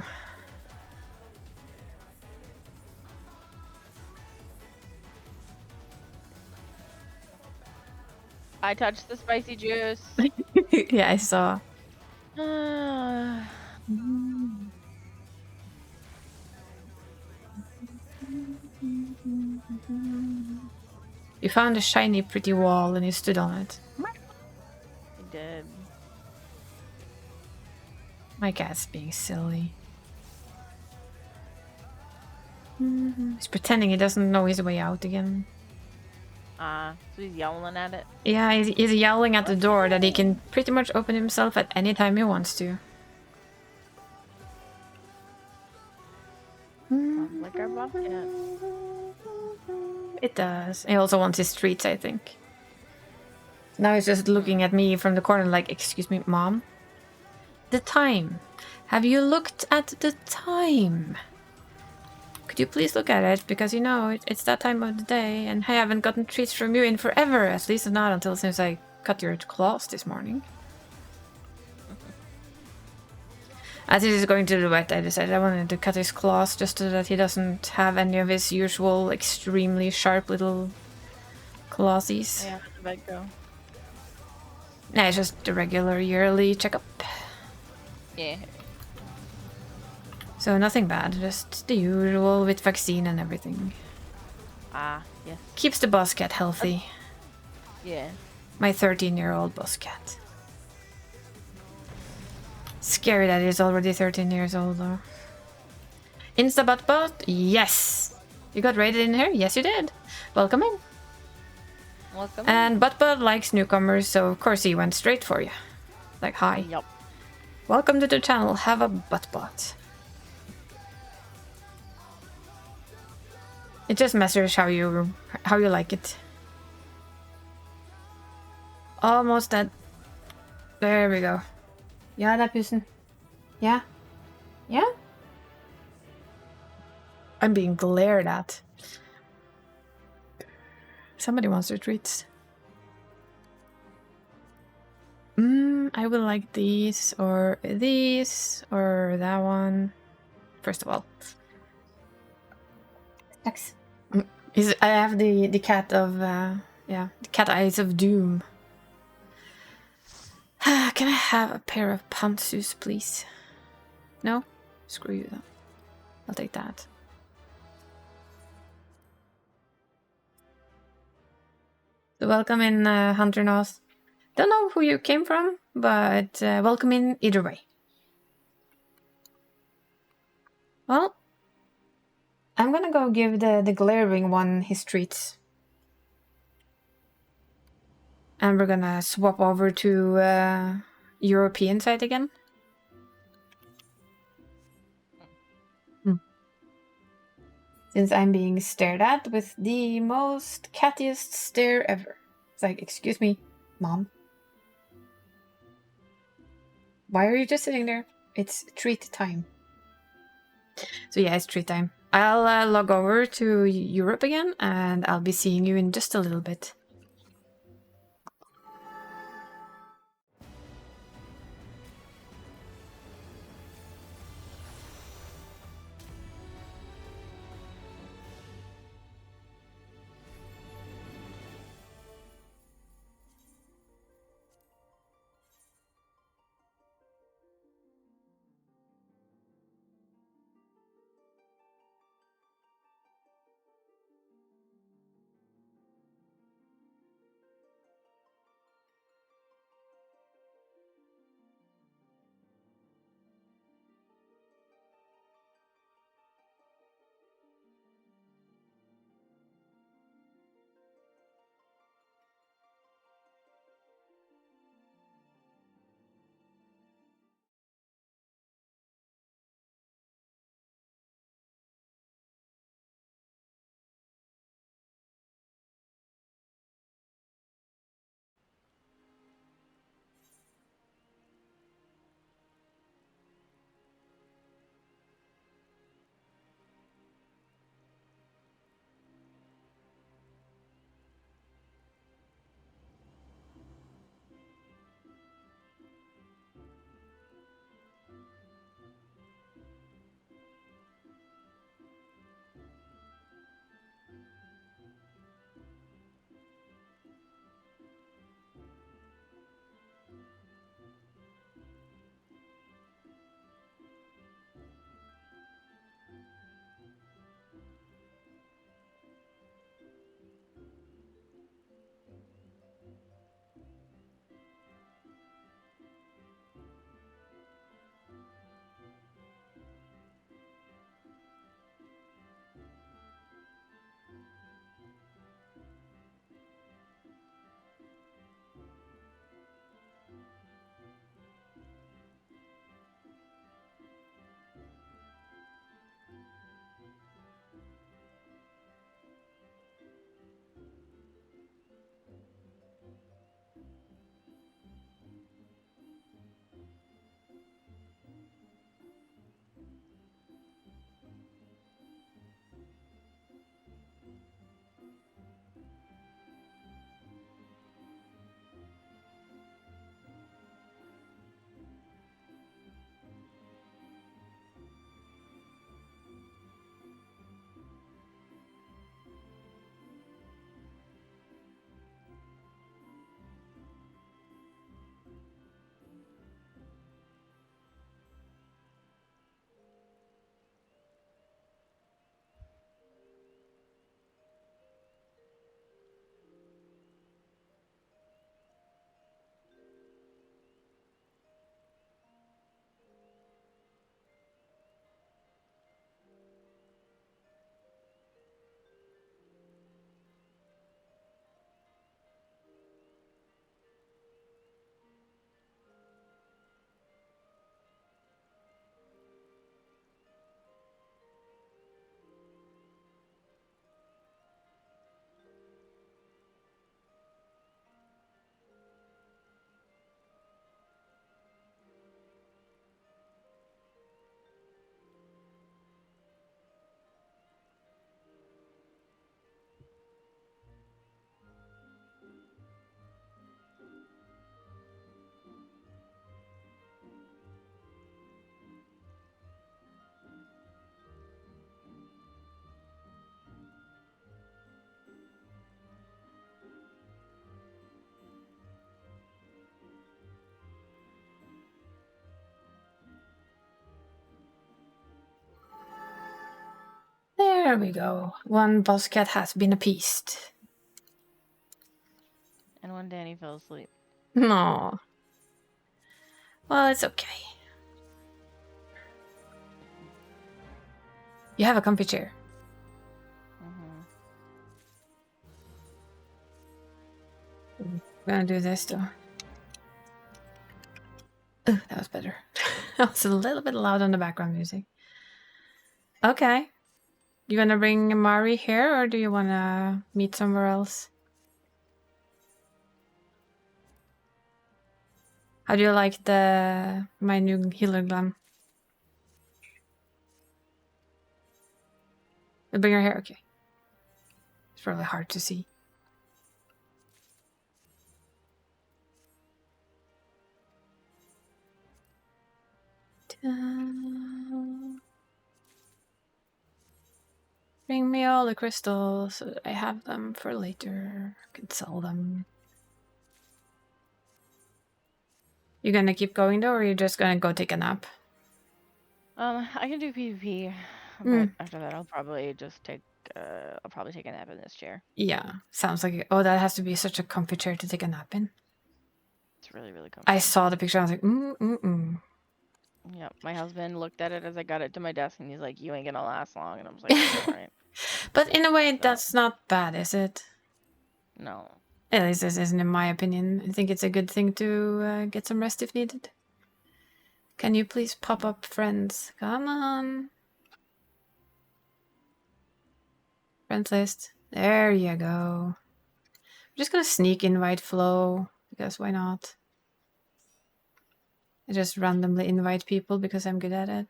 I touched the spicy juice. Yeah, I saw. You found a shiny, pretty wall and you stood on it. I did. My cat's being silly. He's pretending he doesn't know his way out again. So he's yowling at it. Yeah, he's yowling at the door that he can pretty much open himself at any time he wants to. Sounds like our bobcat. It does. He also wants his treats, I think. Now he's just looking at me from the corner like, excuse me, Mom? The time. Have you looked at the time? Could you please look at it? Because you know, it's that time of the day and I haven't gotten treats from you in forever. At least not until since I cut your claws this morning. As he is going to the vet, I decided I wanted to cut his claws just so that he doesn't have any of his usual extremely sharp little clawsies. Yeah, the vet go. Nah, it's just a regular yearly checkup. Yeah. So nothing bad, just the usual with vaccine and everything. Yes. Keeps the boss cat healthy. Yeah. My 13-year-old boss cat. Scary that he's already 13 years old though. Instabot? Yes! You got raided in here? Yes you did. Welcome in. Welcome. And Buttbud likes newcomers, so of course he went straight for you. Like, hi. Yup. Welcome to the channel, have a Buttbot. It just matters how you like it. Almost dead. There we go. Ja, da pussen. Yeah? Yeah? I'm being glared at. Somebody wants their treats. I would like these, or that one. First of all. Thanks. I have the cat of, the cat eyes of doom. Can I have a pair of pantsus, please? No? Screw you, though. I'll take that. So welcome in, Hunter Nos. Don't know who you came from, but welcome in either way. Well, I'm gonna go give the glaring one his treats. And we're gonna swap over to European side again. Since I'm being stared at with the most cattiest stare ever. It's like, excuse me, Mom. Why are you just sitting there? It's treat time. So yeah, it's treat time. I'll log over to Europe again, and I'll be seeing you in just a little bit. There we go. One boss cat has been appeased. And one Danny fell asleep. No. Well, it's okay. You have a comfy chair. Mm-hmm. I'm gonna do this though. Ugh, that was better. That was a little bit loud on the background music. Okay. You gonna bring Mari here or do you wanna meet somewhere else? How do you like my new healer glam? You bring her here? Okay. It's probably hard to see. Bring me all the crystals so that I have them for later. I can sell them. You gonna keep going though, or are you just gonna go take a nap? I can do PvP, but after that I'll probably just take a nap in this chair. Yeah, sounds like it. Oh, that has to be such a comfy chair to take a nap in. It's really, really comfy. I saw the picture, I was like, Yeah, my husband looked at it as I got it to my desk and he's like, you ain't gonna last long. And I was like, alright. But in a way, that's not bad, is it? No. At least this isn't in my opinion. I think it's a good thing to get some rest if needed. Can you please pop up friends? Come on. Friends list. There you go. I'm just gonna sneak invite Flo, because why not? I just randomly invite people because I'm good at it.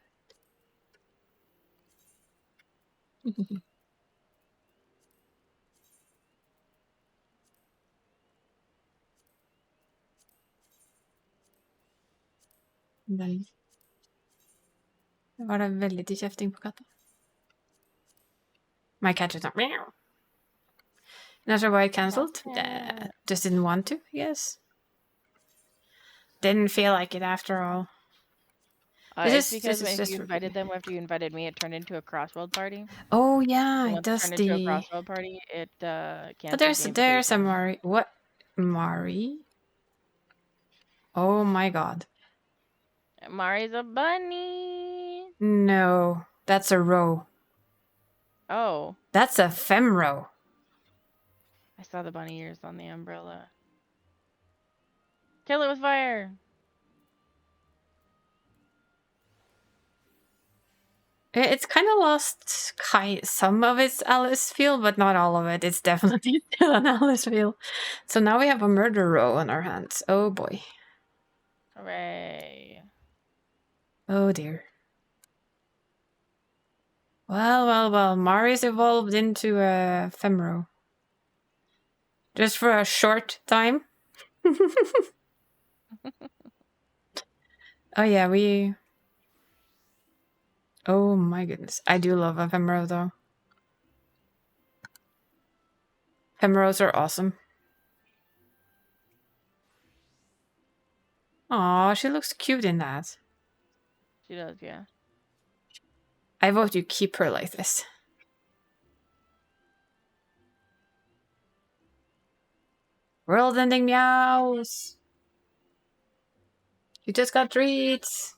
Nei. Var det veldig til kjefting på katta? My cat just not meow. Not sure why it cancelled. Just didn't want to, I guess. Didn't feel like it after all. It's because if you invited them after you invited me, it turned into a crossword party. Oh yeah, So it does turned into a crossword party. It But there's a Mari. What Mari? Oh my god. Mari's a bunny. No, that's a row. Oh. That's a femro. I saw the bunny ears on the umbrella. Kill it with fire. It's kind of lost some of its Alice feel, but not all of it. It's definitely still an Alice feel. So now we have a murder row on our hands. Oh boy. Hooray. Oh dear. Well. Mari's evolved into a femro. Just for a short time. Oh yeah, oh my goodness. I do love a femro though. Femros are awesome. Aw, she looks cute in that. She does, yeah. I vote you keep her like this. World-ending meows. You just got treats.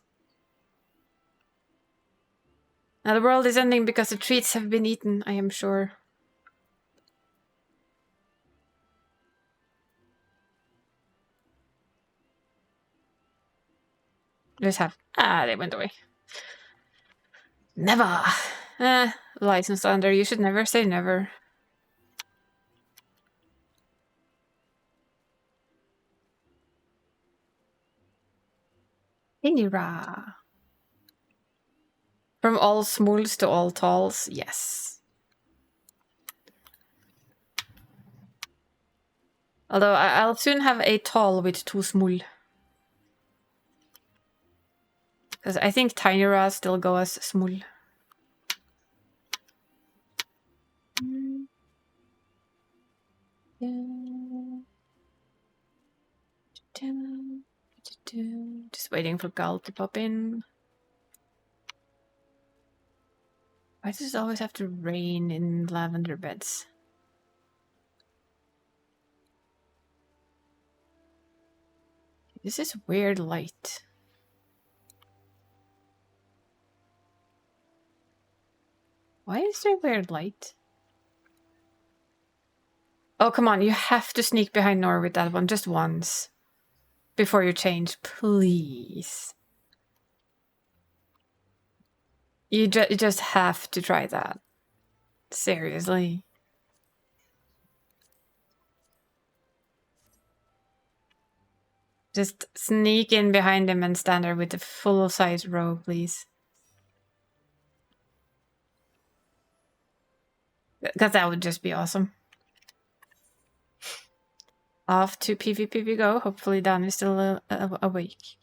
Now the world is ending because the treats have been eaten, I am sure. Just have... they went away. Never! License under, you should never say never. Inira. From all smuls to all talls, yes. Although I'll soon have a tall with 2 smul. Because I think Tinira still go as smul. Just waiting for Gal to pop in. Why does it always have to rain in lavender beds? This is weird light. Why is there weird light? Oh, come on. You have to sneak behind Nora with that one just once. Before you change, please. You just have to try that. Seriously. Just sneak in behind him and stand there with the full-size row, please. Because that would just be awesome. Off to PvP we go. Hopefully Dan is still awake.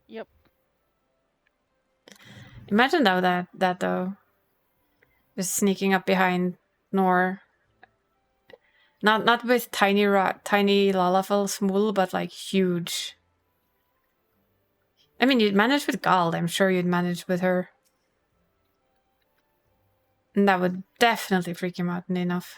Yep. Imagine though that though. Just sneaking up behind Nor. Not with tiny Lalafell small, but like huge. I mean, you'd manage with Gald. I'm sure you'd manage with her. And that would definitely freak him out enough.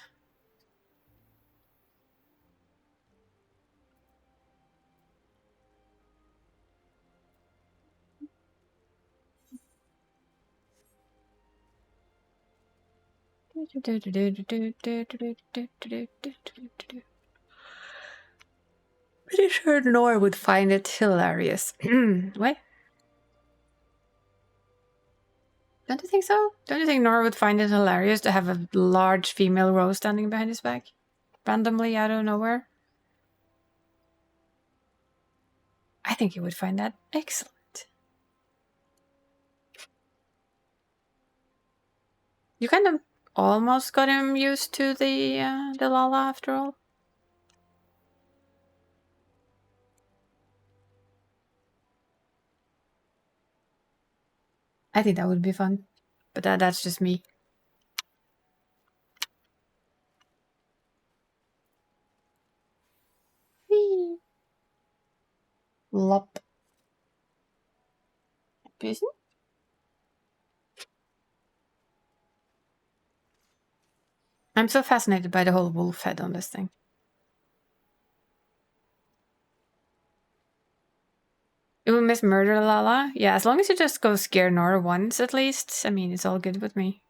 Pretty sure Nor would find it hilarious. What? Don't you think so? Don't you think Nor would find it hilarious to have a large female rose standing behind his back? Randomly out of nowhere? I think he would find that excellent. You kind of almost got him used to the Lala after all. I think that would be fun, but that's just me. Whee! Lop. Person? I'm so fascinated by the whole wolf head on this thing. It will miss murder Lala? Yeah, as long as you just go scare Nora once at least. I mean, it's all good with me.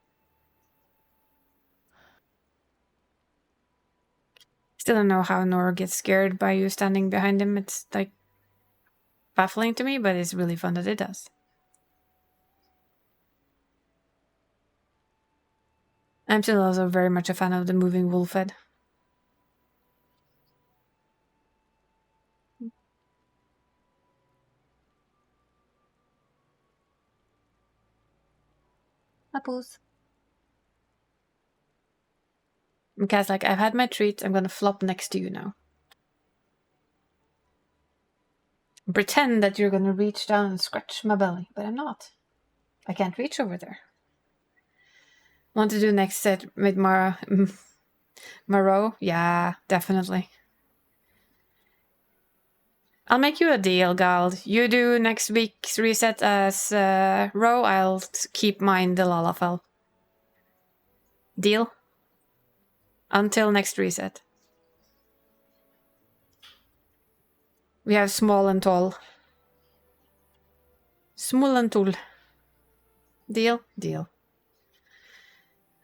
Still don't know how Nora gets scared by you standing behind him. It's like baffling to me, but it's really fun that it does. I'm still also very much a fan of the moving wolf head. Apples. And Cat's like, I've had my treat. I'm gonna flop next to you now. Pretend that you're gonna reach down and scratch my belly, but I'm not. I can't reach over there. Want to do next set with Maro? Yeah, definitely. I'll make you a deal, Gald. You do next week's reset as Ro. I'll keep mine the Lalafell. Deal? Until next reset. We have small and tall. Small and tall. Deal? Deal.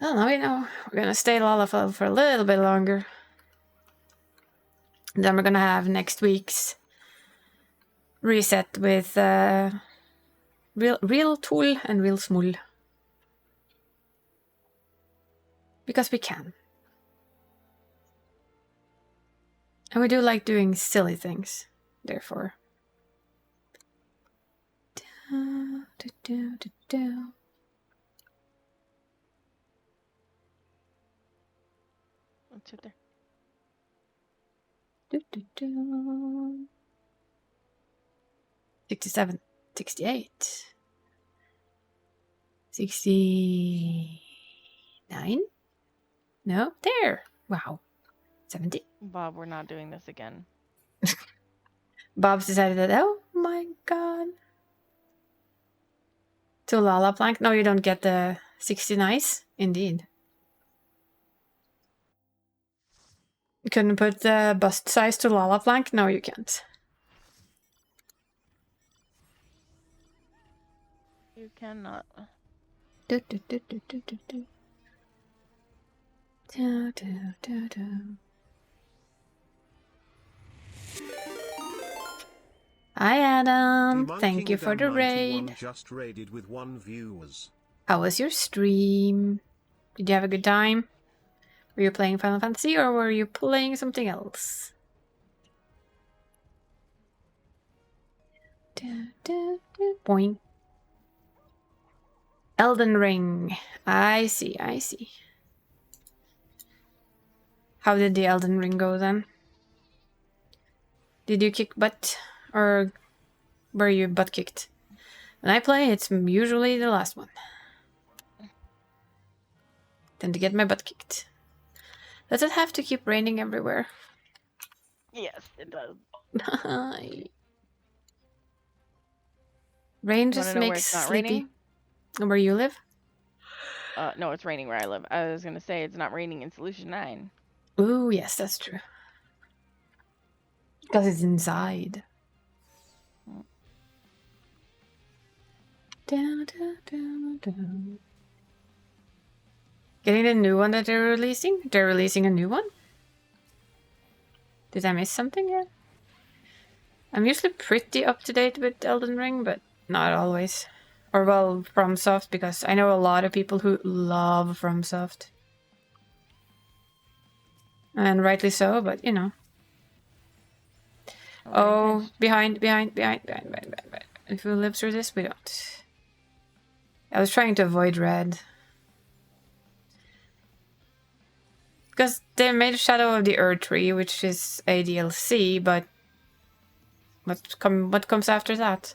Oh, now we know. We're gonna stay Lalafell for a little bit longer. Then we're gonna have next week's reset with real tall and real small. Because we can. And we do like doing silly things, therefore. Let's sit there. 67, 68, 69? No, there. Wow. 70. Bob, we're not doing this again. Bob's decided that, oh my god. To Lala Plank? No, you don't get the 60 nice, indeed. You couldn't put the bust size to Lala Plank? No, you can't. You cannot. Do, do, do, do, do, do, do. Do, do, do, do. Hi Adam, thank you for the raid. Just raided with 1 viewers. How was your stream? Did you have a good time? Were you playing Final Fantasy or were you playing something else? Boing. Elden Ring. I see, I see. How did the Elden Ring go then? Did you kick butt? Or were you butt kicked? When I play, it's usually the last one. Tend to get my butt kicked. Does it have to keep raining everywhere? Yes, it does. Rain You just wanna know where makes it's not sleepy. raining? Where you live? No, it's raining where I live. I was gonna say it's not raining in Solution 9. Ooh, yes, that's true. Because it's inside. Down, down, down, down. Getting the new one that they're releasing? They're releasing a new one? Did I miss something here? I'm usually pretty up to date with Elden Ring, but not always. Or well, FromSoft, because I know a lot of people who love FromSoft. And rightly so, but you know. Oh, behind. If we live through this, we don't. I was trying to avoid red. Because they made Shadow of the Earth Tree, which is a DLC, but what comes after that?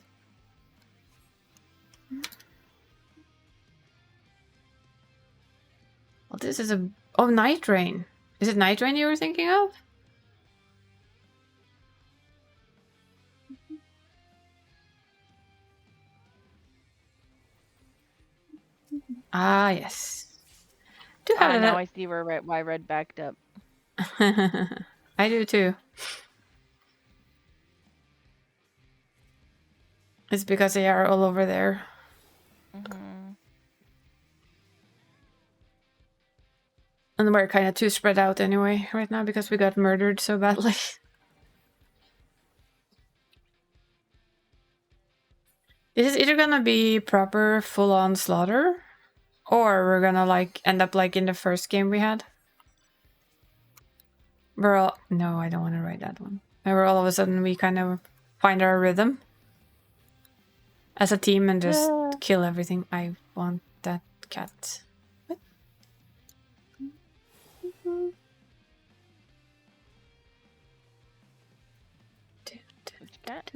Well, this is a... Oh, Night Rain. Is it Night Rain you were thinking of? Ah, yes. Do have now I see why red backed up. I do too. It's because they are all over there. And we're kind of too spread out anyway right now because we got murdered so badly. This is either gonna be proper full-on slaughter, or we're gonna like end up like in the first game we had. We're all... No, I don't want to write that one. Where all of a sudden we kind of find our rhythm as a team and just kill everything. I want that cat. What? Which cat?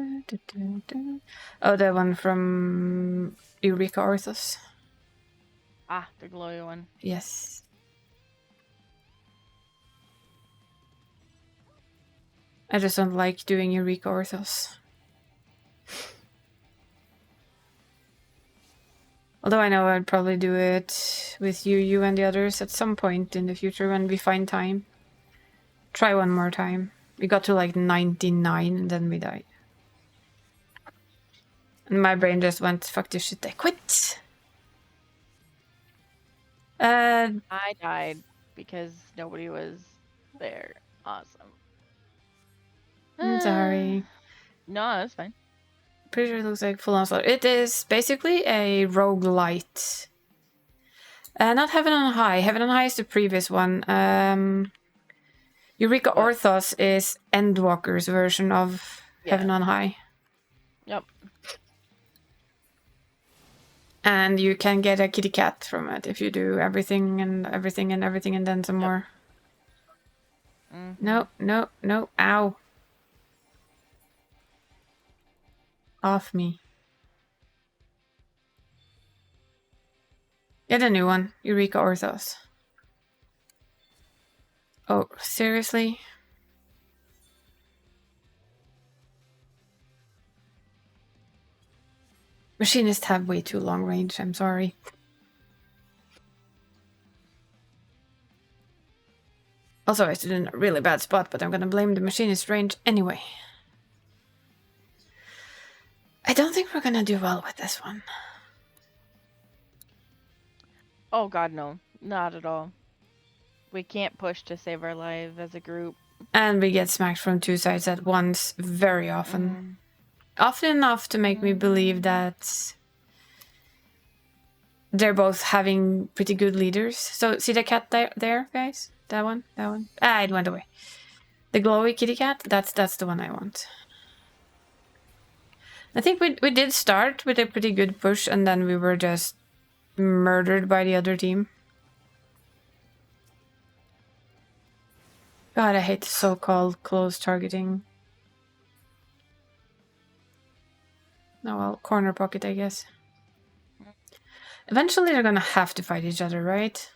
Oh, the one from Eureka Orthos. Ah, the glowy one. Yes. I just don't like doing Eureka Orthos. Although I know I'd probably do it with you and the others at some point in the future when we find time. Try one more time. We got to like 99 and then we died. And my brain just went, fuck this shit, I quit! I died because nobody was there. Awesome. I'm sorry. No, that's fine. Pretty sure it looks like full on slaughter. It is basically a roguelite. Not Heaven on High. Heaven on High is the previous one. Eureka Orthos is Endwalker's version of Heaven on High. Yep. And you can get a kitty cat from it if you do everything and everything and everything and then some more. No, no, no. Ow. Off me. Get a new one. Eureka Orthos. Oh, seriously? Machinists have way too long range, I'm sorry. Also, I stood in a really bad spot, but I'm gonna blame the machinist range anyway. I don't think we're gonna do well with this one. Oh god, no. Not at all. We can't push to save our life as a group. And we get smacked from two sides at once very often. Often enough to make me believe that they're both having pretty good leaders. So, see the cat there, guys? That one? That one? Ah, it went away. The glowy kitty cat? That's the one I want. I think we did start with a pretty good push, and then we were just murdered by the other team. God, I hate so-called close targeting. Oh well, corner pocket, I guess. Eventually they're gonna have to fight each other, right?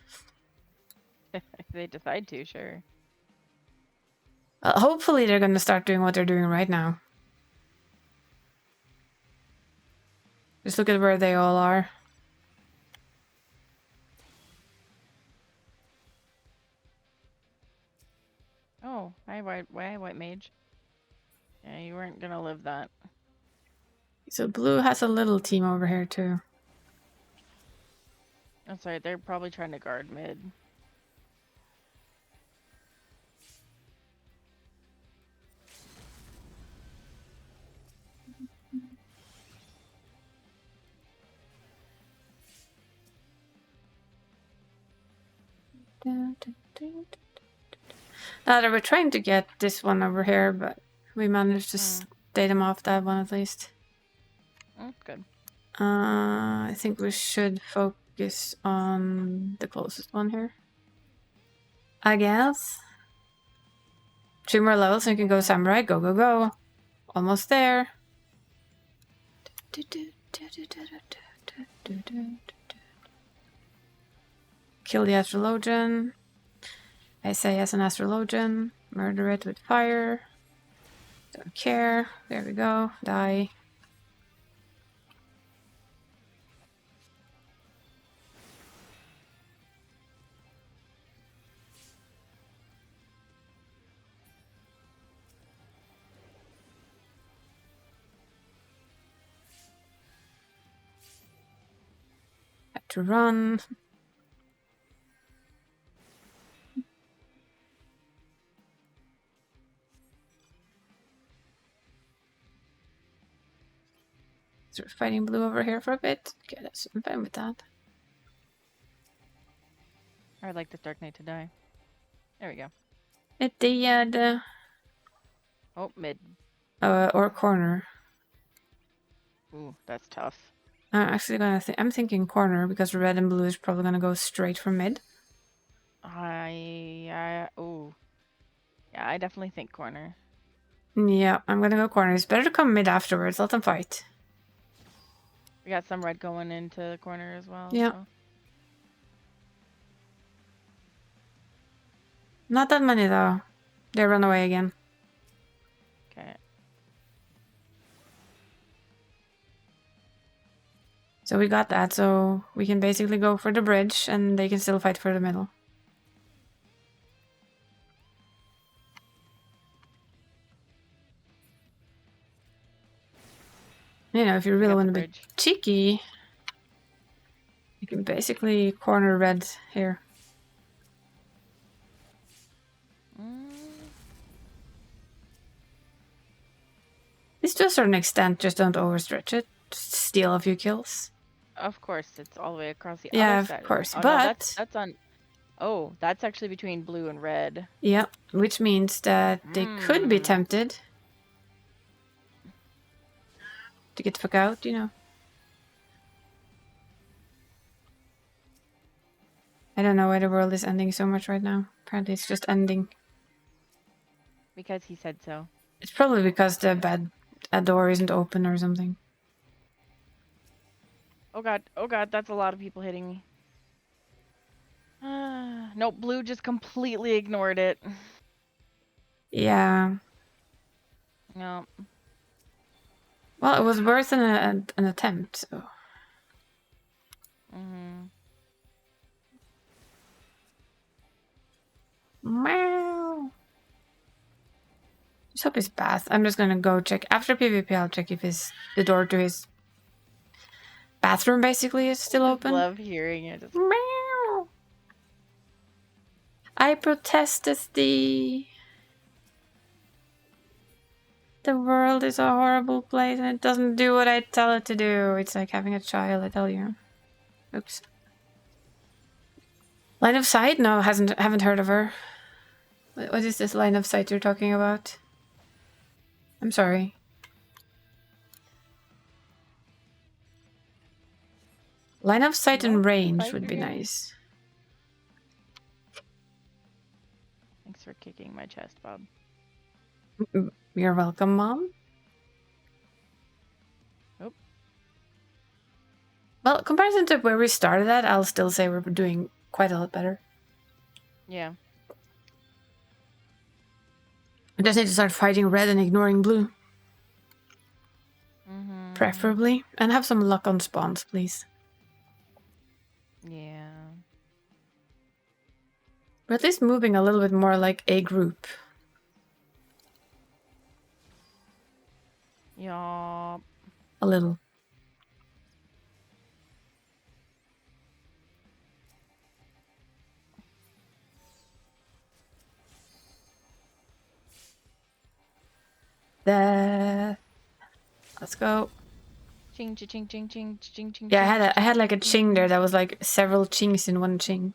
If they decide to, sure. Well, hopefully they're gonna start doing what they're doing right now. Just look at where they all are. Oh, hi white mage. Yeah, you weren't gonna live that. So blue has a little team over here too. That's right, they're probably trying to guard mid. Now they were trying to get this one over here, but we managed to stay them off that one at least. Good. I think we should focus on the closest one here. I guess. 2 more levels and you can go samurai. Go, go, go. Almost there. Kill the astrologian. I say as an astrologian. Murder it with fire. Don't care. There we go. Die. Have to run. So we're fighting blue over here for a bit. Okay, I'm fine with that. I'd like this Dark Knight to die. There we go. It did. Oh, mid. Or corner. Ooh, that's tough. I'm actually gonna I'm thinking corner because red and blue is probably gonna go straight for mid. Ooh. Yeah, I definitely think corner. Yeah, I'm gonna go corner. It's better to come mid afterwards. Let them fight. We got some red going into the corner as well. Yeah. So. Not that many though. They run away again. Okay. So we got that. So we can basically go for the bridge and they can still fight for the middle. You know, if you really want to be cheeky, you can basically corner red here. This to a certain extent, just don't overstretch it. Just steal a few kills. Of course, it's all the way across the yeah, other side. Of course, oh, but... No, that's on... Oh, that's actually between blue and red. Yeah, which means that they could be tempted to get the fuck out, you know. I don't know why the world is ending so much right now. Apparently it's just ending. Because he said so. It's probably because the door isn't open or something. Oh god, that's a lot of people hitting me. Nope, blue just completely ignored it. Yeah. No. Well, it was worth an attempt, so... Mm-hmm. Meow. Just hope his bath. I'm just gonna go check after PvP. I'll check if the door to his bathroom basically is still I open. love hearing it. Meow. I protested thee. The world is a horrible place and it doesn't do what I tell it to do. It's like having a child, I tell you. Oops. Line of sight? No, haven't heard of her. What is this line of sight you're talking about? I'm sorry. Line of sight No, and you're range fine, would you're be good. nice. Thanks for kicking my chest, Bob. You're welcome, Mom. Nope. Well, comparison to where we started at, I'll still say we're doing quite a lot better. Yeah. We just need to start fighting red and ignoring blue. Mm-hmm. Preferably. And have some luck on spawns, please. Yeah. We're at least moving a little bit more like a group. Yup. A little. Let's go. Ching, ching, ching, ching, ching, ching. Yeah, I had like a ching there that was like several chings in one ching.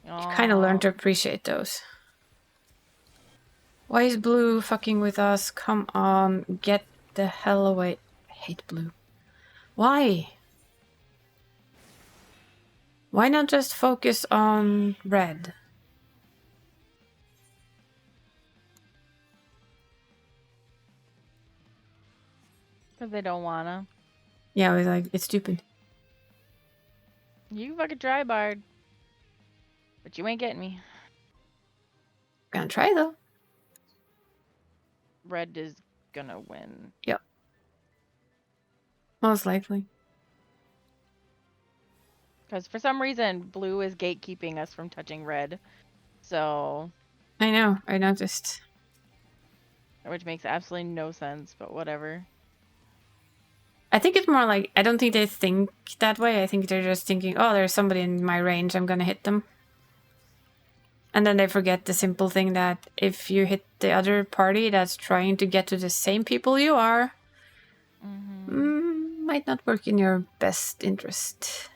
Kind of learned to appreciate those. Why is blue fucking with us? Come on, get the hell away. I hate blue. Why? Why not just focus on red? Because they don't wanna. Yeah, it's stupid. You fucking try, Bard. But you ain't getting me. Gonna try though. Red is gonna win. Yep. Most likely. Because for some reason, blue is gatekeeping us from touching red. So. I know, I noticed. Which makes absolutely no sense, but whatever. I think it's more like, I don't think they think that way. I think they're just thinking, oh, there's somebody in my range, I'm gonna hit them. And then they forget the simple thing that if you hit the other party that's trying to get to the same people you are, might not work in your best interest.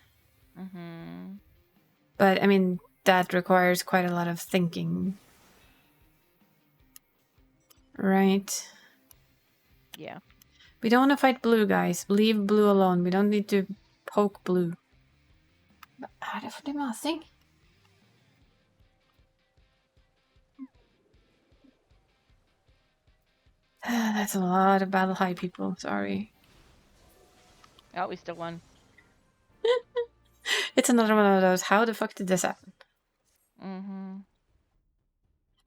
But, I mean, that requires quite a lot of thinking. Right? Yeah. We don't want to fight blue, guys. Leave blue alone. We don't need to poke blue. Vad är det för demasing? That's a lot of battle high people. Sorry. Oh, we still won. It's another one of those, how the fuck did this happen?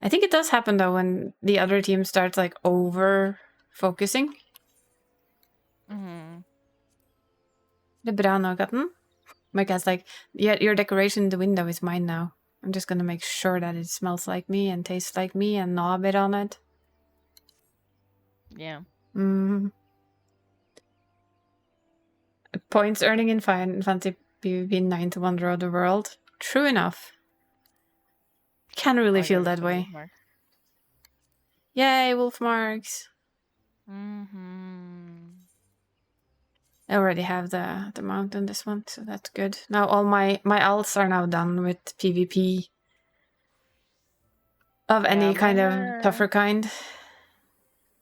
I think it does happen though when the other team starts like over focusing. Det är bra nå, katten. My cat's like, yeah, your decoration in the window is mine now. I'm just gonna make sure that it smells like me and tastes like me and gnaw a bit on it. Yeah. Points earning in Fantasy PvP 9 to Wonder of the World. True enough. Can really feel that way. Yay, wolf marks. I already have the mount on this one, so that's good. Now all my alts are now done with PvP. Of any kind of tougher kind.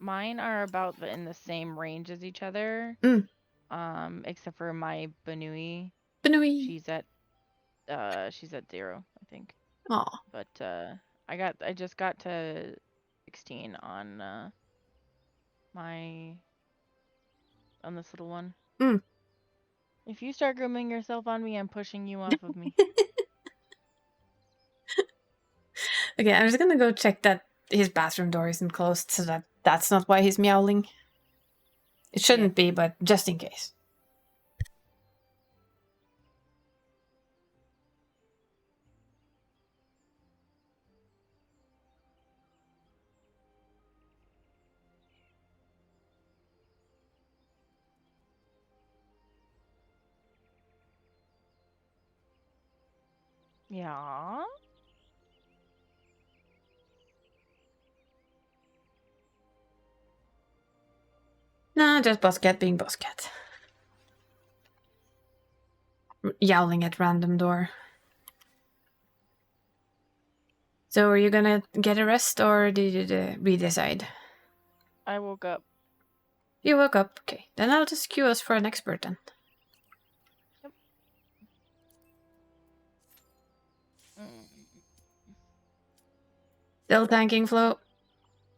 Mine are about in the same range as each other. Except for my Banui. Banui. She's at 0, I think. Aw. But I just got to 16 on on this little one. If you start grooming yourself on me, I'm pushing you off of me. Okay, I'm just gonna go check that his bathroom door isn't closed, so that's not why he's meowling. It shouldn't be, but just in case. Yeah. No, just boss cat being boss cat. Yowling at random door. So are you gonna get a rest or did you redecide? I woke up. You woke up, okay. Then I'll just queue us for an expert then. Yep. Still tanking flow.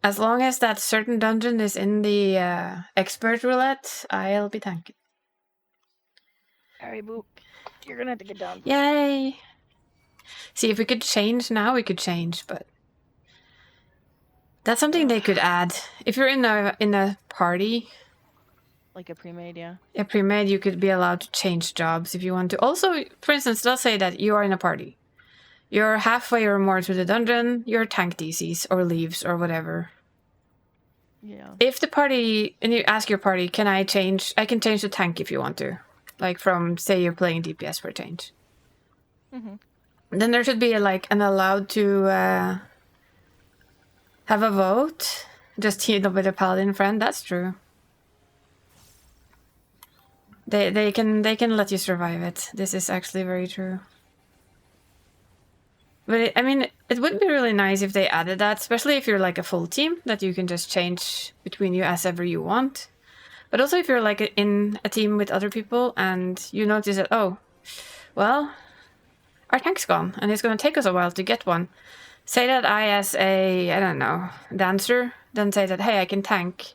As long as that certain dungeon is in the expert roulette, I'll be tanking. Alright, Boop. You're gonna have to get down. Yay! See, if we could change now, we could change, but that's something they could add. If you're in a party, Like a pre-made, yeah. a pre-made, you could be allowed to change jobs if you want to. Also, for instance, let's say that you are in a party. You're halfway or more through the dungeon, your tank DCs or leaves or whatever. Yeah. If the party, and you ask your party, can I change? I can change the tank if you want to. Like from, say you're playing DPS for a change. Mm-hmm. Then there should be like an allowed to have a vote. Just team up with a paladin friend, that's true. They can let you survive it. This is actually very true. But I mean, it would be really nice if they added that, especially if you're like a full team, that you can just change between you as ever you want. But also if you're like in a team with other people and you notice that, oh, well, our tank's gone and it's going to take us a while to get one. Say that I, as a, I don't know, dancer, then say that, hey, I can tank.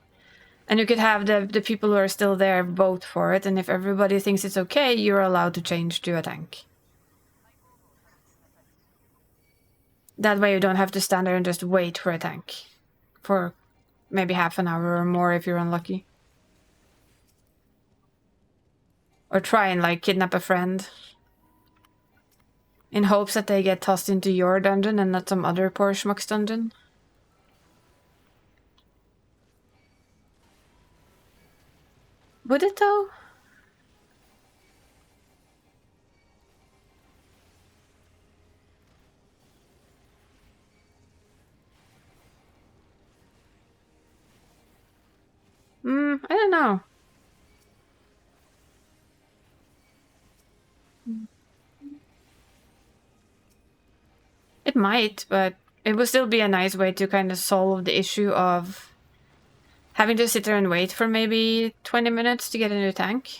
And you could have the people who are still there vote for it, and if everybody thinks it's okay, you're allowed to change to a tank. That way you don't have to stand there and just wait for a tank. For maybe half an hour or more if you're unlucky. Or try and like kidnap a friend. In hopes that they get tossed into your dungeon and not some other poor schmuck's dungeon. Would it though? I don't know. It might, but it would still be a nice way to kind of solve the issue of having to sit there and wait for maybe 20 minutes to get a new tank.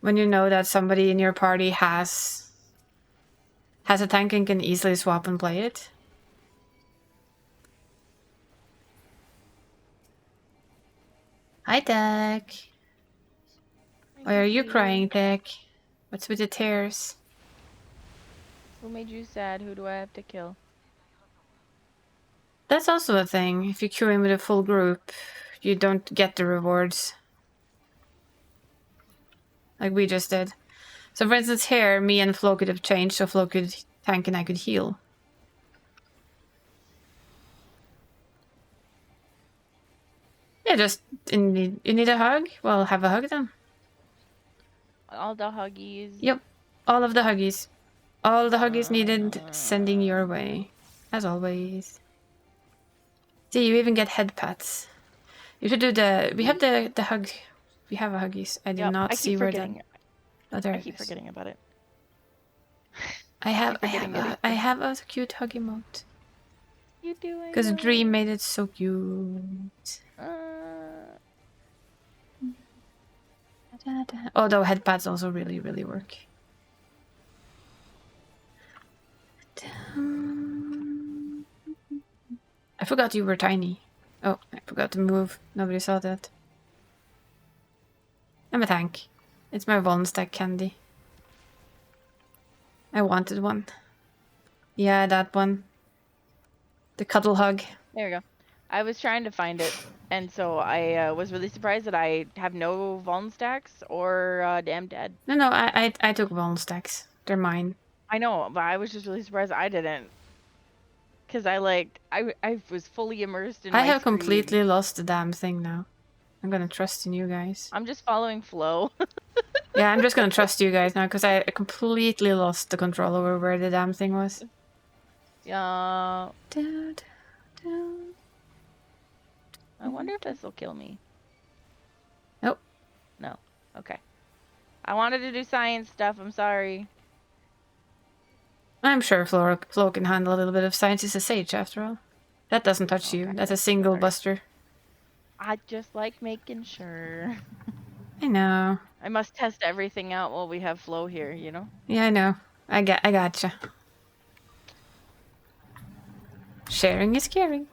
When you know that somebody in your party has a tank and can easily swap and play it. Hi, Tech. Why are you crying, Tech? What's with the tears? Who made you sad? Who do I have to kill? That's also a thing. If you queue in with a full group, you don't get the rewards. Like we just did. So for instance here, me and Flo could have changed so Flo could tank and I could heal. Yeah, just you need a hug? Well, have a hug then. All the huggies. Yep, all of the huggies. All the huggies needed sending your way. As always. See, you even get head pats. You should do the... We have the hug... We have a huggies. I did not see where that... Oh, there I it keep is. forgetting about it. I have a cute hug emote. You do it. Because Dream made it so cute. Although head pads also really, really work. I forgot you were tiny. Oh, I forgot to move. Nobody saw that. I'm a tank. It's my one stack candy. I wanted one. Yeah, that one. The cuddle hug. There we go. I was trying to find it, and so I was really surprised that I have no Vuln stacks or Damn Dead. No, I took Vuln stacks. They're mine. I know, but I was just really surprised I didn't. Because I was fully immersed in my I have screen. completely lost the damn thing now. I'm gonna trust in you guys. I'm just following flow. Yeah, I'm just gonna trust you guys now because I completely lost the control over where the damn thing was. Yeah. Dude, dude. I wonder if this will kill me. Nope. No. Okay. I wanted to do science stuff. I'm sorry. I'm sure Flo can handle a little bit of science. He's a sage, after all. That doesn't touch you. Okay, That's a single sorry. buster. I just like making sure. I know. I must test everything out while we have Flo here, you know? Yeah, I know. I gotcha. Sharing is caring.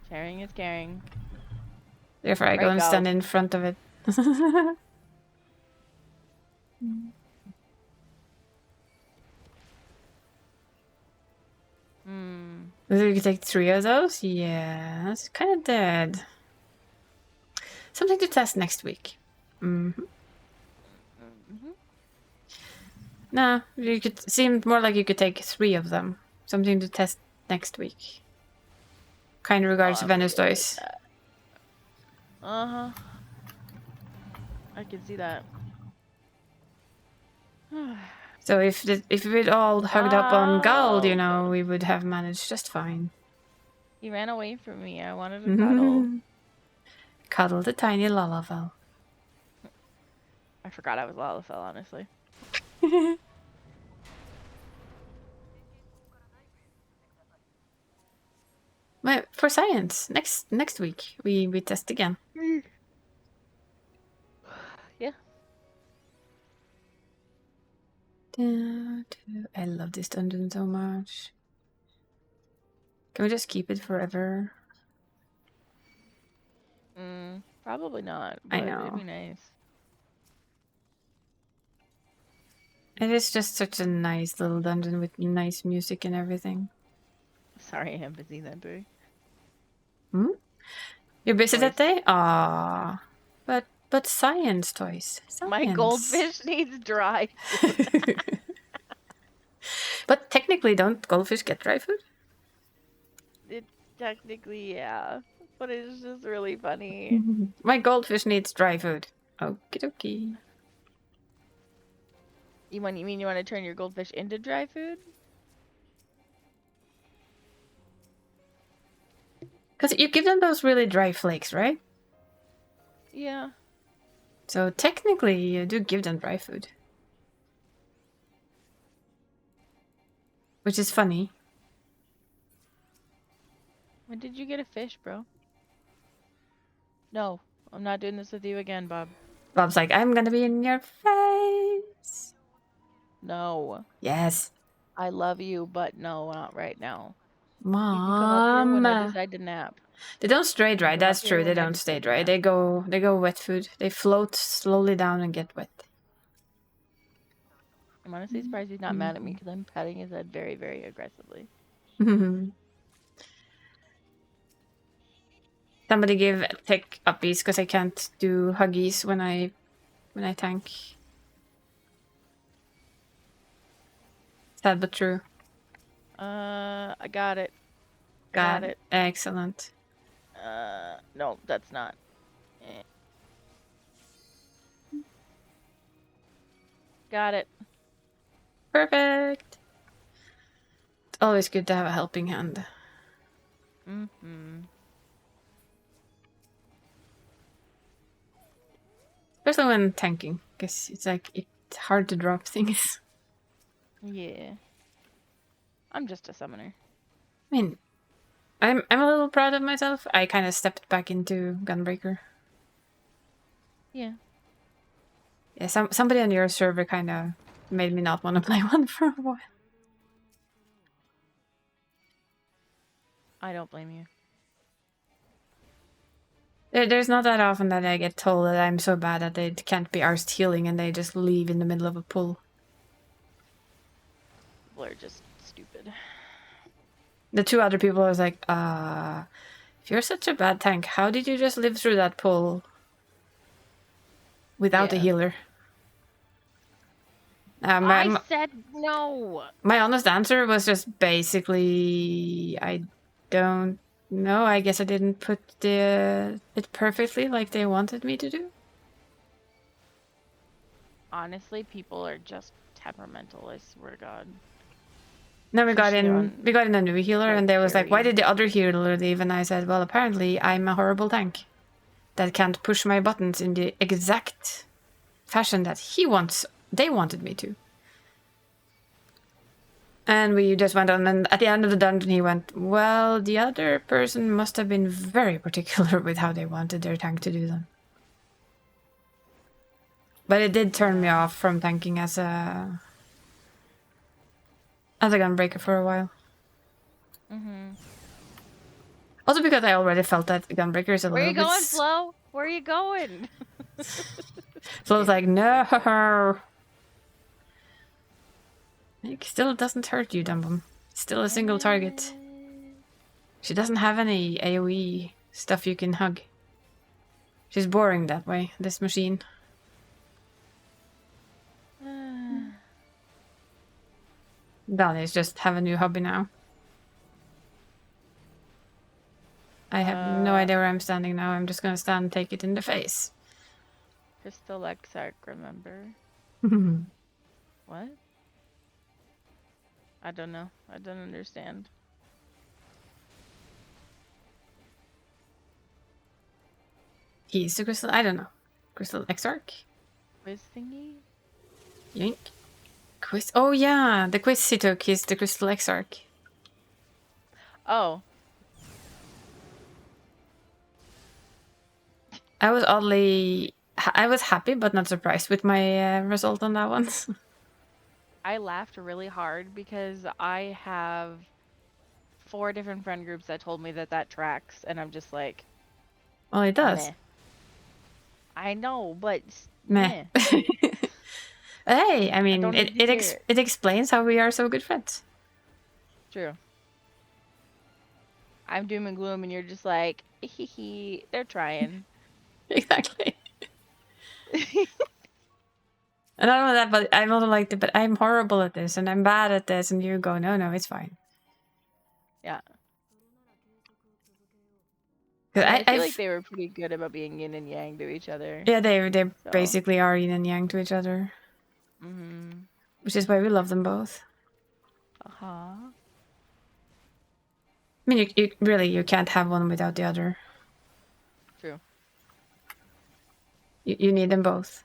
Sharing is caring. Therefore, I go and stand in front of it. You can take 3 of those? Yeah, it's kind of dead. Something to test next week. Nah, you could seemed more like you could take 3 of them. Something to test next week. Kind regards, Venus Toys. Uh-huh. I can see that. So if we'd all hugged up on gold, you know, we would have managed just fine. He ran away from me. I wanted to cuddle. Cuddle the tiny Lalafell. I forgot I was Lalafell, honestly. Well, for science, next week we test again. Yeah. I love this dungeon so much. Can we just keep it forever? Probably not, but I know. it'd be nice. It is just such a nice little dungeon with nice music and everything. Sorry, I haven't been seeing that, Barry. You're busy that Toys. day? Ah, but science toys. Science. My goldfish needs dry food. But technically, don't goldfish get dry food? Technically, yeah. But it's just really funny. My goldfish needs dry food. Okie dokie. You mean you want to turn your goldfish into dry food? Because you give them those really dry flakes, right? Yeah. So technically, you do give them dry food. Which is funny. When did you get a fish, bro? No, I'm not doing this with you again, Bob. Bob's like, I'm gonna be in your face. No. Yes. I love you, but no, not right now. Mom. You come up here when I decide to nap. They don't stay dry, that's true. They when I don't stay decide to dry. nap. They go wet food. They float slowly down and get wet. I'm honestly surprised he's not mad at me because I'm patting his head very, very aggressively. Somebody take uppies because I can't do huggies when I tank. Sad but true. I got it. Got it. Excellent. No, that's not. Got it. Perfect. It's always good to have a helping hand. Especially when tanking, because it's like it's hard to drop things. Yeah. I'm just a summoner. I mean, I'm a little proud of myself. I kind of stepped back into Gunbreaker. Yeah. Yeah, somebody on your server kind of made me not want to play one for a while. I don't blame you. There's not that often that I get told that I'm so bad that they can't be arsed healing and they just leave in the middle of a pull. People are just stupid. The 2 other people was like, if you're such a bad tank, how did you just live through that pull without a healer? I said no! My honest answer was just basically, I don't know. I guess I didn't put it perfectly like they wanted me to do. Honestly, people are just temperamental, I swear to God. Then we got Especially in on, we got in a new healer, like, and they was like, "Why Jerry. did the other healer leave?" And I said, "Well, apparently I'm a horrible tank that can't push my buttons in the exact fashion that they wanted me to." And we just went on, and at the end of the dungeon he went, "Well, the other person must have been very particular with how they wanted their tank to do them." But it did turn me off from tanking as a gunbreaker for a while. Also because I already felt that gunbreaker is a Where little you bit... going, Flo? Where you going? So I was like, no. It still doesn't hurt you, Dumbum. Still a single target. She doesn't have any AoE stuff you can hug. She's boring that way, this machine. Donnie's just have a new hobby now. I have no idea where I'm standing now. I'm just gonna stand and take it in the face. Crystal Exarch, remember? What? I don't know. I don't understand. He's the crystal... I don't know. Crystal Exarch? Quiz thingy? Yoink. Quiz... Oh yeah! The quiz he took is the Crystal Exarch. Oh. I was happy but not surprised with my result on that one. I laughed really hard because I have 4 different friend groups that told me that tracks, and I'm just like... Well, it does. Meh. I know, but... Meh. Hey, I mean, don't need to hear it. it explains how we are so good friends. True. I'm doom and gloom, and you're just like, hee, they're trying. Exactly. And I don't know that, but I'm also like, but I'm horrible at this, and I'm bad at this, and you go, no, it's fine. Yeah. I feel like they were pretty good about being yin and yang to each other. Yeah, they So. basically are yin and yang to each other. Which is why we love them both. I mean, you can't have one without the other. True. You need them both.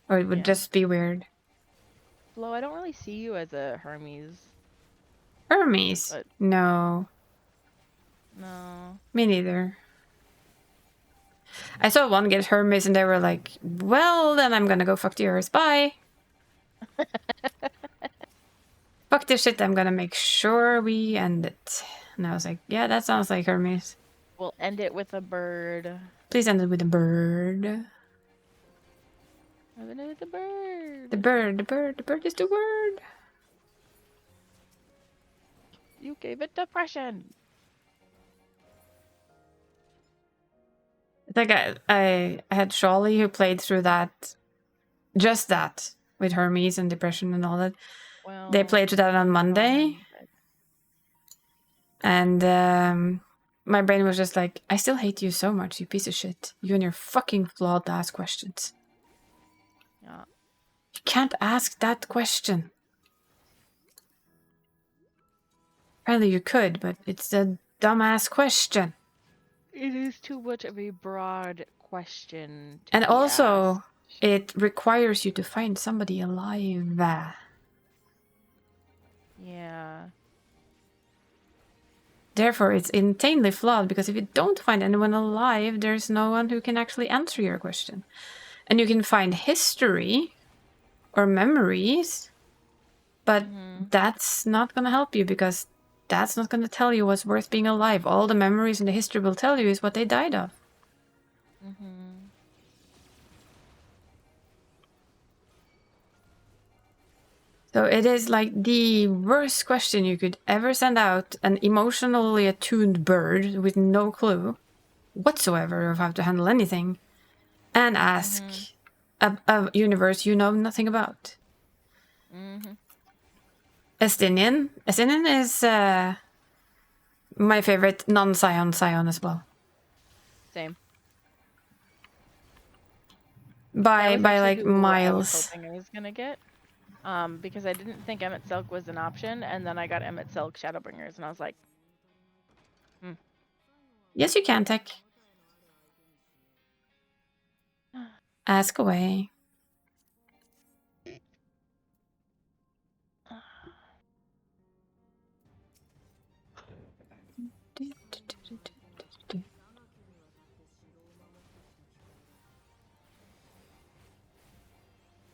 Or it would just be weird. Flo, I don't really see you as a Hermes. Hermes? But... No. No. Me neither. I saw one get Hermes and they were like, well, then I'm gonna go fuck the earth. Bye. Fuck this shit. I'm gonna make sure we end it. And I was like, yeah, that sounds like Hermes. We'll end it with a bird. Please end it with a bird. End it with a bird. The bird is the word. You gave it depression. I think I had Shawley who played through that, just that, with Hermes and depression and all that. Well, they played through that on Monday. And my brain was just like, I still hate you so much, you piece of shit. You and your fucking flawed ass questions. Yeah. You can't ask that question. Apparently you could, but it's a dumbass question. It is too much of a broad question. And also, it requires you to find somebody alive. Yeah. Therefore, it's insanely flawed, because if you don't find anyone alive, there's no one who can actually answer your question. And you can find history or memories, but that's not going to help you, because that's not going to tell you what's worth being alive. All the memories and the history will tell you is what they died of. So it is like the worst question you could ever send out an emotionally attuned bird with no clue whatsoever of how to handle anything and ask a universe you know nothing about. Estinian is my favorite non-Scion as well. Same. That was by actually like who I was miles. hoping I was gonna get. Because I didn't think Emmett Silk was an option, and then I got Emmett Silk Shadowbringers, and I was like, Yes, you can, Tech. Ask away.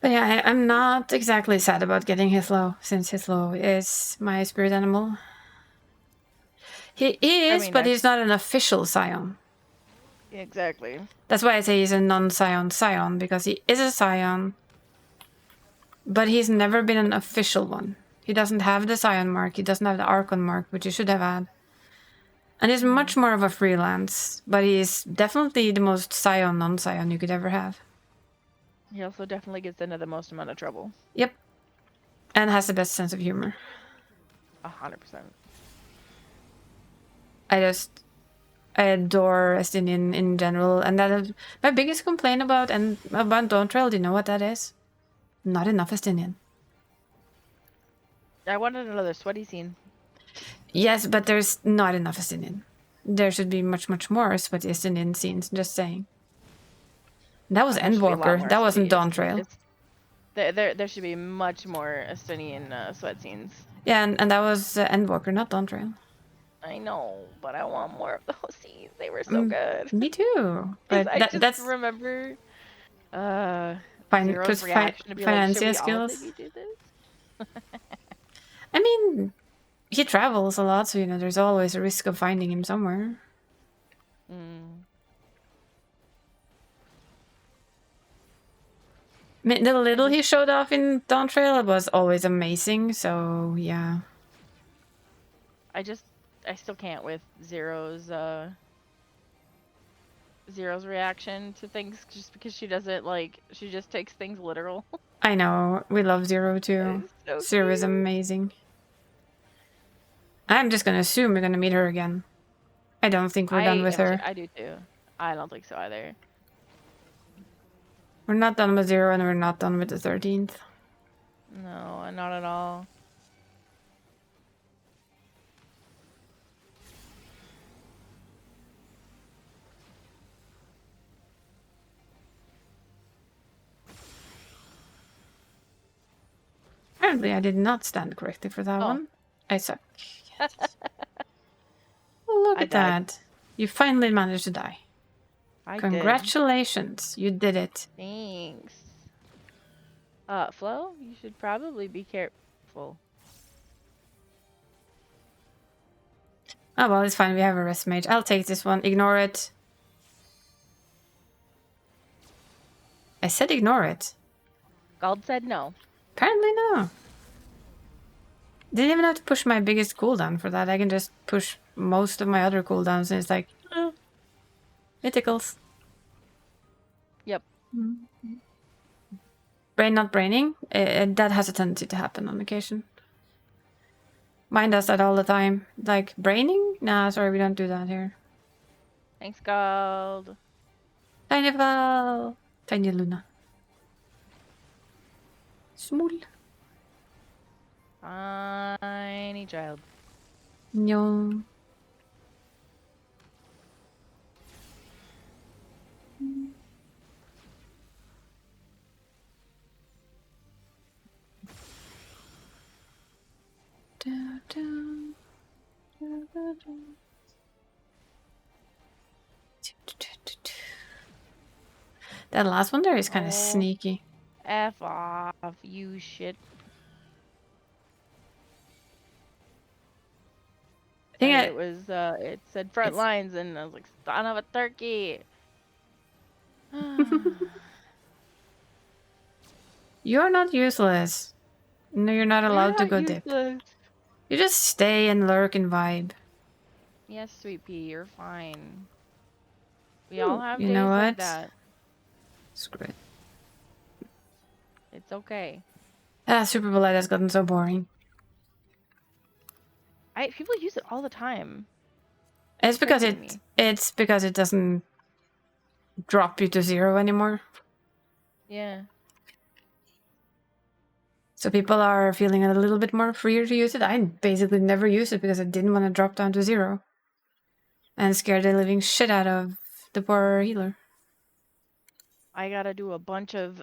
But yeah, I'm not exactly sad about getting Hislo, since Hislo is my spirit animal. He is, mean, but he's not an official scion. exactly. That's why I say he's a non-scion scion, because he is a scion, but he's never been an official one. He doesn't have the scion mark, he doesn't have the archon mark, which he should have had. And he's much more of a freelance, but he's definitely the most scion non-scion you could ever have. He also definitely gets into the most amount of trouble. Yep. And has the best sense of humor. 100%. I adore Estinian in general, and that is my biggest complaint about Dawn Trail. Do you know what that is? Not enough Estinian. I wanted another sweaty scene. Yes, but there's not enough Estinian. There should be much, much more sweaty Estinian scenes, just saying. That was There should be a lot Endwalker. more That wasn't Estinian Dawn scenes. Trail. There should be much more Estinian sweat scenes. Yeah, and that was Endwalker, not Dawn Trail. I know, but I want more of those scenes. They were so good. Me too. But I just that's remember fine. Zero's reaction to be like, should we financial all skills. maybe do this? I mean, he travels a lot, so you know there's always a risk of finding him somewhere. I mean, the little he showed off in Dawn Trail was always amazing, so yeah. I still can't with Zero's reaction to things, just because she doesn't she just takes things literal. I know, we love Zero too. So Zero is amazing. I'm just gonna assume we're gonna meet her again. I don't think we're done with her. I do too. I don't think so either. We're not done with Zero, and we're not done with the 13th. No, not at all. Apparently I did not stand correctly for that one. I suck. Look at that. You finally managed to die. Congratulations. You did it. Thanks. Flo, you should probably be careful. Oh, well, it's fine. We have a rest mage. I'll take this one. Ignore it. I said ignore it. Gald said no. Apparently no. Didn't even have to push my biggest cooldown for that. I can just push most of my other cooldowns, and it's like, it tickles. Yep. Brain not braining? That has a tendency to happen on occasion. Mine does that all the time. Like, braining? Nah, sorry, we don't do that here. Thanks, Gald. Tiny Val. Tiny Luna. Small. Tiny child. No. That last one there is kind of sneaky. F off, you shit. I think it was, it said front lines, and I was like, son of a turkey. You're not useless. No, you're not allowed to go dip. You just stay and lurk and vibe. Yes, Sweet Pea, you're fine. We all have you days know like what? that. Screw it. It's okay. Super Bullet has gotten so boring. People use it all the time. It's because it doesn't drop you to 0 anymore. Yeah. So people are feeling a little bit more freer to use it. I basically never use it because I didn't want to drop down to 0. And scared the living shit out of the poor healer. I gotta do a bunch of.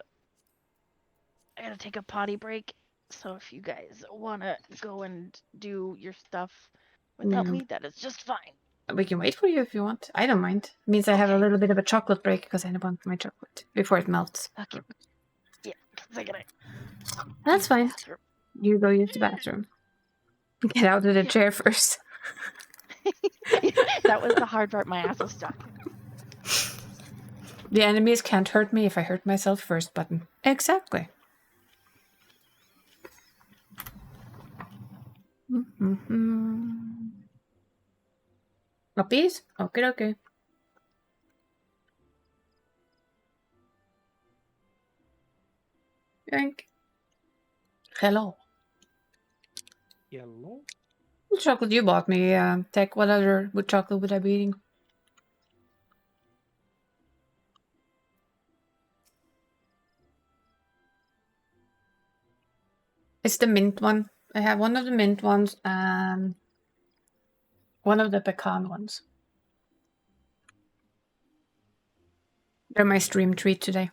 I gotta take a potty break. So if you guys wanna go and do your stuff without me, that is just fine. We can wait for you if you want. I don't mind. It means I have a little bit of a chocolate break because I want my chocolate before it melts. Okay. Yeah, 'cause I gotta. That's fine. Bathroom. You go use the bathroom. Get out of the chair first. That was the hard part. My ass was stuck. The enemies can't hurt me if I hurt myself first button. Exactly. Puppies? Okay. Drink. Hello. Yellow? What chocolate you bought me, Tech? What other good chocolate would I be eating? It's the mint one. I have one of the mint ones and one of the pecan ones. They're my stream treat today.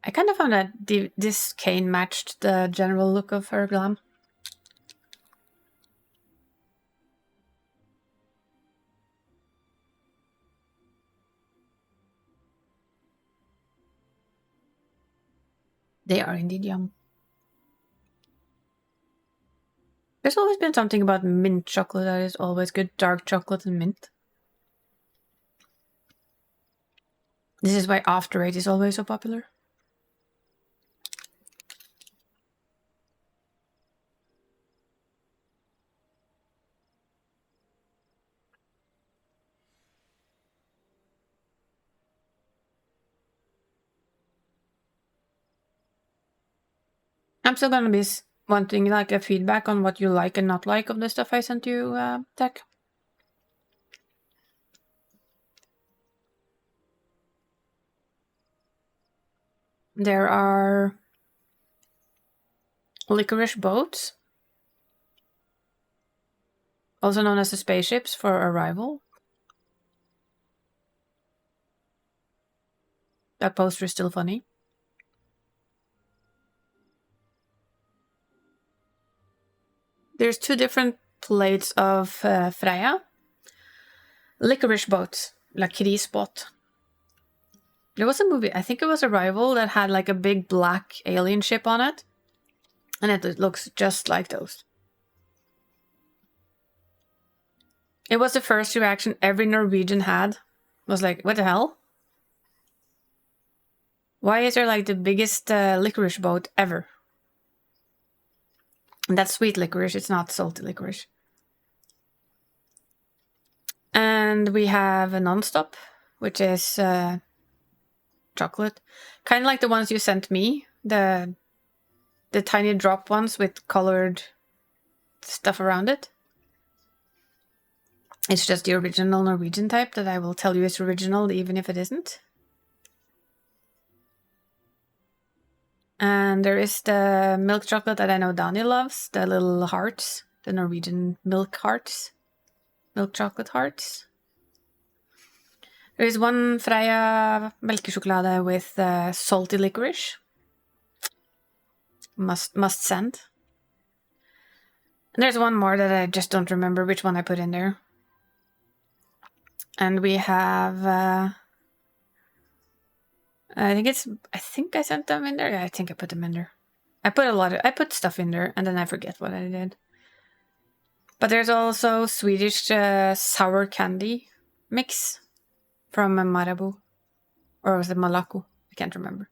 I kind of found that this cane matched the general look of her glam. They are indeed young. There's always been something about mint chocolate that is always good. Dark chocolate and mint. This is why After Eight is always so popular. I'm still gonna be wanting like a feedback on what you like and not like of the stuff I sent you, Tech. There are licorice boats, also known as the spaceships for arrival. That poster is still funny. There's 2 different plates of Freya. Licorice boats, lakrisbåt. There was a movie, I think it was Arrival, that had like a big black alien ship on it. And it looks just like those. It was the first reaction every Norwegian had. Was like, what the hell? Why is there like the biggest licorice boat ever? And that's sweet licorice, it's not salty licorice. And we have a non-stop, which is chocolate. Kind of like the ones you sent me. The tiny drop ones with colored stuff around it. It's just the original Norwegian type that I will tell you is original even if it isn't. And there is the milk chocolate that I know Daniel loves, the little hearts, the Norwegian milk hearts, milk chocolate hearts. There is one Freya melkesjokolade with salty licorice. Must send. And there's one more that I just don't remember which one I put in there. And we have I think I sent them in there. Yeah, I think I put them in there. I put stuff in there and then I forget what I did. But there's also Swedish sour candy mix from Marabou. Or was it Malaco? I can't remember.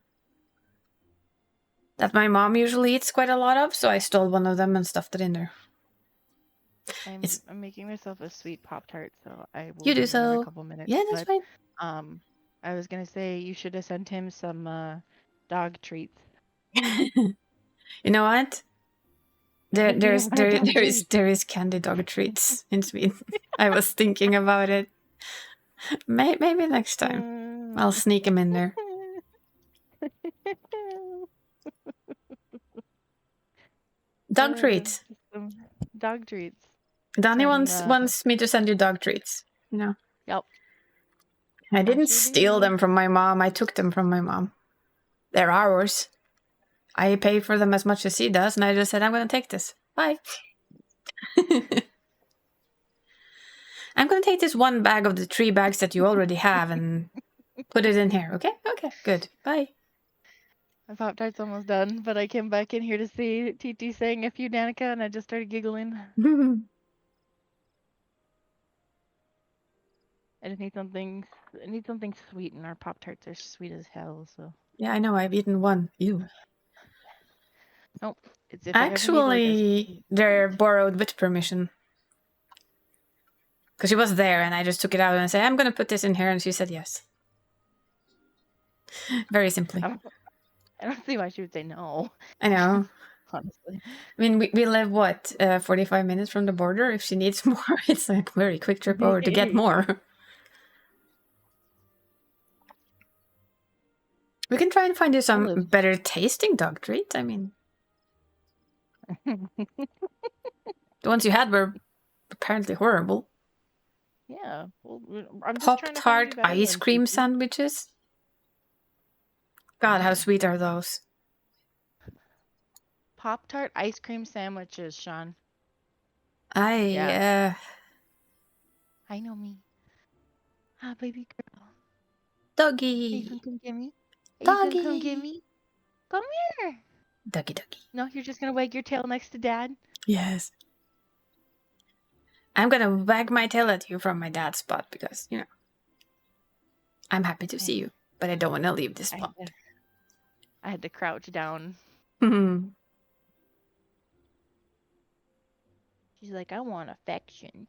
That my mom usually eats quite a lot of, so I stole one of them and stuffed it in there. I'm making myself a sweet Pop-Tart, so I will You do in so. a couple minutes. Yeah, that's fine. I was gonna say you should have sent him some dog treats. You know what? There is candy dog treats in Sweden. I was thinking about it. Maybe next time I'll sneak them in there. Dog treats. Dog treats. Donnie Some, wants me to send you dog treats. You know. Yep. I didn't sure steal do. them from my mom. I took them from my mom. They're ours. I pay for them as much as she does, and I just said, I'm going to take this. Bye. I'm going to take this one bag of the 3 bags that you already have and put it in here. Okay? Okay, good. Bye. My Pop-Tart's almost done, but I came back in here to see TT saying "F you, Danica," and I just started giggling. I just need something. I need something sweet, and our Pop-Tarts are sweet as hell. So. Yeah, I know. I've eaten one. Ew. Nope. It's if I ever need like Actually, they're borrowed with permission. Because she was there, and I just took it out and I said, I'm going to put this in here, and she said yes. Very simply. I don't see why she would say no. I know. Honestly. I mean, we live, 45 minutes from the border? If she needs more, it's a very quick trip over to get more. We can try and find you some better tasting dog treats. I mean, the ones you had were apparently horrible. Yeah. Well, I'm just Pop-Tart ice cream sandwiches. God, how sweet are those? Pop-Tart ice cream sandwiches, Sean. I know me. Ah, baby girl. Doggy. You can come get me. Doggy. You can come get me. Come here. Doggy. No, you're just gonna wag your tail next to Dad? Yes. I'm gonna wag my tail at you from my dad's spot because, you know, I'm happy to see you, but I don't want to leave this spot. I had to crouch down. She's like, I want affection.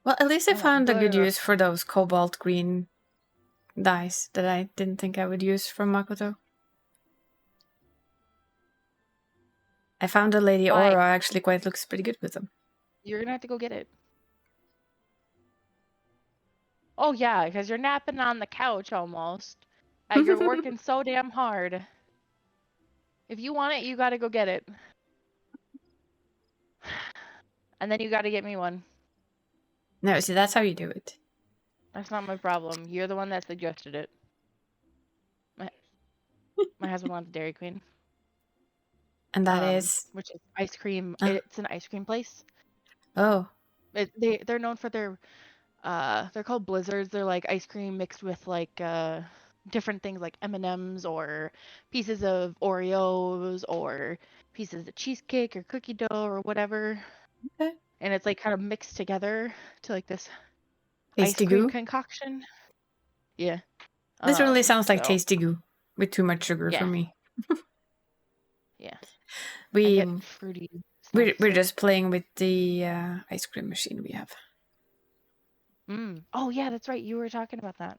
Well, at least I found a good butter. use for those cobalt green dyes that I didn't think I would use from Makoto. I found a Lady Aura actually quite looks pretty good with them. You're gonna have to go get it. Oh yeah, because you're napping on the couch almost. You're working so damn hard. If you want it, you gotta go get it. And then you gotta get me one. No, see, that's how you do it. That's not my problem. You're the one that suggested it. My husband wants Dairy Queen. And that is? Which is ice cream. It's an ice cream place. Oh. They're known for their, they're called blizzards. They're like ice cream mixed with like different things like M&Ms or pieces of Oreos or pieces of cheesecake or cookie dough or whatever. Okay. And it's like kind of mixed together to like this Tasty ice cream goo? concoction. Yeah. This really sounds like tasty goo with too much sugar for me. Yeah. We're fruity. just playing with the ice cream machine we have. Oh yeah, that's right. You were talking about that.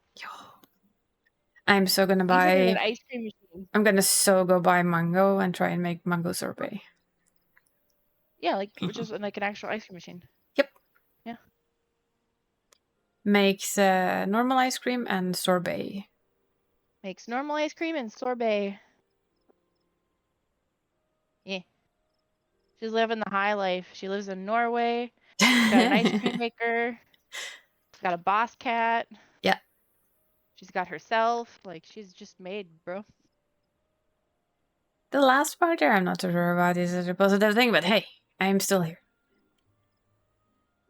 I'm so gonna buy an ice cream machine. I'm gonna go buy mango and try and make mango sorbet. Yeah, like which is like an actual ice cream machine. Yep. Yeah. Makes normal ice cream and sorbet. Makes normal ice cream and sorbet. Yeah. She's living the high life. She lives in Norway. She's got an ice cream maker. She's got a boss cat. Yeah. She's got herself. Like, she's just made, bro. The last part there, I'm not so sure about is a positive thing, but hey, I'm still here.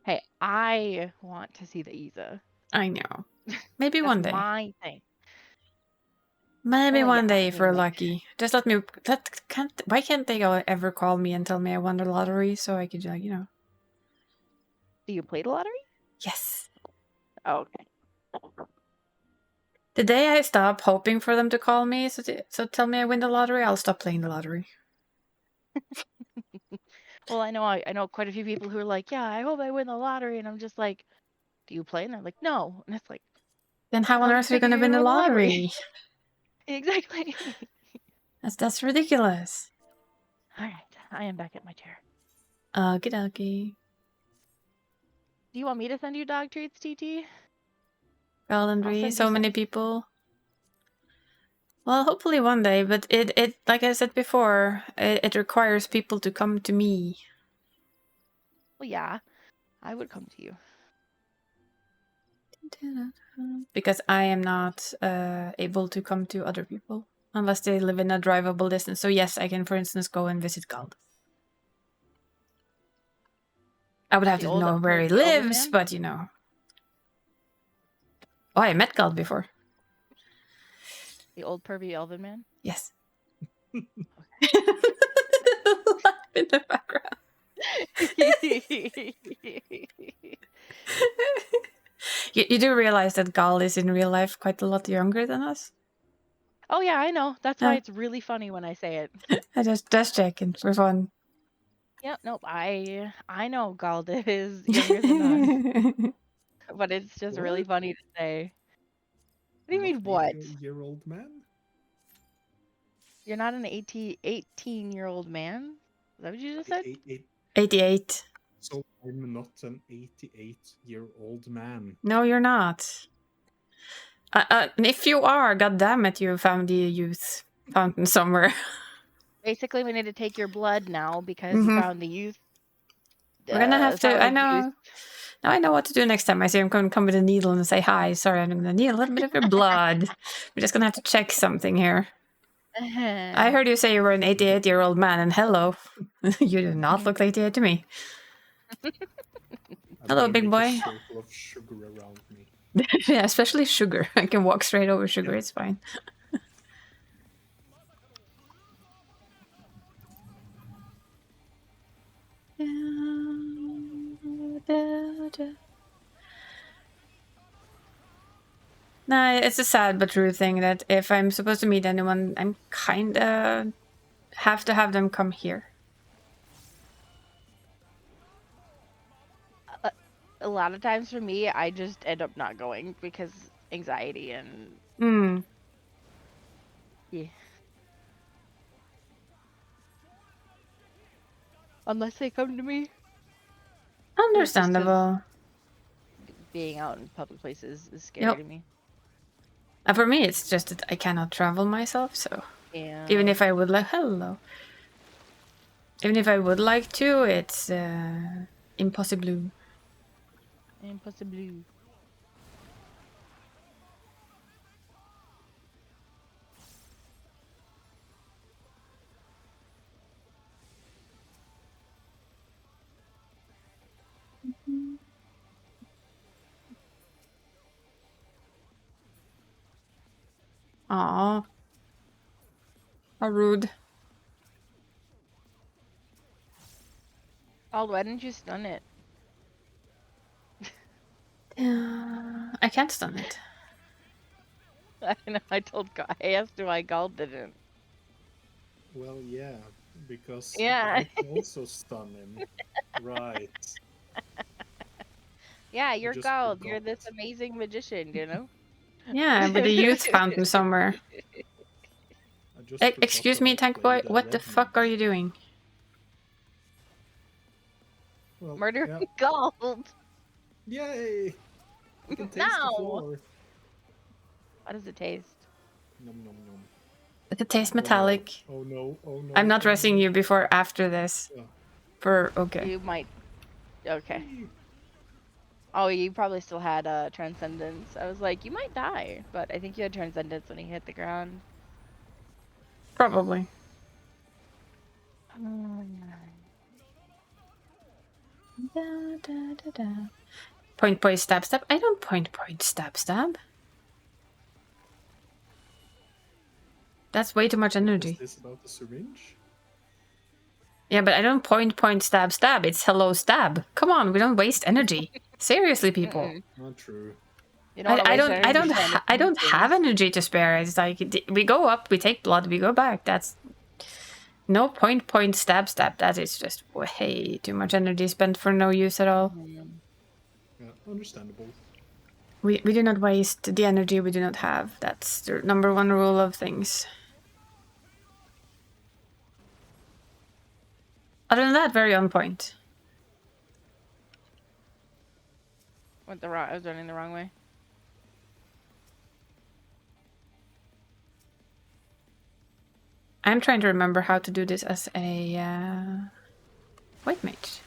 Hey, I want to see the Isa. I know. Maybe one day. My thing. Maybe one day for Lucky. Just let me. Why can't they ever call me and tell me I won the lottery so I could, like, you know. Do you play the lottery? Yes. Oh, okay. The day I stop hoping for them to call me so tell me I win the lottery, I'll stop playing the lottery. Well, I know quite a few people who are like, yeah, I hope I win the lottery, and I'm just like, do you play? And they're like, no, and it's like, then how on earth are you gonna win the lottery? Exactly. That's ridiculous. All right, I am back at my chair. Okie dokie. Do you want me to send you dog treats, TT? Calendry, send so you many people. Well, hopefully one day, but it like I said before, it requires people to come to me. Well, yeah, I would come to you. Because I am not able to come to other people unless they live in a drivable distance. So yes, I can, for instance, go and visit Gald. I would have The to old know where he pervy elven lives, man? but you know. Oh, I met Gald before. The old pervy elven man? Yes. In the background. You do realize that Gald is in real life quite a lot younger than us? Oh yeah, I know. That's why it's really funny when I say it. I just checking for fun. Yep, nope. I know Gald is younger than us, but it's just really What? funny to say. What do you Not mean, what? 80-year-old man? You're not an 18-year-old man? Is that what you just said? 88. So I'm not an 88-year-old man. No, you're not. If you are, goddammit, you found the youth fountain somewhere. Basically, we need to take your blood now because you found the youth. We're gonna have to. I fountain know. juice. Now I know what to do next time. I see him come with a needle and say, "Hi, sorry, I'm gonna need a little bit of your blood." We're just gonna have to check something here. I heard you say you were an 88-year-old man, and hello, you do not look 88 to me. Hello, big boy. A circle of sugar around me. Yeah, especially sugar. I can walk straight over sugar. It's fine. Nah, it's a sad but true thing that if I'm supposed to meet anyone, I'm kinda have to have them come here. A lot of times for me, I just end up not going because anxiety and yeah. Unless they come to me. Understandable. Being out in public places is scary to me. And for me, it's just that I cannot travel myself, so Yeah. even if I would like, even if I would like to, it's impossible. Impossible. Aw. How rude. Oh, why didn't you stun it? I can't stun it. I know. I asked why Gald didn't. Well, yeah, because Yeah. I can also stun him. Right. Yeah, you're Gald. forgot. You're this amazing magician, you know? Yeah, with a youth fountain somewhere. Excuse me, tank boy, what the fuck are you doing? Well, Murder yeah. Gald. Yay! I can taste No! the floor. How does it taste? Nom nom nom. It tastes metallic. Oh no, oh no. I'm not dressing you before after this. Yeah. Okay. You might. Okay. Oh, you probably still had Transcendence. I was like, you might die, but I think you had Transcendence when he hit the ground. Probably. Point, point, stab, stab. I don't point, point, stab, stab. That's way too much energy. Is this about the syringe? Yeah, but I don't point, point, stab, stab. It's hello, stab. Come on, we don't waste energy. Seriously, people. Not true. I don't have energy to spare. It's like we go up, we take blood, we go back. That's no point, point, stab, stab. That is just way too much energy spent for no use at all. Yeah, understandable. We do not waste the energy we do not have. That's the number one rule of things. Other than that, very on point. I was running the wrong way. I'm trying to remember how to do this as a white mage.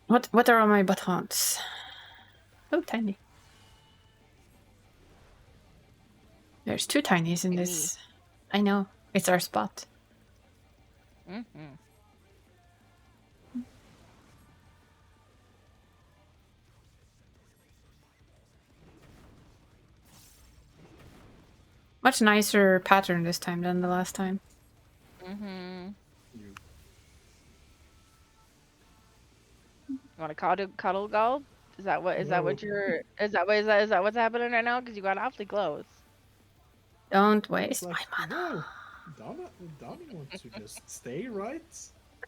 What are all my buttons? Oh, tiny. There's 2 tinies in Like this. I know. It's our spot. Mm-hmm. Much nicer pattern this time than the last time. Mm-hmm. You. You want to cuddle go? Is that what No. what's happening right now? Because you got awfully close. Don't It's waste like, my mana. well, Donna wants to just stay, right?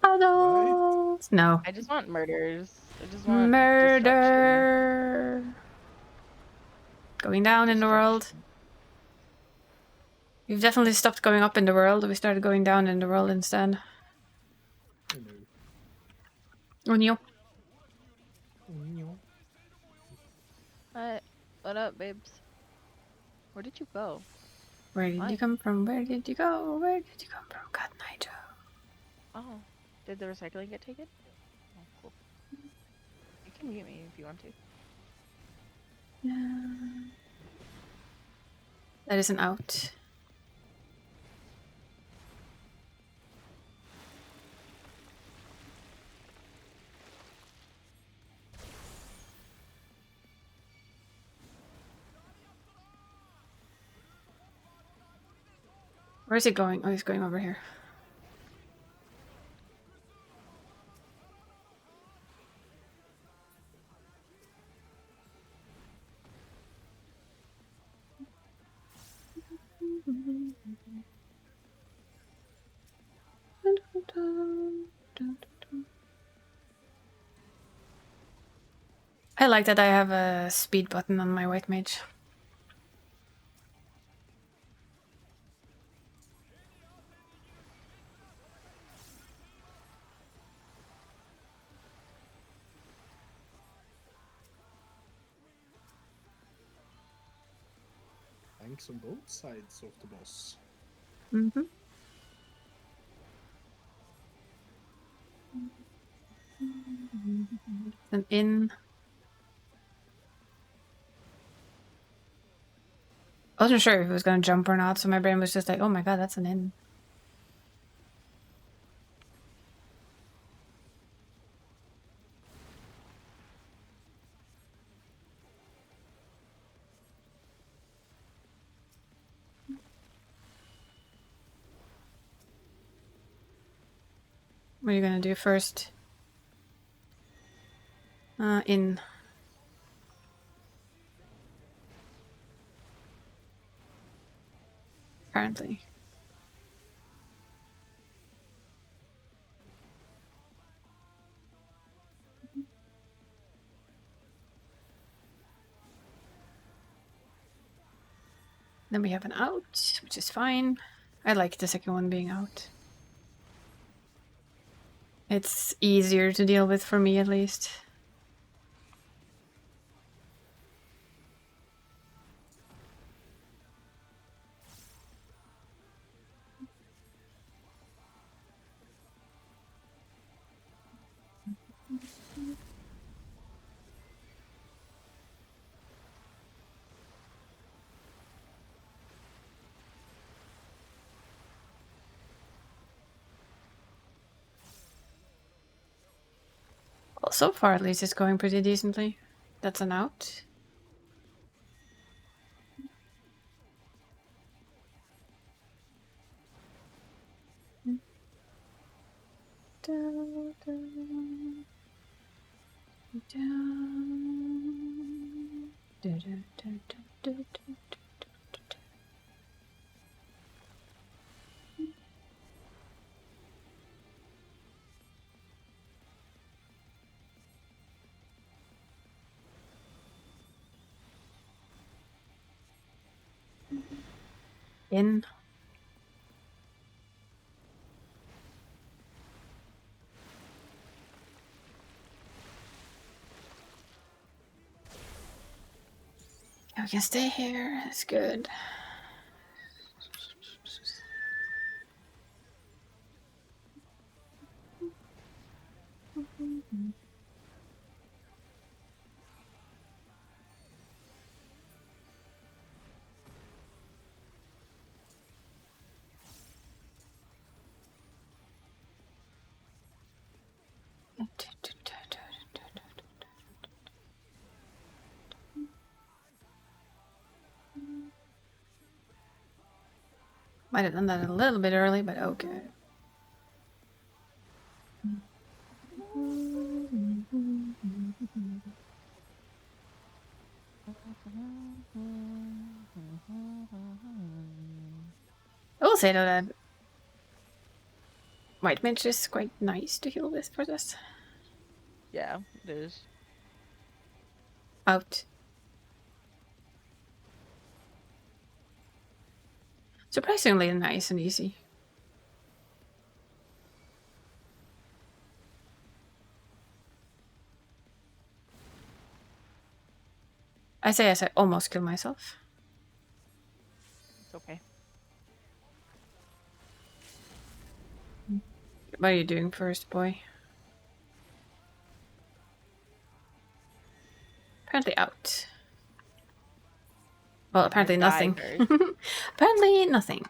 Cuddles. No. I just want murders. I just want destruction. Murder. Going down in the world. Destruction. We've definitely stopped going up in the world. We started going down in the world instead. Oh no. Oh, no. Oh no. What up, babes? Where did you go? Where did Why? you come from? Where did you go? Where did you come from? God, Nigel. Oh, did the recycling get taken? Oh, cool. You can mute me if you want to. Yeah. That is an out. Where is he going? Oh, he's going over here. I like that I have a speed button on my white mage. Tanks on both sides of the boss. Mm-hmm. An inn. I wasn't sure if it was going to jump or not, so my brain was just like, oh my god, that's an inn. What are you going to do first? Inn. Apparently. Then we have an out, which is fine. I like the second one being out. It's easier to deal with for me, at least. Well, so far at least it's going pretty decently. That's an out. In. We can stay here. That's good. Might have done that a little bit early, but okay. I will say though that White Mage is quite nice to heal with for this. Yeah, it is. Out. Surprisingly nice and easy. I say as I almost killed myself. It's okay. What are you doing first, boy? Apparently out. Well, apparently Die nothing. first. Apparently nothing.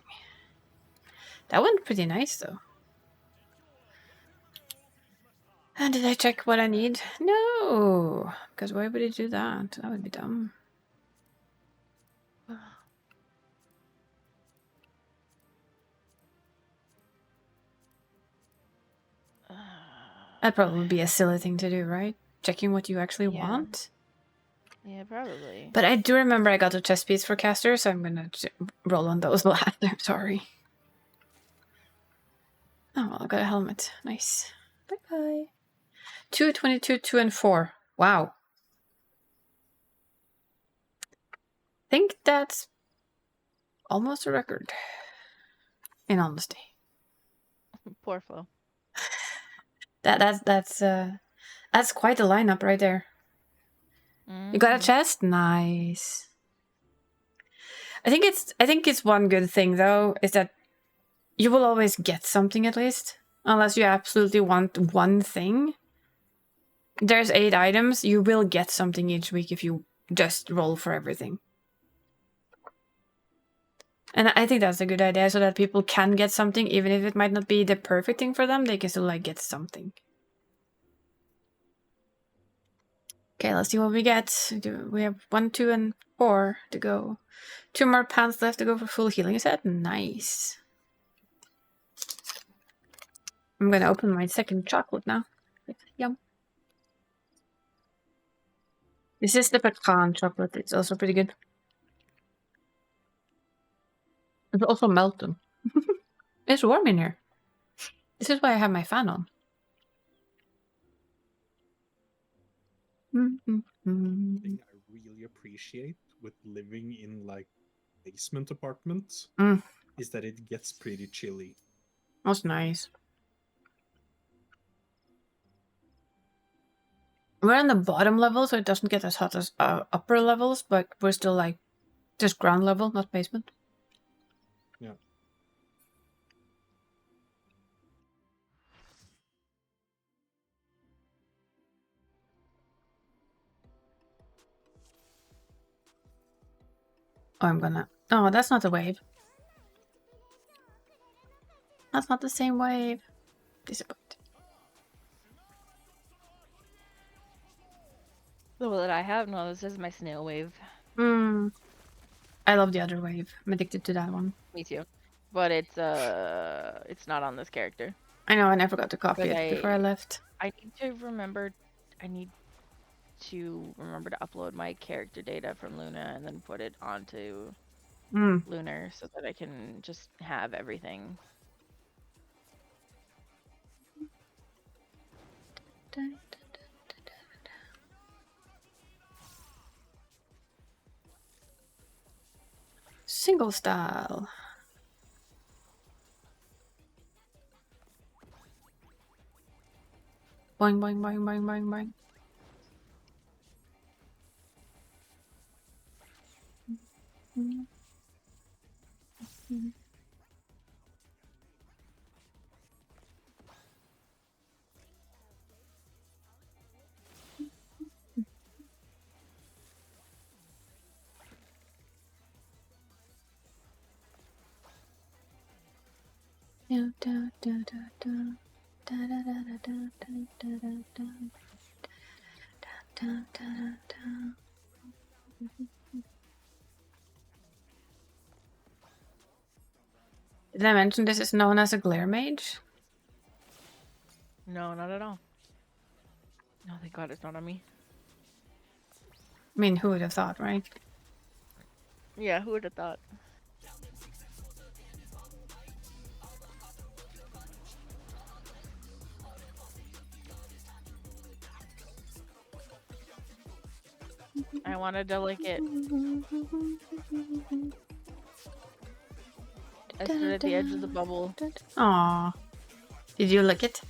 That went pretty nice though. And did I check what I need? No! Because why would it do that? That would be dumb. That'd probably be a silly thing to do, right? Checking what you actually Yeah. want? Yeah, probably. But I do remember I got a chest piece for caster, so I'm gonna roll on those last. I'm sorry. Oh, well, I got a helmet. Nice. Bye-bye. 2, 22, 2, and 4. Wow. Think that's almost a record. In honesty. Poor Flo. That's quite a lineup right there. You got a Mhm. chest? Nice. I think it's one good thing though, is that you will always get something at least. Unless you absolutely want one thing. There's 8 items, you will get something each week if you just roll for everything. And I think that's a good idea, so that people can get something, even if it might not be the perfect thing for them, they can still like get something. Okay, let's see what we get. We have 1, 2, and 4 to go. 2 more pants left to go for full healing set. Nice. I'm gonna open my second chocolate now. Yum. This is the pecan chocolate. It's also pretty good. It's also melting. It's warm in here. This is why I have my fan on. Thing I really appreciate with living in like basement apartments is that it gets pretty chilly. That's nice. We're on the bottom level, so it doesn't get as hot as upper levels, but we're still like just ground level, not basement. Yeah. Oh, I'm gonna... Oh, that's not the wave. That's not the same wave. Disappointed. The one that I have, no, this is my snail wave. I love the other wave. I'm addicted to that one. Me too. But it's not on this character. I know, and I forgot to copy Like it before I left. I need to remember to upload my character data from Luna and then put it onto Lunar so that I can just have everything. Single style. Boing, boing, boing, boing, boing, boing. Did I mention this is known as a glare mage? No, not at all. No, thank God it's not on me. I mean, who would have thought, right? Yeah, who would have thought? I wanted to lick it. I stood at the edge of the bubble. Aw. Did you lick it?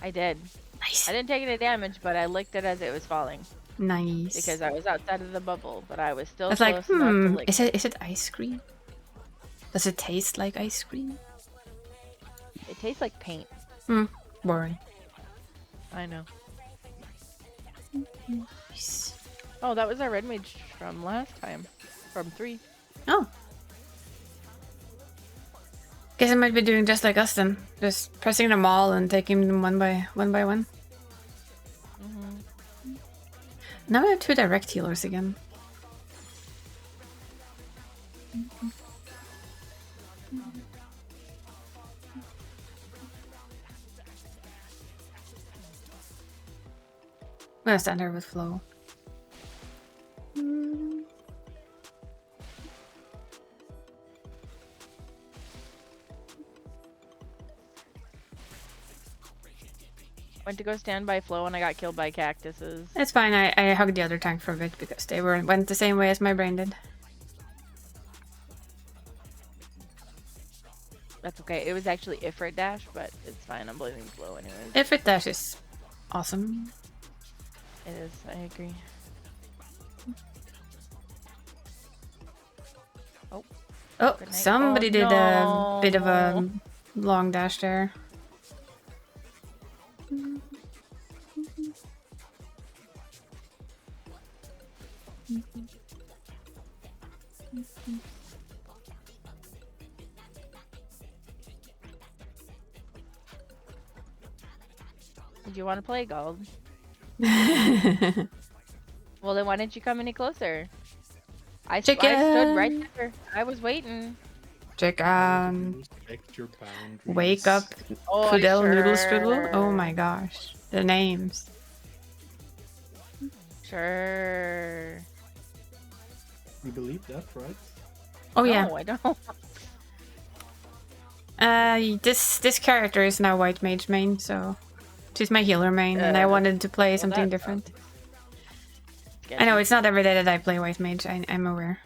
I did. Nice. I didn't take any damage, but I licked it as it was falling. Nice. Because I was outside of the bubble, but I was still It's close like, enough to lick is it ice cream? Does it taste like ice cream? It tastes like paint. Boring. I know. Nice. Oh, that was our red mage from last time. From 3. Oh. Guess I might be doing just like us then. Just pressing them all and taking them one by one. Now I have 2 direct healers again. I'm gonna stand here with Flo. Went to go stand by Flo and I got killed by cactuses. It's fine, I hugged the other tank for a bit because they went the same way as my brain did. That's okay. It was actually Ifrit dash, but it's fine. I'm blaming Flo anyways. Ifrit dash is awesome. It is. I agree. Oh. Oh, Good night. somebody Oh, did no. a bit of a long dash there. Did you want to play gold? Well, then why didn't you come any closer? I stood right Chicken. there. I was waiting. Chicken. Respect your boundaries. Wake up, Oh, Fidel Noodle sure. Strudel. Oh my gosh, the names. Sure. You believe that, right? Oh yeah. No, I don't. This character is now white mage main, so she's my healer main, and I wanted to play something that different. Sketchy. I know it's not every day that I play white mage. I'm aware.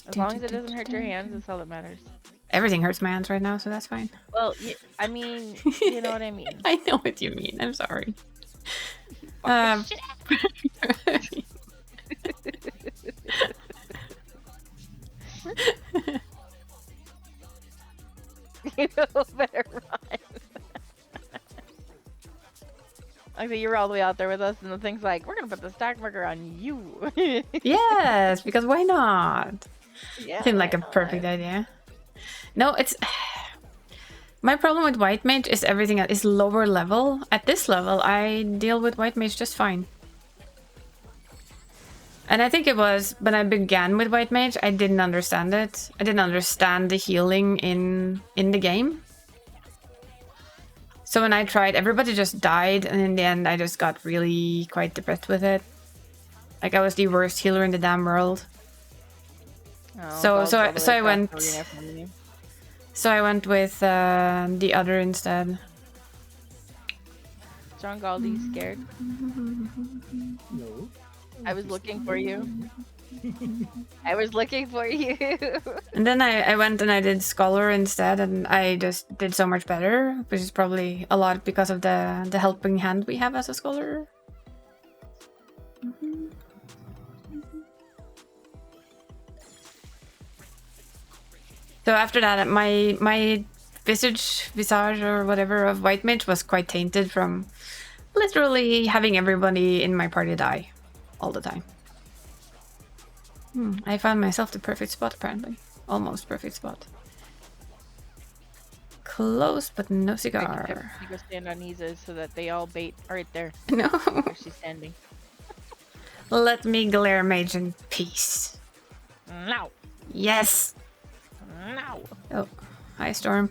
As long as it doesn't hurt your hands, that's all that matters. Everything hurts my hands right now, so that's fine. Well, I mean, you know what I mean. I know what you mean. I'm sorry. You better run. Okay, you were all the way out there with us, and the thing's like, we're gonna put the stack marker on you. Yes, because why not? Yeah. Seemed like a perfect idea. No, it's my problem with white mage is everything is lower level. At this level, I deal with white mage just fine. And I think it was when I began with white mage, I didn't understand it. I didn't understand the healing in the game. So when I tried, everybody just died, and in the end, I just got really quite depressed with it. Like I was the worst healer in the damn world. Oh, So I went with the other instead. John Galdi scared. No. I was looking for you. I was looking for you. And then I went and I did Scholar instead, and I just did so much better, which is probably a lot because of the helping hand we have as a Scholar. So after that, my visage or whatever of White Mage was quite tainted from literally having everybody in my party die all the time. I found myself the perfect spot, apparently. Almost perfect spot. Close, but no cigar. You go stand on Isa's so that they all bait right there. No. Where she's standing. Let me glare mage in peace. No. Yes. No. Oh, hi, Storm.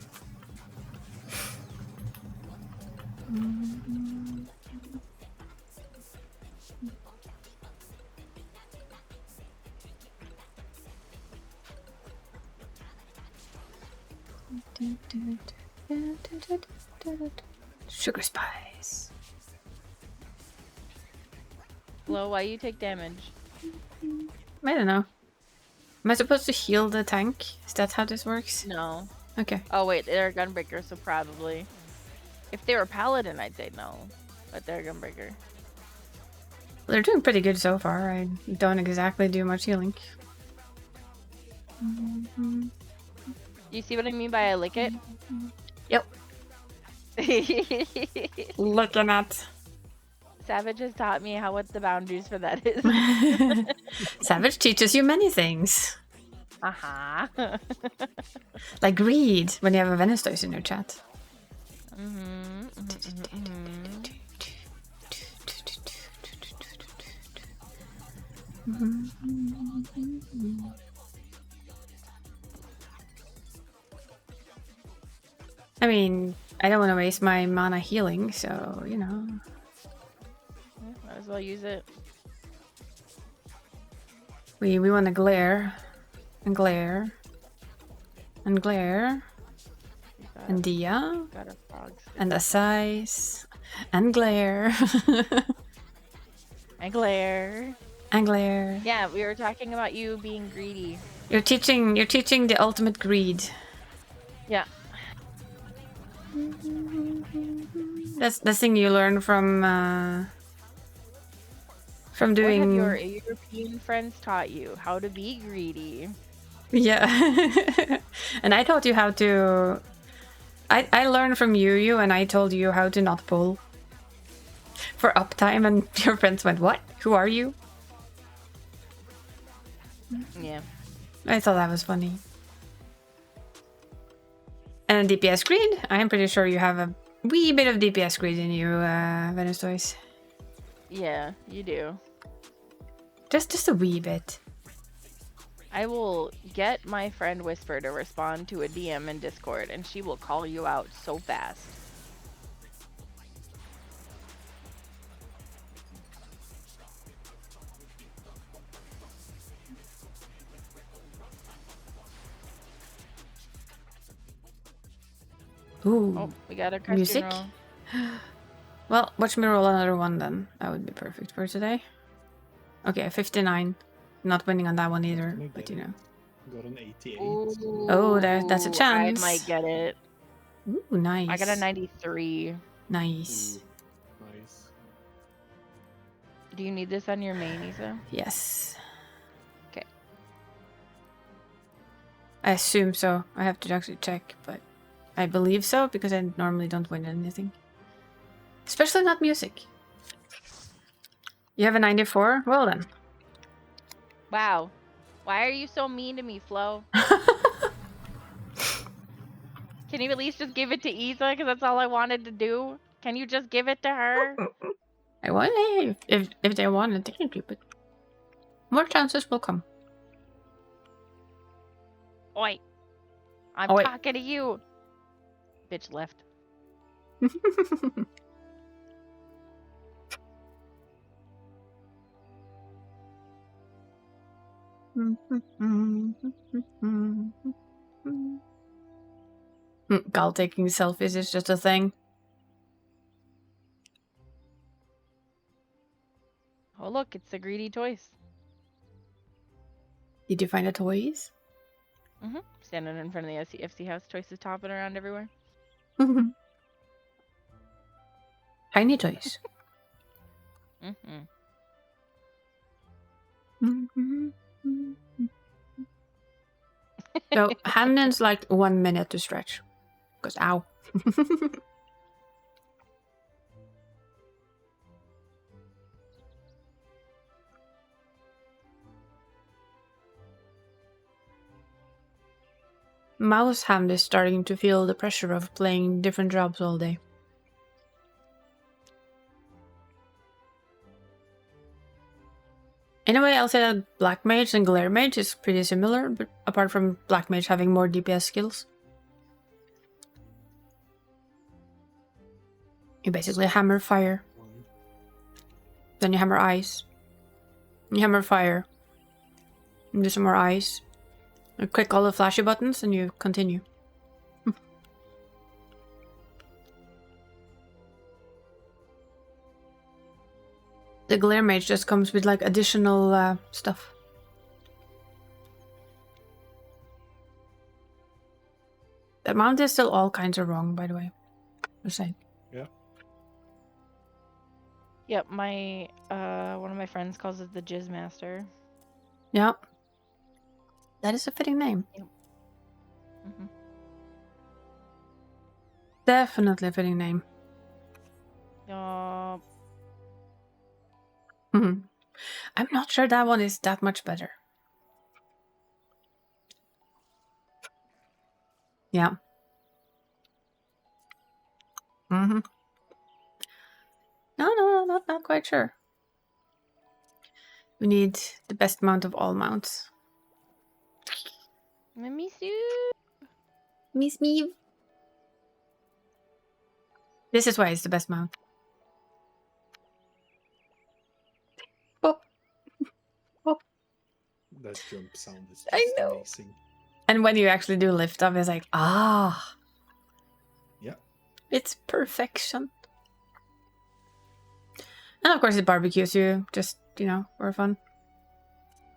Sugar spice. Flo, why you take damage? I don't know. Am I supposed to heal the tank? Is that how this works? No. Okay. Oh wait, they're a gunbreaker, so probably. If they were paladin, I'd say no, but they're a gunbreaker. They're doing pretty good so far. I don't exactly do much healing. You see what I mean by I lick it? Yep. Looking at. Savage has taught me what the boundaries for that is. Savage teaches you many things. Uh-huh. Like greed, when you have a Venustoise in your chat. I mean, I don't want to waste my mana healing, so, you know. Might as well use it. We want to glare. And glare. And glare. And Dia. Got our frogs. And a size. And glare. And glare. And glare. Yeah, we were talking about you being greedy. You're teaching the ultimate greed. Yeah. That's the thing you learn from doing. What have your European friends taught you? How to be greedy. Yeah. And I taught you how to. I learned from you, and I told you how to not pull for uptime, and your friends went, "What? Who are you?" Yeah. I thought that was funny. And DPS greed? I'm pretty sure you have a wee bit of DPS greed in you, Venustoise. Yeah, you do. Just a wee bit. I will get my friend Whisper to respond to a DM in Discord, and she will call you out so fast. Ooh. Oh, we got a question Music? roll. Well, watch me roll another one then. That would be perfect for today. Okay, 59. Not winning on that one either, but you know. Got an 88. Oh, that's a chance. I might get it. Ooh, nice. I got a 93. Nice. Ooh, nice. Do you need this on your main, Isa? Yes. Okay. I assume so. I have to actually check, but I believe so because I normally don't win anything. Especially not music. You have a 94? Well then. Wow. Why are you so mean to me, Flo? Can you at least just give it to Isa? Because that's all I wanted to do. Can you just give it to her? I want if they want it, they can keep it. More chances will come. Oi. I'm Oi. talking to you. Bitch left. Gal taking selfies is just a thing. Oh, look, it's the greedy toys. Did you find the toys? Standing in front of the FC house, choices topping around everywhere. Tiny toys. So Hamden's like 1 minute to stretch. Because ow. Mouse Hand is starting to feel the pressure of playing different jobs all day. In a way, I'll say that Black Mage and Glare Mage is pretty similar, but apart from Black Mage having more DPS skills. You basically hammer fire. Then you hammer ice. You hammer fire. And do some more ice. You click all the flashy buttons and you continue. The Glare Mage just comes with like additional stuff. That mount is still all kinds of wrong, by the way. Just saying. Yeah. Yep, my one of my friends calls it the Jizz Master. Yeah. That is a fitting name. Yep. Mm-hmm. Definitely a fitting name. I'm not sure that one is that much better. Yeah. No, not quite sure. We need the best mount of all mounts. Miss you. Miss me. This is why it's the best mount. Oh. Oh. That jump sound is I just know. amazing. And when you actually do lift up, it's like, ah. Yeah. It's perfection. And of course it barbecues you, just, you know, for fun.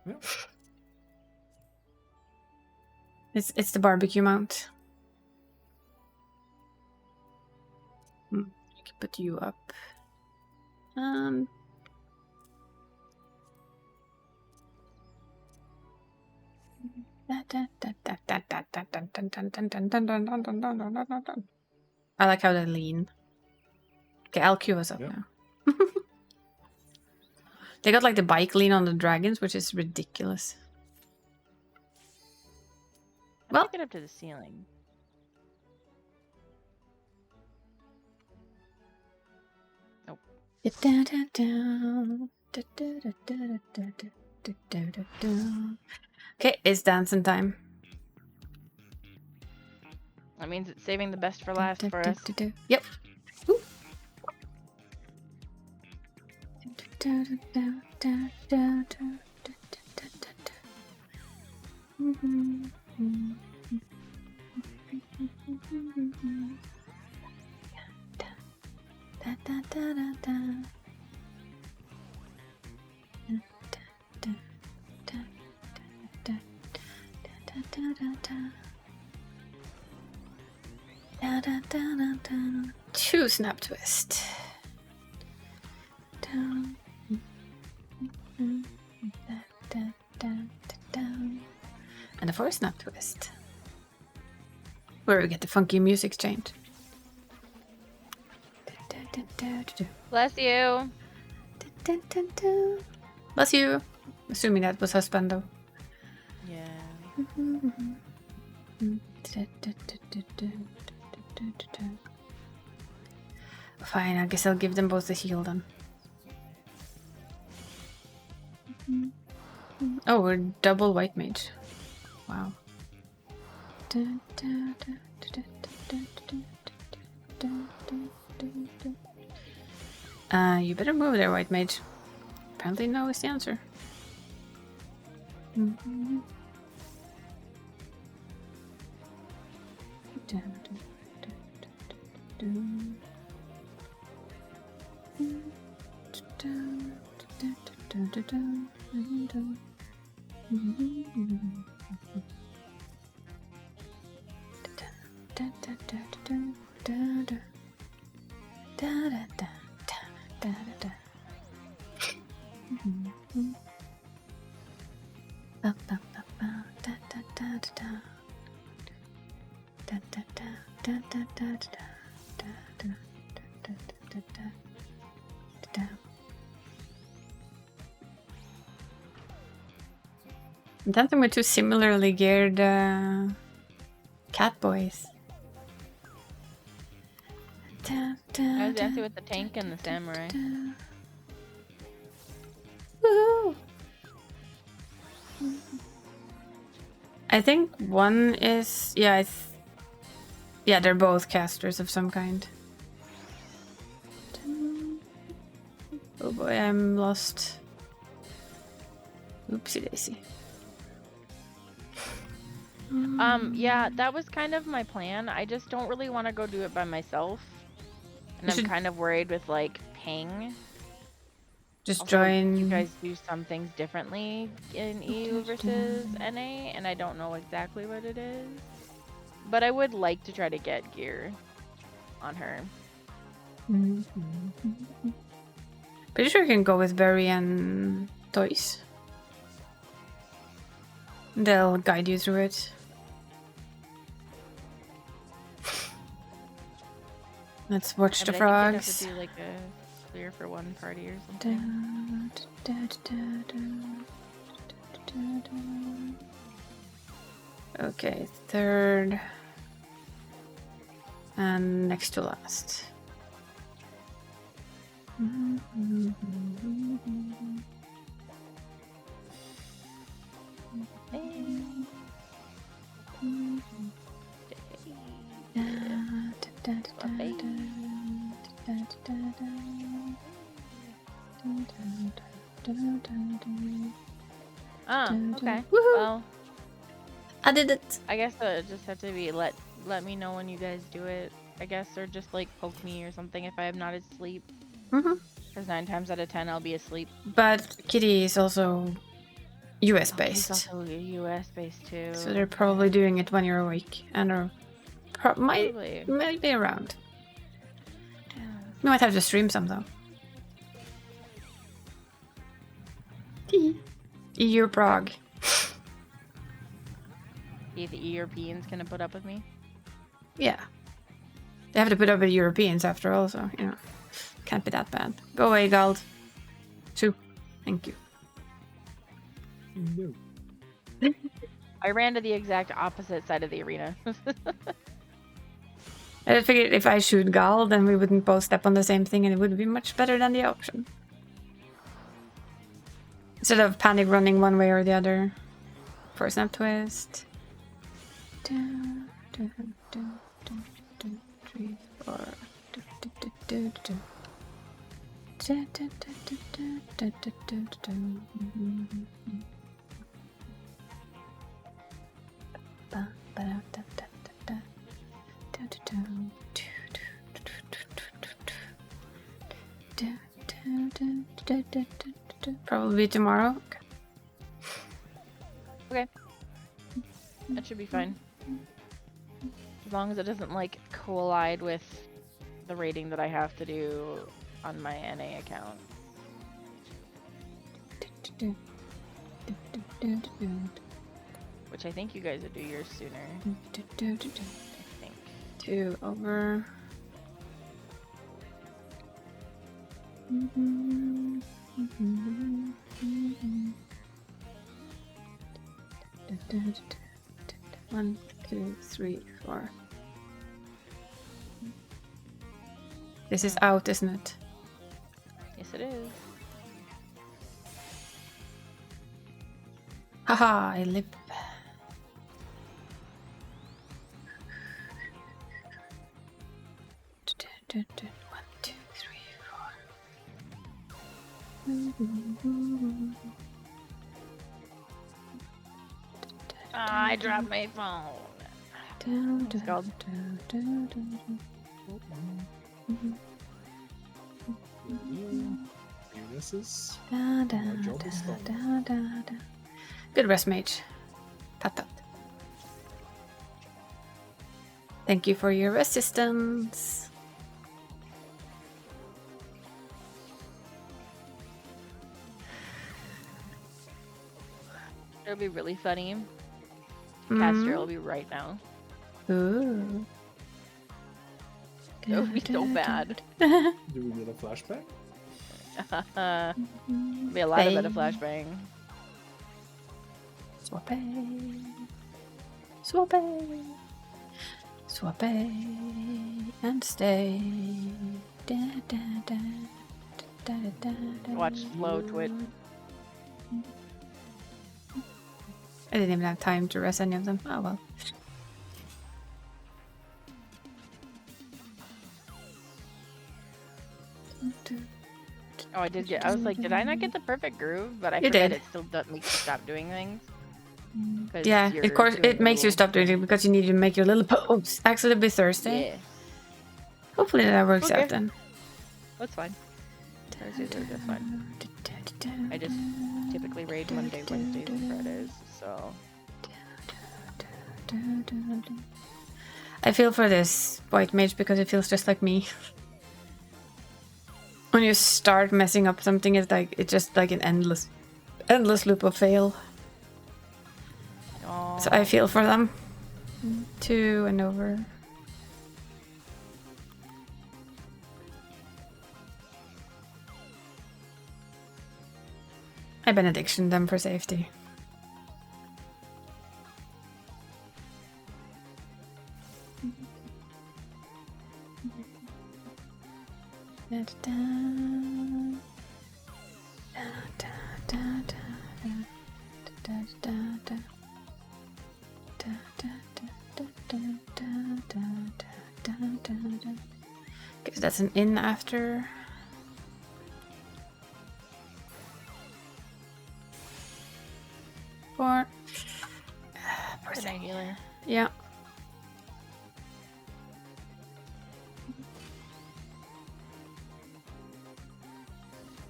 Yeah. It's the barbecue mount. I can put you up. I like how they lean. Okay, I'll queue us up now. They got like the bike lean on the dragons, which is ridiculous. Well, take it up to the ceiling. Nope. Okay, it's dancing time. That means it's saving the best for last for us. Yep. Ooh. Two snap twist. And a four snap twist. Where we get the funky music change. Bless you. Bless you. Assuming that was husbando. Yeah. Fine, I guess I'll give them both a heal then. Oh, we're double white mage. Wow. You better move there, white mage. Apparently no is the answer. I'm dancing with two similarly geared cat boys. I was dancing with the tank and the samurai. Woohoo! I think one is yeah, they're both casters of some kind. Oh boy, I'm lost. Oopsie daisy. Yeah, that was kind of my plan. I just don't really want to go do it by myself. And I'm kind of worried with like ping. Just also, join. You guys do some things differently in EU versus NA, and I don't know exactly what it is. But I would like to try to get gear on her. Pretty sure you can go with Berry and Toys. They'll guide you through it. Let's watch the frogs. I think you'd have to do like a clear for one party or something. Okay, third. And next to last. Okay. Woohoo! Well, I did it. I guess it just have to be let me know when you guys do it. I guess, or just like poke me or something if I am not asleep. Because 9 times out of 10 I'll be asleep. But Kitty is also US He's based. also US based too. So they're probably doing it when you're awake and are might be around. You might have to stream some though. EU Prague. See the Europeans gonna put up with me? Yeah. They have to put up with Europeans after all, so, you know. Can't be that bad. Go away, Gald. Two. Thank you. No. I ran to the exact opposite side of the arena. I figured if I shoot Gald, then we wouldn't both step on the same thing and it would be much better than the option. Instead of panic running one way or the other. For snap twist. 2, 2, 2, 2, 2, 3, 4. 2, 2, 2, 2, 2. Probably tomorrow. Okay. That should be fine. As long as it doesn't like collide with the rating that I have to do on my NA account. Which I think you guys would do yours sooner. I think. 2 over. One, 2, 3, 4. This is out, isn't it? Yes, it is. Haha, I live. 1, 2, 3, 4. I dropped my phone. It's called. Illnesses. Good rest, mage. Pat pat. Thank you for your assistance. It'll be really funny. Caster will be right now. Ooh. It would be so bad. Do we get a flashback? Be a lot of better flashbang. Swappy. Swappy. Swappy. And stay. Da, da, da, da, da, da, da. Watch slow twit. I didn't even have time to rest any of them. Oh well. Oh, I did get. I was like, did I not get the perfect groove? But I You forget did. it still makes you stop doing things. 'Cause Yeah, you're of course doing it the makes you little stop doing it thing. because you need to make your little pose. Actually, it'll be Thursday. Yeah, Hopefully that works Okay. out then. that's fine. Thursdays are just fine. I just typically raid Monday, Wednesdays, and Fridays. So I feel for this white mage because it feels just like me. When you start messing up something, it's just like an endless loop of fail. So I feel for them. To and over. I benediction them for safety. Da, da, da, da, da, da, da, da, da, da, da, da, da, da, da, da. Okay, so that's an in after. Poor good thing. night, healer. Yeah.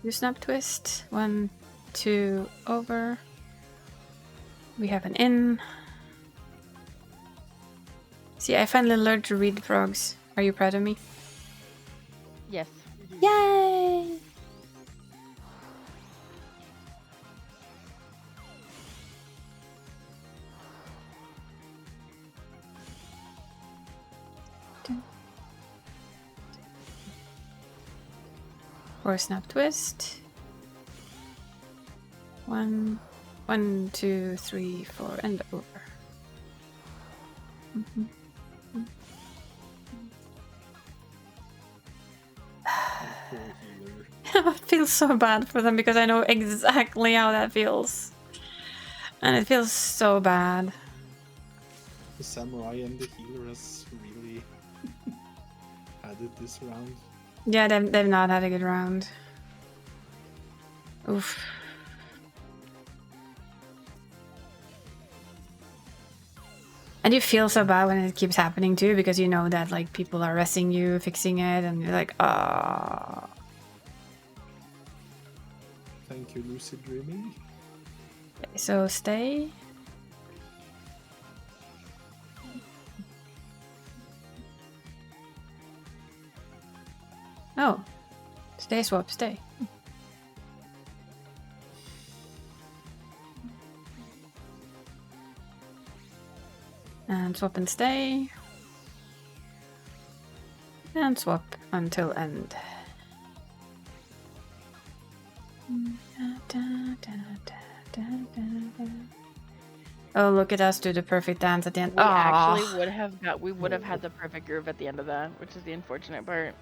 You snap twist. 1, 2, over. We have an in. See, I finally learned to read frogs. Are you proud of me? Yes. Yay! Or snap twist. 1, 2, 3, 4, and over. Poor healer. I feel so bad for them because I know exactly how that feels. And it feels so bad. The samurai and the healer has really had it this round. Yeah, they've not had a good round. Oof. And you feel so bad when it keeps happening too, because you know that like people are resting you, fixing it, and you're like, ah. Thank you, lucid dreaming. So stay. Oh, stay swap, stay. And swap and stay. And swap until end. Oh, look at us do the perfect dance at the end. We actually Aw. would have had the perfect groove at the end of that, which is the unfortunate part.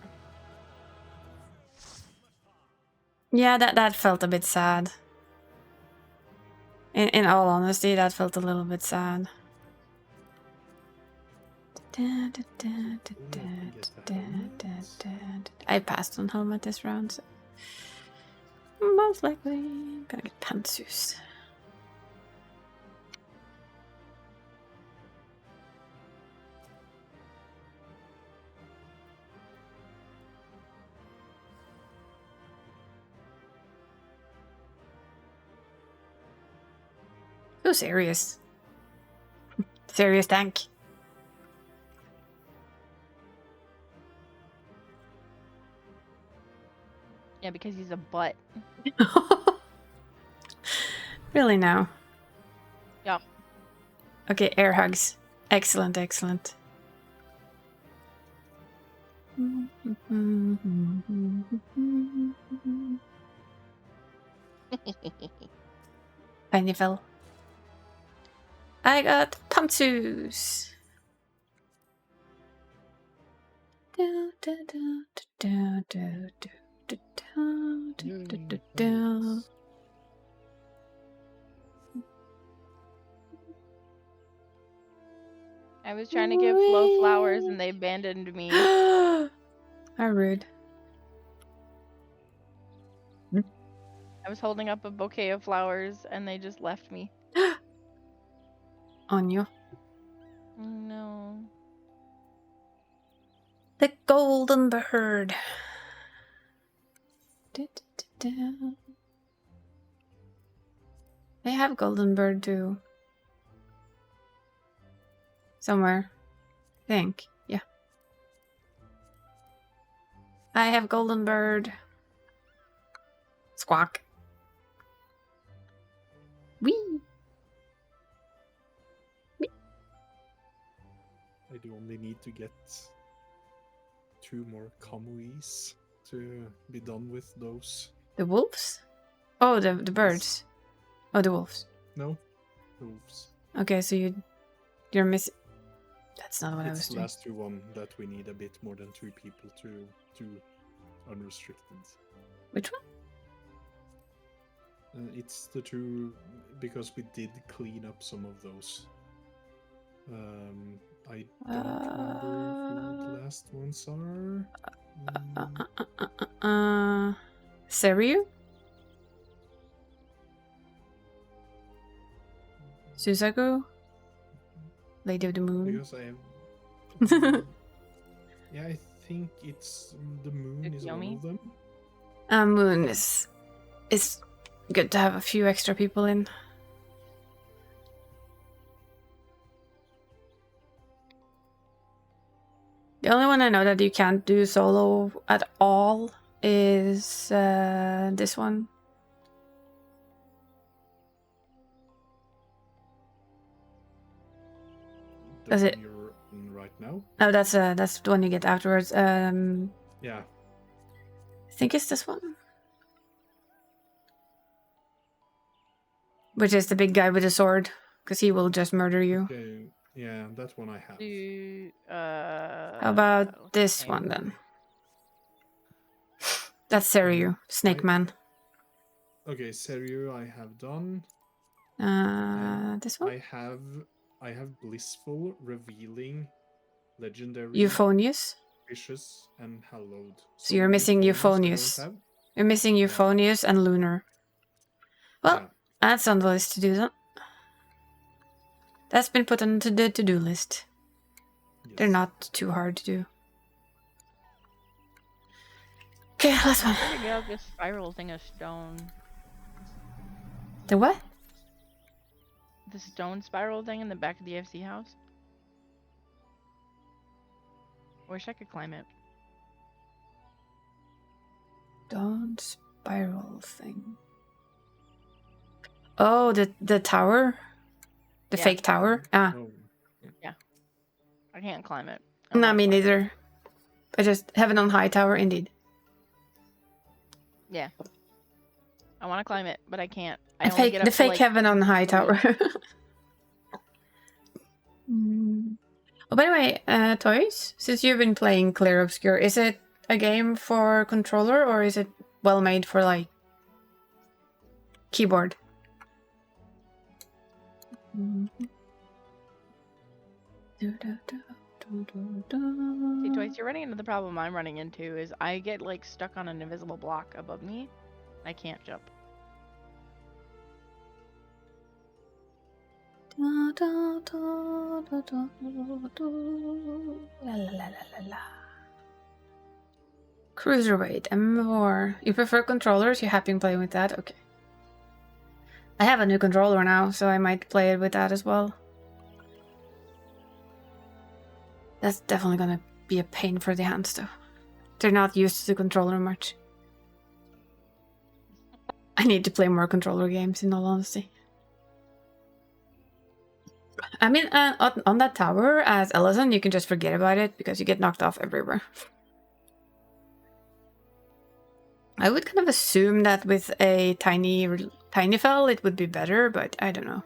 Yeah, that felt a bit sad. In all honesty, that felt a little bit sad. I passed on helmet this round, so most likely gonna get pantsuits. So serious. Serious tank. Yeah, because he's a butt. Really now. Yep. Okay, air hugs. Excellent, excellent. Pineapple. I got pumpsus. I was trying to give Flo flowers and they abandoned me. How rude. I was holding up a bouquet of flowers and they just left me. On you. No. The golden bird. They have golden bird too. Somewhere. I think. Yeah. I have golden bird. Squawk. Wee. I do only need to get 2 more camuis to be done with those. The wolves? Oh, the birds. Oh, the wolves. No, the wolves. Okay, so you're missing. That's not what I was It's the doing. last 2 one that we need a bit more than 2 people to do unrestricted. Which one? It's the 2 because we did clean up some of those. I don't remember who the last ones are. Seiryu? Suzaku? Lady of the Moon? Because I have. Yeah, I think it's the moon is one Yomi? of them. Moon is good to have a few extra people in. The only one I know that you can't do solo at all is this one. The Does one it- you're in right now. Oh, that's the one you get afterwards. Yeah. I think it's this one. Which is the big guy with the sword, because he will just murder you. Okay. Yeah, that one I have. How about this okay. one then? That's Seiryu, Snake Man. Okay, Seiryu I have done. This one? I have Blissful, Revealing, Legendary, Euphonious. Vicious, and Hallowed. So you're missing Euphonious Euphonious. I don't have. You're missing Euphonious and Lunar. Well, Yeah. that's on the list to do that. That's been put on the to-do list. They're Yes. not too hard to do. Okay, last one. I'm trying to get out this spiral thing of stone. The what? The stone spiral thing in the back of the FC house. Wish I could climb it. Dawn spiral thing. Oh, the tower? The Yeah. fake tower? Ah, Oh, I can't climb it. no, me neither. I just Heaven on High Tower, indeed. Yeah. I want to climb it, but I can't. I The only fake, get up the to, fake like, Heaven on High 3. Tower. Oh, by the way, Toys, since you've been playing Clear Obscure, is it a game for controller or is it well made for like keyboard? See, Twice, you're running into the problem I'm running into is I get like stuck on an invisible block above me. I can't jump. Cruiserweight, M4. You prefer controllers? You happy playing with that? Okay. I have a new controller now, so I might play it with that as well. That's definitely gonna be a pain for the hands, though. They're not used to the controller much. I need to play more controller games, in all honesty. I mean, on that tower as Ellison, you can just forget about it because you get knocked off everywhere. I would kind of assume that with a tiny fell, it would be better, but I don't know.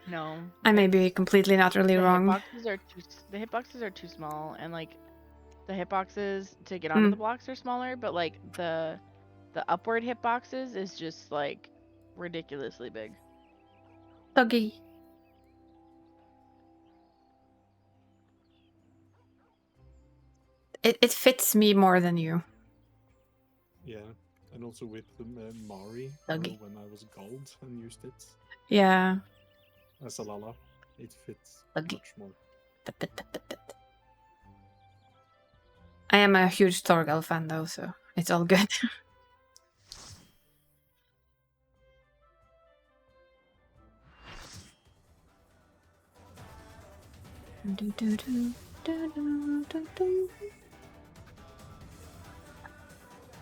No. I may be completely not really wrong. The hitboxes are too small, and like the hitboxes to get onto the blocks are smaller, but like the upward hitboxes is just like ridiculously big. Doggy. It fits me more than you. Yeah, and also with Mari, Doggy. when I was gold and used it Yeah. as a Lala, it fits Doggy. much more. I am a huge Torgal fan though, so it's all good.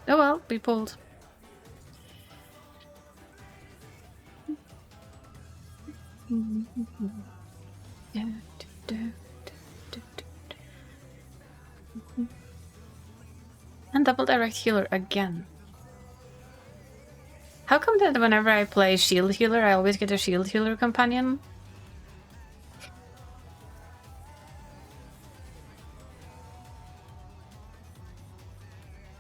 Oh well, we pulled. And double direct healer again. How come that whenever I play shield healer, I always get a shield healer companion?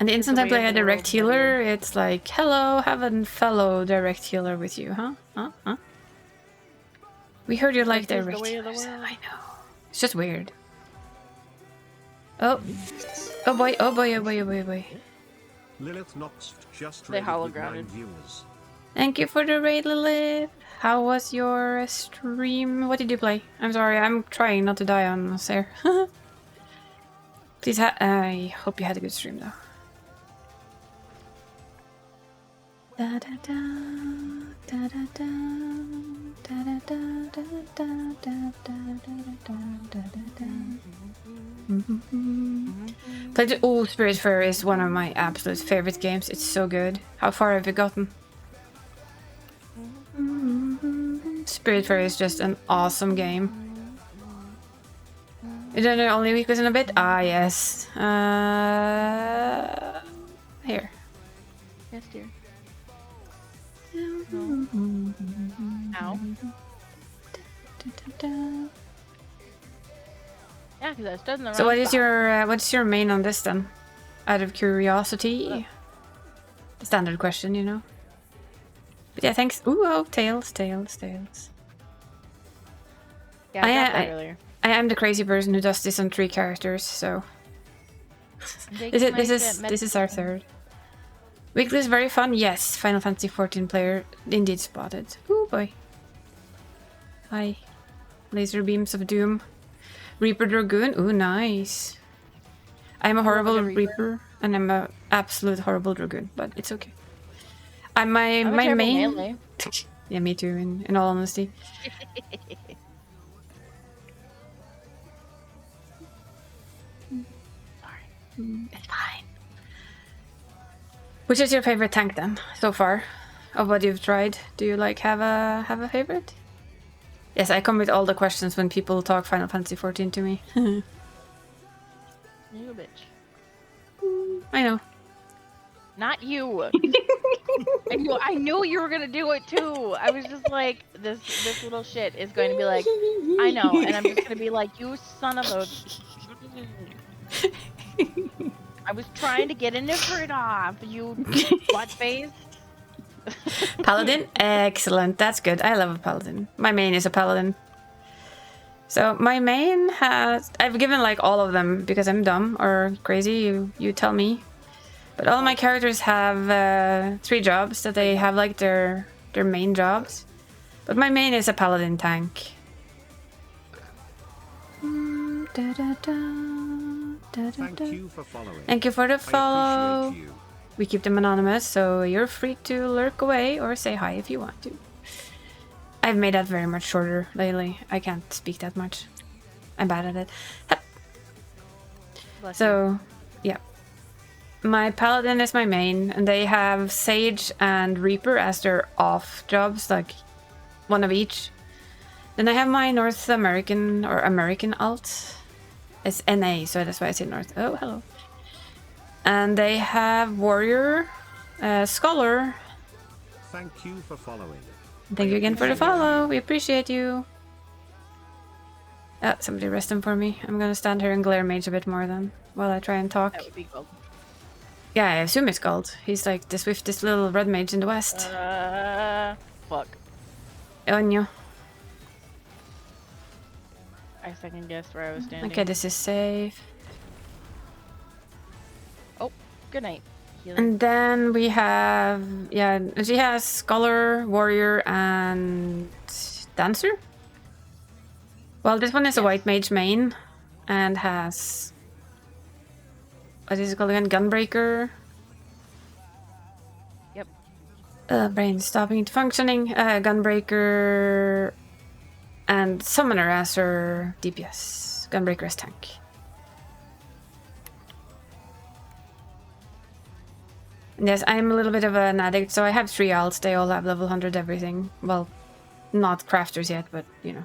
And the instant I play a direct healer, it's like, hello, have a fellow direct healer with you, huh? Huh? We heard you like direct healers. I know. It's just weird. Oh. Oh boy, oh boy, oh boy, oh boy, oh boy. Lilith Nox just They raided with 9 hologrounded. viewers. Thank you for the raid, Lilith. How was your stream? What did you play? I'm sorry, I'm trying not to die on Sair. Please, I hope you had a good stream, though. Da da da da da da da da da da da da da. Played oh, Spiritfarer is one of my absolute favorite games. It's so good. How far have you gotten? Spiritfarer is just an awesome game. You done it only a week in a bit? Ah, yes. Here. Yes, dear. No. Ow. Yeah, because I was in the wrong So what is spot. what's your main on this then? Out of curiosity? The standard question, you know. But yeah, thanks. Ooh, oh, tails. Yeah, I got that earlier. I am the crazy person who does this on 3 characters, so this is our third. Weekly is very fun. Yes, Final Fantasy 14 player indeed spotted. Ooh boy. Hi. Laser beams of doom. Reaper Dragoon. Ooh, nice. I'm a horrible Reaper, and I'm a absolute horrible Dragoon, but it's okay. I'm my main. Melee. Yeah, me too. In all honesty. It's fine. Which is your favorite tank then, so far, of what you've tried? Do you like have a favorite? Yes, I come with all the questions when people talk Final Fantasy 14 to me. You bitch. I know. Not you. I knew you were gonna do it too. I was just like, this little shit is going to be like, I know, and I'm just gonna be like, you son of a. I was trying to get an ifrit off, you butt face. Paladin? Excellent. That's good. I love a paladin. My main is a paladin. So my main has... I've given like all of them because I'm dumb or crazy. You tell me. But all of my characters have 3 jobs that they have like their main jobs. But my main is a paladin tank. Thank you for following. Thank you for the I follow. appreciate you. We keep them anonymous, so you're free to lurk away or say hi if you want to. I've made that very much shorter lately. I can't speak that much. I'm bad at it. So, yeah. My paladin is my main, and they have Sage and Reaper as their off jobs, like one of each. Then I have my North American or American alt. It's NA, so that's why I say North. Oh, hello. And they have Warrior, Scholar. Thank you for following. Thank you again for the appreciate follow. you. We appreciate you. Somebody rest him for me. I'm gonna stand here and glare mage a bit more then, while I try and talk. That would be gold. Yeah, I assume it's gold. He's like the swiftest little red mage in the west. Fuck. Onyo. I second guessed where I was standing. Okay, this is safe. Oh, good night. Healer. And then we have, yeah, she has Scholar, Warrior, and Dancer. Well, this one is a white mage main, and has, what is it called again? Gunbreaker. Yep. Brain stopping to functioning. Gunbreaker, and Summoner as her DPS. Gunbreaker as tank. Yes, I'm a little bit of an addict, so I have 3 alts. They all have level 100 everything. Well, not crafters yet, but you know.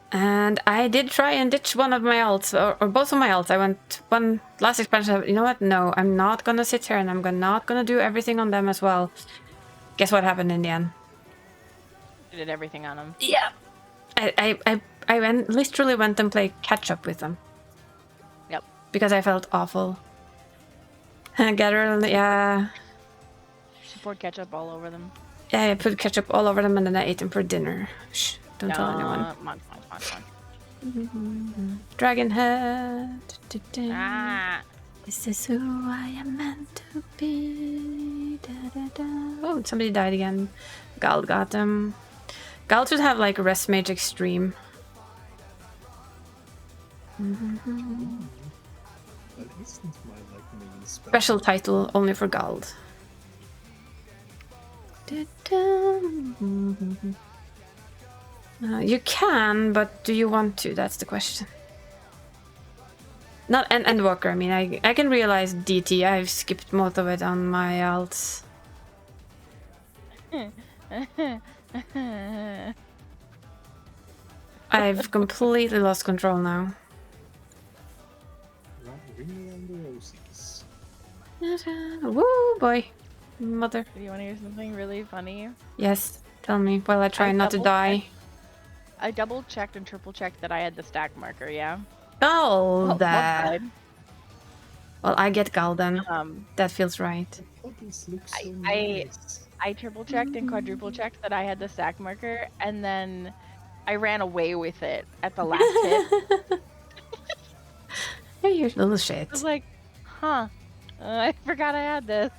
And I did try and ditch one of my alts, or both of my alts. I went one last expansion. You know what? No, I'm not gonna sit here and I'm not gonna do everything on them as well. Guess what happened in the end? I did everything on them. Yeah. I literally went and played catch up with them. Yep. Because I felt awful. Gather, yeah. Support ketchup all over them. Yeah, I put ketchup all over them and then I ate them for dinner. Shh, don't tell anyone. Come on. Dragon head. Ah. This is who I am meant to be. Oh, somebody died again. Gald got them. Gald should have like Rest Mage Extreme. That isn't my like main Special title only for Gald. You can, but do you want to? That's the question. Not Endwalker. I mean, I can realize DT. I've skipped most of it on my alts. I've completely lost control now. Ring around the rosies. Woo, boy. Mother. Do you want to hear something really funny? Yes, tell me while I try not to die. I double checked and triple checked that I had the stack marker, yeah? Gold! Well, Well, I get gold then. That feels right. Oh, this looks so nice. I triple checked and quadruple checked that I had the stack marker, and then I ran away with it at the last hit. Hey, you little shit. I was like, huh, I forgot I had this.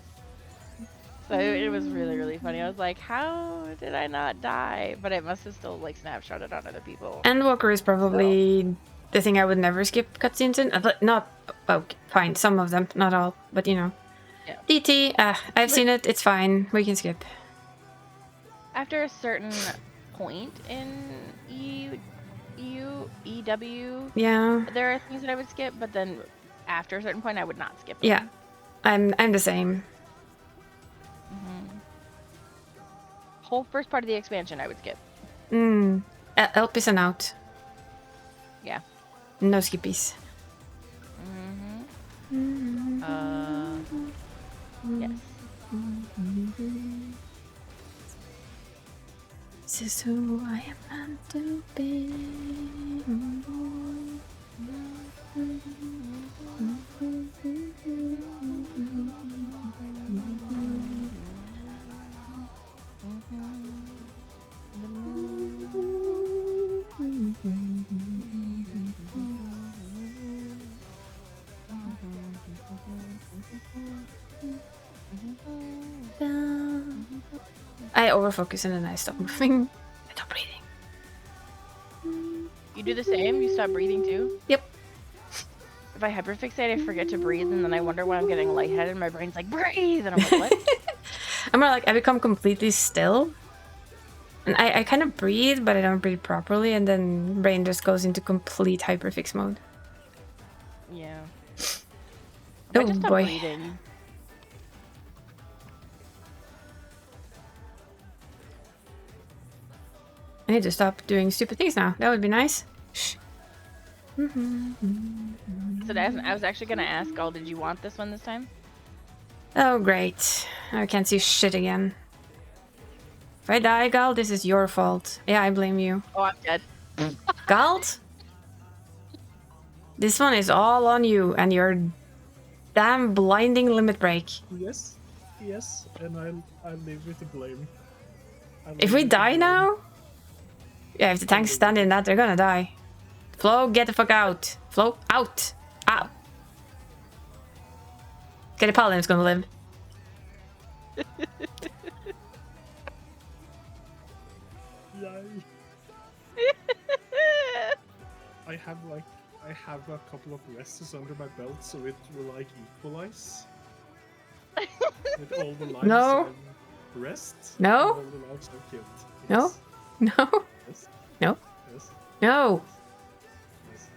So it was really, really funny. I was like, how did I not die? But it must have still like snapshotted on other people. Endwalker is probably the thing I would never skip cutscenes in. Not, okay, fine, some of them, not all, but you know. Yeah. DT, I've seen it, it's fine, we can skip. After a certain point in EW, Yeah. there are things that I would skip, but then after a certain point, I would not skip them. Yeah, I'm the same. Whole first part of the expansion, I would skip. Help is an out. Yeah. No skippies. Yes. This is who I am meant to be. I overfocus and then I stop moving. I stop breathing. You do the same? You stop breathing too? Yep. If I hyperfixate, I forget to breathe, and then I wonder why I'm getting lightheaded. My brain's like, breathe! And I'm like, what? I'm more like, I become completely still. And I kind of breathe, but I don't breathe properly, and then brain just goes into complete hyperfix mode. Yeah. Oh I just stop boy. breathing. I need to stop doing stupid things now. That would be nice. Shh. So I was actually gonna ask, Gall, did you want this one this time? Oh, great. I can't see shit again. If I die, Gald, this is your fault. Yeah, I blame you. Oh, I'm dead. Gald? This one is all on you and your damn blinding limit break. Yes, and I live with the blame. If we die now? Yeah, if the tanks stand in that, they're gonna die. Flo, get the fuck out. Flo, out. Out. Okay, the paladin's gonna live. Yay. I have a couple of rests under my belt, so it will like equalize. With all the lives No. I've rest. No. And all the lives I've killed. No. No. Yes. No. Yes. No. Yes.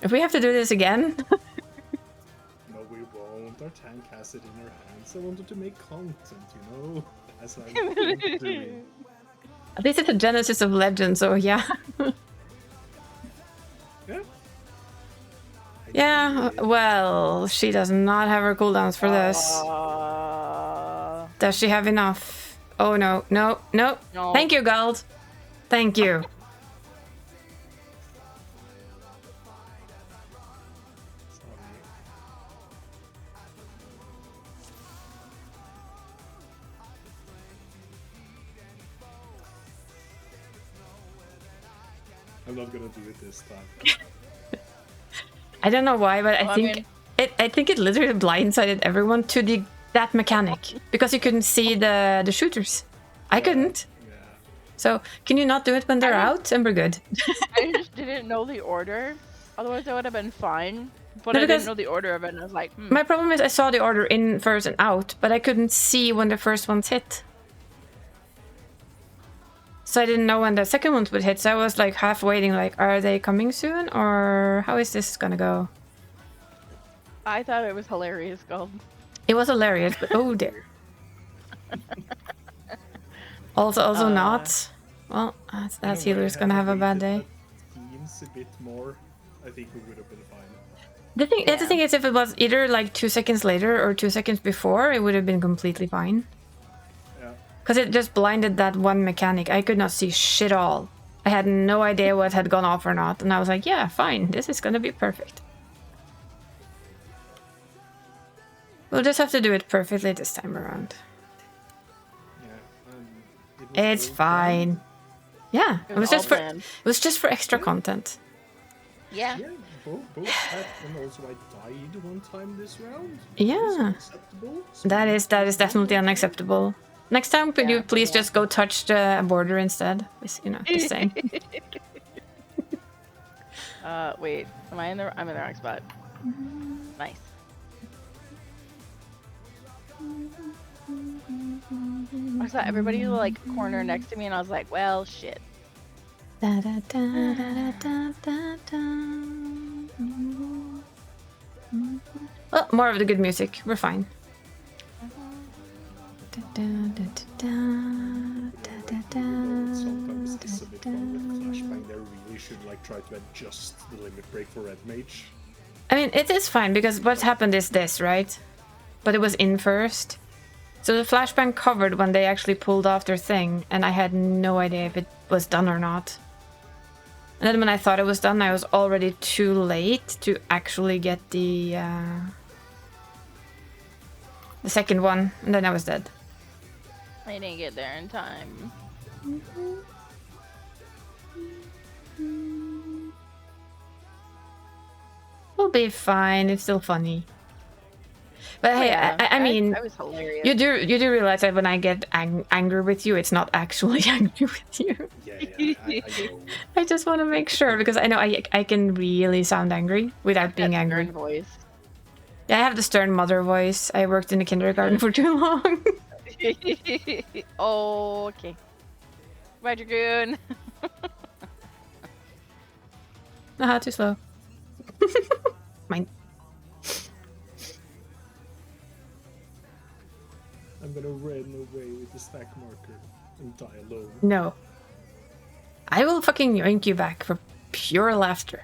If we have to do this again. No, we won't. Our tank has it in her hands. I wanted to make content, you know, as I'm doing. At least it's a genesis of legend, so yeah. Yeah. Yeah, well, she does not have her cooldowns for this. Does she have enough? Oh no, no, no. No. Thank you, Gald. Thank you. I'm not gonna do it this time. I don't know why, but Well, I think it literally blindsided everyone to that mechanic because you couldn't see the shooters. I couldn't. Yeah. So can you not do it when they're out and we're good? I just didn't know the order. Otherwise, I would have been fine. But No, I because didn't know the order of it, and I was like, My problem is I saw the order in first and out, but I couldn't see when the first ones hit. So I didn't know when the second ones would hit, so I was like half waiting, like, are they coming soon, or how is this gonna go? I thought it was hilarious, Gold. It was hilarious, but oh dear. Also not. Well, that healer's gonna have a bad day. Teams a bit more. I think we would have been fine. The thing is, if it was either like 2 seconds later or 2 seconds before, it would have been completely fine. Yeah. Because it just blinded that one mechanic. I could not see shit all. I had no idea what had gone off or not. And I was like, yeah, fine. This is gonna be perfect. We'll just have to do it perfectly this time around. Yeah. It's fine. Yeah, it was just for extra content. Yeah. Yeah, both that and also I died one time this round. Yeah. Acceptable. That is definitely unacceptable. Next time, could you please just go touch the border instead? You know, just saying. Wait, am I in the? I'm in the wrong spot. Nice. I saw everybody like corner next to me, and I was like, well, shit. Da, da, da, da, da, da, da. Well, more of the good music. We're fine. Da, da, da, da, da, da, Sometimes it's a bit fun with flashbang. They really should like try to adjust the limit break for red mage. I mean, it is fine because what happened is this, right? But it was in first. So the flashbang covered when they actually pulled off their thing, and I had no idea if it was done or not. And then when I thought it was done, I was already too late to actually get the second one, and then I was dead. I didn't get there in time. We'll be fine. It's still funny. But hey, I mean, I was hilarious. you do realize that when I get angry with you, it's not actually angry with you. Yeah, I know. I just want to make sure because I know I can really sound angry without being That angry. stern voice. Yeah, I have the stern mother voice. I worked in the kindergarten for too long. Oh, okay. Bye, Dragoon. Aha, too slow. Mine. I'm gonna run away with the stack marker and die alone. No. I will fucking yoink you back for pure laughter.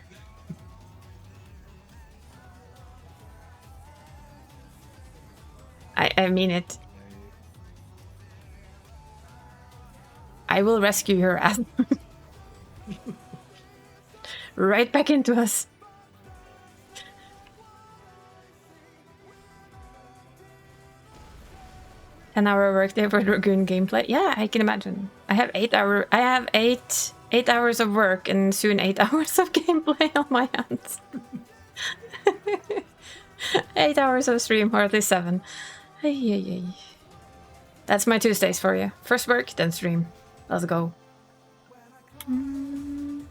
I mean it. I will rescue your ass. Right back into us. An hour workday for Dragoon gameplay. Yeah, I can imagine. I have 8 hours of work and soon 8 hours of gameplay on my hands. 8 hours of stream, or at least 7. Ay. That's my Tuesdays for you. First work, then stream. Let's go. Ooh.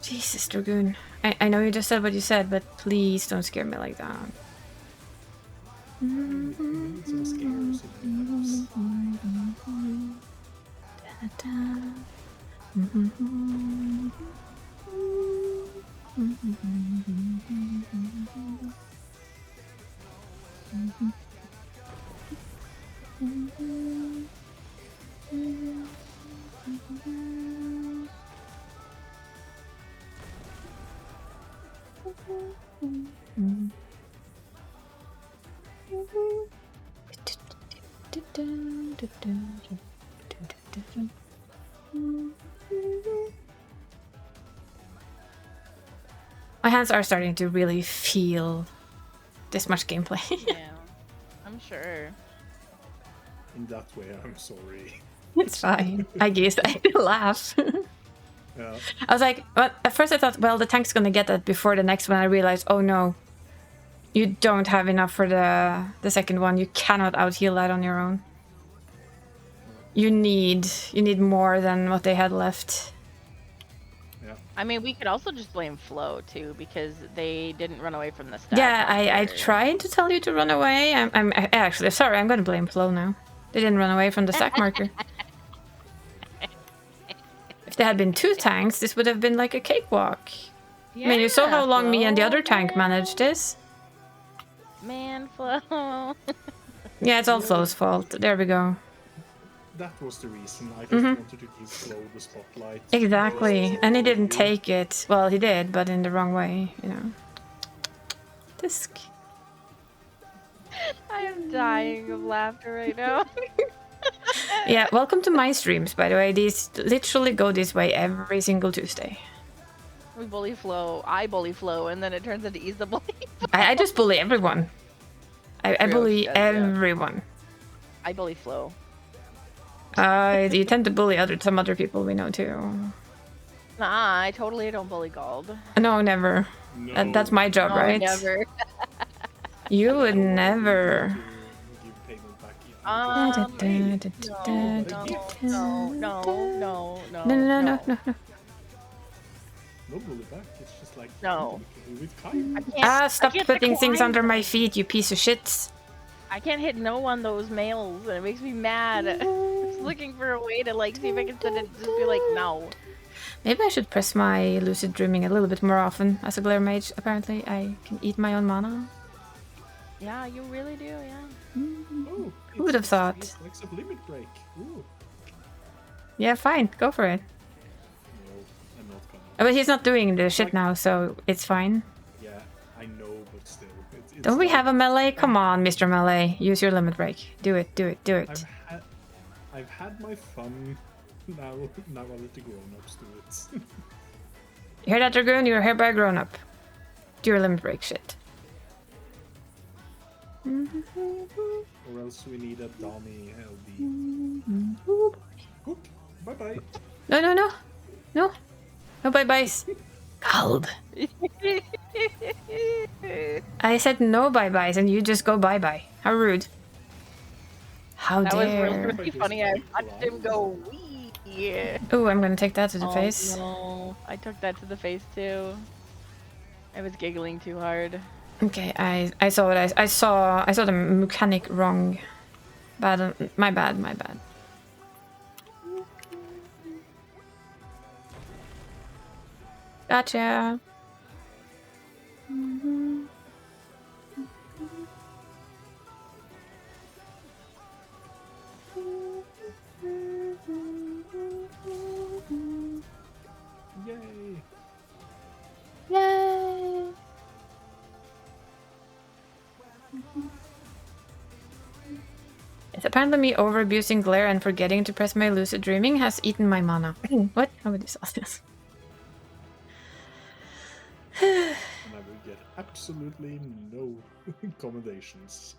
Jesus, Dragoon. I know you just said what you said, but please don't scare me like that. Some scares in My hands are starting to really feel this much gameplay. Yeah, I'm sure. In that way, I'm sorry. It's fine. I guess I laugh. Yeah. I was like, well, at first I thought, well, the tank's gonna get that before the next one. I realized, oh no, you don't have enough for the second one. You cannot out heal that on your own. You need more than what they had left. Yeah. I mean, we could also just blame Flo too, because they didn't run away from the stack. Yeah, I tried to tell you to run away. I'm actually sorry. I'm gonna blame Flo now. They didn't run away from the stack marker. If there had been 2 tanks, this would have been like a cakewalk. Yeah, I mean, you saw how long me and the Flo, other tank man. managed this. Man, Flo. Yeah, it's all Flo's fault. There we go. That was the reason. I just wanted to give Flo the spotlight. Exactly. Just And he for didn't you. take it. Well, he did, but in the wrong way, you know. Disc. I am dying of laughter right now. Yeah, welcome to my streams, by the way. These literally go this way every single Tuesday. We bully Flo. I bully Flo, and then it turns into he's the bully. I just bully everyone. I True, bully yeah. everyone. I bully Flo. You tend to bully some other people we know too. Nah, I totally don't bully Gald. No, never. No. That's my job, No, right? never. You would never. To give payment back if you No. No bully back. It's just like No. you can do with Kai. Stop putting things under my feet, you piece of shit. I can't hit no on those males, and it makes me mad. I'm just looking for a way to like see if I can send it. Just be like, no. Maybe I should press my lucid dreaming a little bit more often. As a glare mage, apparently I can eat my own mana. Yeah, you really do. Yeah. Oh, Who would have it's thought? like some limit break. Ooh. Yeah, fine, go for it. No, I'm not gonna. But he's not doing the shit now, so it's fine. Yeah, I know, but still. It's Don't we like- have a melee? Come on, Mr. Melee. Use your limit break. Do it. I've had my fun. Now I let the grown-ups do it. You hear that, Dragoon? You're hereby grown up. Do your limit break shit. Or else we need a dummy LB. Oop, bye-bye. No. No bye-byes. Cold. I said no bye-byes and you just go bye-bye. How rude. How That was dare. really funny. I watched him go wee. Oh, I'm gonna take that to the Oh, face. no. I took that to the face too. I was giggling too hard. Okay, I saw what I saw the mechanic wrong. My bad. Gotcha. Apparently me over-abusing glare and forgetting to press my lucid dreaming has eaten my mana. What? How would you say this? And I will get absolutely no commendations.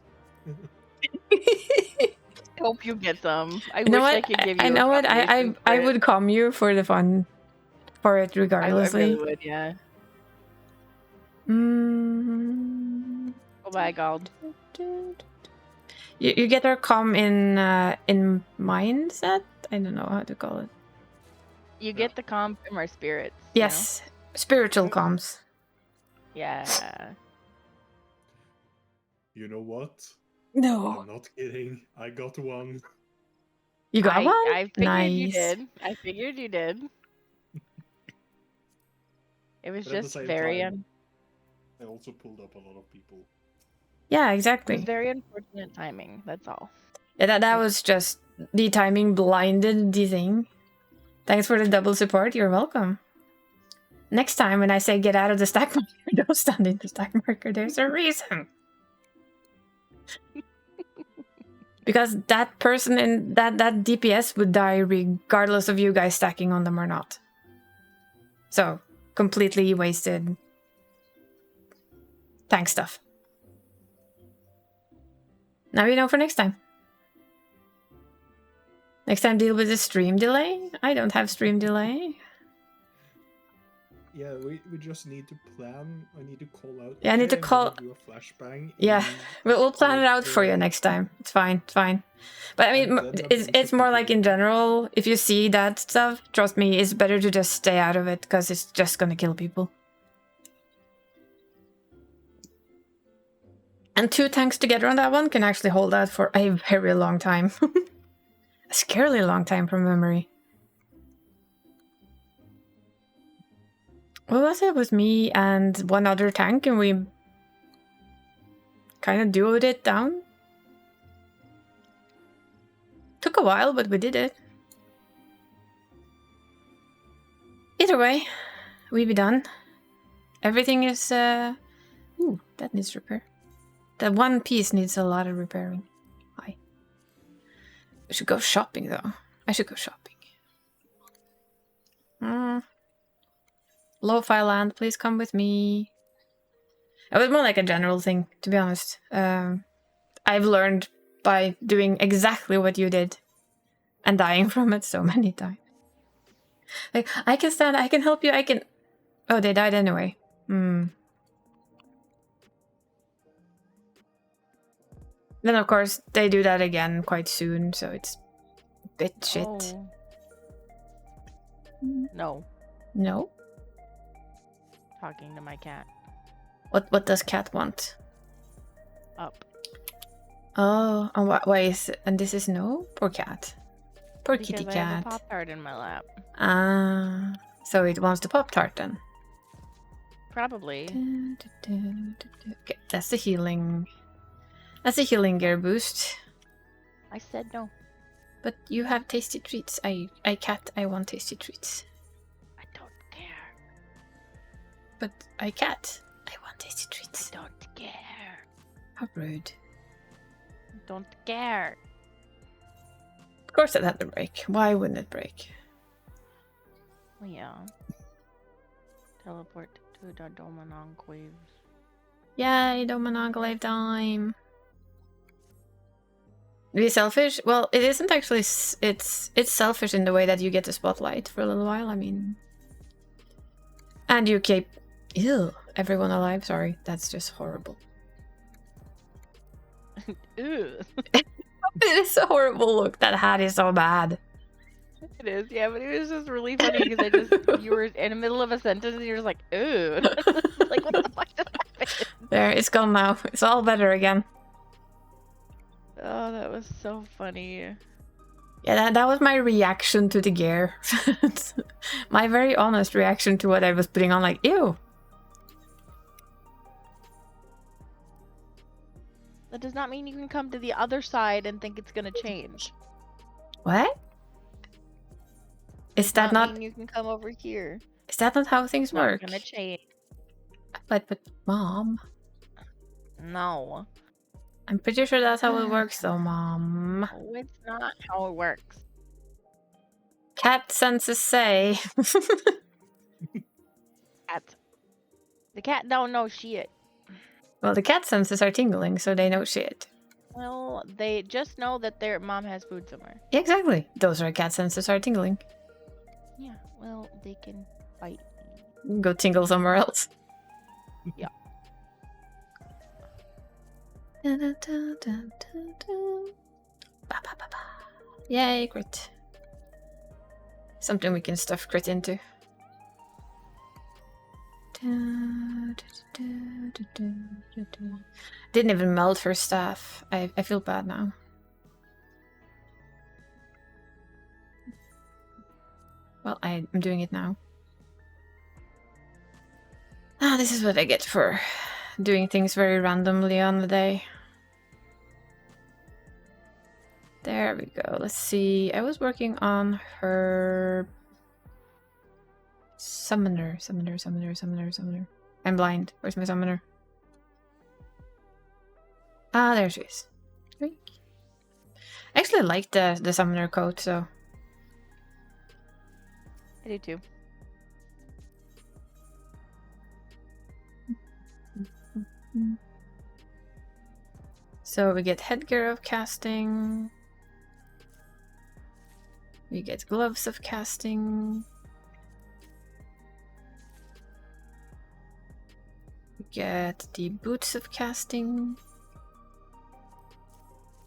I hope you get some. I You know wish what? I could give you. I know what? I would calm you for the fun for it I regardlessly. really would, yeah. Oh my god. You get our calm in mindset? I don't know how to call it. You get the calm from our spirits. Yes. Spiritual calms. Yeah. You know what? No. I'm not kidding. I got one. You got one? I figured Nice. you did. I figured you did. It was But at the just same very time, I also pulled up a lot of people. Yeah, it was exactly. very unfortunate timing, that's all. Yeah, that was just the timing blinded the thing. Thanks for the double support. You're welcome. Next time when I say get out of the stack marker, don't stand in the stack marker. There's a reason. Because that person in that DPS would die regardless of you guys stacking on them or not. So, completely wasted tank stuff. Now you know for next time. Next time deal with the stream delay. I don't have stream delay. Yeah, we just need to plan. I need to call out. Yeah, I need to "Okay, I'm gonna call- do a flashbang. Yeah, in we'll plan it out for you quarter." next time. It's fine, it's fine. But I mean, And then a it's bunch of more people like in will- general, if you see that stuff, trust me, it's better to just stay out of it because it's just gonna kill people. And 2 tanks together on that one can actually hold out for a very long time. A scarily long time from memory. What was it? It was me and one other tank and we kind of duoed it down. Took a while, but we did it. Either way, we be done. Everything is, ooh, that needs repair. That one piece needs a lot of repairing. Hi. I should go shopping, though. I should go shopping. Lo-fi land, please come with me. It was more like a general thing, to be honest. I've learned by doing exactly what you did and dying from it so many times. Like, I can stand, I can help you, I can... Oh, they died anyway. Then, of course, they do that again quite soon, so it's a bit shit. Oh. No. No? Talking to my cat. What does cat want? Up. Oh, and why is it? And this is no? Poor cat. Poor Because kitty I have a cat. Pop-Tart in my lap. Ah, so it wants the Pop-Tart then. Probably. Okay, that's the healing. That's a healing gear boost. I said no. But you have tasty treats. I want tasty treats. I don't care. But I want tasty treats. I don't care. How rude. I don't care. Of course it had to break. Why wouldn't it break? Yeah. Teleport to the Doman Enclaves. Yay, Doman Enclave time. Be selfish? Well, it isn't actually. It's selfish in the way that you get the spotlight for a little while. I mean, and you keep everyone alive. Sorry, that's just horrible. Ew. It is a horrible look. That hat is so bad. It is, yeah, but it was just really funny because you were in the middle of a sentence and you're just like, ooh. Like, what the fuck just happened? There, it's gone now. It's all better again. Oh, that was so funny. Yeah, that was my reaction to the gear. My very honest reaction to what I was putting on, like, ew. That does not mean you can come to the other side and think it's gonna change. What? Is that not? mean you can come over here? Is that not how things It's not work? gonna change. But mom. No. I'm pretty sure that's how it works, though, Mom. No, it's not how it works. Cat senses say. Cat. The cat don't know shit. Well, the cat senses are tingling, so they know shit. Well, they just know that their mom has food somewhere. Yeah, exactly. Those are cat senses are tingling. Yeah, well, they can bite. Go tingle somewhere else. Yeah. Yay, crit. Something we can stuff crit into. Didn't even melt her staff. I feel bad now. Well, I'm doing it now. Ah, this is what I get for doing things very randomly on the day. There we go. Let's see. I was working on her summoner. I'm blind. Where's my summoner? Ah, there she is. I actually like the summoner coat, so. I do too. So we get headgear of casting. We get gloves of casting. We get the boots of casting.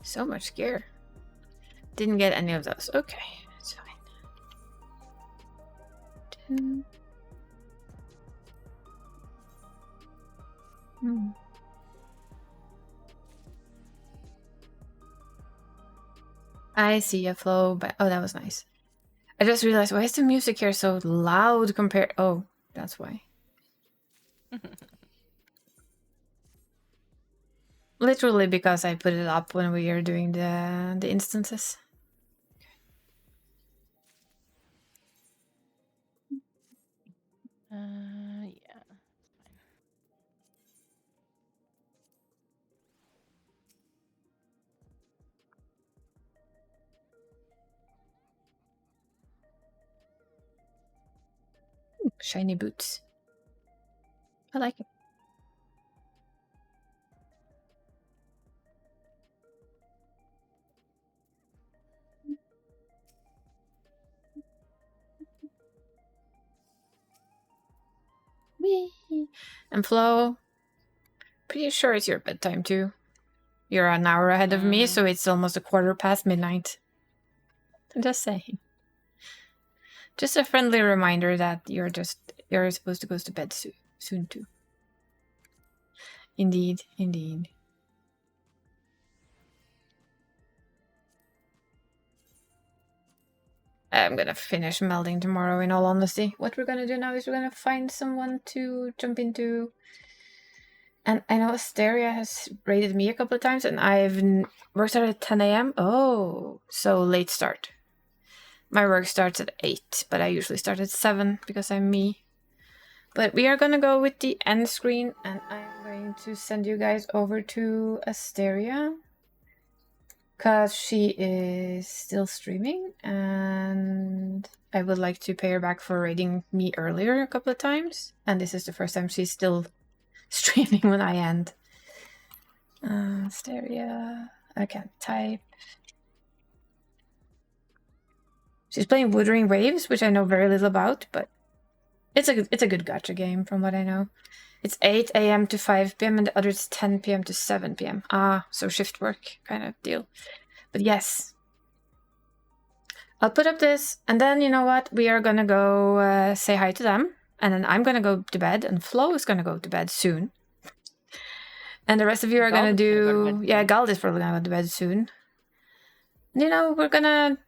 So much gear. Didn't get any of those. Okay, it's fine. I see a flow, but oh, that was nice. I just realized, why is the music here so loud compared? Oh, that's why. Literally because I put it up when we are doing the instances. Yeah. Shiny boots. I like it. Whee! And Flo, pretty sure it's your bedtime too. You're an hour ahead of me, so it's almost midnight. I'm just saying. Just a friendly reminder that you're supposed to go to bed soon too. Indeed. I'm gonna finish melding tomorrow, in all honesty. What we're gonna do now is we're gonna find someone to jump into. And I know Asteria has raided me a couple of times, and work started at 10 a.m. Oh, so late start. My work starts at 8, but I usually start at 7 because I'm me. But we are gonna go with the end screen, and I'm going to send you guys over to Asteria. Because she is still streaming, and I would like to pay her back for raiding me earlier a couple of times. And this is the first time she's still streaming when I end. Asteria. I can't type. She's playing Wuthering Waves, which I know very little about, but it's a good gacha game from what I know. It's 8 a.m. to 5 p.m. and the other is 10 p.m. to 7 p.m. Ah, so shift work kind of deal. But yes. I'll put up this, and then you know what? We are gonna go say hi to them, and then I'm gonna go to bed, and Flo is gonna go to bed soon. And the rest of you are gonna do... Yeah, Gald is probably gonna go to bed soon. And, you know, we're gonna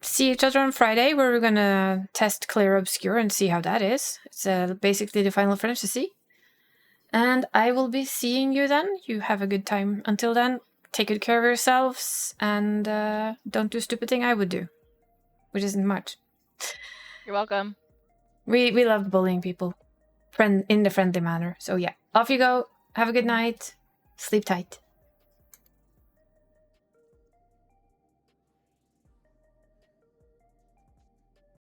see each other on Friday, where we're gonna test Clear Obscure and see how that is. It's basically the Final Fantasy. And I will be seeing you then. You have a good time. Until then, take good care of yourselves, and don't do stupid thing I would do, which isn't much. You're welcome. We love bullying people, in the friendly manner. So yeah, off you go. Have a good night. Sleep tight.